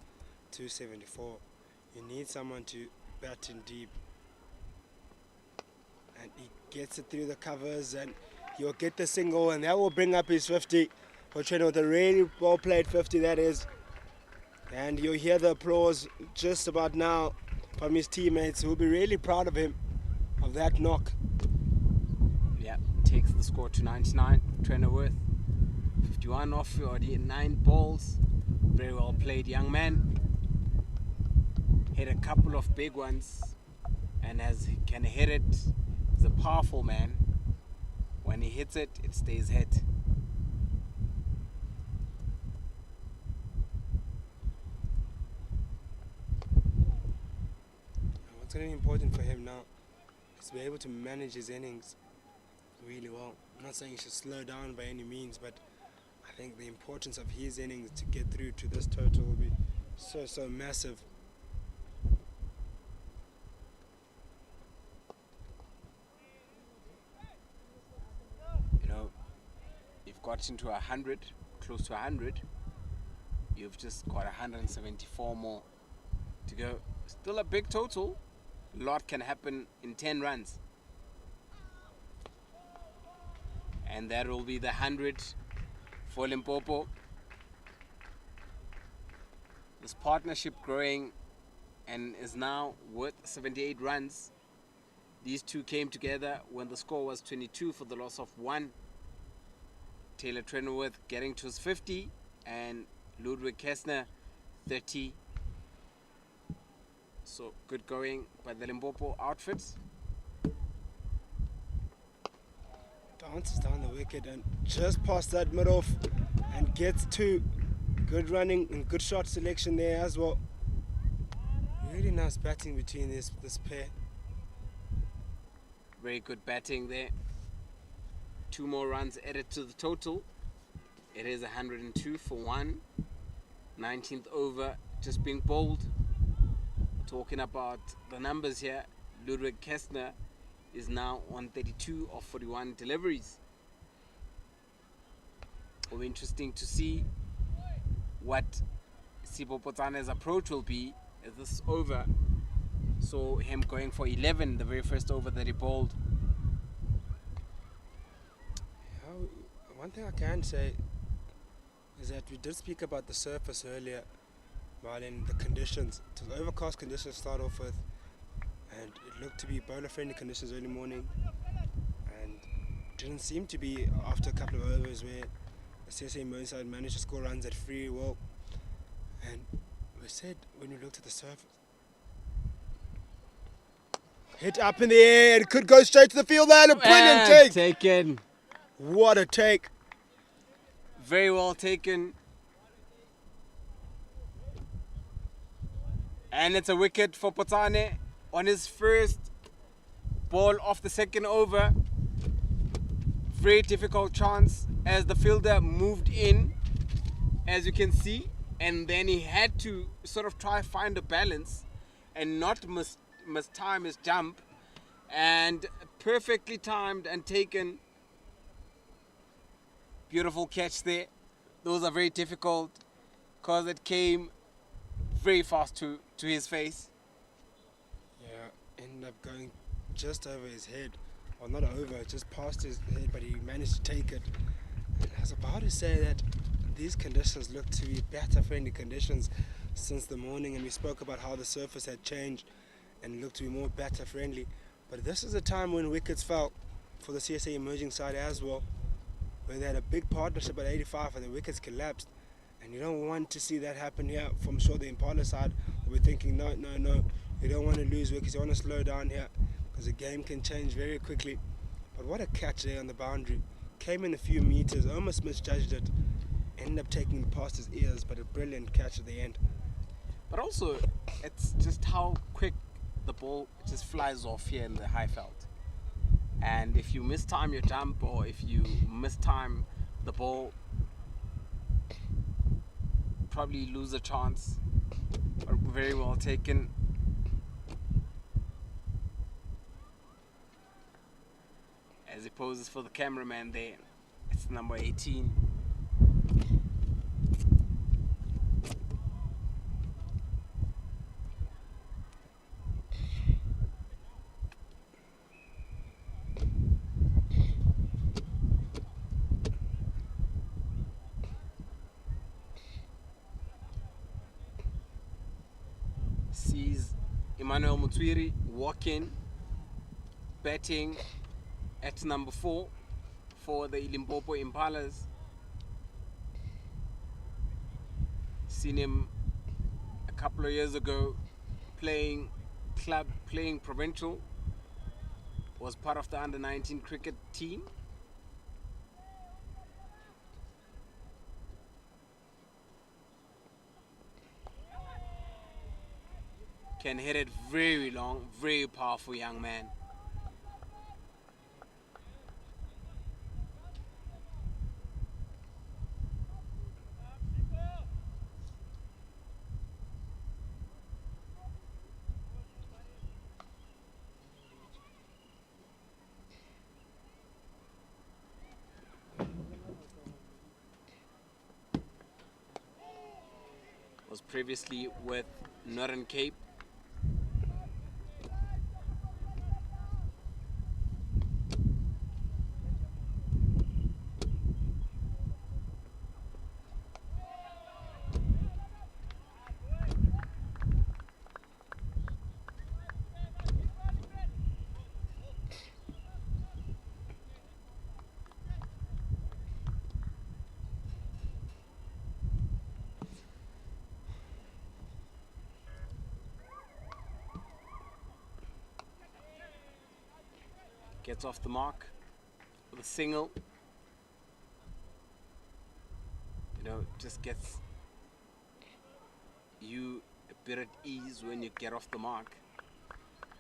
274, you need someone to bat in deep. And he gets it through the covers, and he'll get the single, and that will bring up his 50. For Trenoweth, a really well played 50 that is. And you'll hear the applause just about now from his teammates who will be really proud of him, of that knock. Yeah, takes the score to 99. Trennerworth, 51 off 9 balls. Very well played, young man. Hit a couple of big ones and can hit it. He's a powerful man. When he hits it, it stays hit. What's going to be important for him now is to be able to manage his innings really well. I'm not saying he should slow down by any means, but I think the importance of his innings to get through to this total will be so massive. You know, you've got into 100, close to 100. You've just got 174 more to go. Still a big total. A lot can happen in 10 runs. And that will be the 100 for Limpopo. This partnership growing and is now worth 78 runs. These two came together when the score was 22 for the loss of 1. Taylor Trennerworth getting to his 50 and Ludwig Kessner 30. So good going by the Limpopo outfits. Dances down the wicket and just past that mid-off and gets 2. Good running and good shot selection there as well. Really nice batting between this pair. Very good batting there. 2 more runs added to the total. It is 102 for 1. 19th over just being bowled. Talking about the numbers here, Ludwig Kessner is now on 32 of 41 deliveries. It'll be interesting to see what Sipho Potsane's approach will be as this over. So him going for 11 the very first over that he bowled. One thing I can say is that we did speak about the surface earlier, while in the conditions. It was overcast conditions to start off with, and it looked to be bowler-friendly conditions early morning, and didn't seem to be after a couple of overs where the CSA Merseyside managed to score runs at free will. And we said when we looked at the surface, hit up in the air, it could go straight to the field there, and a brilliant take! Taken. What a take! Very well taken. And it's a wicket for Potsane on his first ball of the second over. Very difficult chance as the fielder moved in, as you can see, and then he had to sort of try find a balance and not mistime his jump, and perfectly timed and taken. Beautiful catch there. Those are very difficult because it came very fast to his face. Yeah, ended up going just over his head. Well, not over, just past his head, but he managed to take it. And I was about to say that these conditions look to be batter-friendly conditions since the morning, and we spoke about how the surface had changed and looked to be more batter-friendly. But this is a time when wickets fell for the CSA emerging side as well, where they had a big partnership at 85 and the wickets collapsed. And you don't want to see that happen here. From sure the Impalas side will be thinking, no, you don't want to lose wickets, you want to slow down here, because the game can change very quickly. But what a catch there on the boundary. Came in a few meters, almost misjudged it, ended up taking it past his ears, but a brilliant catch at the end. But also, it's just how quick the ball just flies off here in the high veld. And if you mistime your jump, or if you mistime the ball, probably lose a chance. But very well taken. As he poses for the cameraman there, it's number 18. sees Emmanuel Mutwiri walk in, batting at number 4 for the Limpopo Impalas. Seen him a couple of years ago playing club, playing provincial, was part of the under-19 cricket team. Can hit it very long, very powerful young man. Was previously with Northern Cape. Gets off the mark with a single. You know, just gets you a bit at ease when you get off the mark.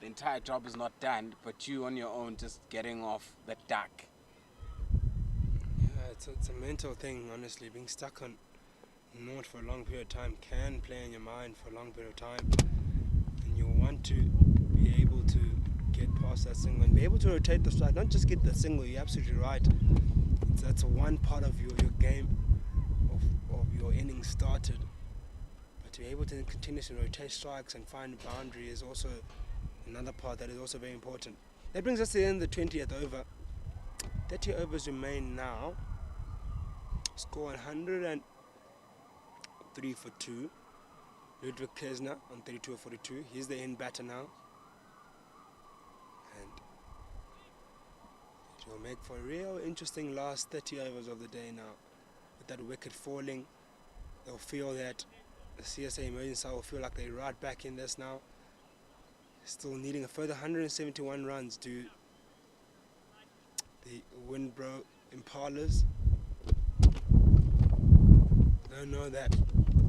The entire job is not done, but you on your own just getting off the duck. Yeah, it's a mental thing, honestly. Being stuck on naught for a long period of time can play in your mind for a long period of time. And you want to be able to get past that single and be able to rotate the strike, not just get the single. You're absolutely right. That's one part of your game, of your innings started. But to be able to continuously rotate strikes and find a boundary is also another part that is also very important. That brings us to the end of the 20th over. 30 overs remain now. Score 103 for 2. Ludwig Kesner on 32 or 42. He's the in batter now. And it will make for a real interesting last 30 overs of the day now. With that wicket falling, they'll feel that the CSA emerging side will feel like they're right back in this now. Still needing a further 171 runs to the Wenbro Impalas. Don't know that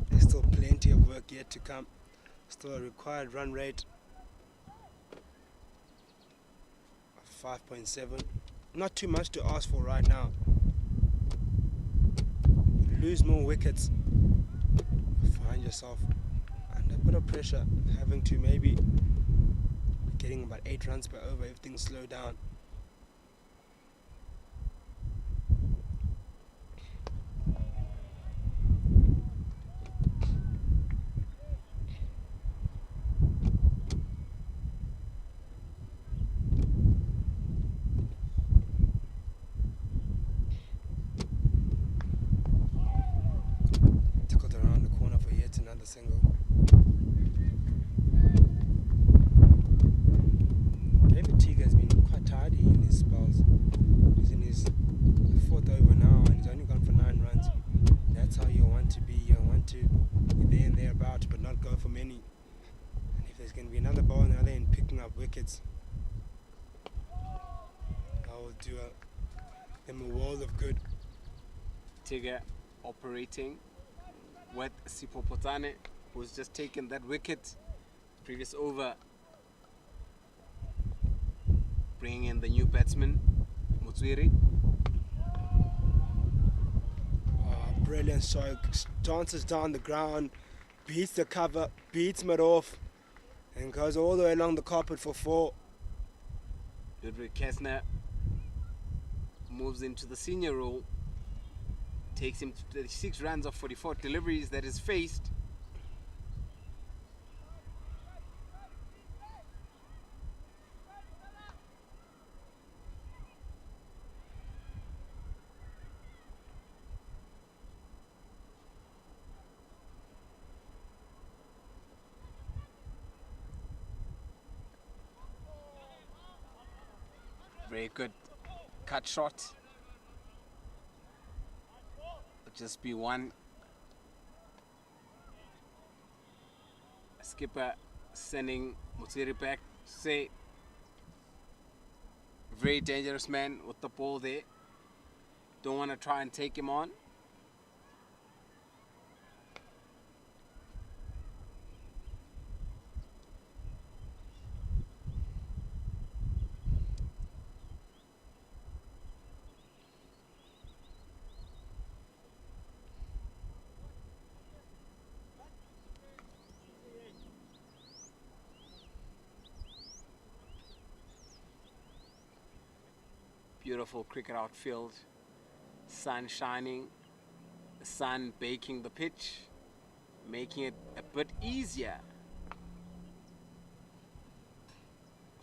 there's still plenty of work yet to come. Still a required run rate of 5.7. Not too much to ask for right now. Lose more wickets, find yourself under a bit of pressure, having to maybe getting about 8 runs per over if things slow down. Tickled around the corner for yet another single. Has been quite tidy in his spells. He's in his 4th over now and he's only gone for 9 runs. That's how you want to be. You want to be there and thereabouts, but not go for many. And if there's going to be another ball on the other end picking up wickets, I will do them a world of good. Tigger operating with Sipopotane, who's just taken that wicket. Previous over, bringing in the new batsman, Mutwiri. Brilliant stroke. Dances down the ground, beats the cover, beats mid off, and goes all the way along the carpet for 4. Ludwig Kesner moves into the senior role, takes him to 36 runs of 44 deliveries that is faced. Very good cut shot. It'll just be one. Skipper sending Mutsiri back. Say, very dangerous man with the ball there. Don't want to try and take him on. Beautiful cricket outfield, sun shining, the sun baking the pitch, making it a bit easier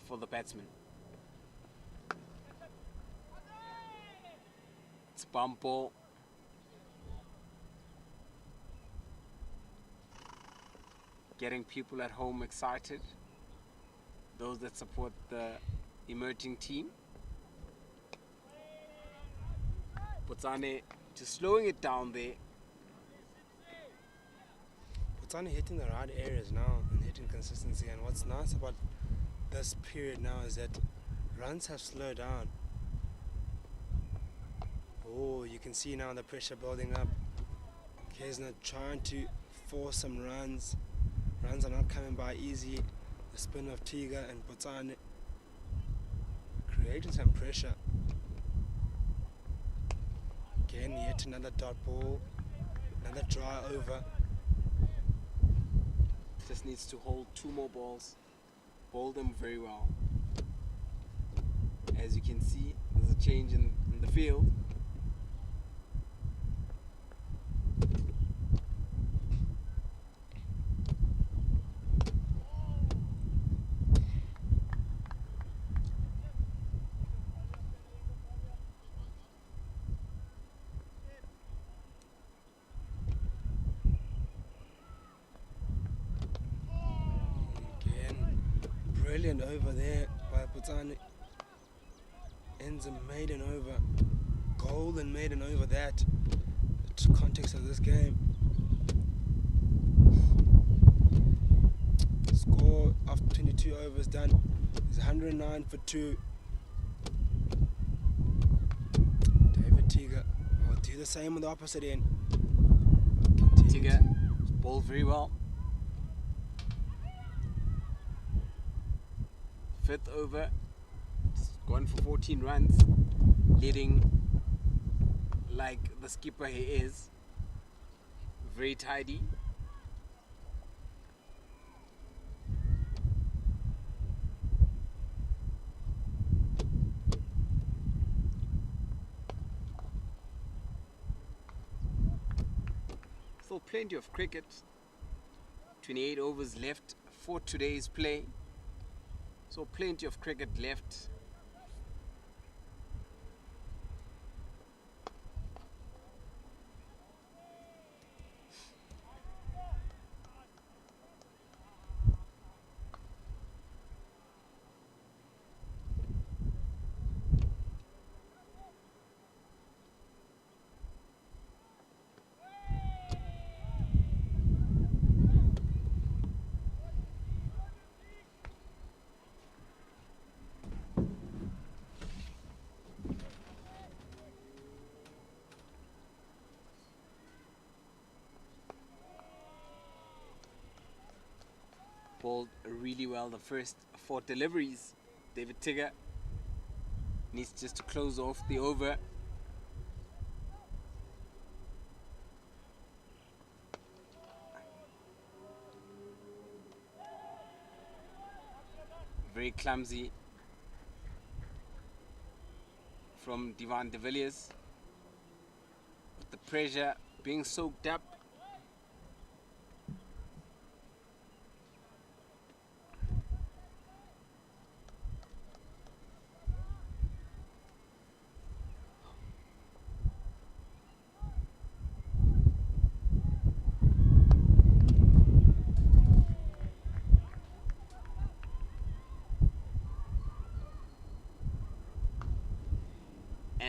for the batsman. It's bump ball. Getting people at home excited, those that support the emerging team. Botsane just slowing it down there. Botsane hitting the right areas now and hitting consistency. And what's nice about this period now is that runs have slowed down. Oh, you can see now the pressure building up. Kesner trying to force some runs. Runs are not coming by easy. The spin of Tiga and Botsane creating some pressure. Again, yet another dot ball, another dry over. Just needs to hold two more balls, bowl them very well. As you can see, there's a change in the field. Brilliant over there by Botsane. Ends a maiden over. Golden maiden over that. The context of this game. Score after 22 overs done is 109 for 2. David Tiga will do the same on the opposite end. Tiga bowled very well. Fifth over, gone for 14 runs, leading like the skipper he is, very tidy. Still plenty of cricket, 28 overs left for today's play. So plenty of cricket left. Bowled really well the first 4 deliveries. David Tiga needs just to close off the over. Very clumsy from Divan de Villiers, with the pressure being soaked up.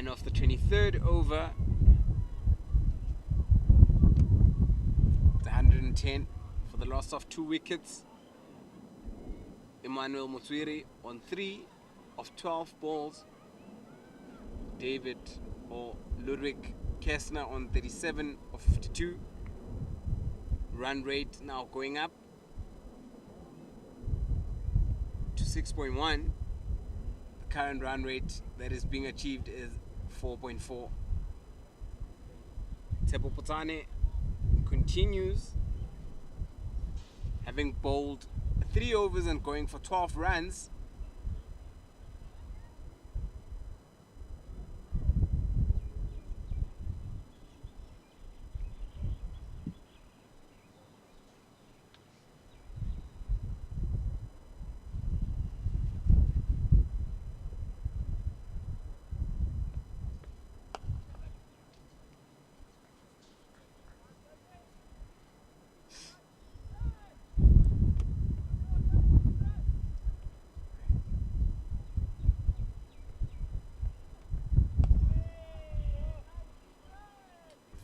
And of the 23rd over, it's 110 for the loss of 2 wickets. Emmanuel Motswiri on 3 of 12 balls. David or Ludwig Kessner on 37 of 52. Run rate now going up to 6.1. The current run rate that is being achieved is 4.4. Tsepo Potane continues, having bowled 3 overs and going for 12 runs.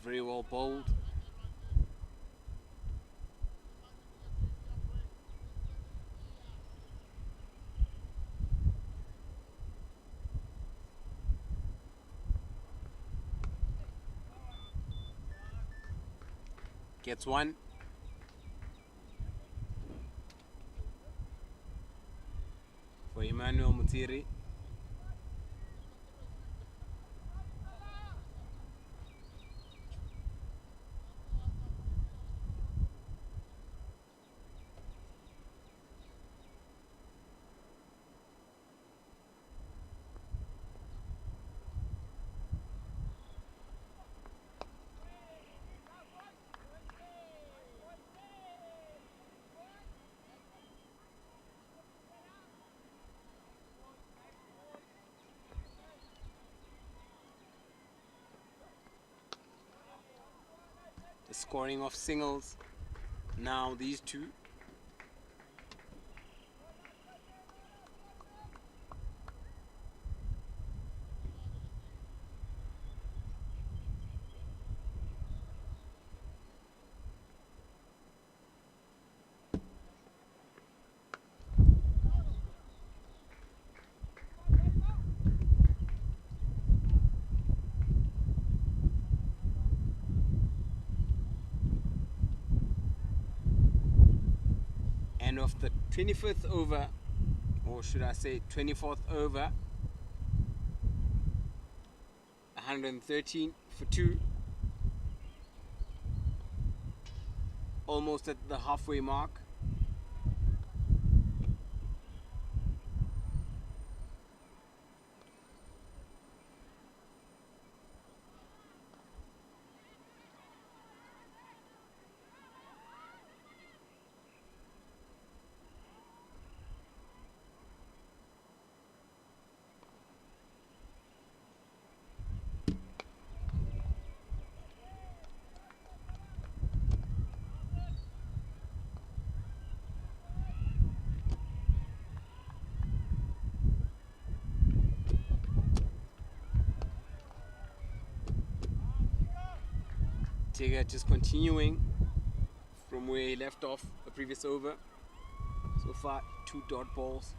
Very well bowled. Gets one. For Emmanuel Mutiri. The scoring of singles. Now these two. And of the 25th over, or should I say 24th over, 113 for 2, almost at the halfway mark. Tiger just continuing from where he left off the previous over. So far, 2 dot balls.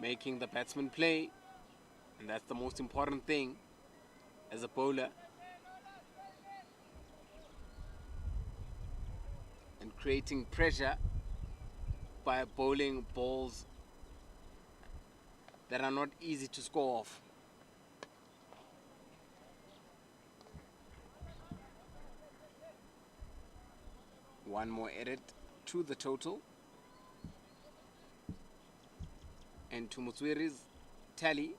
Making the batsman play, and that's the most important thing as a bowler. And creating pressure by bowling balls that are not easy to score off. One more edit to the total and to Mutswiri's tally.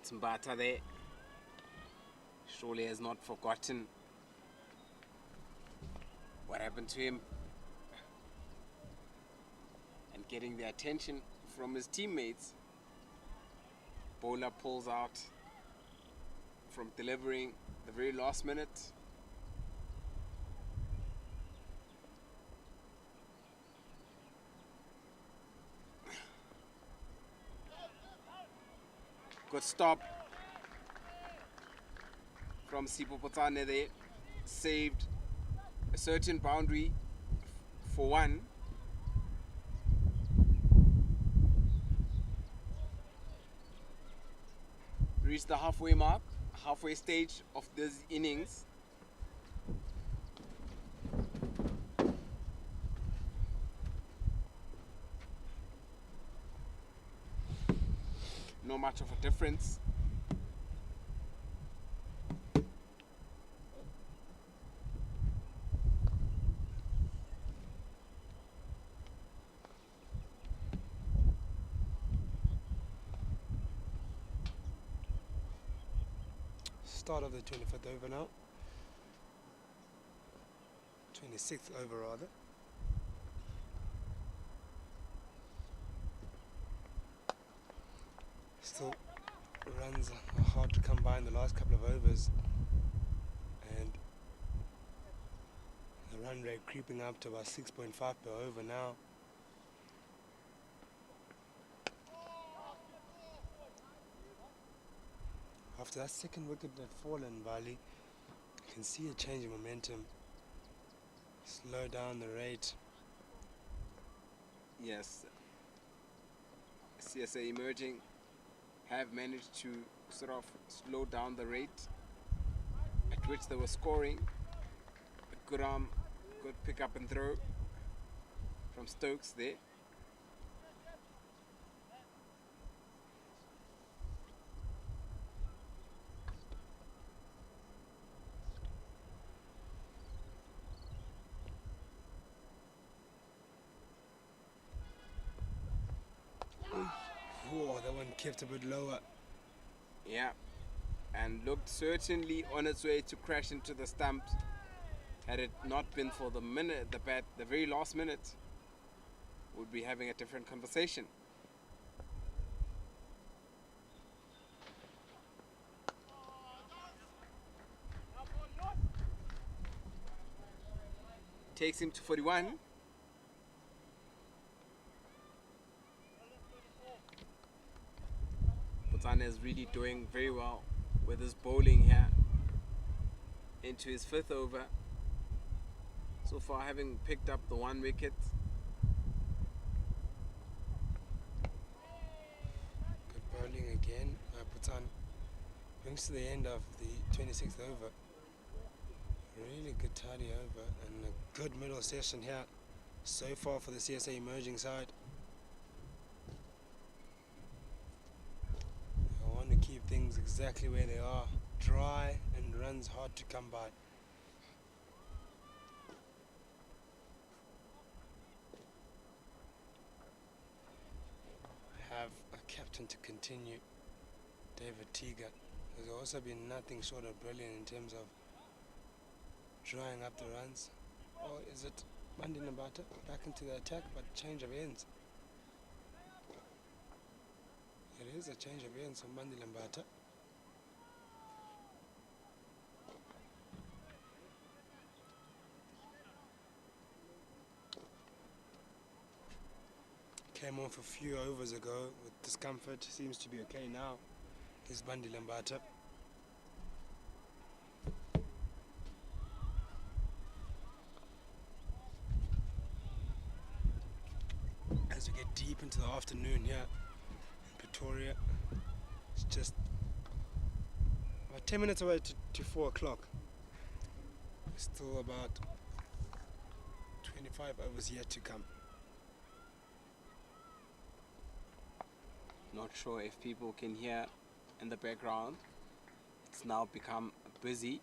Mbata there surely has not forgotten what happened to him and getting the attention from his teammates. Bowler pulls out from delivering the very last minute. Good stop from Sipho Potsane there. Saved a certain boundary for one. Reached the halfway mark, halfway stage of this innings. Not much of a difference. Start of the 25th over now. 26th over rather. Still runs are hard to come by in the last couple of overs, and the run rate creeping up to about 6.5 per over now. After that second wicket had fallen, Bali, you can see a change in momentum. Slow down the rate. Yes, CSA emerging have managed to sort of slow down the rate at which they were scoring. A good arm, good pick up and throw from Tuks there. Whoa, that one kept a bit lower. Yeah, and looked certainly on its way to crash into the stumps. Had it not been for the very last minute, we'd be having a different conversation. Takes him to 41. Potsane is really doing very well with his bowling here into his 5th over. So far having picked up the 1 wicket. Good bowling again by Potsane. Brings to the end of the 26th over. Really good tidy over and a good middle session here so far for the CSA emerging side. I want to keep things exactly where they are. Dry and runs hard to come by. Have a captain to continue, David Tiga. Has also been nothing short of brilliant in terms of drying up the runs. Or is it Mandi Nabata back into the attack but change of ends? It is a change of ends from Mandi Lambata. Came off a few overs ago with discomfort, seems to be okay now. Is Mandi Lambata. As we get deep into the afternoon here in Pretoria, it's just about 10 minutes away to 4 o'clock. Still about 25 overs yet to come. Not sure if people can hear in the background. It's now become busy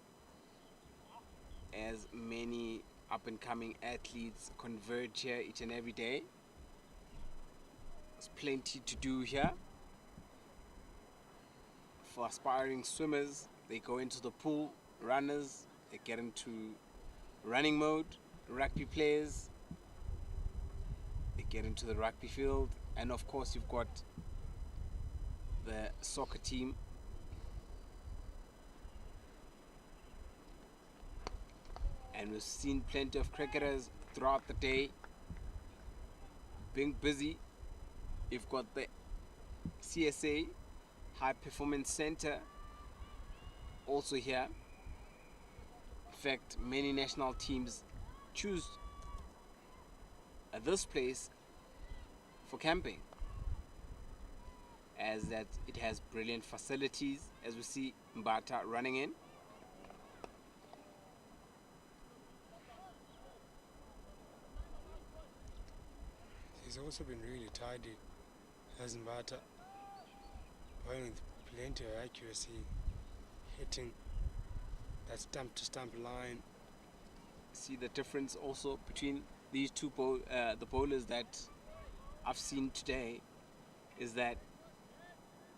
as many up and coming athletes converge here each and every day. There's plenty to do here. For aspiring swimmers, they go into the pool. Runners, they get into running mode. Rugby players, They get into the rugby field, and of course you've got the soccer team. And we've seen plenty of cricketers throughout the day being busy. You've got the CSA High Performance Center also here. In fact, many national teams choose this place for camping, as that it has brilliant facilities, as we see Mbata running in. He's also been really tidy, as Mbata, bowling with plenty of accuracy, hitting that stump to stump line. See the difference also between these two the bowlers that I've seen today is that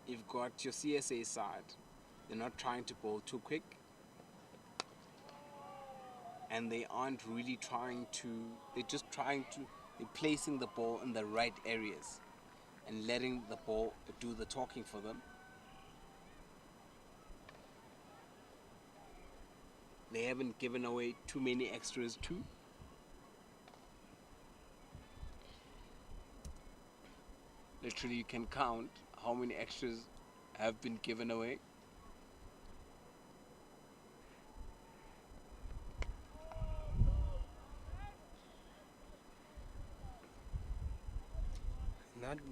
you've got your CSA side. They're not trying to bowl too quick, and they aren't really trying to. They're placing the ball in the right areas and letting the ball do the talking for them. They haven't given away too many extras too. Literally, you can count how many extras have been given away.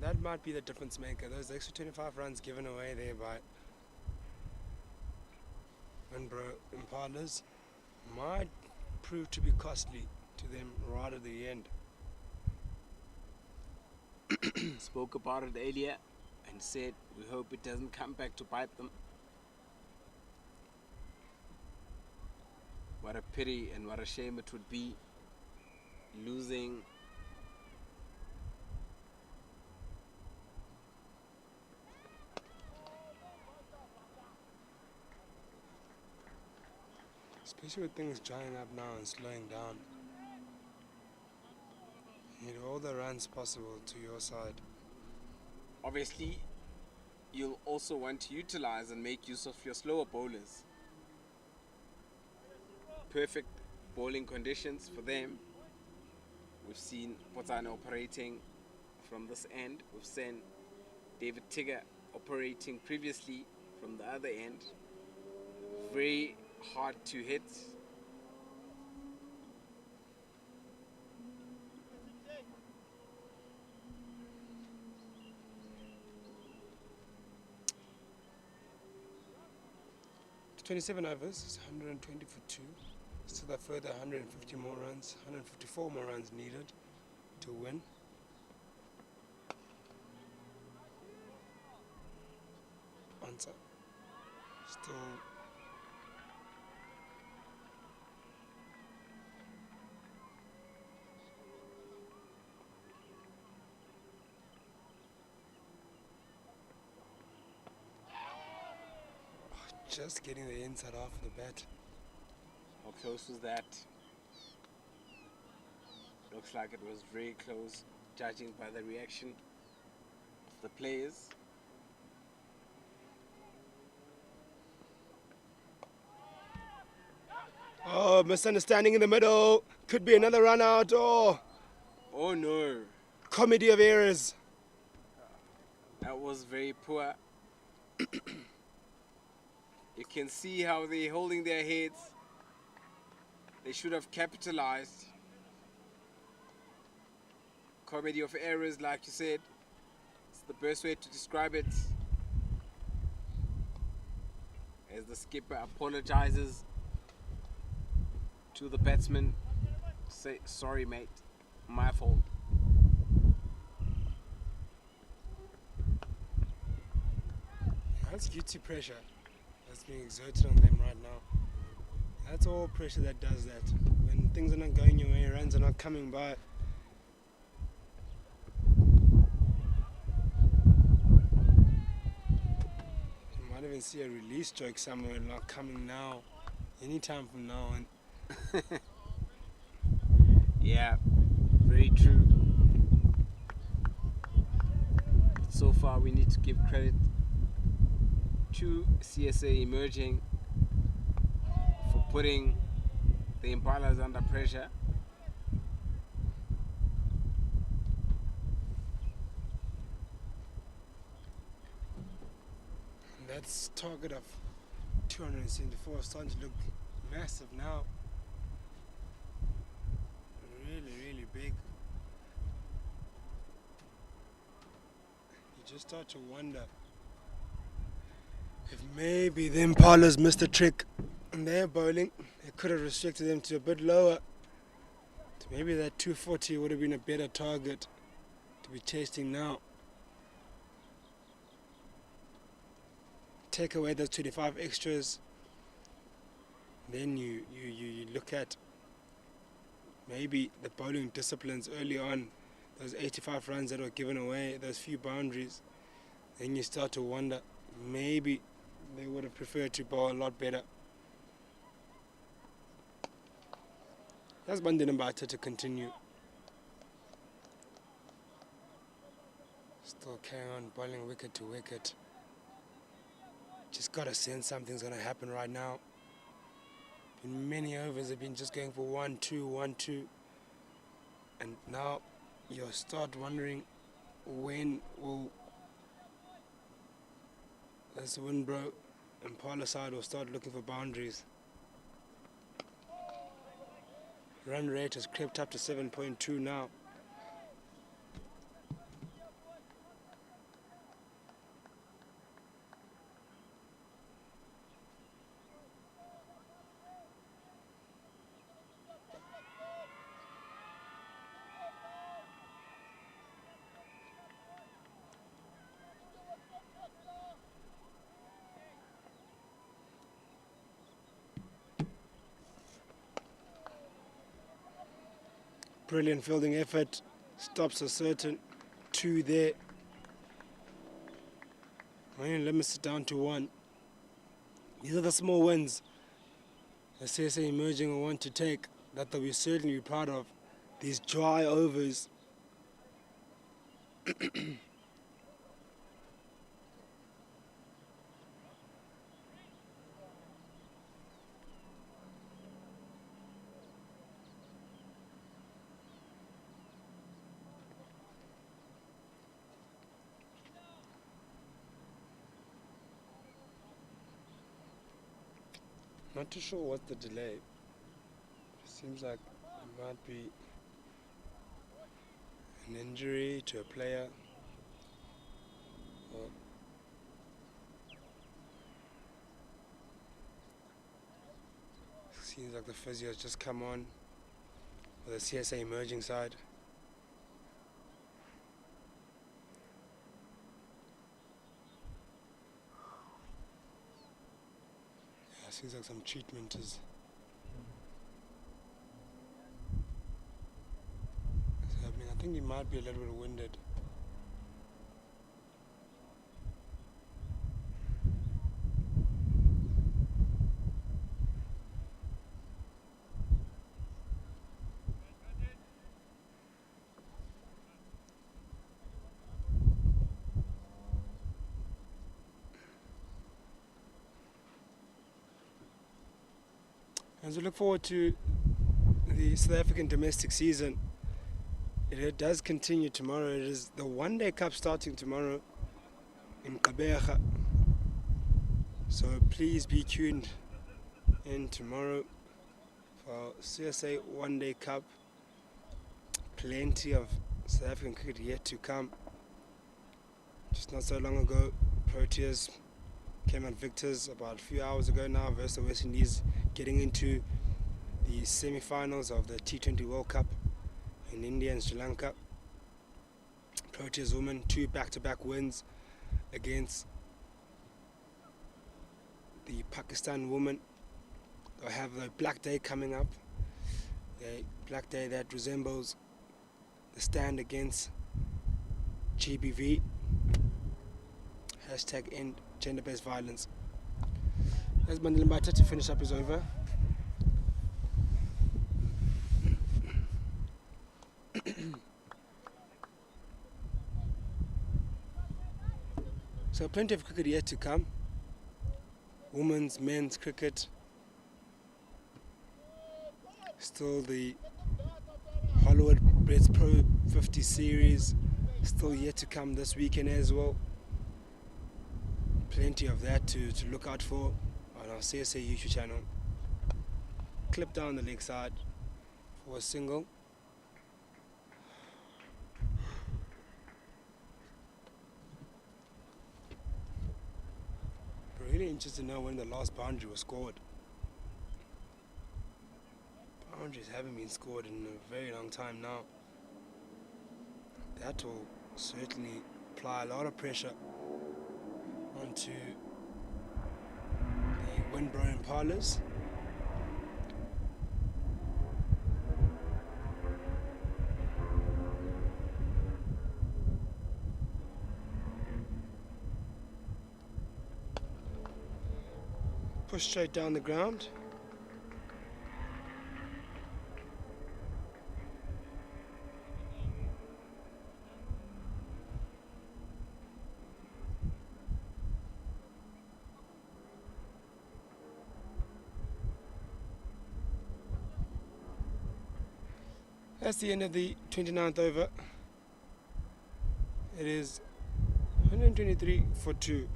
That might be the difference maker. Those extra 25 runs given away there by Wenbro Impalas might prove to be costly to them right at the end. Spoke about it earlier and said we hope it doesn't come back to bite them. What a pity and what a shame it would be losing especially with things drying up now and slowing down. You need all the runs possible to your side. Obviously, you'll also want to utilize and make use of your slower bowlers. Perfect bowling conditions for them. We've seen Potane operating from this end. We've seen David Tigger operating previously from the other end. Very hard to hit. It's 27 overs, it's 120 for 2. Still a further 150 more runs, 154 more runs needed to win. Answer. Still just getting the inside off the bat. How close was that? Looks like it was very close, judging by the reaction of the players. Oh, misunderstanding in the middle. Could be another run out. Oh no. Comedy of errors. That was very poor. You can see how they're holding their heads. They should have capitalized. Comedy of errors, like you said. It's the best way to describe it. As the skipper apologizes to the batsman. Say, sorry mate, my fault. That's duty pressure that's being exerted on them right now. That's all pressure that does that. When things are not going your way, runs are not coming by. You might even see a release stroke somewhere not coming now. Anytime from now on. Yeah, very true. so far we need to give credit to CSA Emerging for putting the Impalas under pressure. That's target of 274 starting to look massive now. Really big. You just start to wonder if maybe the Impalas missed a trick in their bowling. It could have restricted them to a bit lower. So maybe that 240 would have been a better target to be chasing now. Take away those 25 extras, then you look at maybe the bowling disciplines early on, those 85 runs that were given away, those few boundaries. Then you start to wonder, maybe they would have preferred to bowl a lot better. That's Bandinambata to continue. Still carrying on bowling wicket to wicket. Just got a sense something's going to happen right now. In many overs, they've been just going for 1-2, 1-2. And now you'll start wondering when will this Wenbro and Impala side will start looking for boundaries. Run rate has crept up to 7.2 now. Brilliant fielding effort, stops a certain 2 there. Only limits it down to 1. These are the small wins the CSA Emerging will want to take, that they'll be certainly proud of. These dry overs. Not too sure what's the delay. Seems like it might be an injury to a player. Or seems like the physio has just come on for the CSA Emerging side. Seems like some treatment is happening. I think he might be a little bit winded. As we look forward to the South African domestic season, it does continue tomorrow. It is the One-Day Cup starting tomorrow in Gqeberha. So please be tuned in tomorrow for CSA One-Day Cup. Plenty of South African cricket yet to come. Just not so long ago, Proteas came out victors about a few hours ago now versus the West Indies, getting into the semi-finals of the T20 World Cup in India and Sri Lanka. Proteas women, 2 back-to-back wins against the Pakistan women. They'll have the Black Day coming up, a Black Day that resembles the stand against GBV. #end gender-based violence. As Bandilambata to finish up is over. So plenty of cricket yet to come. Women's, men's cricket. Still the Hollywood Brett's Pro 50 series. Still yet to come this weekend as well. Plenty of that to look out for on our CSA YouTube channel. Clip down the leg side for a single. Really interested to know when the last boundary was scored. Boundaries haven't been scored in a very long time now. That will certainly apply a lot of pressure onto the Wenbro Impalas. Push straight down the ground. That's the end of the 29th over. It is 123 for 2.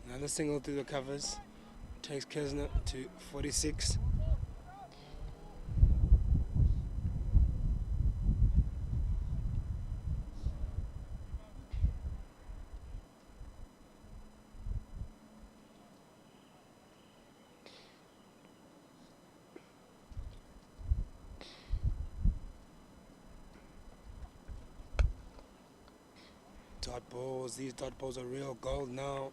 Another single through the covers takes Kesner to 46. Dot balls, these dot balls are real gold now.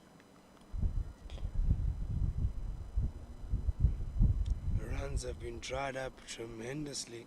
Runs have been dried up tremendously.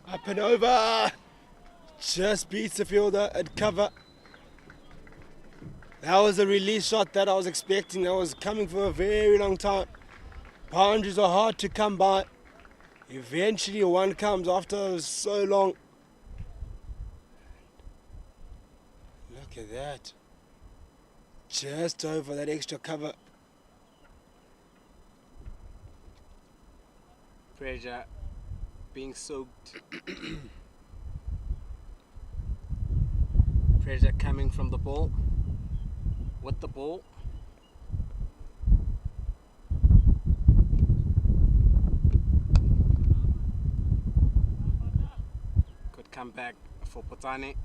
Up and over! Just beats the fielder at cover. That was a release shot that I was expecting. That was coming for a very long time. Boundaries are hard to come by. Eventually one comes after so long. Look at that. Just over that extra cover. Pressure being soaked. Pressure coming from the ball. With the ball. Could come back for Potane.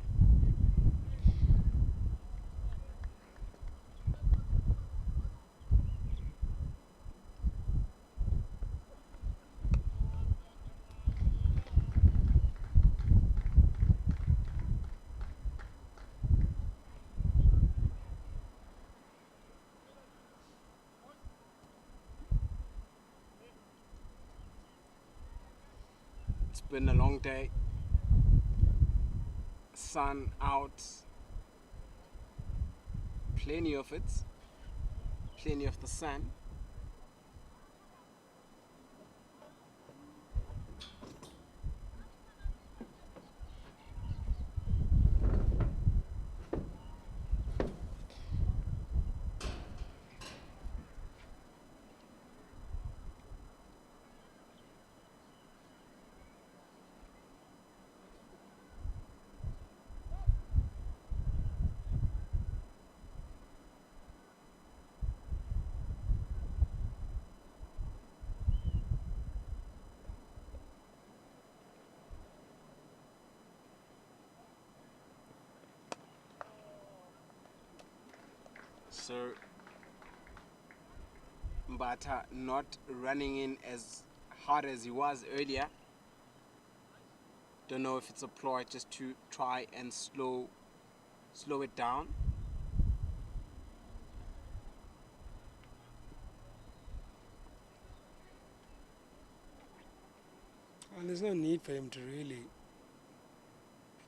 It's been a long day. Sun out. Plenty of it. Plenty of the sun. So Mbata not running in as hard as he was earlier. Don't know if it's a ploy just to try and slow it down. And there's no need for him to really be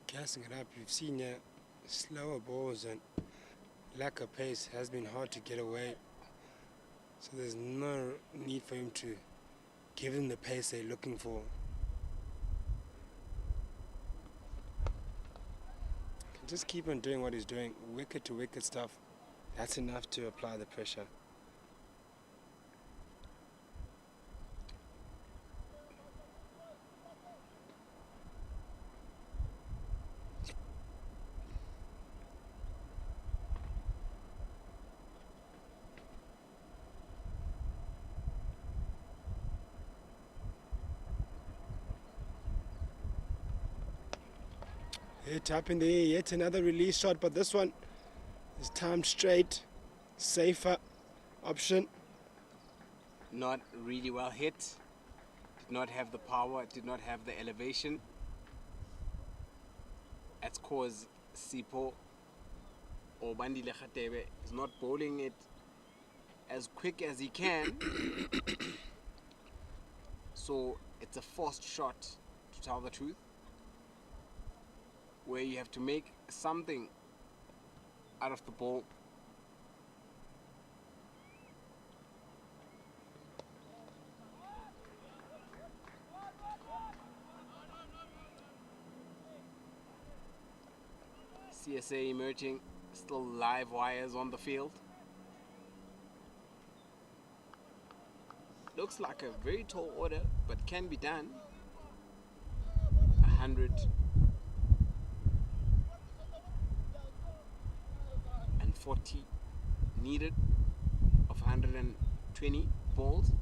gassing it up. You've seen slower balls and lack of pace has been hard to get away. So there's no need for him to give them the pace they're looking for. Just keep on doing what he's doing, wicket to wicket stuff. That's enough to apply the pressure. Hit up in the air, yet another release shot, but this one is timed straight, safer option. Not really well hit. Did not have the power, did not have the elevation. That's cause Sipho or Bandile Khatebe is not bowling it as quick as he can. So it's a forced shot, to tell the truth, where you have to make something out of the ball. CSA emerging, still live wires on the field. Looks like a very tall order, but can be done. 140 needed of 120 balls.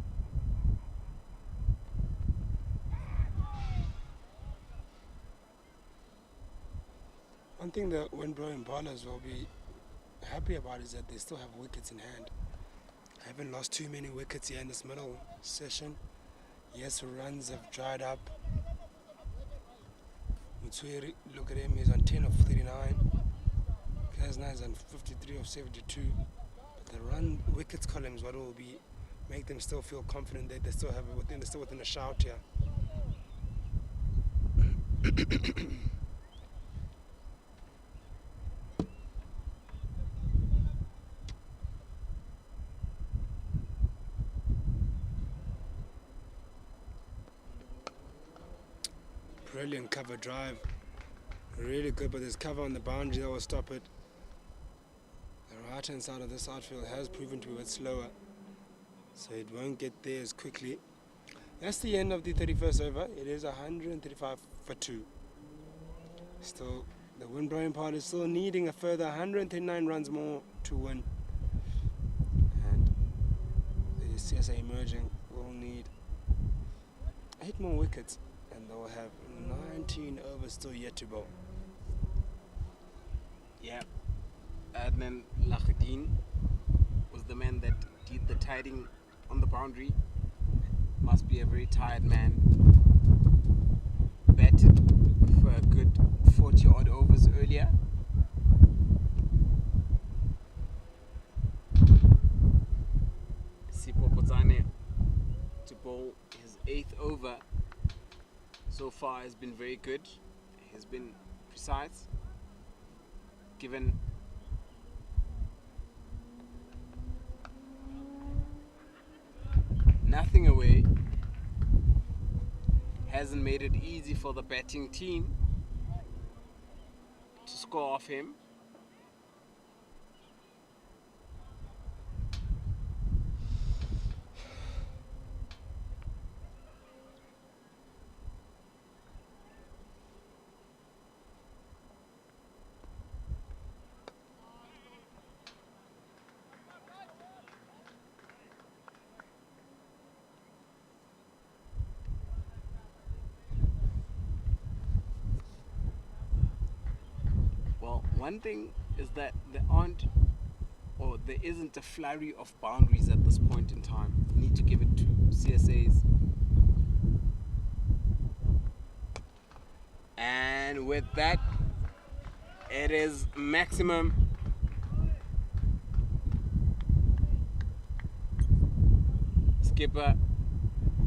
One thing that Wenbro Impalas will be happy about is that they still have wickets in hand. I haven't lost too many wickets here in this middle session. Yes, runs have dried up. Mutswiri, look at him, he's on 10 of 39. Kazna is on 53 of 72. But the run wickets column is what will be make them still feel confident that they still have it within, they're still within a shout here. Brilliant cover drive, really good, but there's cover on the boundary that will stop it. The right hand side of this outfield has proven to be a bit slower, so it won't get there as quickly. That's the end of the 31st over. It is 135 for 2. Still, the Wenbro part is still needing a further 139 runs more to win, and the CSA emerging will need 8 more wickets, and they'll have 19 overs still yet to bowl. Yeah, Adnan Lakhadin was the man that did the tiding on the boundary. Must be a very tired man. Batted for a good 40 odd overs earlier. Sipho Potsane to bowl his 8th over. So far has been very good. Has been precise, given nothing away. Hasn't made it easy for the batting team to score off him. One thing is that there aren't, or So there isn't a flurry of boundaries at this point in time. You need to give it to CSAs. And with that, it is maximum. Skipper,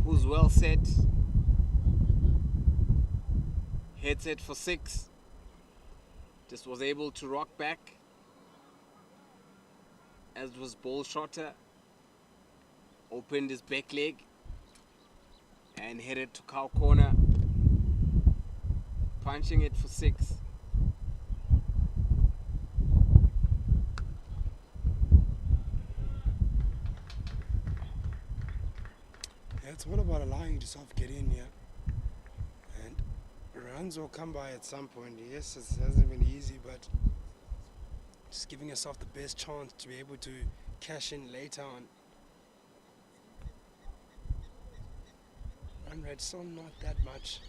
who's well set, hits it for 6. Just was able to rock back, as was ball shotter. Opened his back leg and hit it to cow corner, punching it for 6. Yeah, it's all about allowing yourself to get in here. And runs will come by at some point. Yes, it hasn't been easy, but just giving yourself the best chance to be able to cash in later on. Run rate still not that much.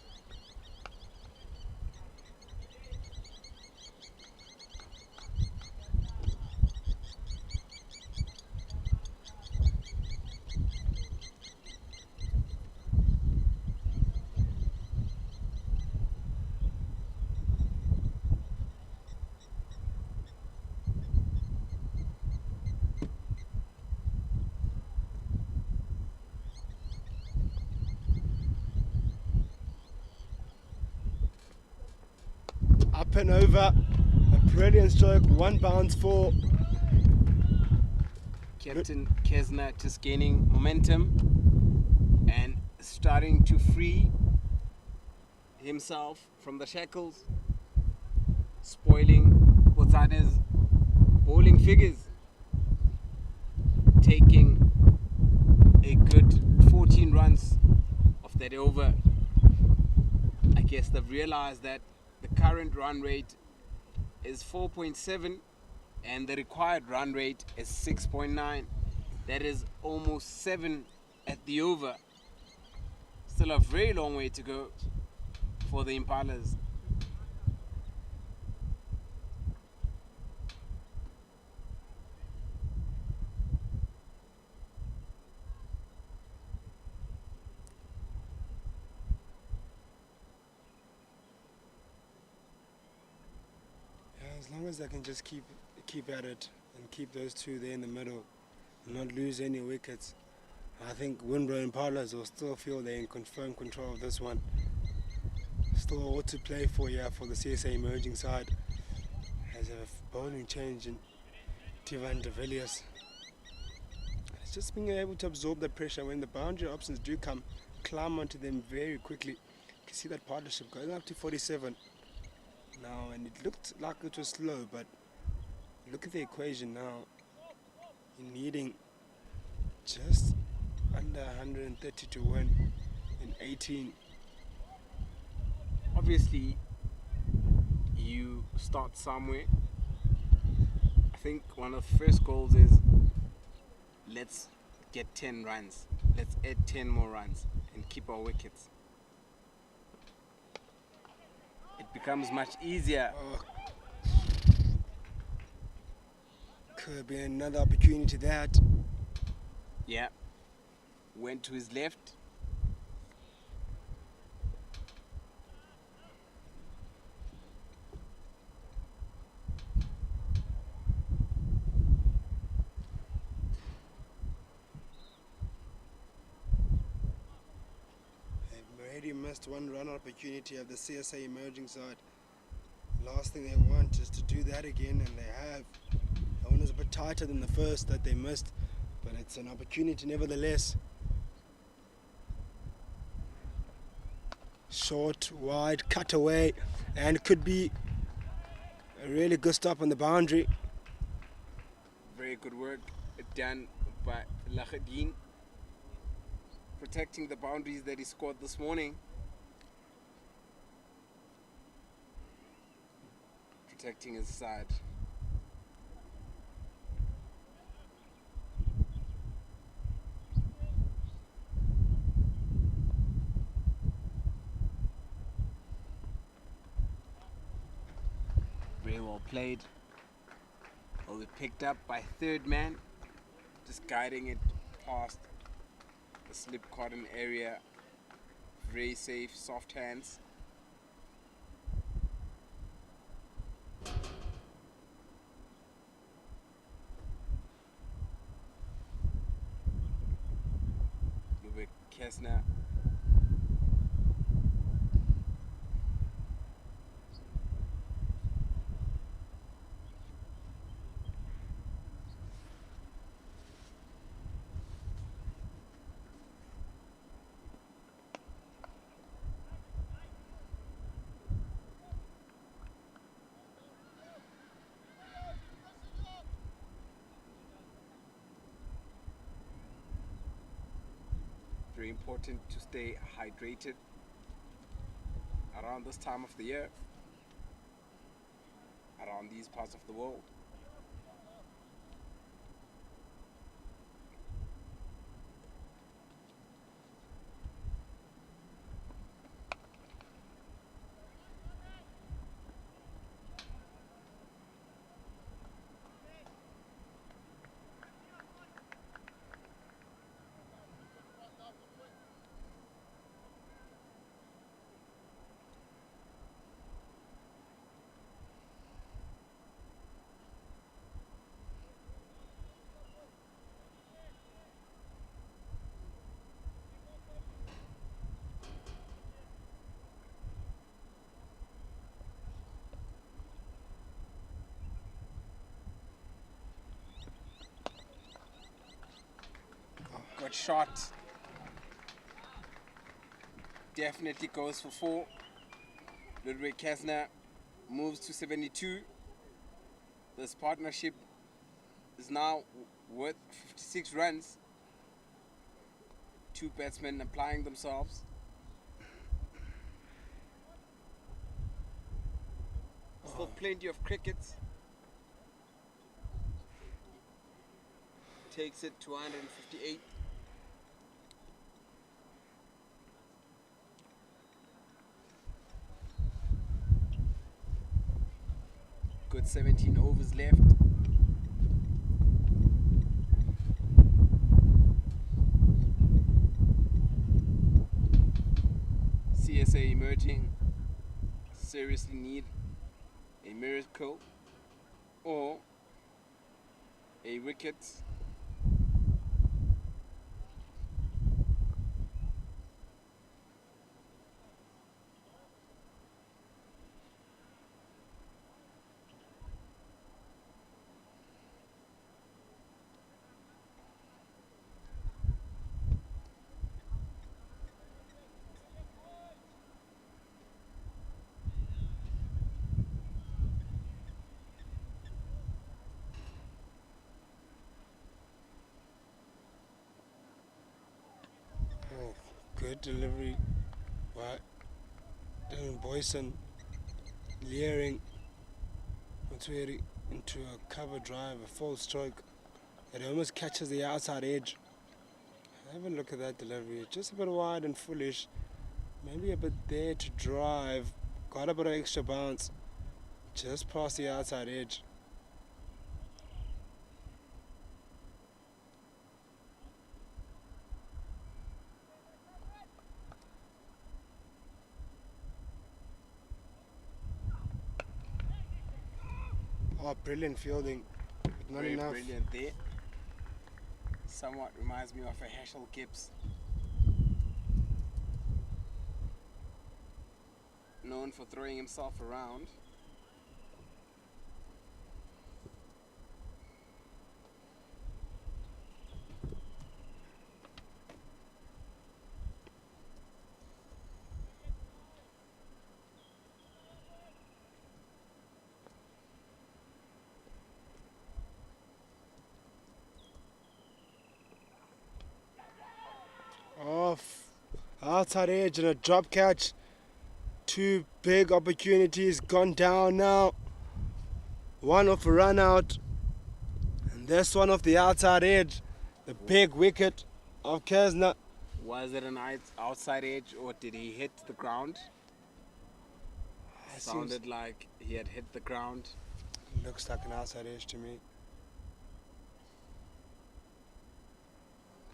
Up and over, a brilliant stroke, 1 bounce for Captain Kesner just gaining momentum and starting to free himself from the shackles, spoiling Botsane's bowling figures, taking a good 14 runs off that over. I guess they've realized that the current run rate is 4.7 and the required run rate is 6.9. That is almost 7 at the over. Still a very long way to go for the Impalas. as long as they can just keep at it and keep those two there in the middle and not lose any wickets, I think Wenbro and Impalas will still feel they're in confirmed control of this one. Still all to play for here for the CSA emerging side. Has a bowling change in Tivan de Villiers. It's just being able to absorb the pressure when the boundary options do come, climb onto them very quickly. You can see that partnership going up to 47 now, and it looked like it was slow, but look at the equation now. You're needing just under 130 to win in 18. Obviously, you start somewhere. I think one of the first goals is let's get 10 runs. Let's add 10 more runs and keep our wickets. It becomes much easier. Could be another opportunity to that. Yeah. Went to his left. They've already missed one run opportunity of the CSA emerging side. Last thing they want is to do that again, and they have. That one is a bit tighter than the first that they missed, but it's an opportunity nevertheless. Short, wide, cut away, and could be a really good stop on the boundary. Very good work done by Lahadin, protecting the boundaries that he scored this morning. Protecting his side. Very well played. Will be picked up by third man, just guiding it past the slip cotton area. Very safe, soft hands. Lubek Kesner. Very important to stay hydrated around this time of the year, around these parts of the world. Good shot. Definitely goes for 4. Ludwig Kesner moves to 72. This partnership is now worth 56 runs. 2 batsmen applying themselves. Still plenty of cricket. Takes it to 158. Good 17 overs left. CSA emerging. Seriously need a miracle or a wicket. Oh, good delivery by Dylan Boyson, leering into a cover drive, a full stroke. It almost catches the outside edge. Have a look at that delivery. Just a bit wide and foolish. Maybe a bit there to drive. Got a bit of extra bounce. Just past the outside edge. Oh, brilliant fielding. But not Very enough. brilliant there. Somewhat reminds me of a Herschel Gibbs. Known for throwing himself around. Off outside edge and a drop catch. 2 big opportunities gone down now. One off a run out, and this one off the outside edge. The big wicket of Kesner. Was it an outside edge or did he hit the ground? Sounded like he had hit the ground. Looks like an outside edge to me.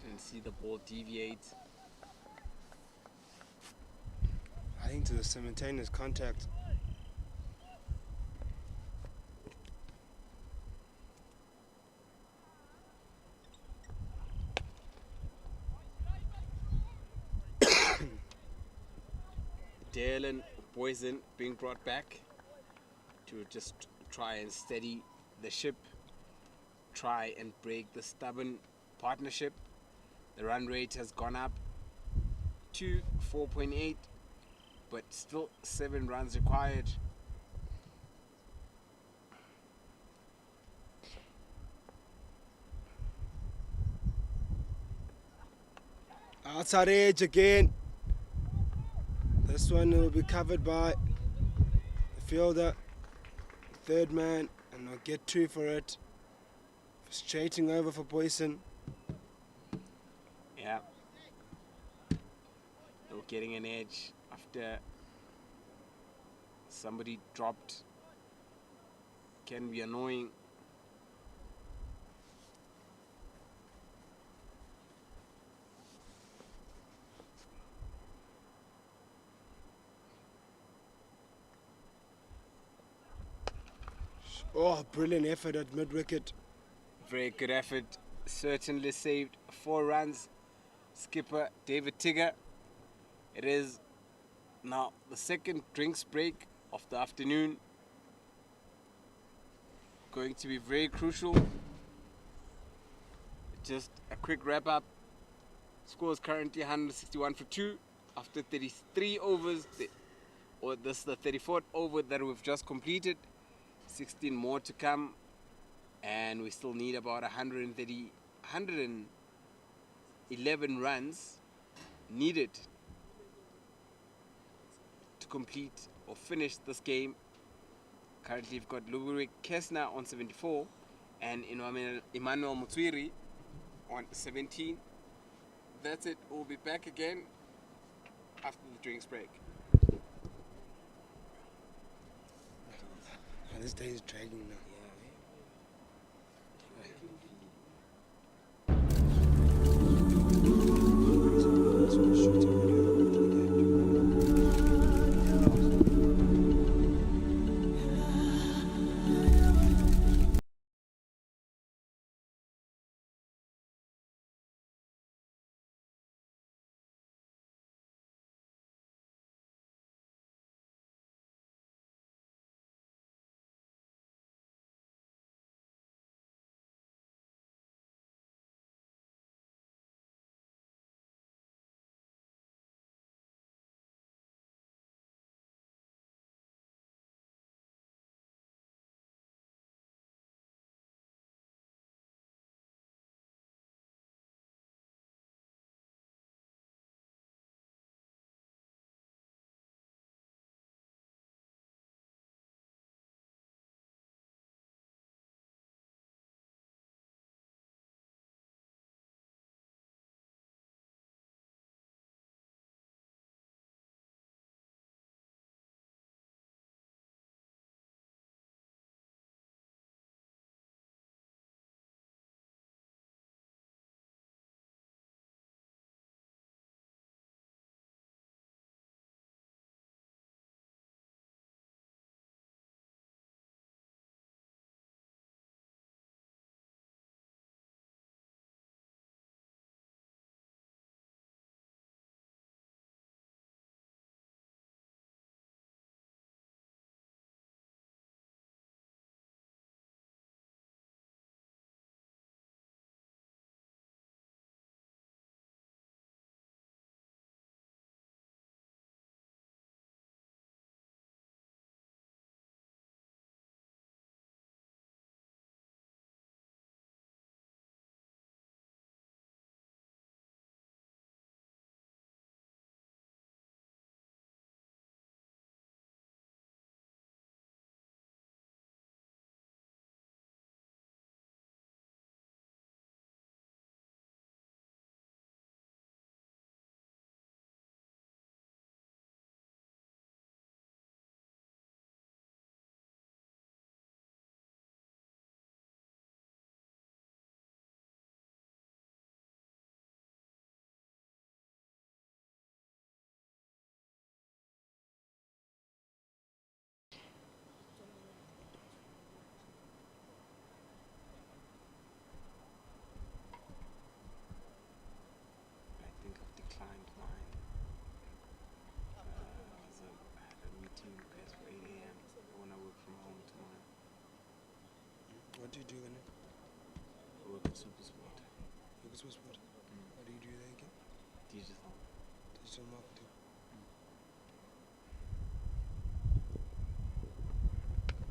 Didn't see the ball deviate. I think to the simultaneous contact. Dalen Poison being brought back to just try and steady the ship, try and break the stubborn partnership. The run rate has gone up to 4.8, but still 7 runs required. Outside edge again. This one will be covered by the fielder, third man, and I'll get 2 for it. Frustrating over for Poison. Yeah. They were getting an edge after somebody dropped. Can be annoying. Oh, brilliant effort at mid-wicket. Very good effort. Certainly saved 4 runs. Skipper David Tigger. It is now the second drinks break of the afternoon. Going to be very crucial. Just a quick wrap up. Score is currently 161 for 2 after 33 overs. This is the 34th over that we've just completed. 16 more to come, and we still need about 111 runs needed to complete or finish this game. Currently we've got Luburik Kesna on 74 and Emmanuel Mutswiri on 17. That's it. We'll be back again after the drinks break. This day is dragging now.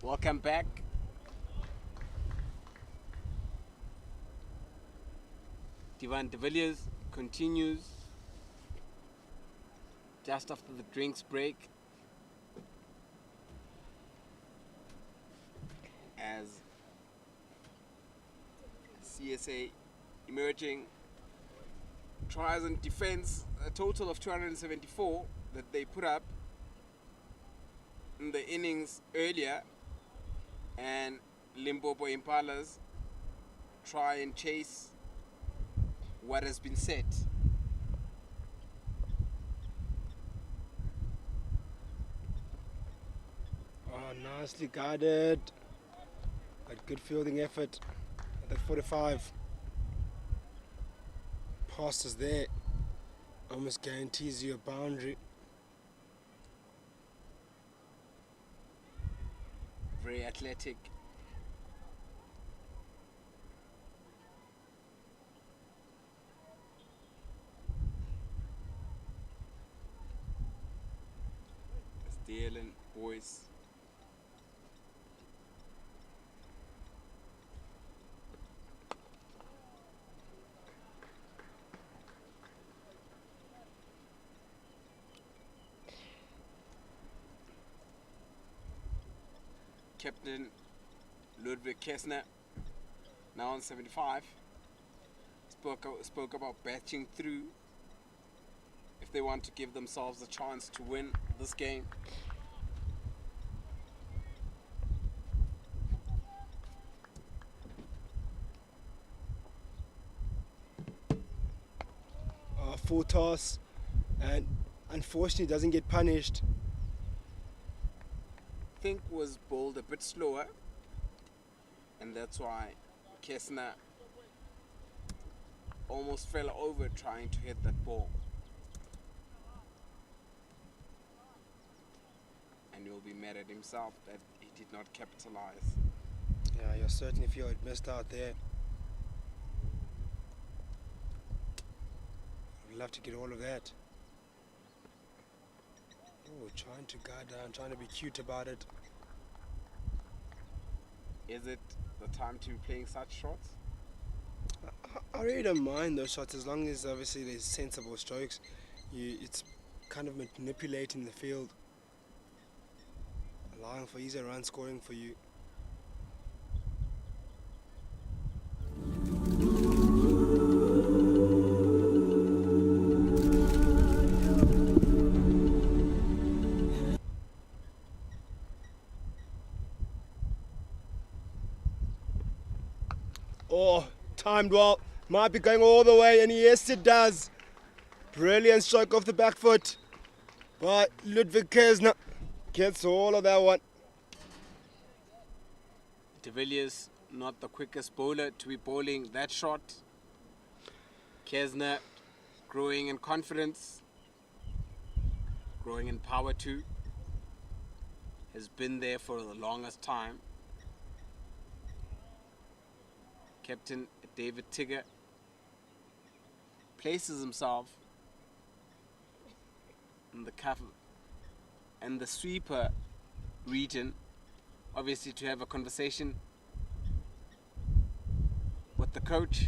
Welcome back. Divan de Villiers continues just after the drinks break as CSA emerging tries and defends a total of 274 that they put up in the innings earlier, and Limpopo Impalas try and chase what has been set. Oh, nicely guided. But good fielding effort at the 45. Pass is there. Almost guarantees you a boundary. Very athletic. Dylan boys. Captain Ludwig Kessner, now on 75, spoke about batching through if they want to give themselves a chance to win this game. Full toss, and unfortunately doesn't get punished. Think was bowled a bit slower, and that's why Kessner almost fell over trying to hit that ball. And he'll be mad at himself that he did not capitalize. Yeah, you'll certainly feel it missed out there. I'd love to get all of that. Oh, trying to guide down, trying to be cute about it. Is it the time to be playing such shots? I really don't mind those shots as long as obviously there's sensible strokes. It's kind of manipulating the field, allowing for easier run scoring for you. Oh, timed well. Might be going all the way, and yes, it does. Brilliant stroke off the back foot by Ludwig Kessner. Gets all of that one. De Villiers, not the quickest bowler to be bowling that shot. Kessner growing in confidence, growing in power too. Has been there for the longest time. Captain David Tigger places himself in the cover and the sweeper region, obviously to have a conversation with the coach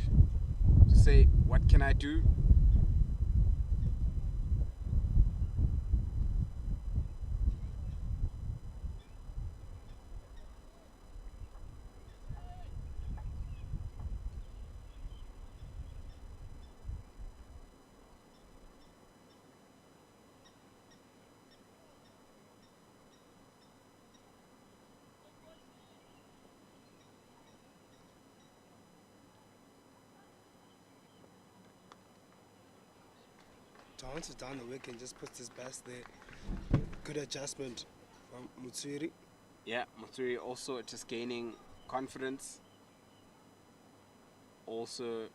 to say, what can I do? Dances down the wicket and just puts his best there. Good adjustment from Mutsuri. Yeah, Mutsuri also just gaining confidence. Also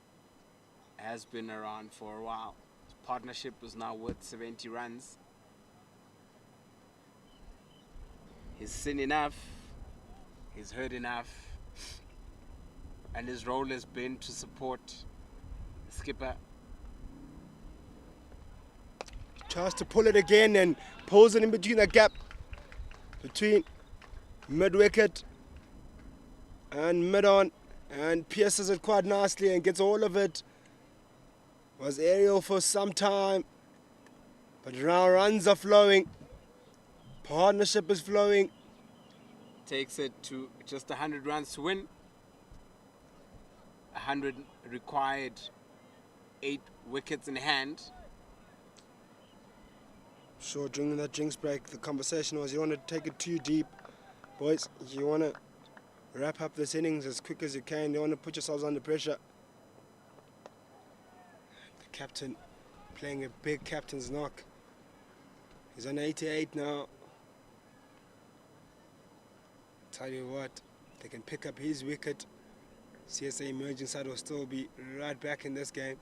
has been around for a while. His partnership is now worth 70 runs. He's seen enough, he's heard enough, and his role has been to support the skipper. Tries to pull it again and pulls it in between the gap between mid-wicket and mid-on, and pierces it quite nicely and gets all of it. Was aerial for some time, but now runs are flowing. Partnership is flowing. Takes it to just 100 runs to win. 100 required, 8 wickets in hand. Sure, during that drinks break, the conversation was you want to take it too deep. Boys, you want to wrap up this innings as quick as you can. You want to put yourselves under pressure. The captain playing a big captain's knock. He's on 88 now. Tell you what, they can pick up his wicket. CSA emerging side will still be right back in this game.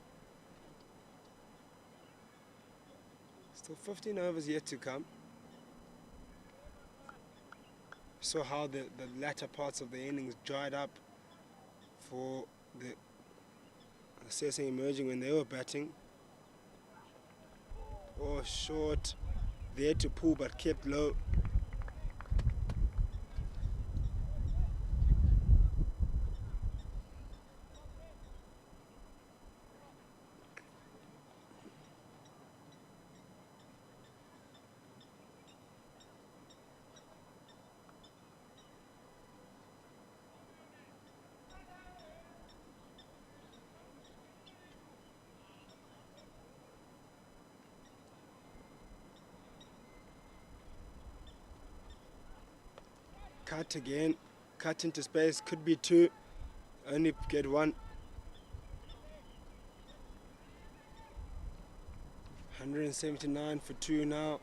Still 15 overs yet to come. Saw how the latter parts of the innings dried up for the CSA emerging when they were batting. Oh, short there to pull but kept low. Cut again, cut into space, could be 2, only get 1. 179 for 2 now,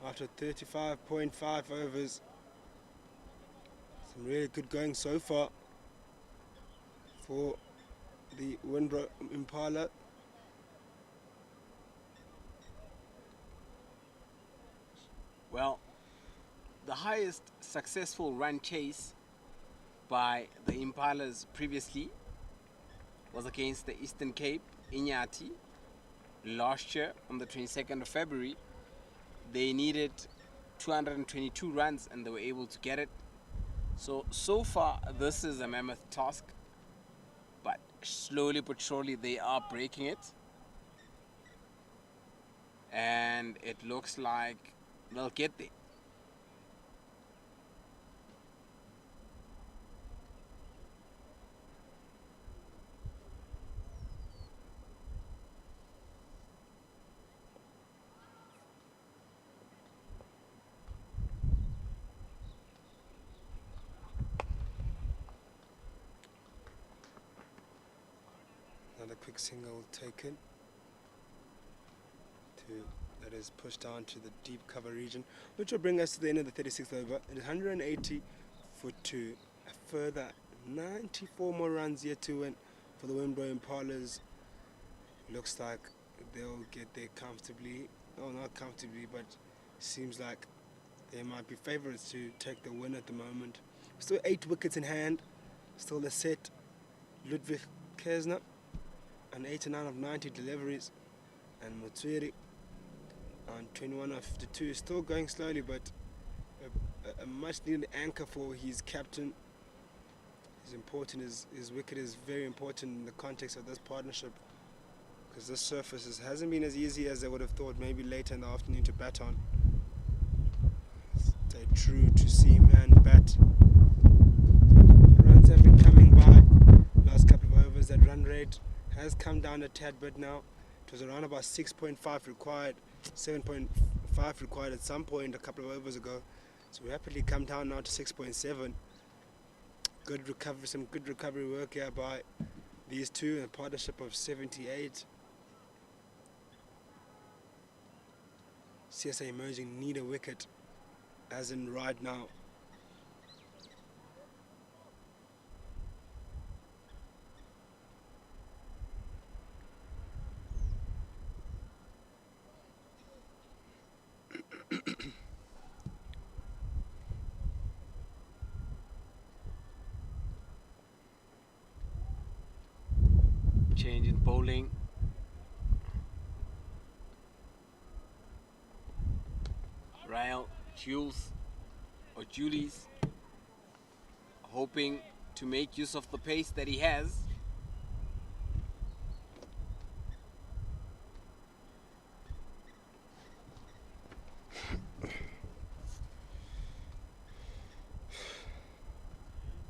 after 35.5 overs. Some really good going so far for the Wenbro Impala. Well, the highest successful run chase by the Impalas previously was against the Eastern Cape, Inyati, last year on the 22nd of February. They needed 222 runs and they were able to get it. So far, this is a mammoth task, but slowly but surely they are breaking it. And it looks like they'll get there. Another quick single taken. That is pushed down to the deep cover region, which will bring us to the end of the 36th over. It is 180 for 2. A further 94 more runs yet to win for the Wenbro Impalas. Looks like they'll get there comfortably. No, not comfortably, but seems like they might be favourites to take the win at the moment. Still 8 wickets in hand. Still the set. Ludwig Kesner on 89 of 90 deliveries, and Mutsuri on 21 of 52. Still going slowly, but a much needed anchor for his captain. His wicket is very important in the context of this partnership, because this surface hasn't been as easy as they would have thought, maybe later in the afternoon to bat on. Stay true to see man bat. Runs have been coming by last couple of overs. That run rate has come down a tad bit now. It was around about 6.5 required, 7.5 required at some point a couple of overs ago. So rapidly come down now to 6.7. Good recovery, some good recovery work here by these two in a partnership of 78. CSA emerging need a wicket, as in right now. Change in bowling. Ryle Julies, hoping to make use of the pace that he has.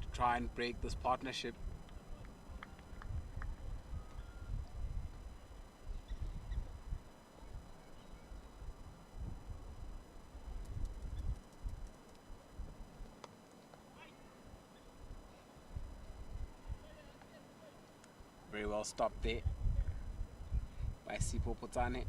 To try and break this partnership. Very well stopped there by Sipho Potane.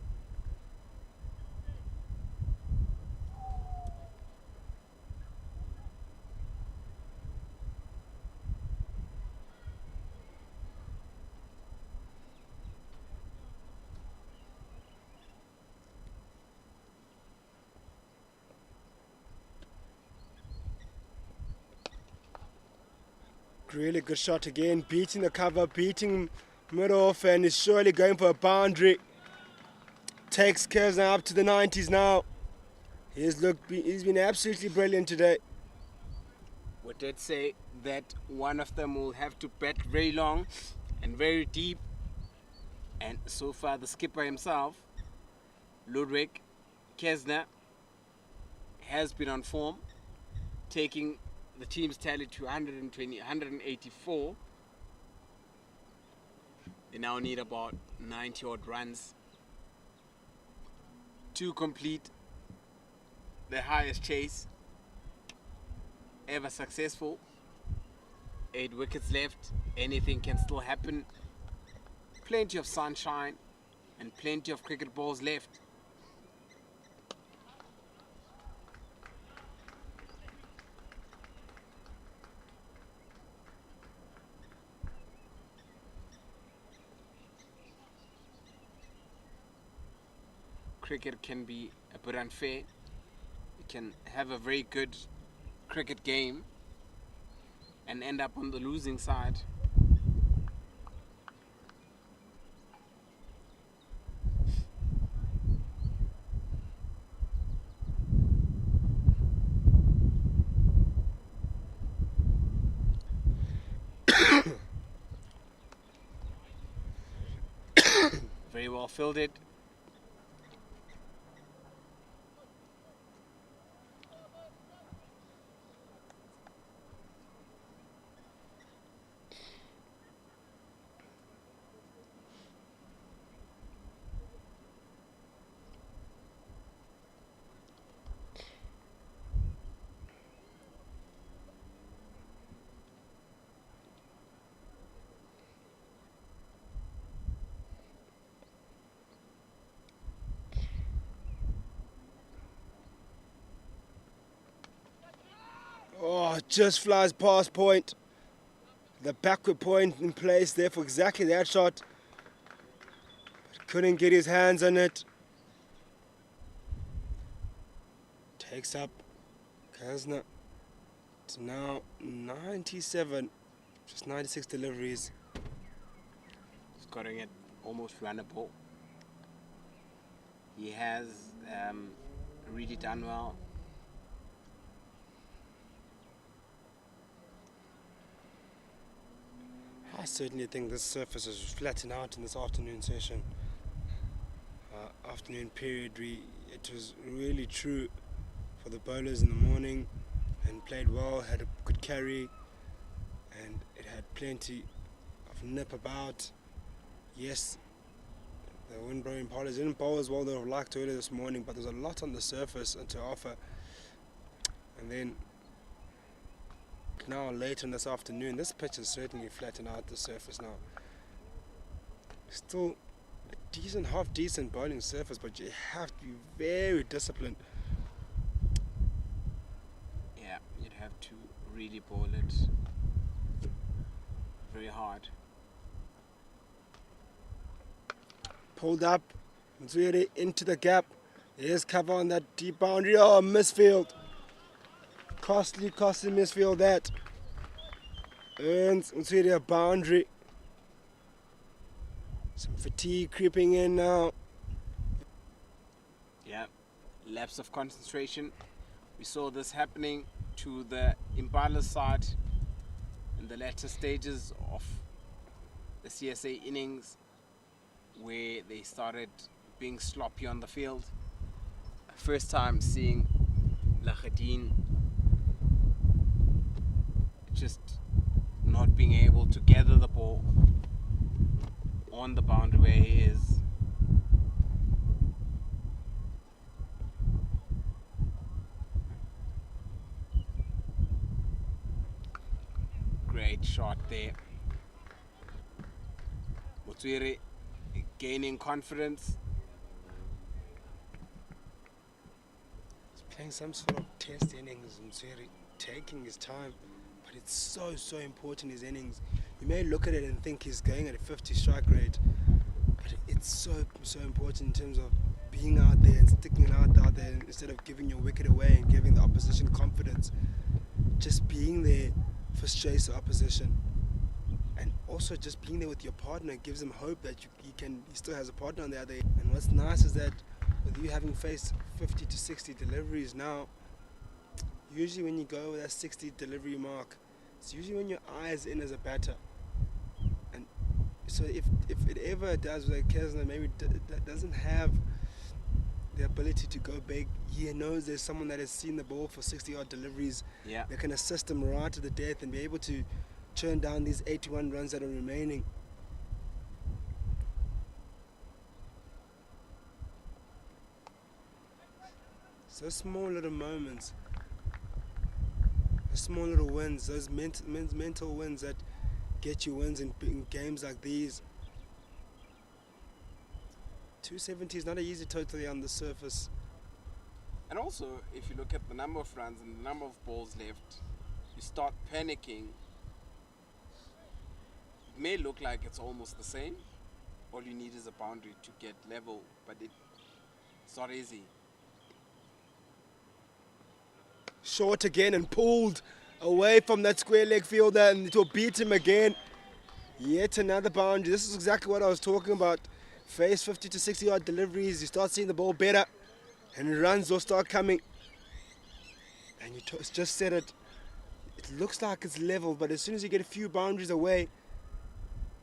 Really good shot again, beating the cover, beating mid off, and is surely going for a boundary. Takes Kersner up to the 90s now. He's been absolutely brilliant today. We did say that one of them will have to bat very long and very deep, and so far the skipper himself, Ludwig Kersner, has been on form, taking the team's tally to 184. They now need about 90 odd runs to complete the highest chase ever successful. 8 wickets left. Anything can still happen. Plenty of sunshine and plenty of cricket balls left. Cricket can be a bit unfair. You can have a very good cricket game and end up on the losing side. Very well fielded. Oh, just flies past point. The backward point in place there for exactly that shot. But couldn't get his hands on it. Takes up Kersner. It's now 97. Just 96 deliveries. Scoring it almost runnable. He has really done well. I certainly think this surface is flattening out in this afternoon session. Afternoon period, it was really true for the bowlers in the morning and played well, had a good carry, and it had plenty of nip about. Yes, the Wenbro Impalas didn't bowl as well as they would have liked earlier this morning, but there's a lot on the surface and to offer. And then now later in this afternoon, this pitch is certainly flattened out the surface now. Still a decent, half decent bowling surface, but you have to be very disciplined. Yeah, you'd have to really bowl it very hard. Pulled up, Mtswiri into the gap. There's cover on that deep boundary. Oh, misfield. Costly misfield that. Earns Mtswiri a boundary. Some fatigue creeping in now. Yeah, lapse of concentration. We saw this happening to the Impalas side in the latter stages of the CSA innings, where they started being sloppy on the field. First time seeing Lahadin just not being able to gather the ball on the boundary where he is. Great shot there. Motswiri gaining confidence. He's playing some sort of test innings and taking his time, but it's so important, his innings. You may look at it and think he's going at a 50 strike rate, but it's so important in terms of being out there and sticking it out there instead of giving your wicket away and giving the opposition confidence. Just being there frustrates the opposition, and also just being there with your partner gives him hope that he still has a partner on the other end. And what's nice is that with you having faced 50 to 60 deliveries now, usually when you go over that 60 delivery mark, it's usually when your eye is in as a batter. And so if it ever does, like Kesner maybe that doesn't have the ability to go big, he knows there's someone that has seen the ball for 60 odd deliveries that can assist him right to the death and be able to churn down these 81 runs that are remaining. So small little moments, those small little wins, those mental wins that get you wins in games like these. 270 is not an easy totally on the surface. And also, if you look at the number of runs and the number of balls left, you start panicking. It may look like it's almost the same. All you need is a boundary to get level, but it's not easy. Short again and pulled away from that square leg fielder, and it will beat him again. Yet another boundary. This is exactly what I was talking about. Face 50 to 60 odd deliveries, you start seeing the ball better and runs will start coming. And you just said it, it looks like it's level, but as soon as you get a few boundaries away,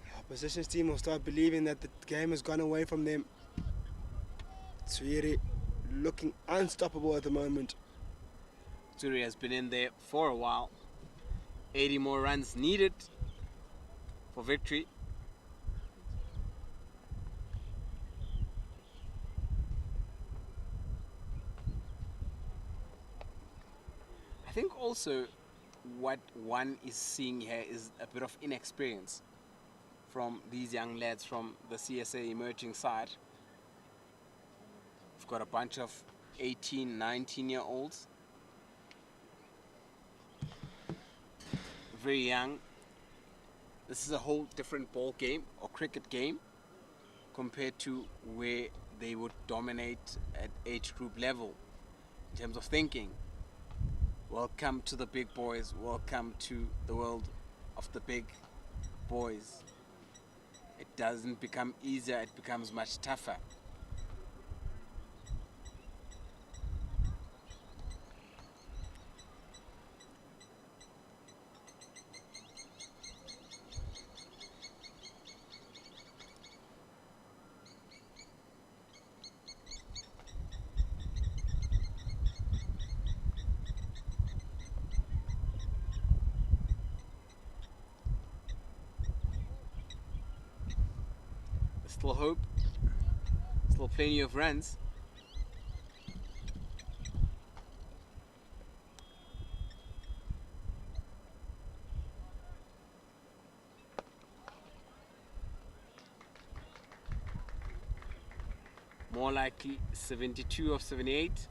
the opposition's team will start believing that the game has gone away from them. It's really looking unstoppable at the moment. Suri has been in there for a while. 80 more runs needed for victory. I think also what one is seeing here is a bit of inexperience from these young lads from the CSA emerging side. We've got a bunch of 18, 19-year-olds. Very young. This is a whole different ball game or cricket game compared to where they would dominate at age group level in terms of thinking. Welcome to the big boys. Welcome to the world of the big boys. It doesn't become easier, it becomes much tougher. Still hope, still plenty of runs. More likely 72 of 78,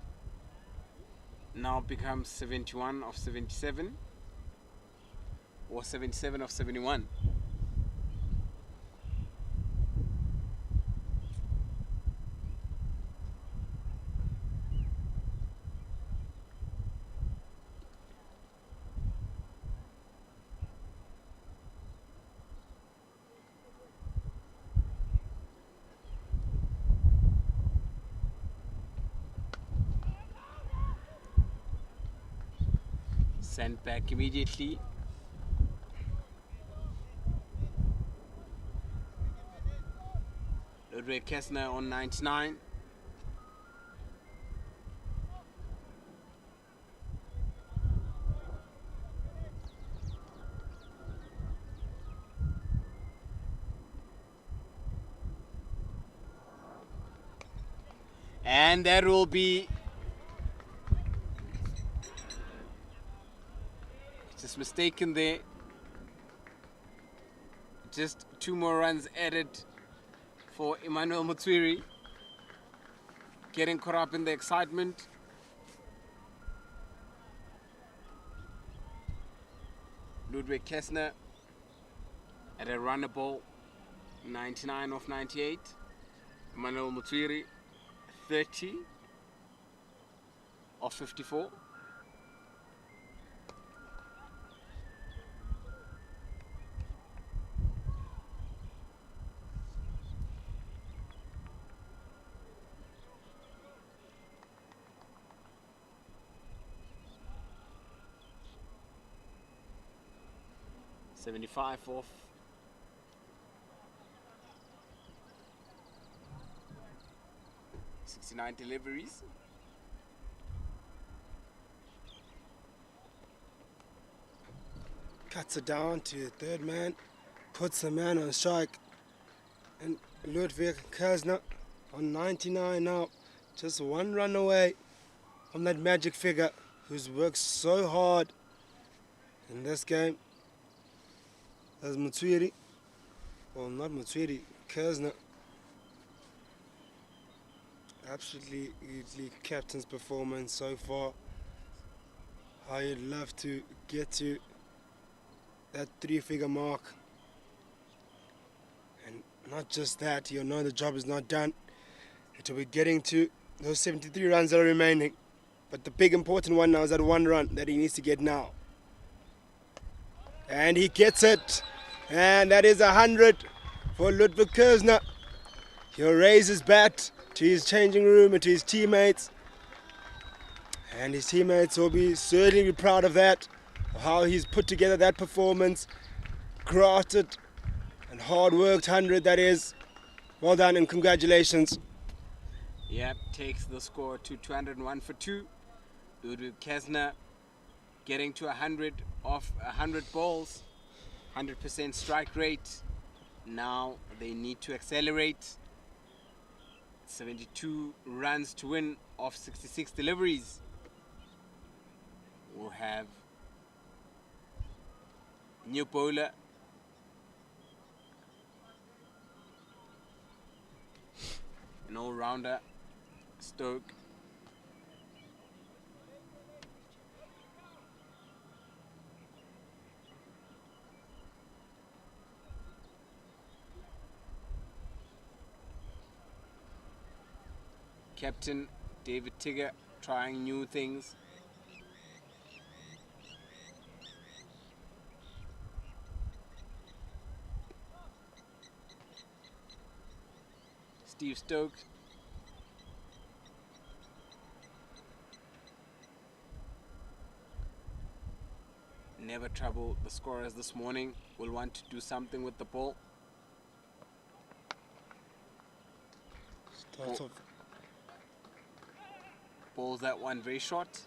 now becomes 71 of 77 or 77 of 71. Sent back immediately. Ludwig Kessner on 99. And that will be just mistaken there. Just 2 more runs added for Emmanuel Mutswiri. Getting caught up in the excitement. Ludwig Kessner at a runnable 99 of 98. Emmanuel Mutswiri 30 of 54. $75 of 69 deliveries. Cuts it down to the third man, puts the man on strike, and Ludwig Kessner on 99 now, just 1 run away from that magic figure who's worked so hard in this game. As Mutswiri, well, not Mutswiri, Kessner. Absolutely elite captain's performance so far. How you'd love to get to that 3-figure mark. And not just that, you know the job is not done. Until we're getting to those 73 runs that are remaining. But the big important one now is that 1 run that he needs to get now. And he gets it. And that is 100 for Ludwig Kessner. He'll raise his bat to his changing room and to his teammates. And his teammates will be certainly proud of that, of how he's put together that performance. Crafted and hard worked 100 that is. Well done and congratulations. Yep, takes the score to 201 for 2. Ludwig Kessner getting to 100 off 100 balls, 100% strike rate. Now they need to accelerate. 72 runs to win off 66 deliveries. We'll have new bowler an all-rounder, Stoke. Captain David Tigger trying new things. Steve Stokes. Never trouble the scorers this morning. Will want to do something with the ball. Starts off. Bowls that one very short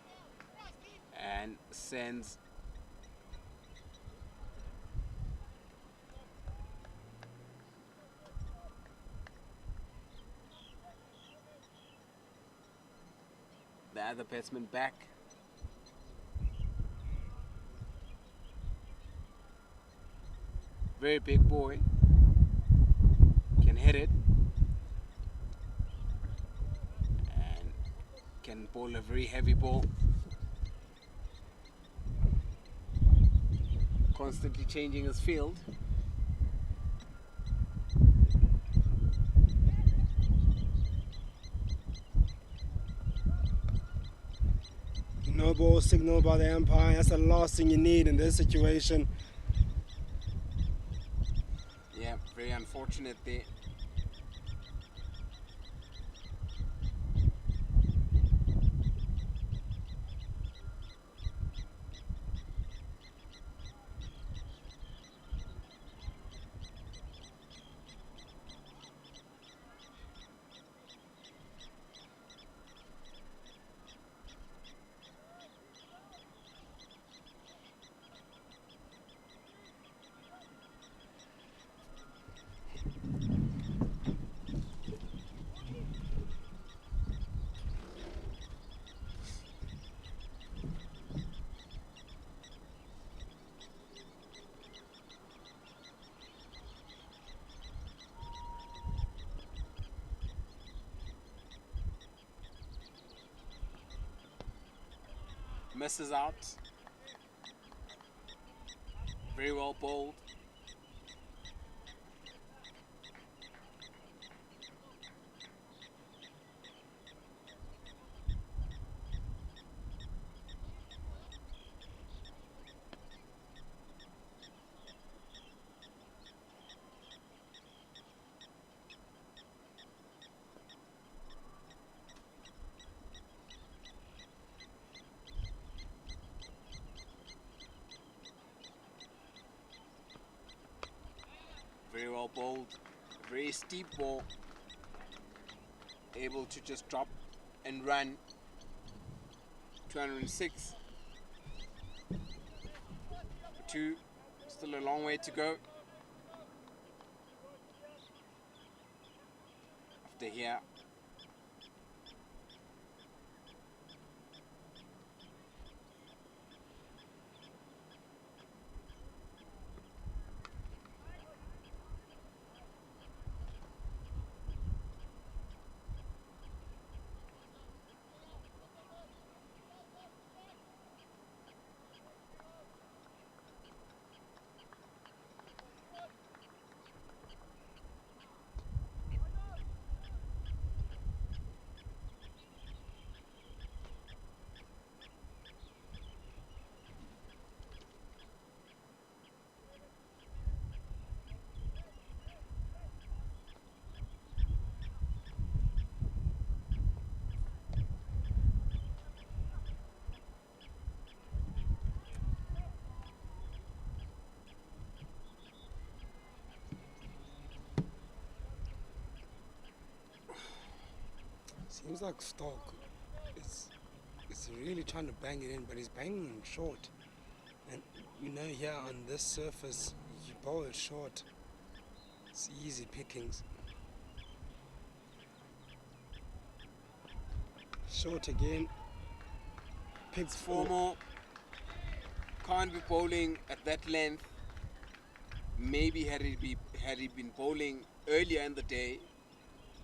and sends the other batsman back. Very big boy, can hit it and can bowl a very heavy ball. Constantly changing his field. No ball signal by the umpire. That's the last thing you need in this situation. Yeah, very unfortunate there. misses out. Very well bowled. Very well bowled. Very steep ball. Able to just drop and run. 206. For 2. Still a long way to go. After here. Seems like Stock is really trying to bang it in, but he's banging short. And you know, here on this surface, you bowl it short. It's easy pickings. Short again. Picks 4 more. Can't be bowling at that length. Maybe had he been bowling earlier in the day,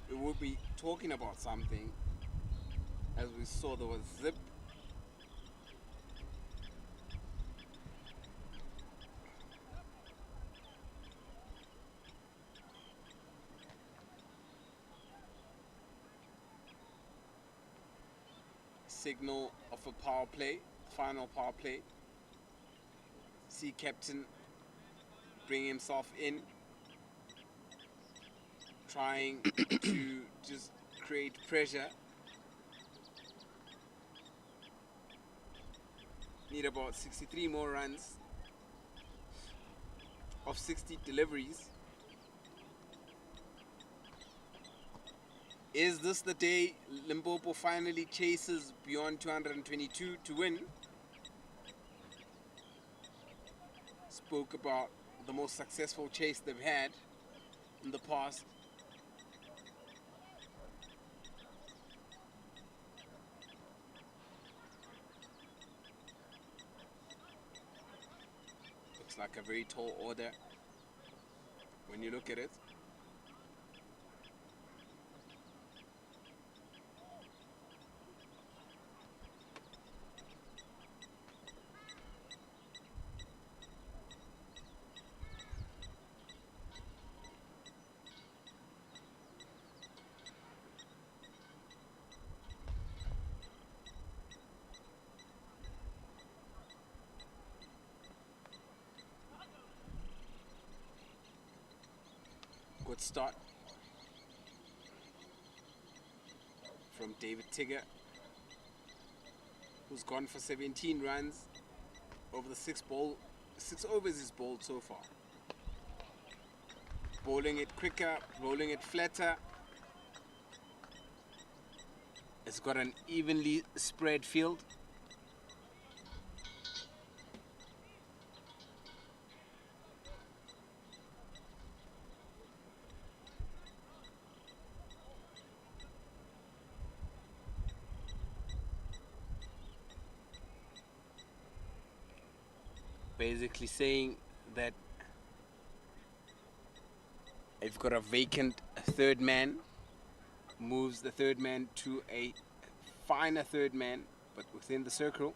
we would be talking about something. As we saw, there was zip. Signal of a power play, final power play. See captain bring himself in, trying to just create pressure. Need about 63 more runs of 60 deliveries. Is this the day Limpopo finally chases beyond 222 to win? Spoke about the most successful chase they've had in the past. Looks like a very tall order when you look at it. Good start from David Tigger, who's gone for 17 runs over the 6 overs he's bowled so far. Bowling it quicker, rolling it flatter. It's got an evenly spread field. Basically saying that if you've got a vacant third man, moves the third man to a finer third man, but within the circle.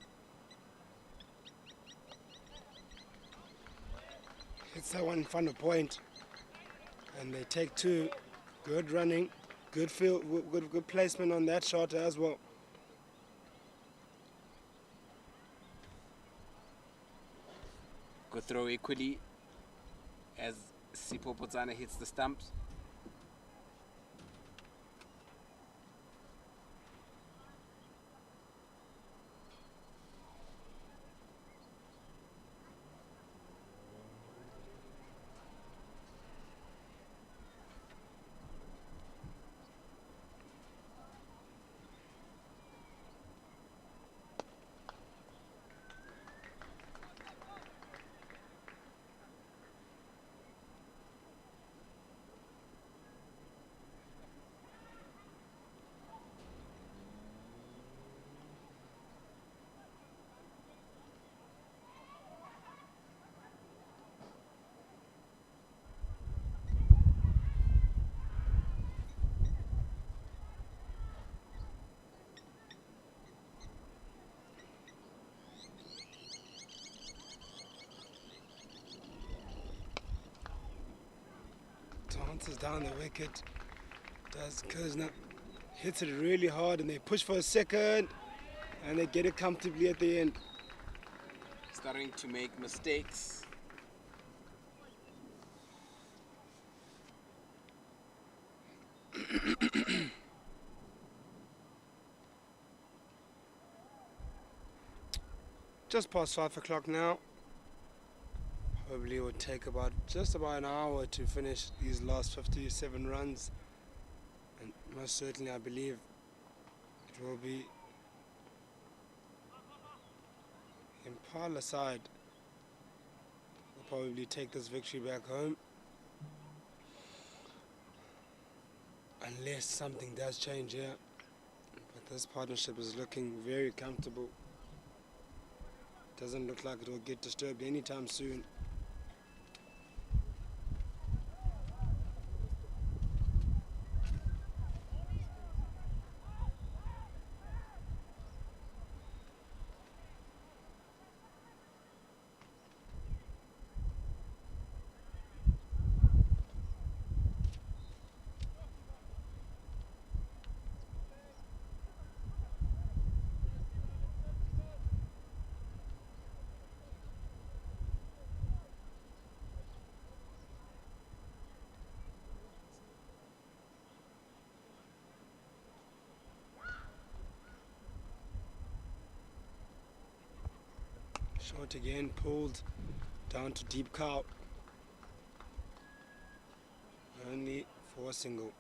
puts that one in front of point, and they take two. Good running, good field, good placement on that shot as well. Good throw equally as Sipho Potsana hits the stumps. Dances down the wicket. Does Kersner. Hits it really hard, and they push for a second, and they get it comfortably at the end. Starting to make mistakes. Just past 5 o'clock now. Probably would take just about an hour to finish these last 57 runs, and most certainly I believe it will be Impala side will probably take this victory back home, unless something does change here. But this partnership is looking very comfortable. Doesn't look like it will get disturbed anytime soon. Short again, pulled down to deep cow. Only for a single.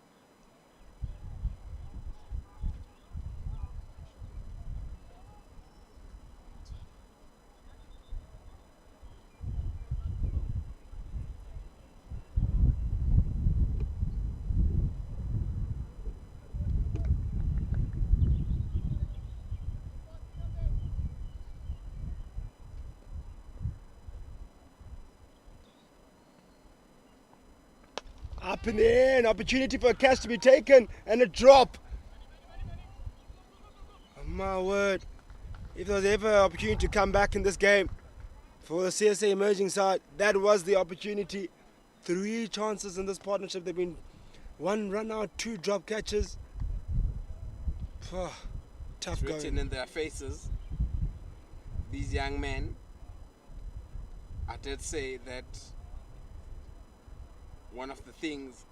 Up and in, opportunity for a catch to be taken, and a drop. Oh my word, if there was ever an opportunity to come back in this game for the CSA emerging side, that was the opportunity. 3 chances in this partnership. They've been 1 run out, 2 drop catches. Tough It's written going. in their faces. These young men, I did say that one of the things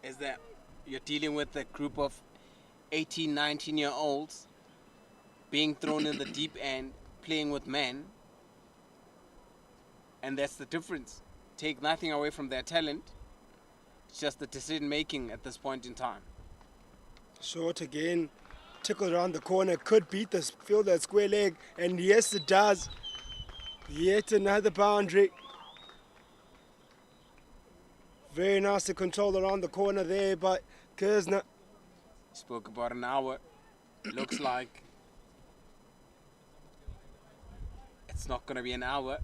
is that you're dealing with a group of 18, 19-year-olds being thrown in the deep end, playing with men. And that's the difference. Take nothing away from their talent. It's just the decision making at this point in time. Short again, tickled around the corner, could beat this fielder at square leg, and yes it does. Yet another boundary. Very nicely controlled around the corner there by Kersner. Spoke about an hour. Looks like it's not going to be an hour.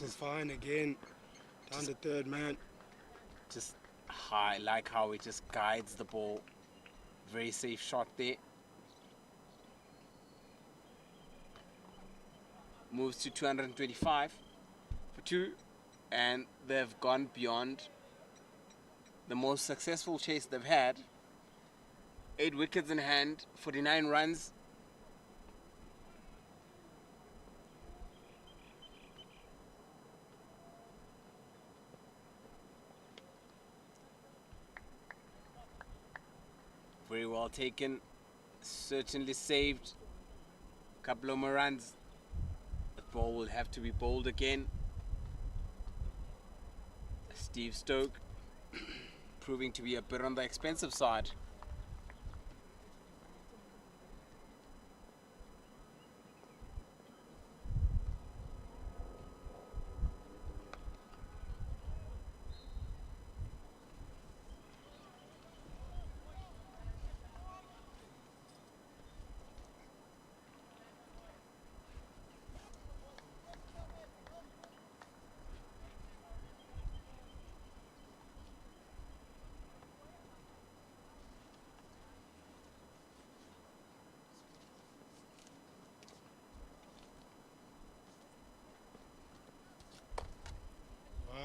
Tackle's fine again. Down to third man. Just high, like how he just guides the ball. Very safe shot there. Moves to 225 for 2, and they've gone beyond the most successful chase they've had. 8 wickets in hand, 49 runs. Very well taken. Certainly saved. Couple of more runs. The ball will have to be bowled again. Steve Stoke proving to be a bit on the expensive side.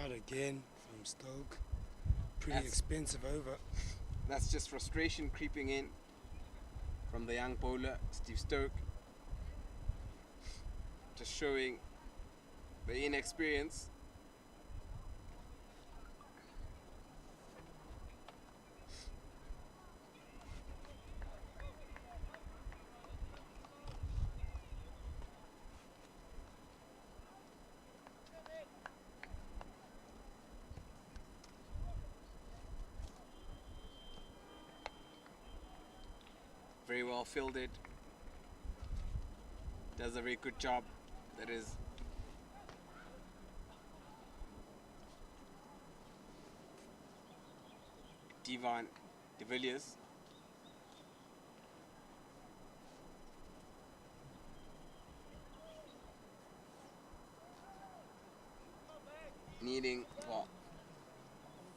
Right again from Stoke. Pretty That's- expensive over. That's just frustration creeping in from the young bowler, Steve Stoke. Just showing the inexperience. Very well fielded. Does a very good job. That is Devon de Villiers. Needing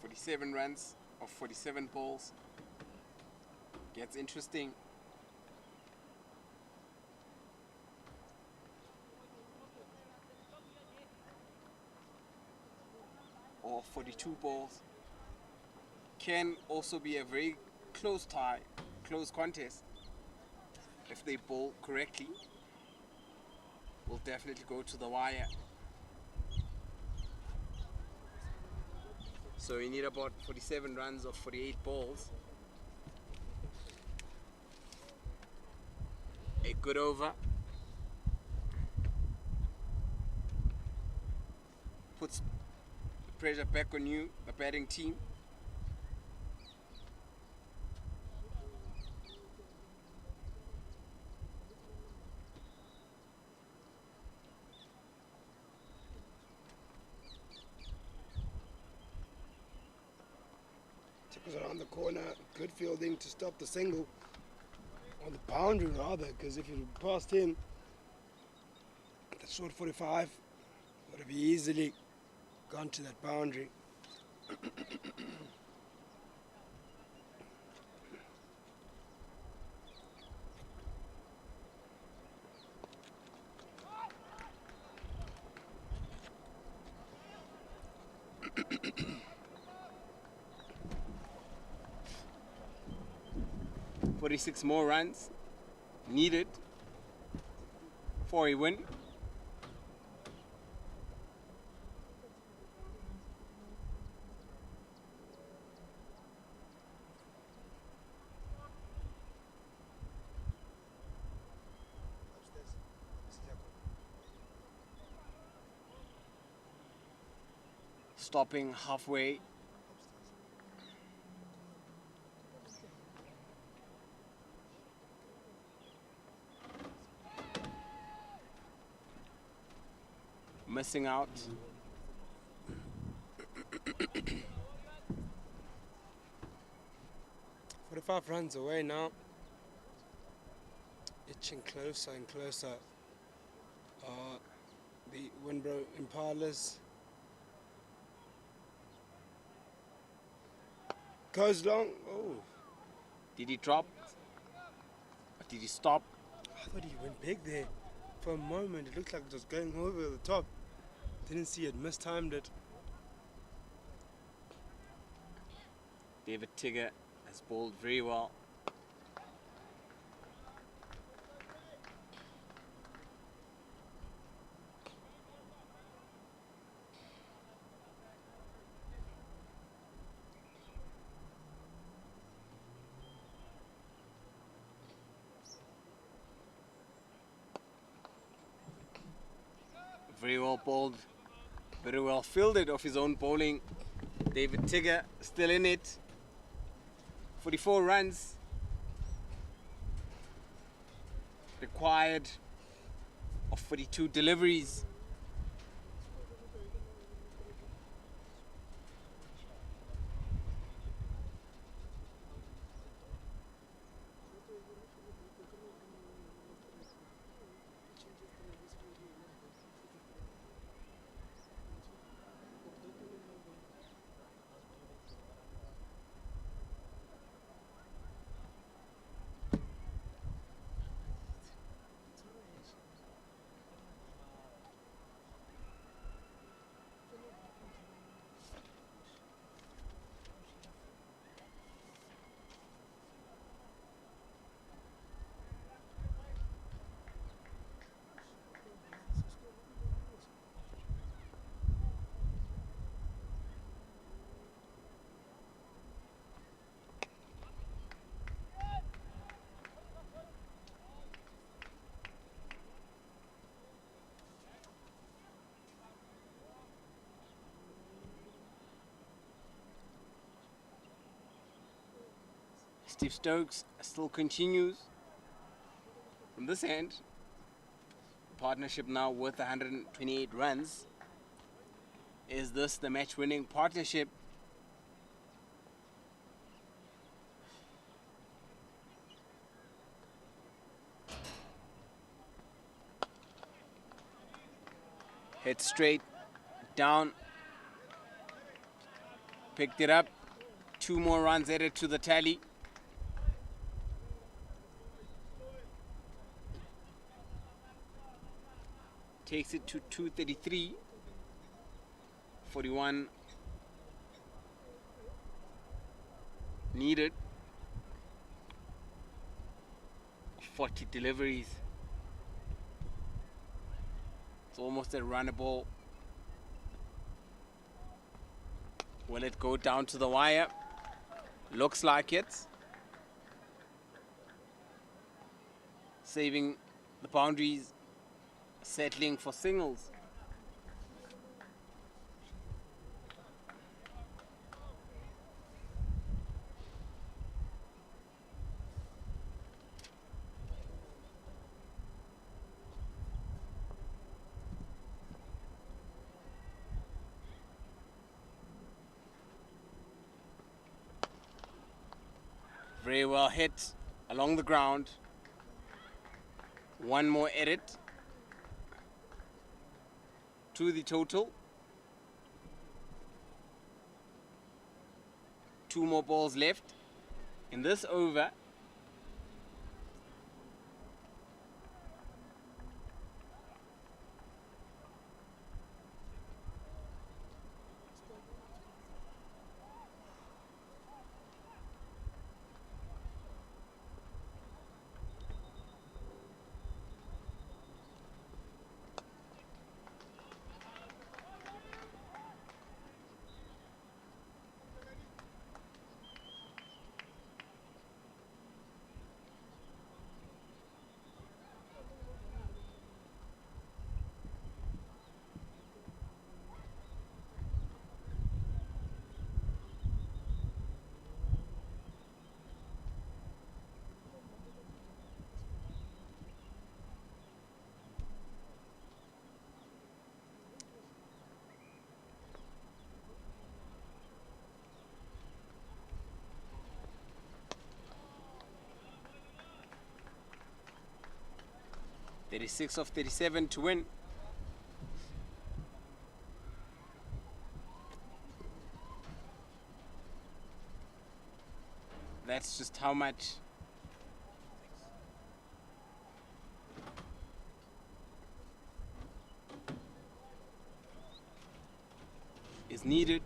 47 runs of 47 balls. Gets interesting. Or 42 balls. Can also be a very close tie, close contest. If they bowl correctly, will definitely go to the wire. So you need about 47 runs of 48 balls. A good over. Puts the pressure back on you, the batting team. Took us around the corner. Good fielding to stop the single. On the boundary rather, because if you passed him, that short 45 would have easily gone to that boundary. .46 more runs needed for a win. Stopping halfway. Missing out. .45 runs away now. Itching closer and closer. the Wenbro Impalas. Goes long. Oh, Did he drop? Or did he stop? I thought he went big there. For a moment, it looked like it was going over the top. Didn't see it, mistimed it. David Tigger has bowled very well. Very well bowled, very well fielded off his own bowling. David Tigger still in it. 44 runs required of 42 deliveries. Steve Stokes still continues from this end. Partnership now worth 128 runs. Is this the match-winning partnership? Head straight down. Picked it up. 2 more runs added to the tally. Takes it to 233. 41 needed. 40 deliveries. It's almost a runnable. Will it go down to the wire? Looks like it. Saving the boundaries. Settling for singles. Very well hit along the ground. One more edit to the total. 2 more balls left in this over. Thirty-six of 37 to win. that's just how much is needed.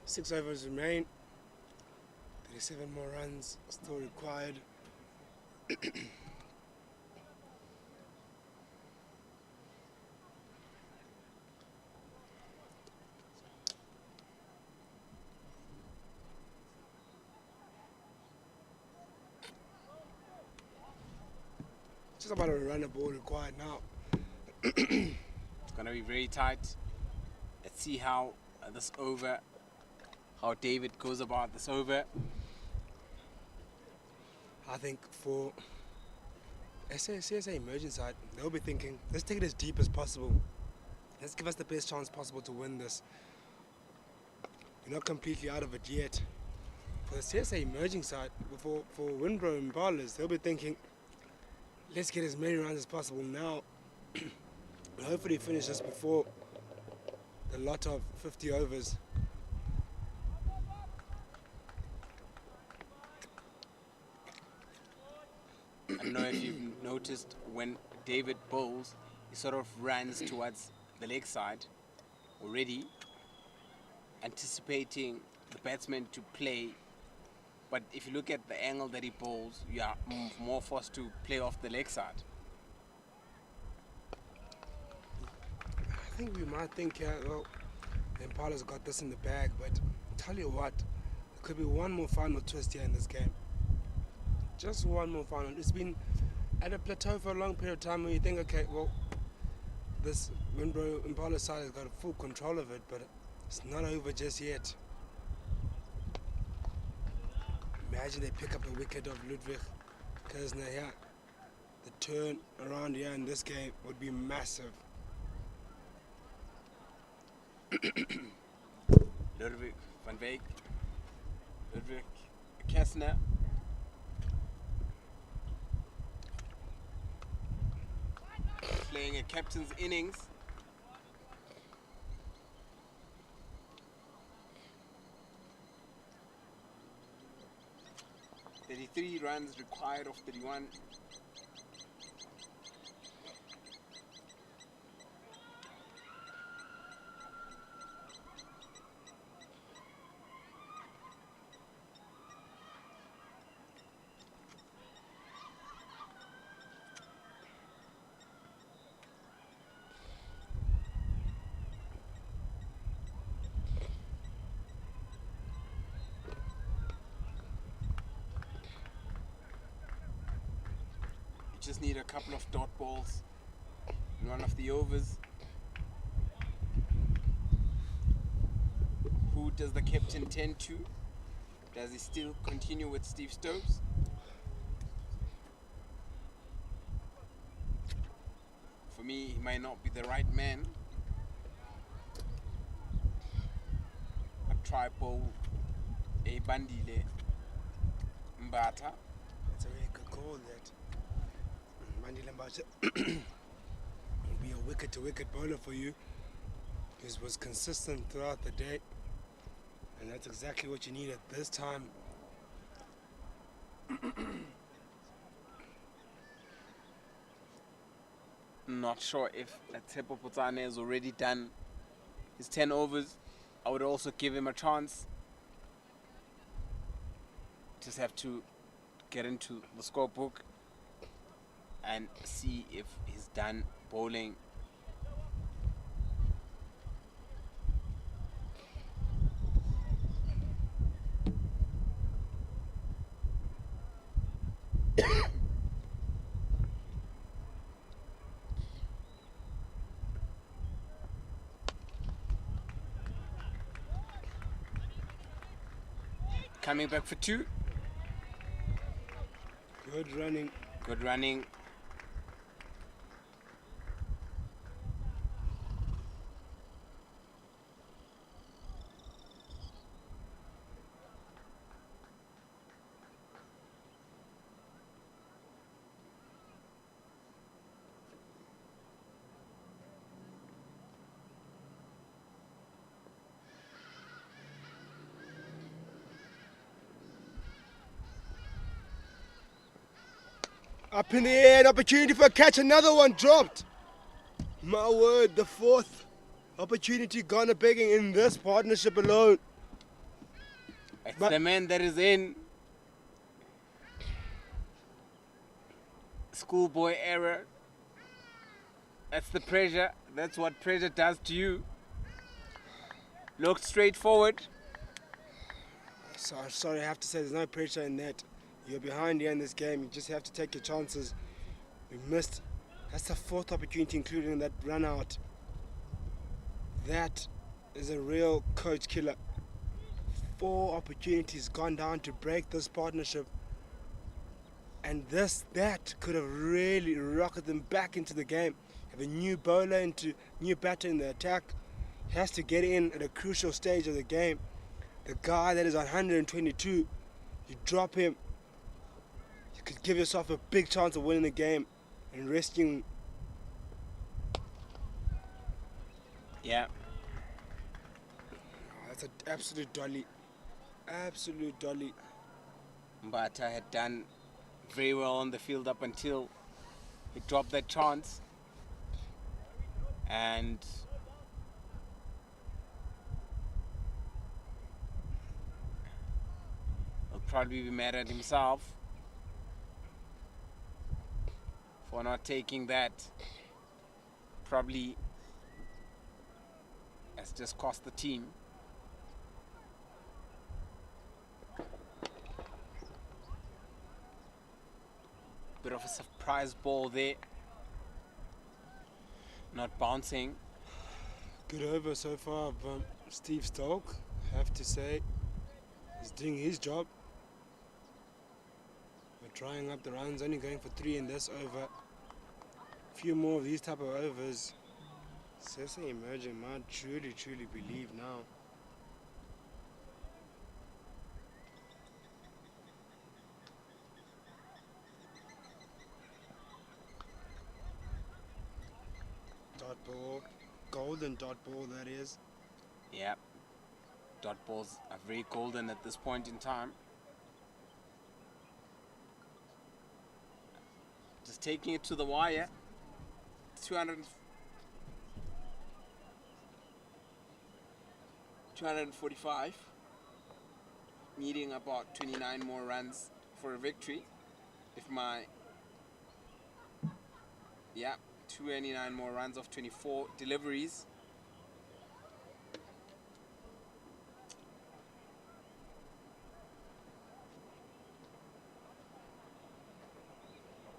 Six overs remain. 37 more runs still required. Just about a run a ball required now. It's going to be very tight. Let's see how this over, how David goes about this over. I think for CSA emerging side, they'll be thinking, let's take it as deep as possible. Let's give us the best chance possible to win this. We're not completely out of it yet. For the CSA emerging side, for Wenbro and Impalas, they'll be thinking, let's get as many runs as possible now. And hopefully finish this before the lot of 50 overs. I don't know if you've noticed when David bowls, he sort of runs towards the leg side already, anticipating the batsman to play. But if you look at the angle that he bowls, you are more forced to play off the leg side. I think we might think, well, the Impalas got this in the bag, but tell you what, there could be one more final twist here in this game. Just one more final. It's been at a plateau for a long period of time where you think, okay, well, this Wenbro Impala side has got full control of it, but it's not over just yet. Imagine they pick up the wicket of Ludwig Kersner here. The turn around here in this game would be massive. Ludwig van Beek, Ludwig Kersner. Playing a captain's innings. "33 runs required of 31. Just need a couple of dot balls in one of the overs. Who does the captain tend to? Does he still continue with Steve Stokes? For me, he might not be the right man. I try bowl a Bandile Mbata. It's a very good call that Mandile Mbata will be a wicket-to-wicket bowler for you. He was consistent throughout the day, and that's exactly what you need at this time. Not sure if Tepo Potane has already done his 10 overs. I would also give him a chance. Just have to get into the scorebook and see if he's done bowling. Coming back for 2. Good running. Good running. Up in the air, an opportunity for a catch, another one dropped. My word, the fourth opportunity gone a begging in this partnership alone. It's the man that is in. Schoolboy error. That's the pressure. That's what pressure does to you. Look straight forward. Sorry, I have to say there's no pressure in that. You're behind here in this game. You just have to take your chances. We missed. That's the fourth opportunity, including that run out. That is a real coach killer. 4 opportunities gone down to break this partnership. And that could have really rocketed them back into the game. Have a new bowler new batter in the attack. He has to get in at a crucial stage of the game. The guy that is on 122, you drop him, you could give yourself a big chance of winning the game and rescuing. Yeah. Oh, that's an absolute dolly. Absolute dolly. Mbata had done very well on the field up until he dropped that chance. And he'll probably be mad at himself for not taking that. Probably has just cost the team. Bit of a surprise ball there. Not bouncing. Good over so far from Steve Stoke, I have to say. He's doing his job. We're trying up the runs, only going for 3 in this over. A few more of these type of overs. CSA emerging, man, truly believe now. Dot ball, golden dot ball that is. Yeah, dot balls are very golden at this point in time. Just taking it to the wire. 245. Needing about 29 more runs for a victory. If my 29 more runs of 24 deliveries.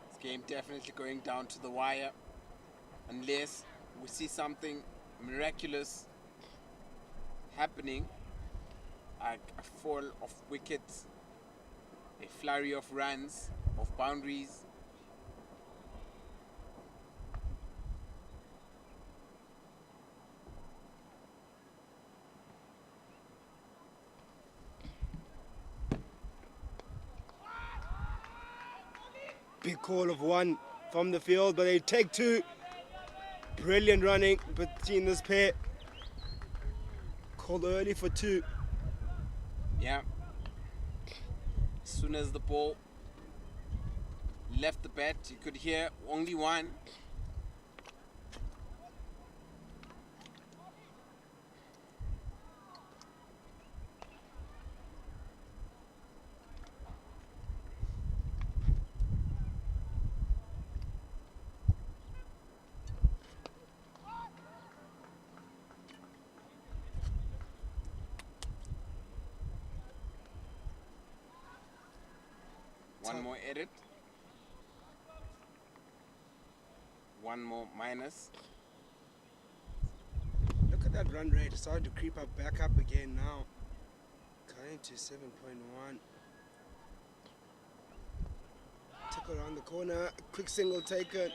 This game definitely going down to the wire unless we see something miraculous happening, like a fall of wickets, a flurry of runs, of boundaries. Big call of 1 from the field, but they take 2. Brilliant running between this pair. Called early for 2. Yeah. As soon as the ball left the bat, you could hear only 1. One more edit. 1 more minus. Look at that run rate. It's starting to creep up back up again now. Going to 7.1. Took around the corner. Quick single taken.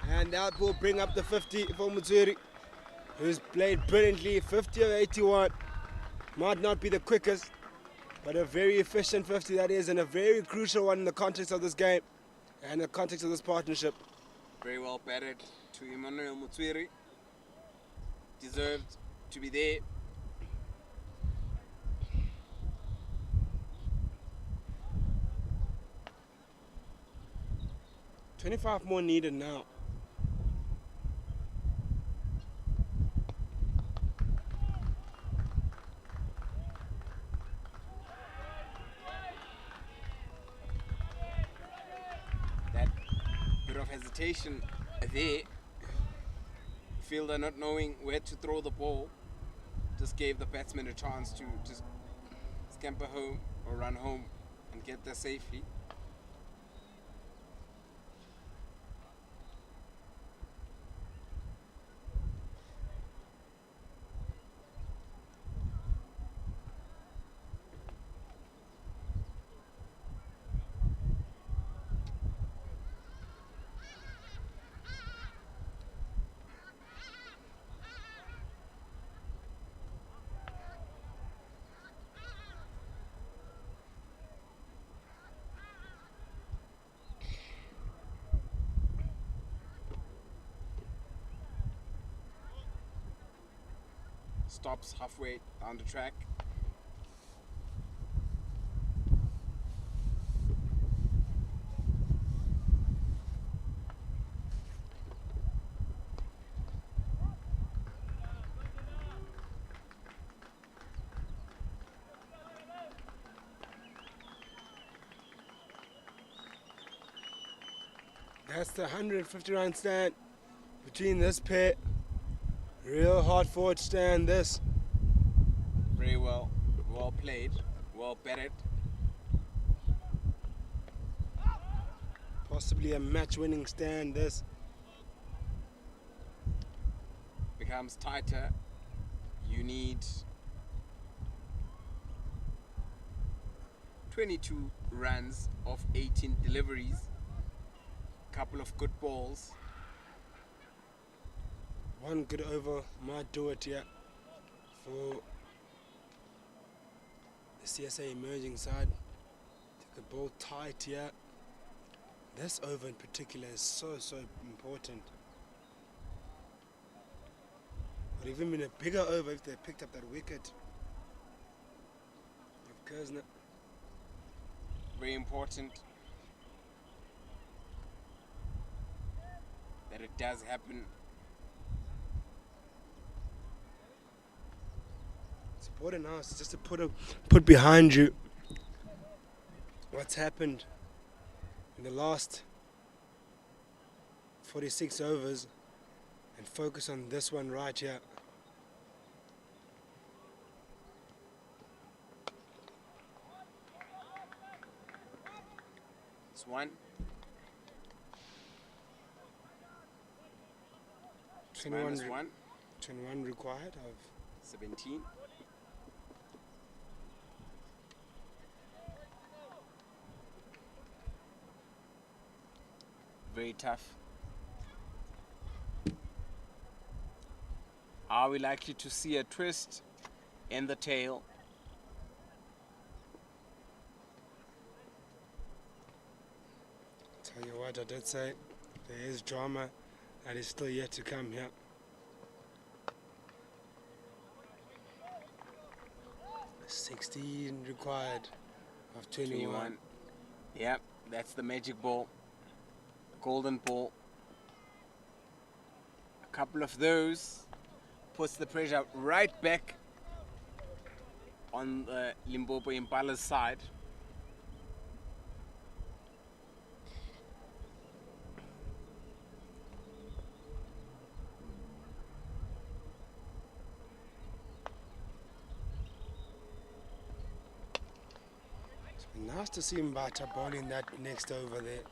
And that will bring up the 50 for Mutsuri, who's played brilliantly. 50 of 81. Might not be the quickest, but a very efficient 50 that is, and a very crucial one in the context of this game and the context of this partnership. Very well batted to Emmanuel Mutsiri. Deserved to be there. 25 more needed now. That bit of hesitation there. Fielder not knowing where to throw the ball just gave the batsman a chance to just scamper home or run home and get there safely. Stops halfway down the track. That's the 150 run stand between this pair. Real hard forward stand this. Very well played, well batted. Possibly a match winning stand this. Becomes tighter. You need 22 runs of 18 deliveries. Couple of good balls. One good over might do it here for the CSA emerging side. Take the ball tight here. This over in particular is so important. But even in a bigger over, if they picked up that wicket of Kersner. Very important that it does happen. It's important now, it's just to put behind you what's happened in the last 46 overs and focus on this one right here. It's one. 21 required of 17. Very tough. Are we likely to see a twist in the tail? Tell you what, I did say there is drama that is still yet to come here. $16 required of 21. Yep, that's the magic ball. Golden ball. A couple of those puts the pressure right back on the Limpopo Impalas side. Nice to see Mbata bowling that next over there.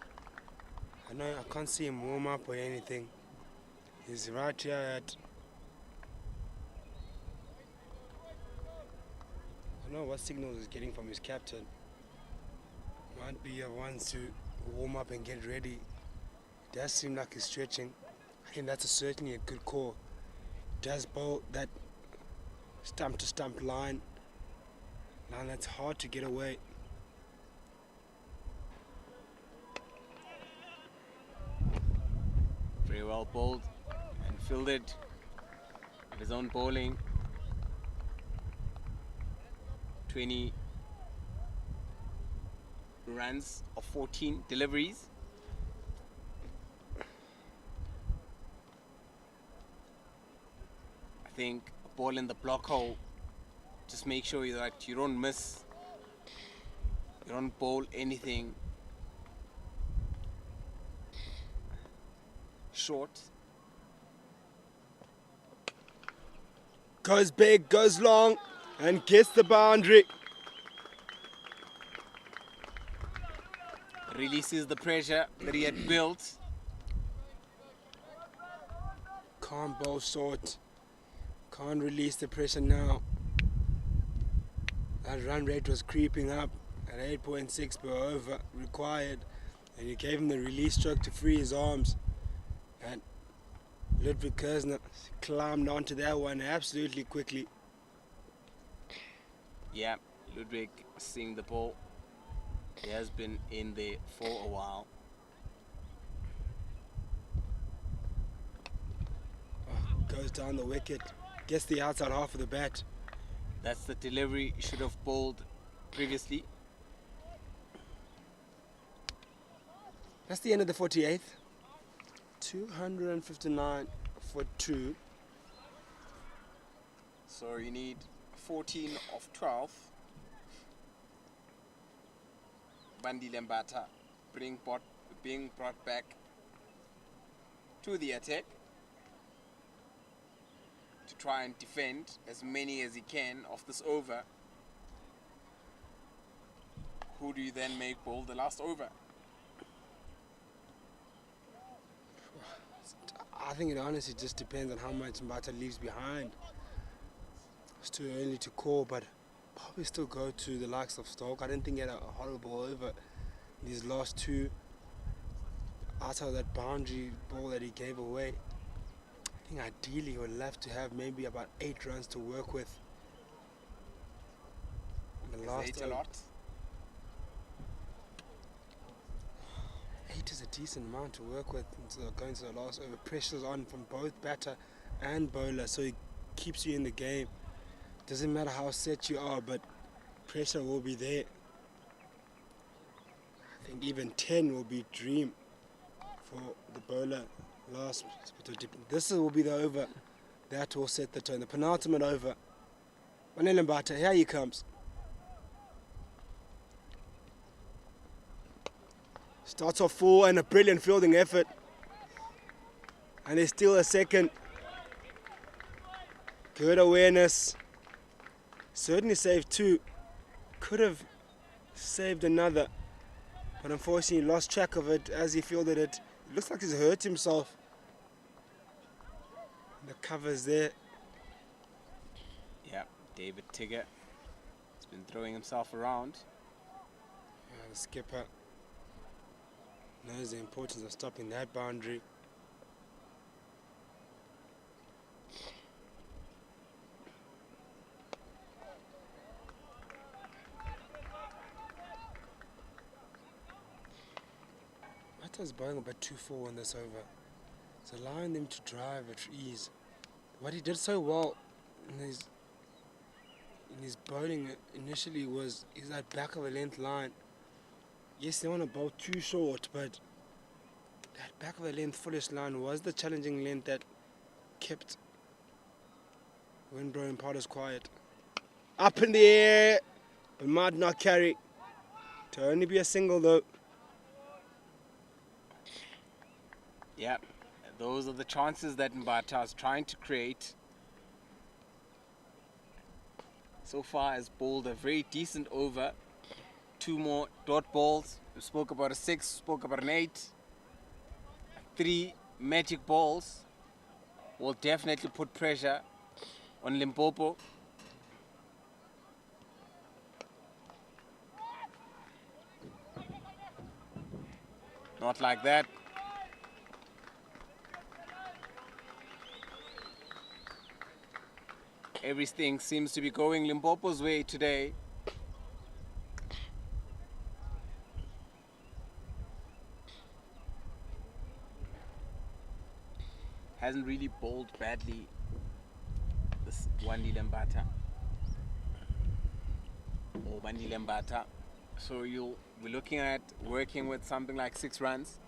I know I can't see him warm up or anything. He's right here at... I don't know what signals he's getting from his captain. Might be ones to warm up and get ready. It does seem like he's stretching. I think that's certainly a good call. Does bowl that stump to stump line that's hard to get away. Very well bowled and fielded with his own bowling. 20 runs of 14 deliveries. think ball in the block hole. Just make sure that you don't miss. You don't bowl anything short. Goes big, goes long, and gets the boundary. Releases the pressure that he had built. Can't bowl short. Can't release the pressure now. That run rate was creeping up at 8.6 per over required, and he gave him the release stroke to free his arms. And Ludwig Kersner climbed onto that one absolutely quickly. Yeah, Ludwig seeing the ball. He has been in there for a while. Goes down the wicket, gets the outside half of the bat. That's the delivery he should have bowled previously. That's the end of the 48th. 259 for 2. So you need 14 of 12. Bandi Lembata being brought back to the attack to try and defend as many as he can of this over. Who do you then make bowl the last over? I think it honestly just depends on how much Mbata leaves behind. It's too early to call, but probably still go to the likes of Stoke. I didn't think he had a horrible over in these last two. Outside of that boundary ball that he gave away, I think ideally he would love to have maybe about 8 runs to work with. In the last 8 a lot? 8 is a decent amount to work with until going to the last over. Pressure's on from both batter and bowler, so it keeps you in the game. Doesn't matter how set you are, but pressure will be there. I think even 10 will be dream for the bowler last. This will be the over that will set the tone. The penultimate over. Wanele Mbata, here he comes. Starts off full and a brilliant fielding effort. And there's still a second. Good awareness. Certainly saved 2. Could have saved another. But unfortunately lost track of it as he fielded it. It looks like he's hurt himself. The cover's there. Yeah, David Tigger has been throwing himself around. Yeah, the skipper knows the importance of stopping that boundary. Mata's bowling about 2-4 on this over. It's allowing them to drive at ease. What he did so well in his bowling initially was that back of a length line. Yes, they want to bowl too short, but that back of a length fullish line was the challenging length that kept Wenbro and Impalas quiet. Up in the air, but might not carry. To only be a single though. Yeah, those are the chances that Mbata is trying to create. So far has bowled a very decent over. 2 more dot balls. We spoke about a 6, spoke about an 8. 3 magic balls will definitely put pressure on Limpopo. Not like that. Everything seems to be going Limpopo's way today. Hasn't really bowled badly, this Wandile Mbata. Or Wandile Mbata. So you'll be looking at working with something like 6 runs.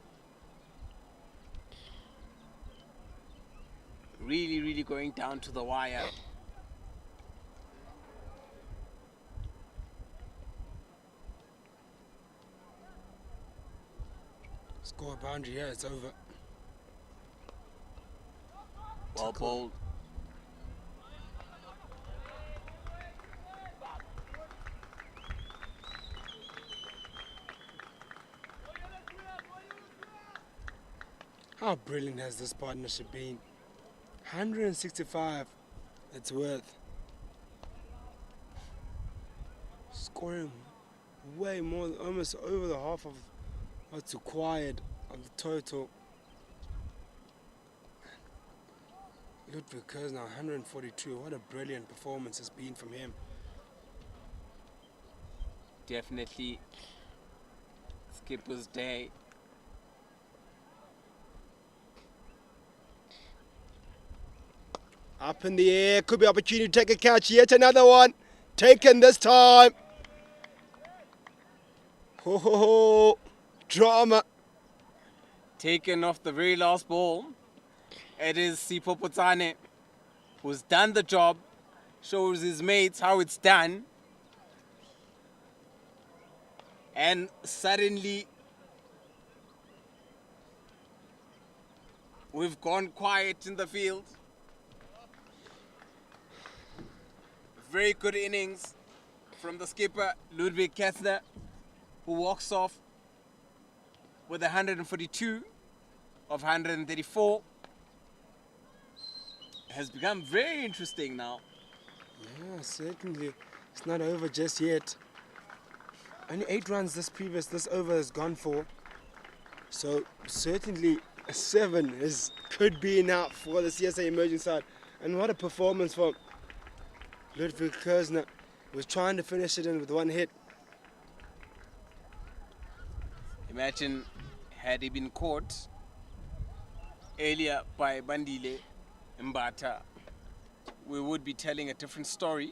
really, really going down to the wire. Score a boundary, yeah, it's over. Well bowled. How brilliant has this partnership been? 165 it's worth. Scoring way more, almost over the half of what's required of the total. Ludwig Kersner, 142. What a brilliant performance has been from him. Definitely skipper's day. Up in the air, could be opportunity to take a catch. Yet another one, taken this time. Ho ho ho, drama. Taken off the very last ball. It is Sipho Potsane, who's done the job, shows his mates how it's done. And suddenly, we've gone quiet in the field. Very good innings from the skipper, Ludwig Kersner, who walks off with 142 of 134. Has become very interesting now. Yeah, certainly. It's not over just yet. Only 8 runs this over has gone for. So certainly a 7 could be enough for the CSA emerging side. And what a performance from Ludwig Kersner. Was trying to finish it in with one hit. Imagine had he been caught earlier by Bandile Mbata, we would be telling a different story.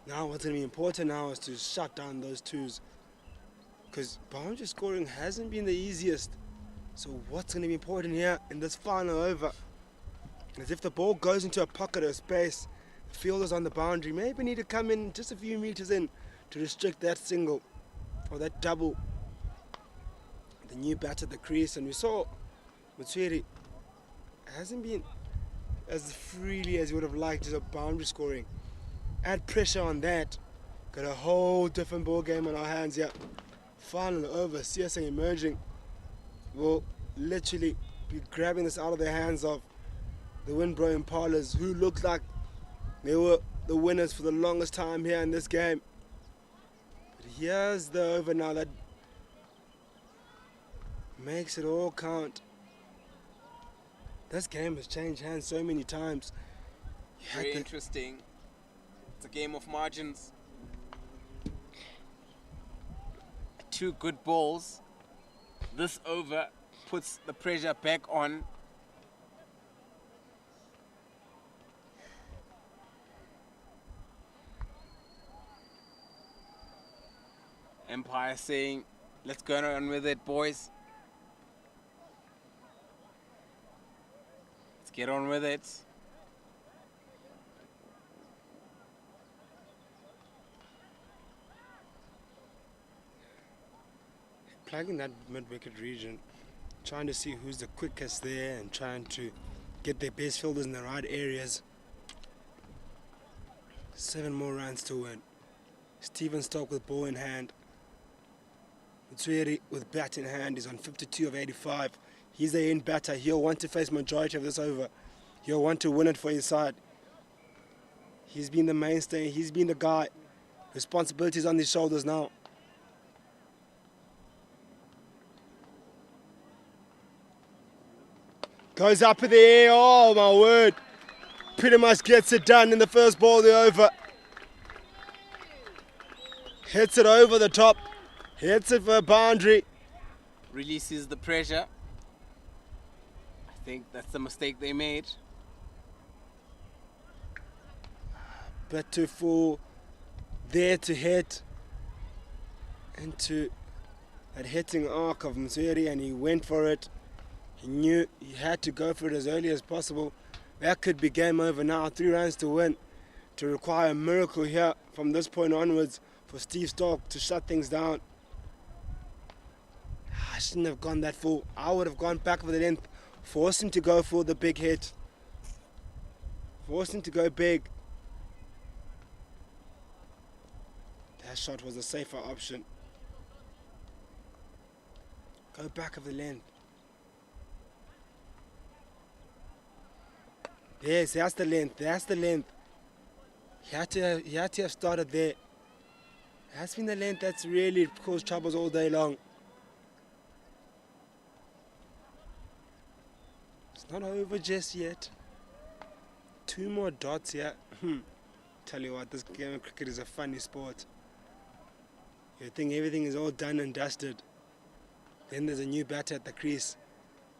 Now what's going to be important now is to shut down those twos. Because boundary scoring hasn't been the easiest. So what's going to be important here in this final over? As if the ball goes into a pocket of space, the fielders on the boundary maybe need to come in just a few meters in to restrict that single or that double. The new bat at the crease, and we saw Mutswiri hasn't been as freely as he would have liked as a boundary scoring. Add pressure on that, got a whole different ball game on our hands here. Final over, CSA emerging will literally be grabbing this out of the hands of the Wenbro Impalas, who looked like they were the winners for the longest time here in this game. But here's the over now that makes it all count. This game has changed hands so many times. Very interesting. It's a game of margins. 2 good balls. This over puts the pressure back on. Empire saying, let's go on with it, boys. Let's get on with it. Plugging that mid-wicket region, trying to see who's the quickest there and trying to get their best fielders in the right areas. 7 more runs to win. Steven Stoke with ball in hand. Mutswiri with bat in hand is on 52 of 85. He's the in batter. He'll want to face majority of this over. He'll want to win it for his side. He's been the mainstay. He's been the guy. Responsibilities on his shoulders now. Goes up in the air. Oh my word. Pretty much gets it done in the first ball of the over. Hits it over the top. Hits it for a boundary. Releases the pressure. I think that's the mistake they made. Bit too full. There to hit. Into that hitting arc of Mzwiri, and he went for it. He knew he had to go for it as early as possible. That could be game over now. 3 runs to win. To require a miracle here from this point onwards for Steve Stark to shut things down. I shouldn't have gone that full. I would have gone back of the length. Force him to go for the big hit. Force him to go big. That shot was a safer option. Go back of the length. Yes, that's the length. That's the length. He had to have started there. That's been the length that's really caused troubles all day long. It's not over just yet. 2 more dots here. Tell you what, this game of cricket is a funny sport. You think everything is all done and dusted. Then there's a new batter at the crease.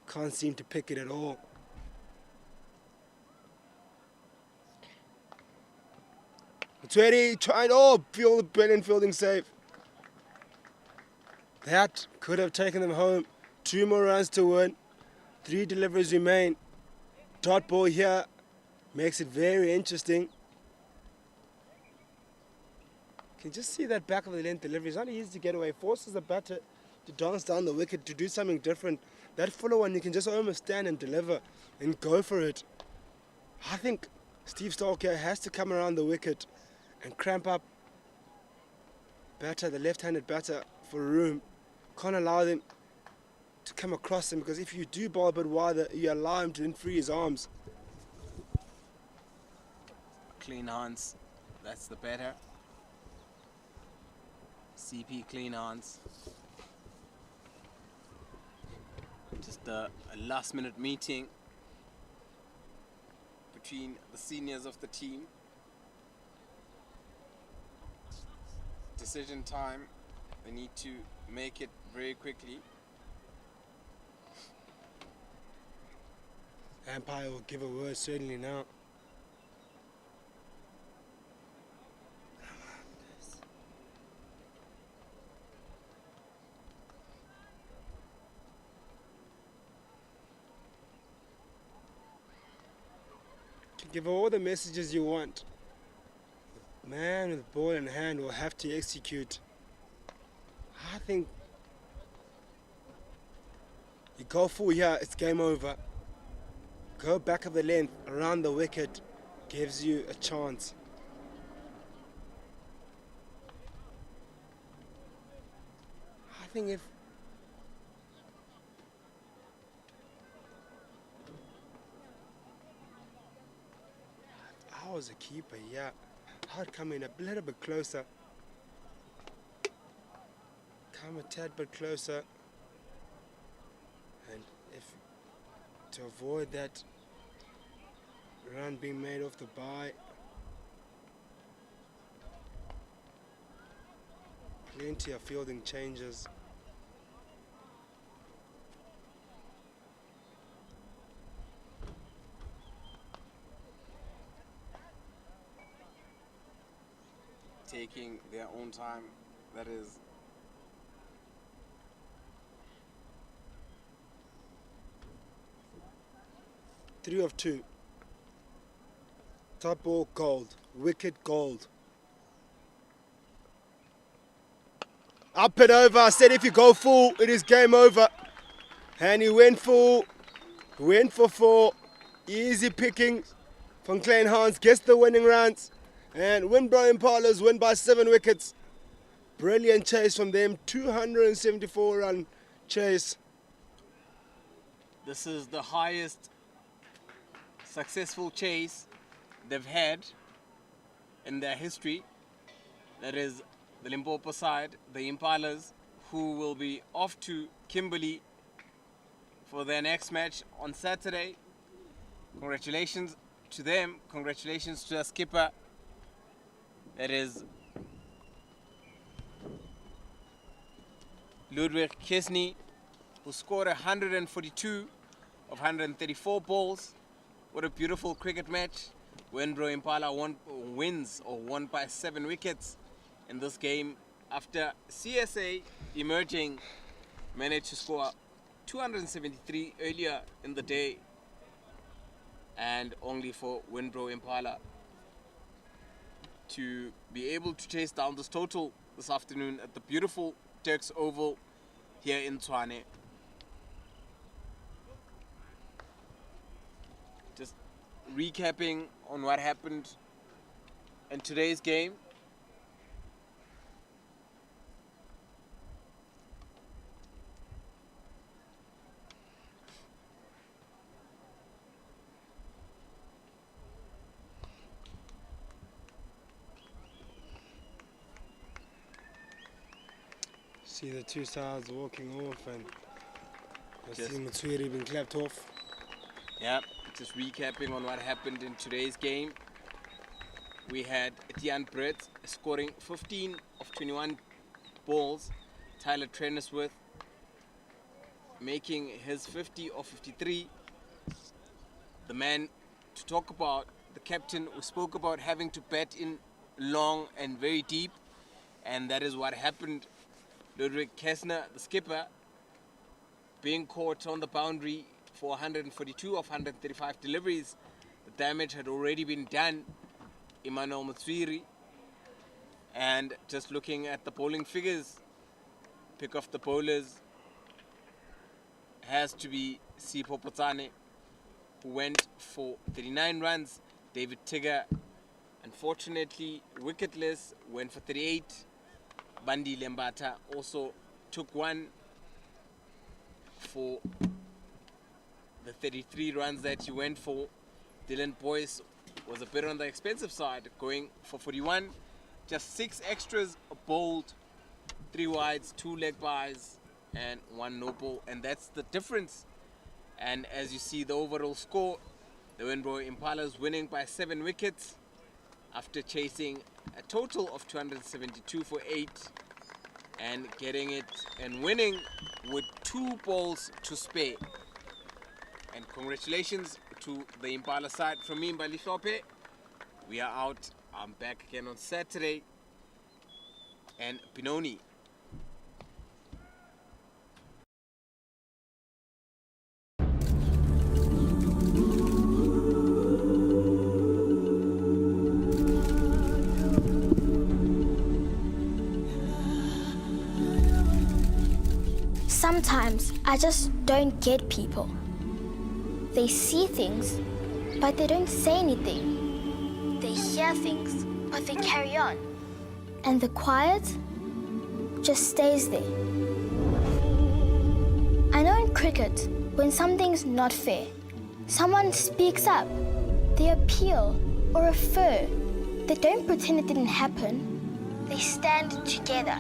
Can't seem to pick it at all. It's ready, trying, feel the brilliant fielding save. That could have taken them home. 2 more runs to win. 3 deliveries remain. Dot ball here makes it very interesting. You can just see that back of the length delivery. It's not easy to get away. Forces the batter to dance down the wicket, to do something different. That fuller one, you can just almost stand and deliver and go for it. I think Steve Stark here has to come around the wicket and cramp up batter, the left-handed batter, for room. Can't allow them to come across him, because if you do bowl a bit wider, you allow him to then free his arms. Clean hands, that's the better. CP clean hands. Just a last minute meeting between the seniors of the team. Decision time. They need to make it very quickly. Umpire will give a word certainly now. Give all the messages you want. The man with ball in hand will have to execute. I think you go full here, it's game over. Go back of the length, around the wicket, gives you a chance. I think if I was a keeper, yeah, I'd come in a little bit closer. Come a tad bit closer. And if to avoid that run being made off the bye. Plenty of fielding changes. Taking their own time, that is. Three of 2. Top ball gold. Wicket gold. Up and over. I said if you go full, it is game over. And he went full. Went for 4. Easy picking from Klein Hans. Gets the winning runs. And Wenbro Impalas win by 7 wickets. Brilliant chase from them. 274 run chase. This is the highest successful chase they've had in their history. That is the Limpopo side, the Impalas, who will be off to Kimberley for their next match on Saturday. Congratulations to them. Congratulations to our skipper. That is Ludwig Kesney, who scored 142 of 134 balls. What a beautiful cricket match. Wenbro Impala won by 7 wickets in this game after CSA emerging managed to score 273 earlier in the day, and only for Wenbro Impala to be able to chase down this total this afternoon at the beautiful Tuks Oval here in Tshwane. Just recapping on what happened in today's game. See the two sides walking off, and I Just- see Matsuri being clapped off. Yeah, just recapping on what happened in today's game. We had Etienne Brett scoring 15 of 21 balls. Tyler Trenisworth making his 50 of 53. The man to talk about, the captain who spoke about having to bat in long and very deep, and that is what happened. Ludwig Kessner, the skipper, being caught on the boundary for 142 of 135 deliveries. The damage had already been done. Emmanuel Matsuri. And just looking at the bowling figures, pick of the bowlers has to be Sipho Potsane, who went for 39 runs. David Tigger, unfortunately wicketless, went for 38. Bandi Lembata also took one for the 33 runs that he went for. Dylan Boyce was a bit on the expensive side, going for 41. Just 6 extras bowled, 3 wides, 2 leg byes, and 1 no ball, and that's the difference. And as you see the overall score, the Wenbro Impalas winning by 7 wickets after chasing a total of 272 for 8 and getting it and winning with 2 balls to spare. And congratulations to the Impala side from me, Mbali Shope. We are out. I'm back again on Saturday. And Pinoni. Sometimes I just don't get people. They see things, but they don't say anything. They hear things, but they carry on. And the quiet just stays there. I know in cricket, when something's not fair, someone speaks up. They appeal or refer. They don't pretend it didn't happen. They stand together.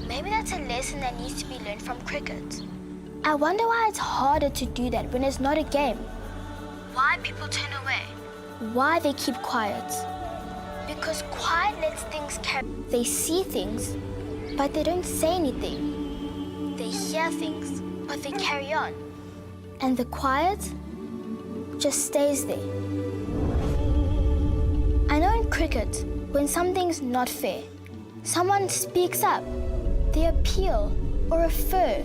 Maybe that's a lesson that needs to be learned from cricket. I wonder why it's harder to do that when it's not a game. Why people turn away. Why they keep quiet. Because quiet lets things carry. They see things, but they don't say anything. They hear things, but they carry on. And the quiet just stays there. I know in cricket, when something's not fair, someone speaks up. They appeal or refer.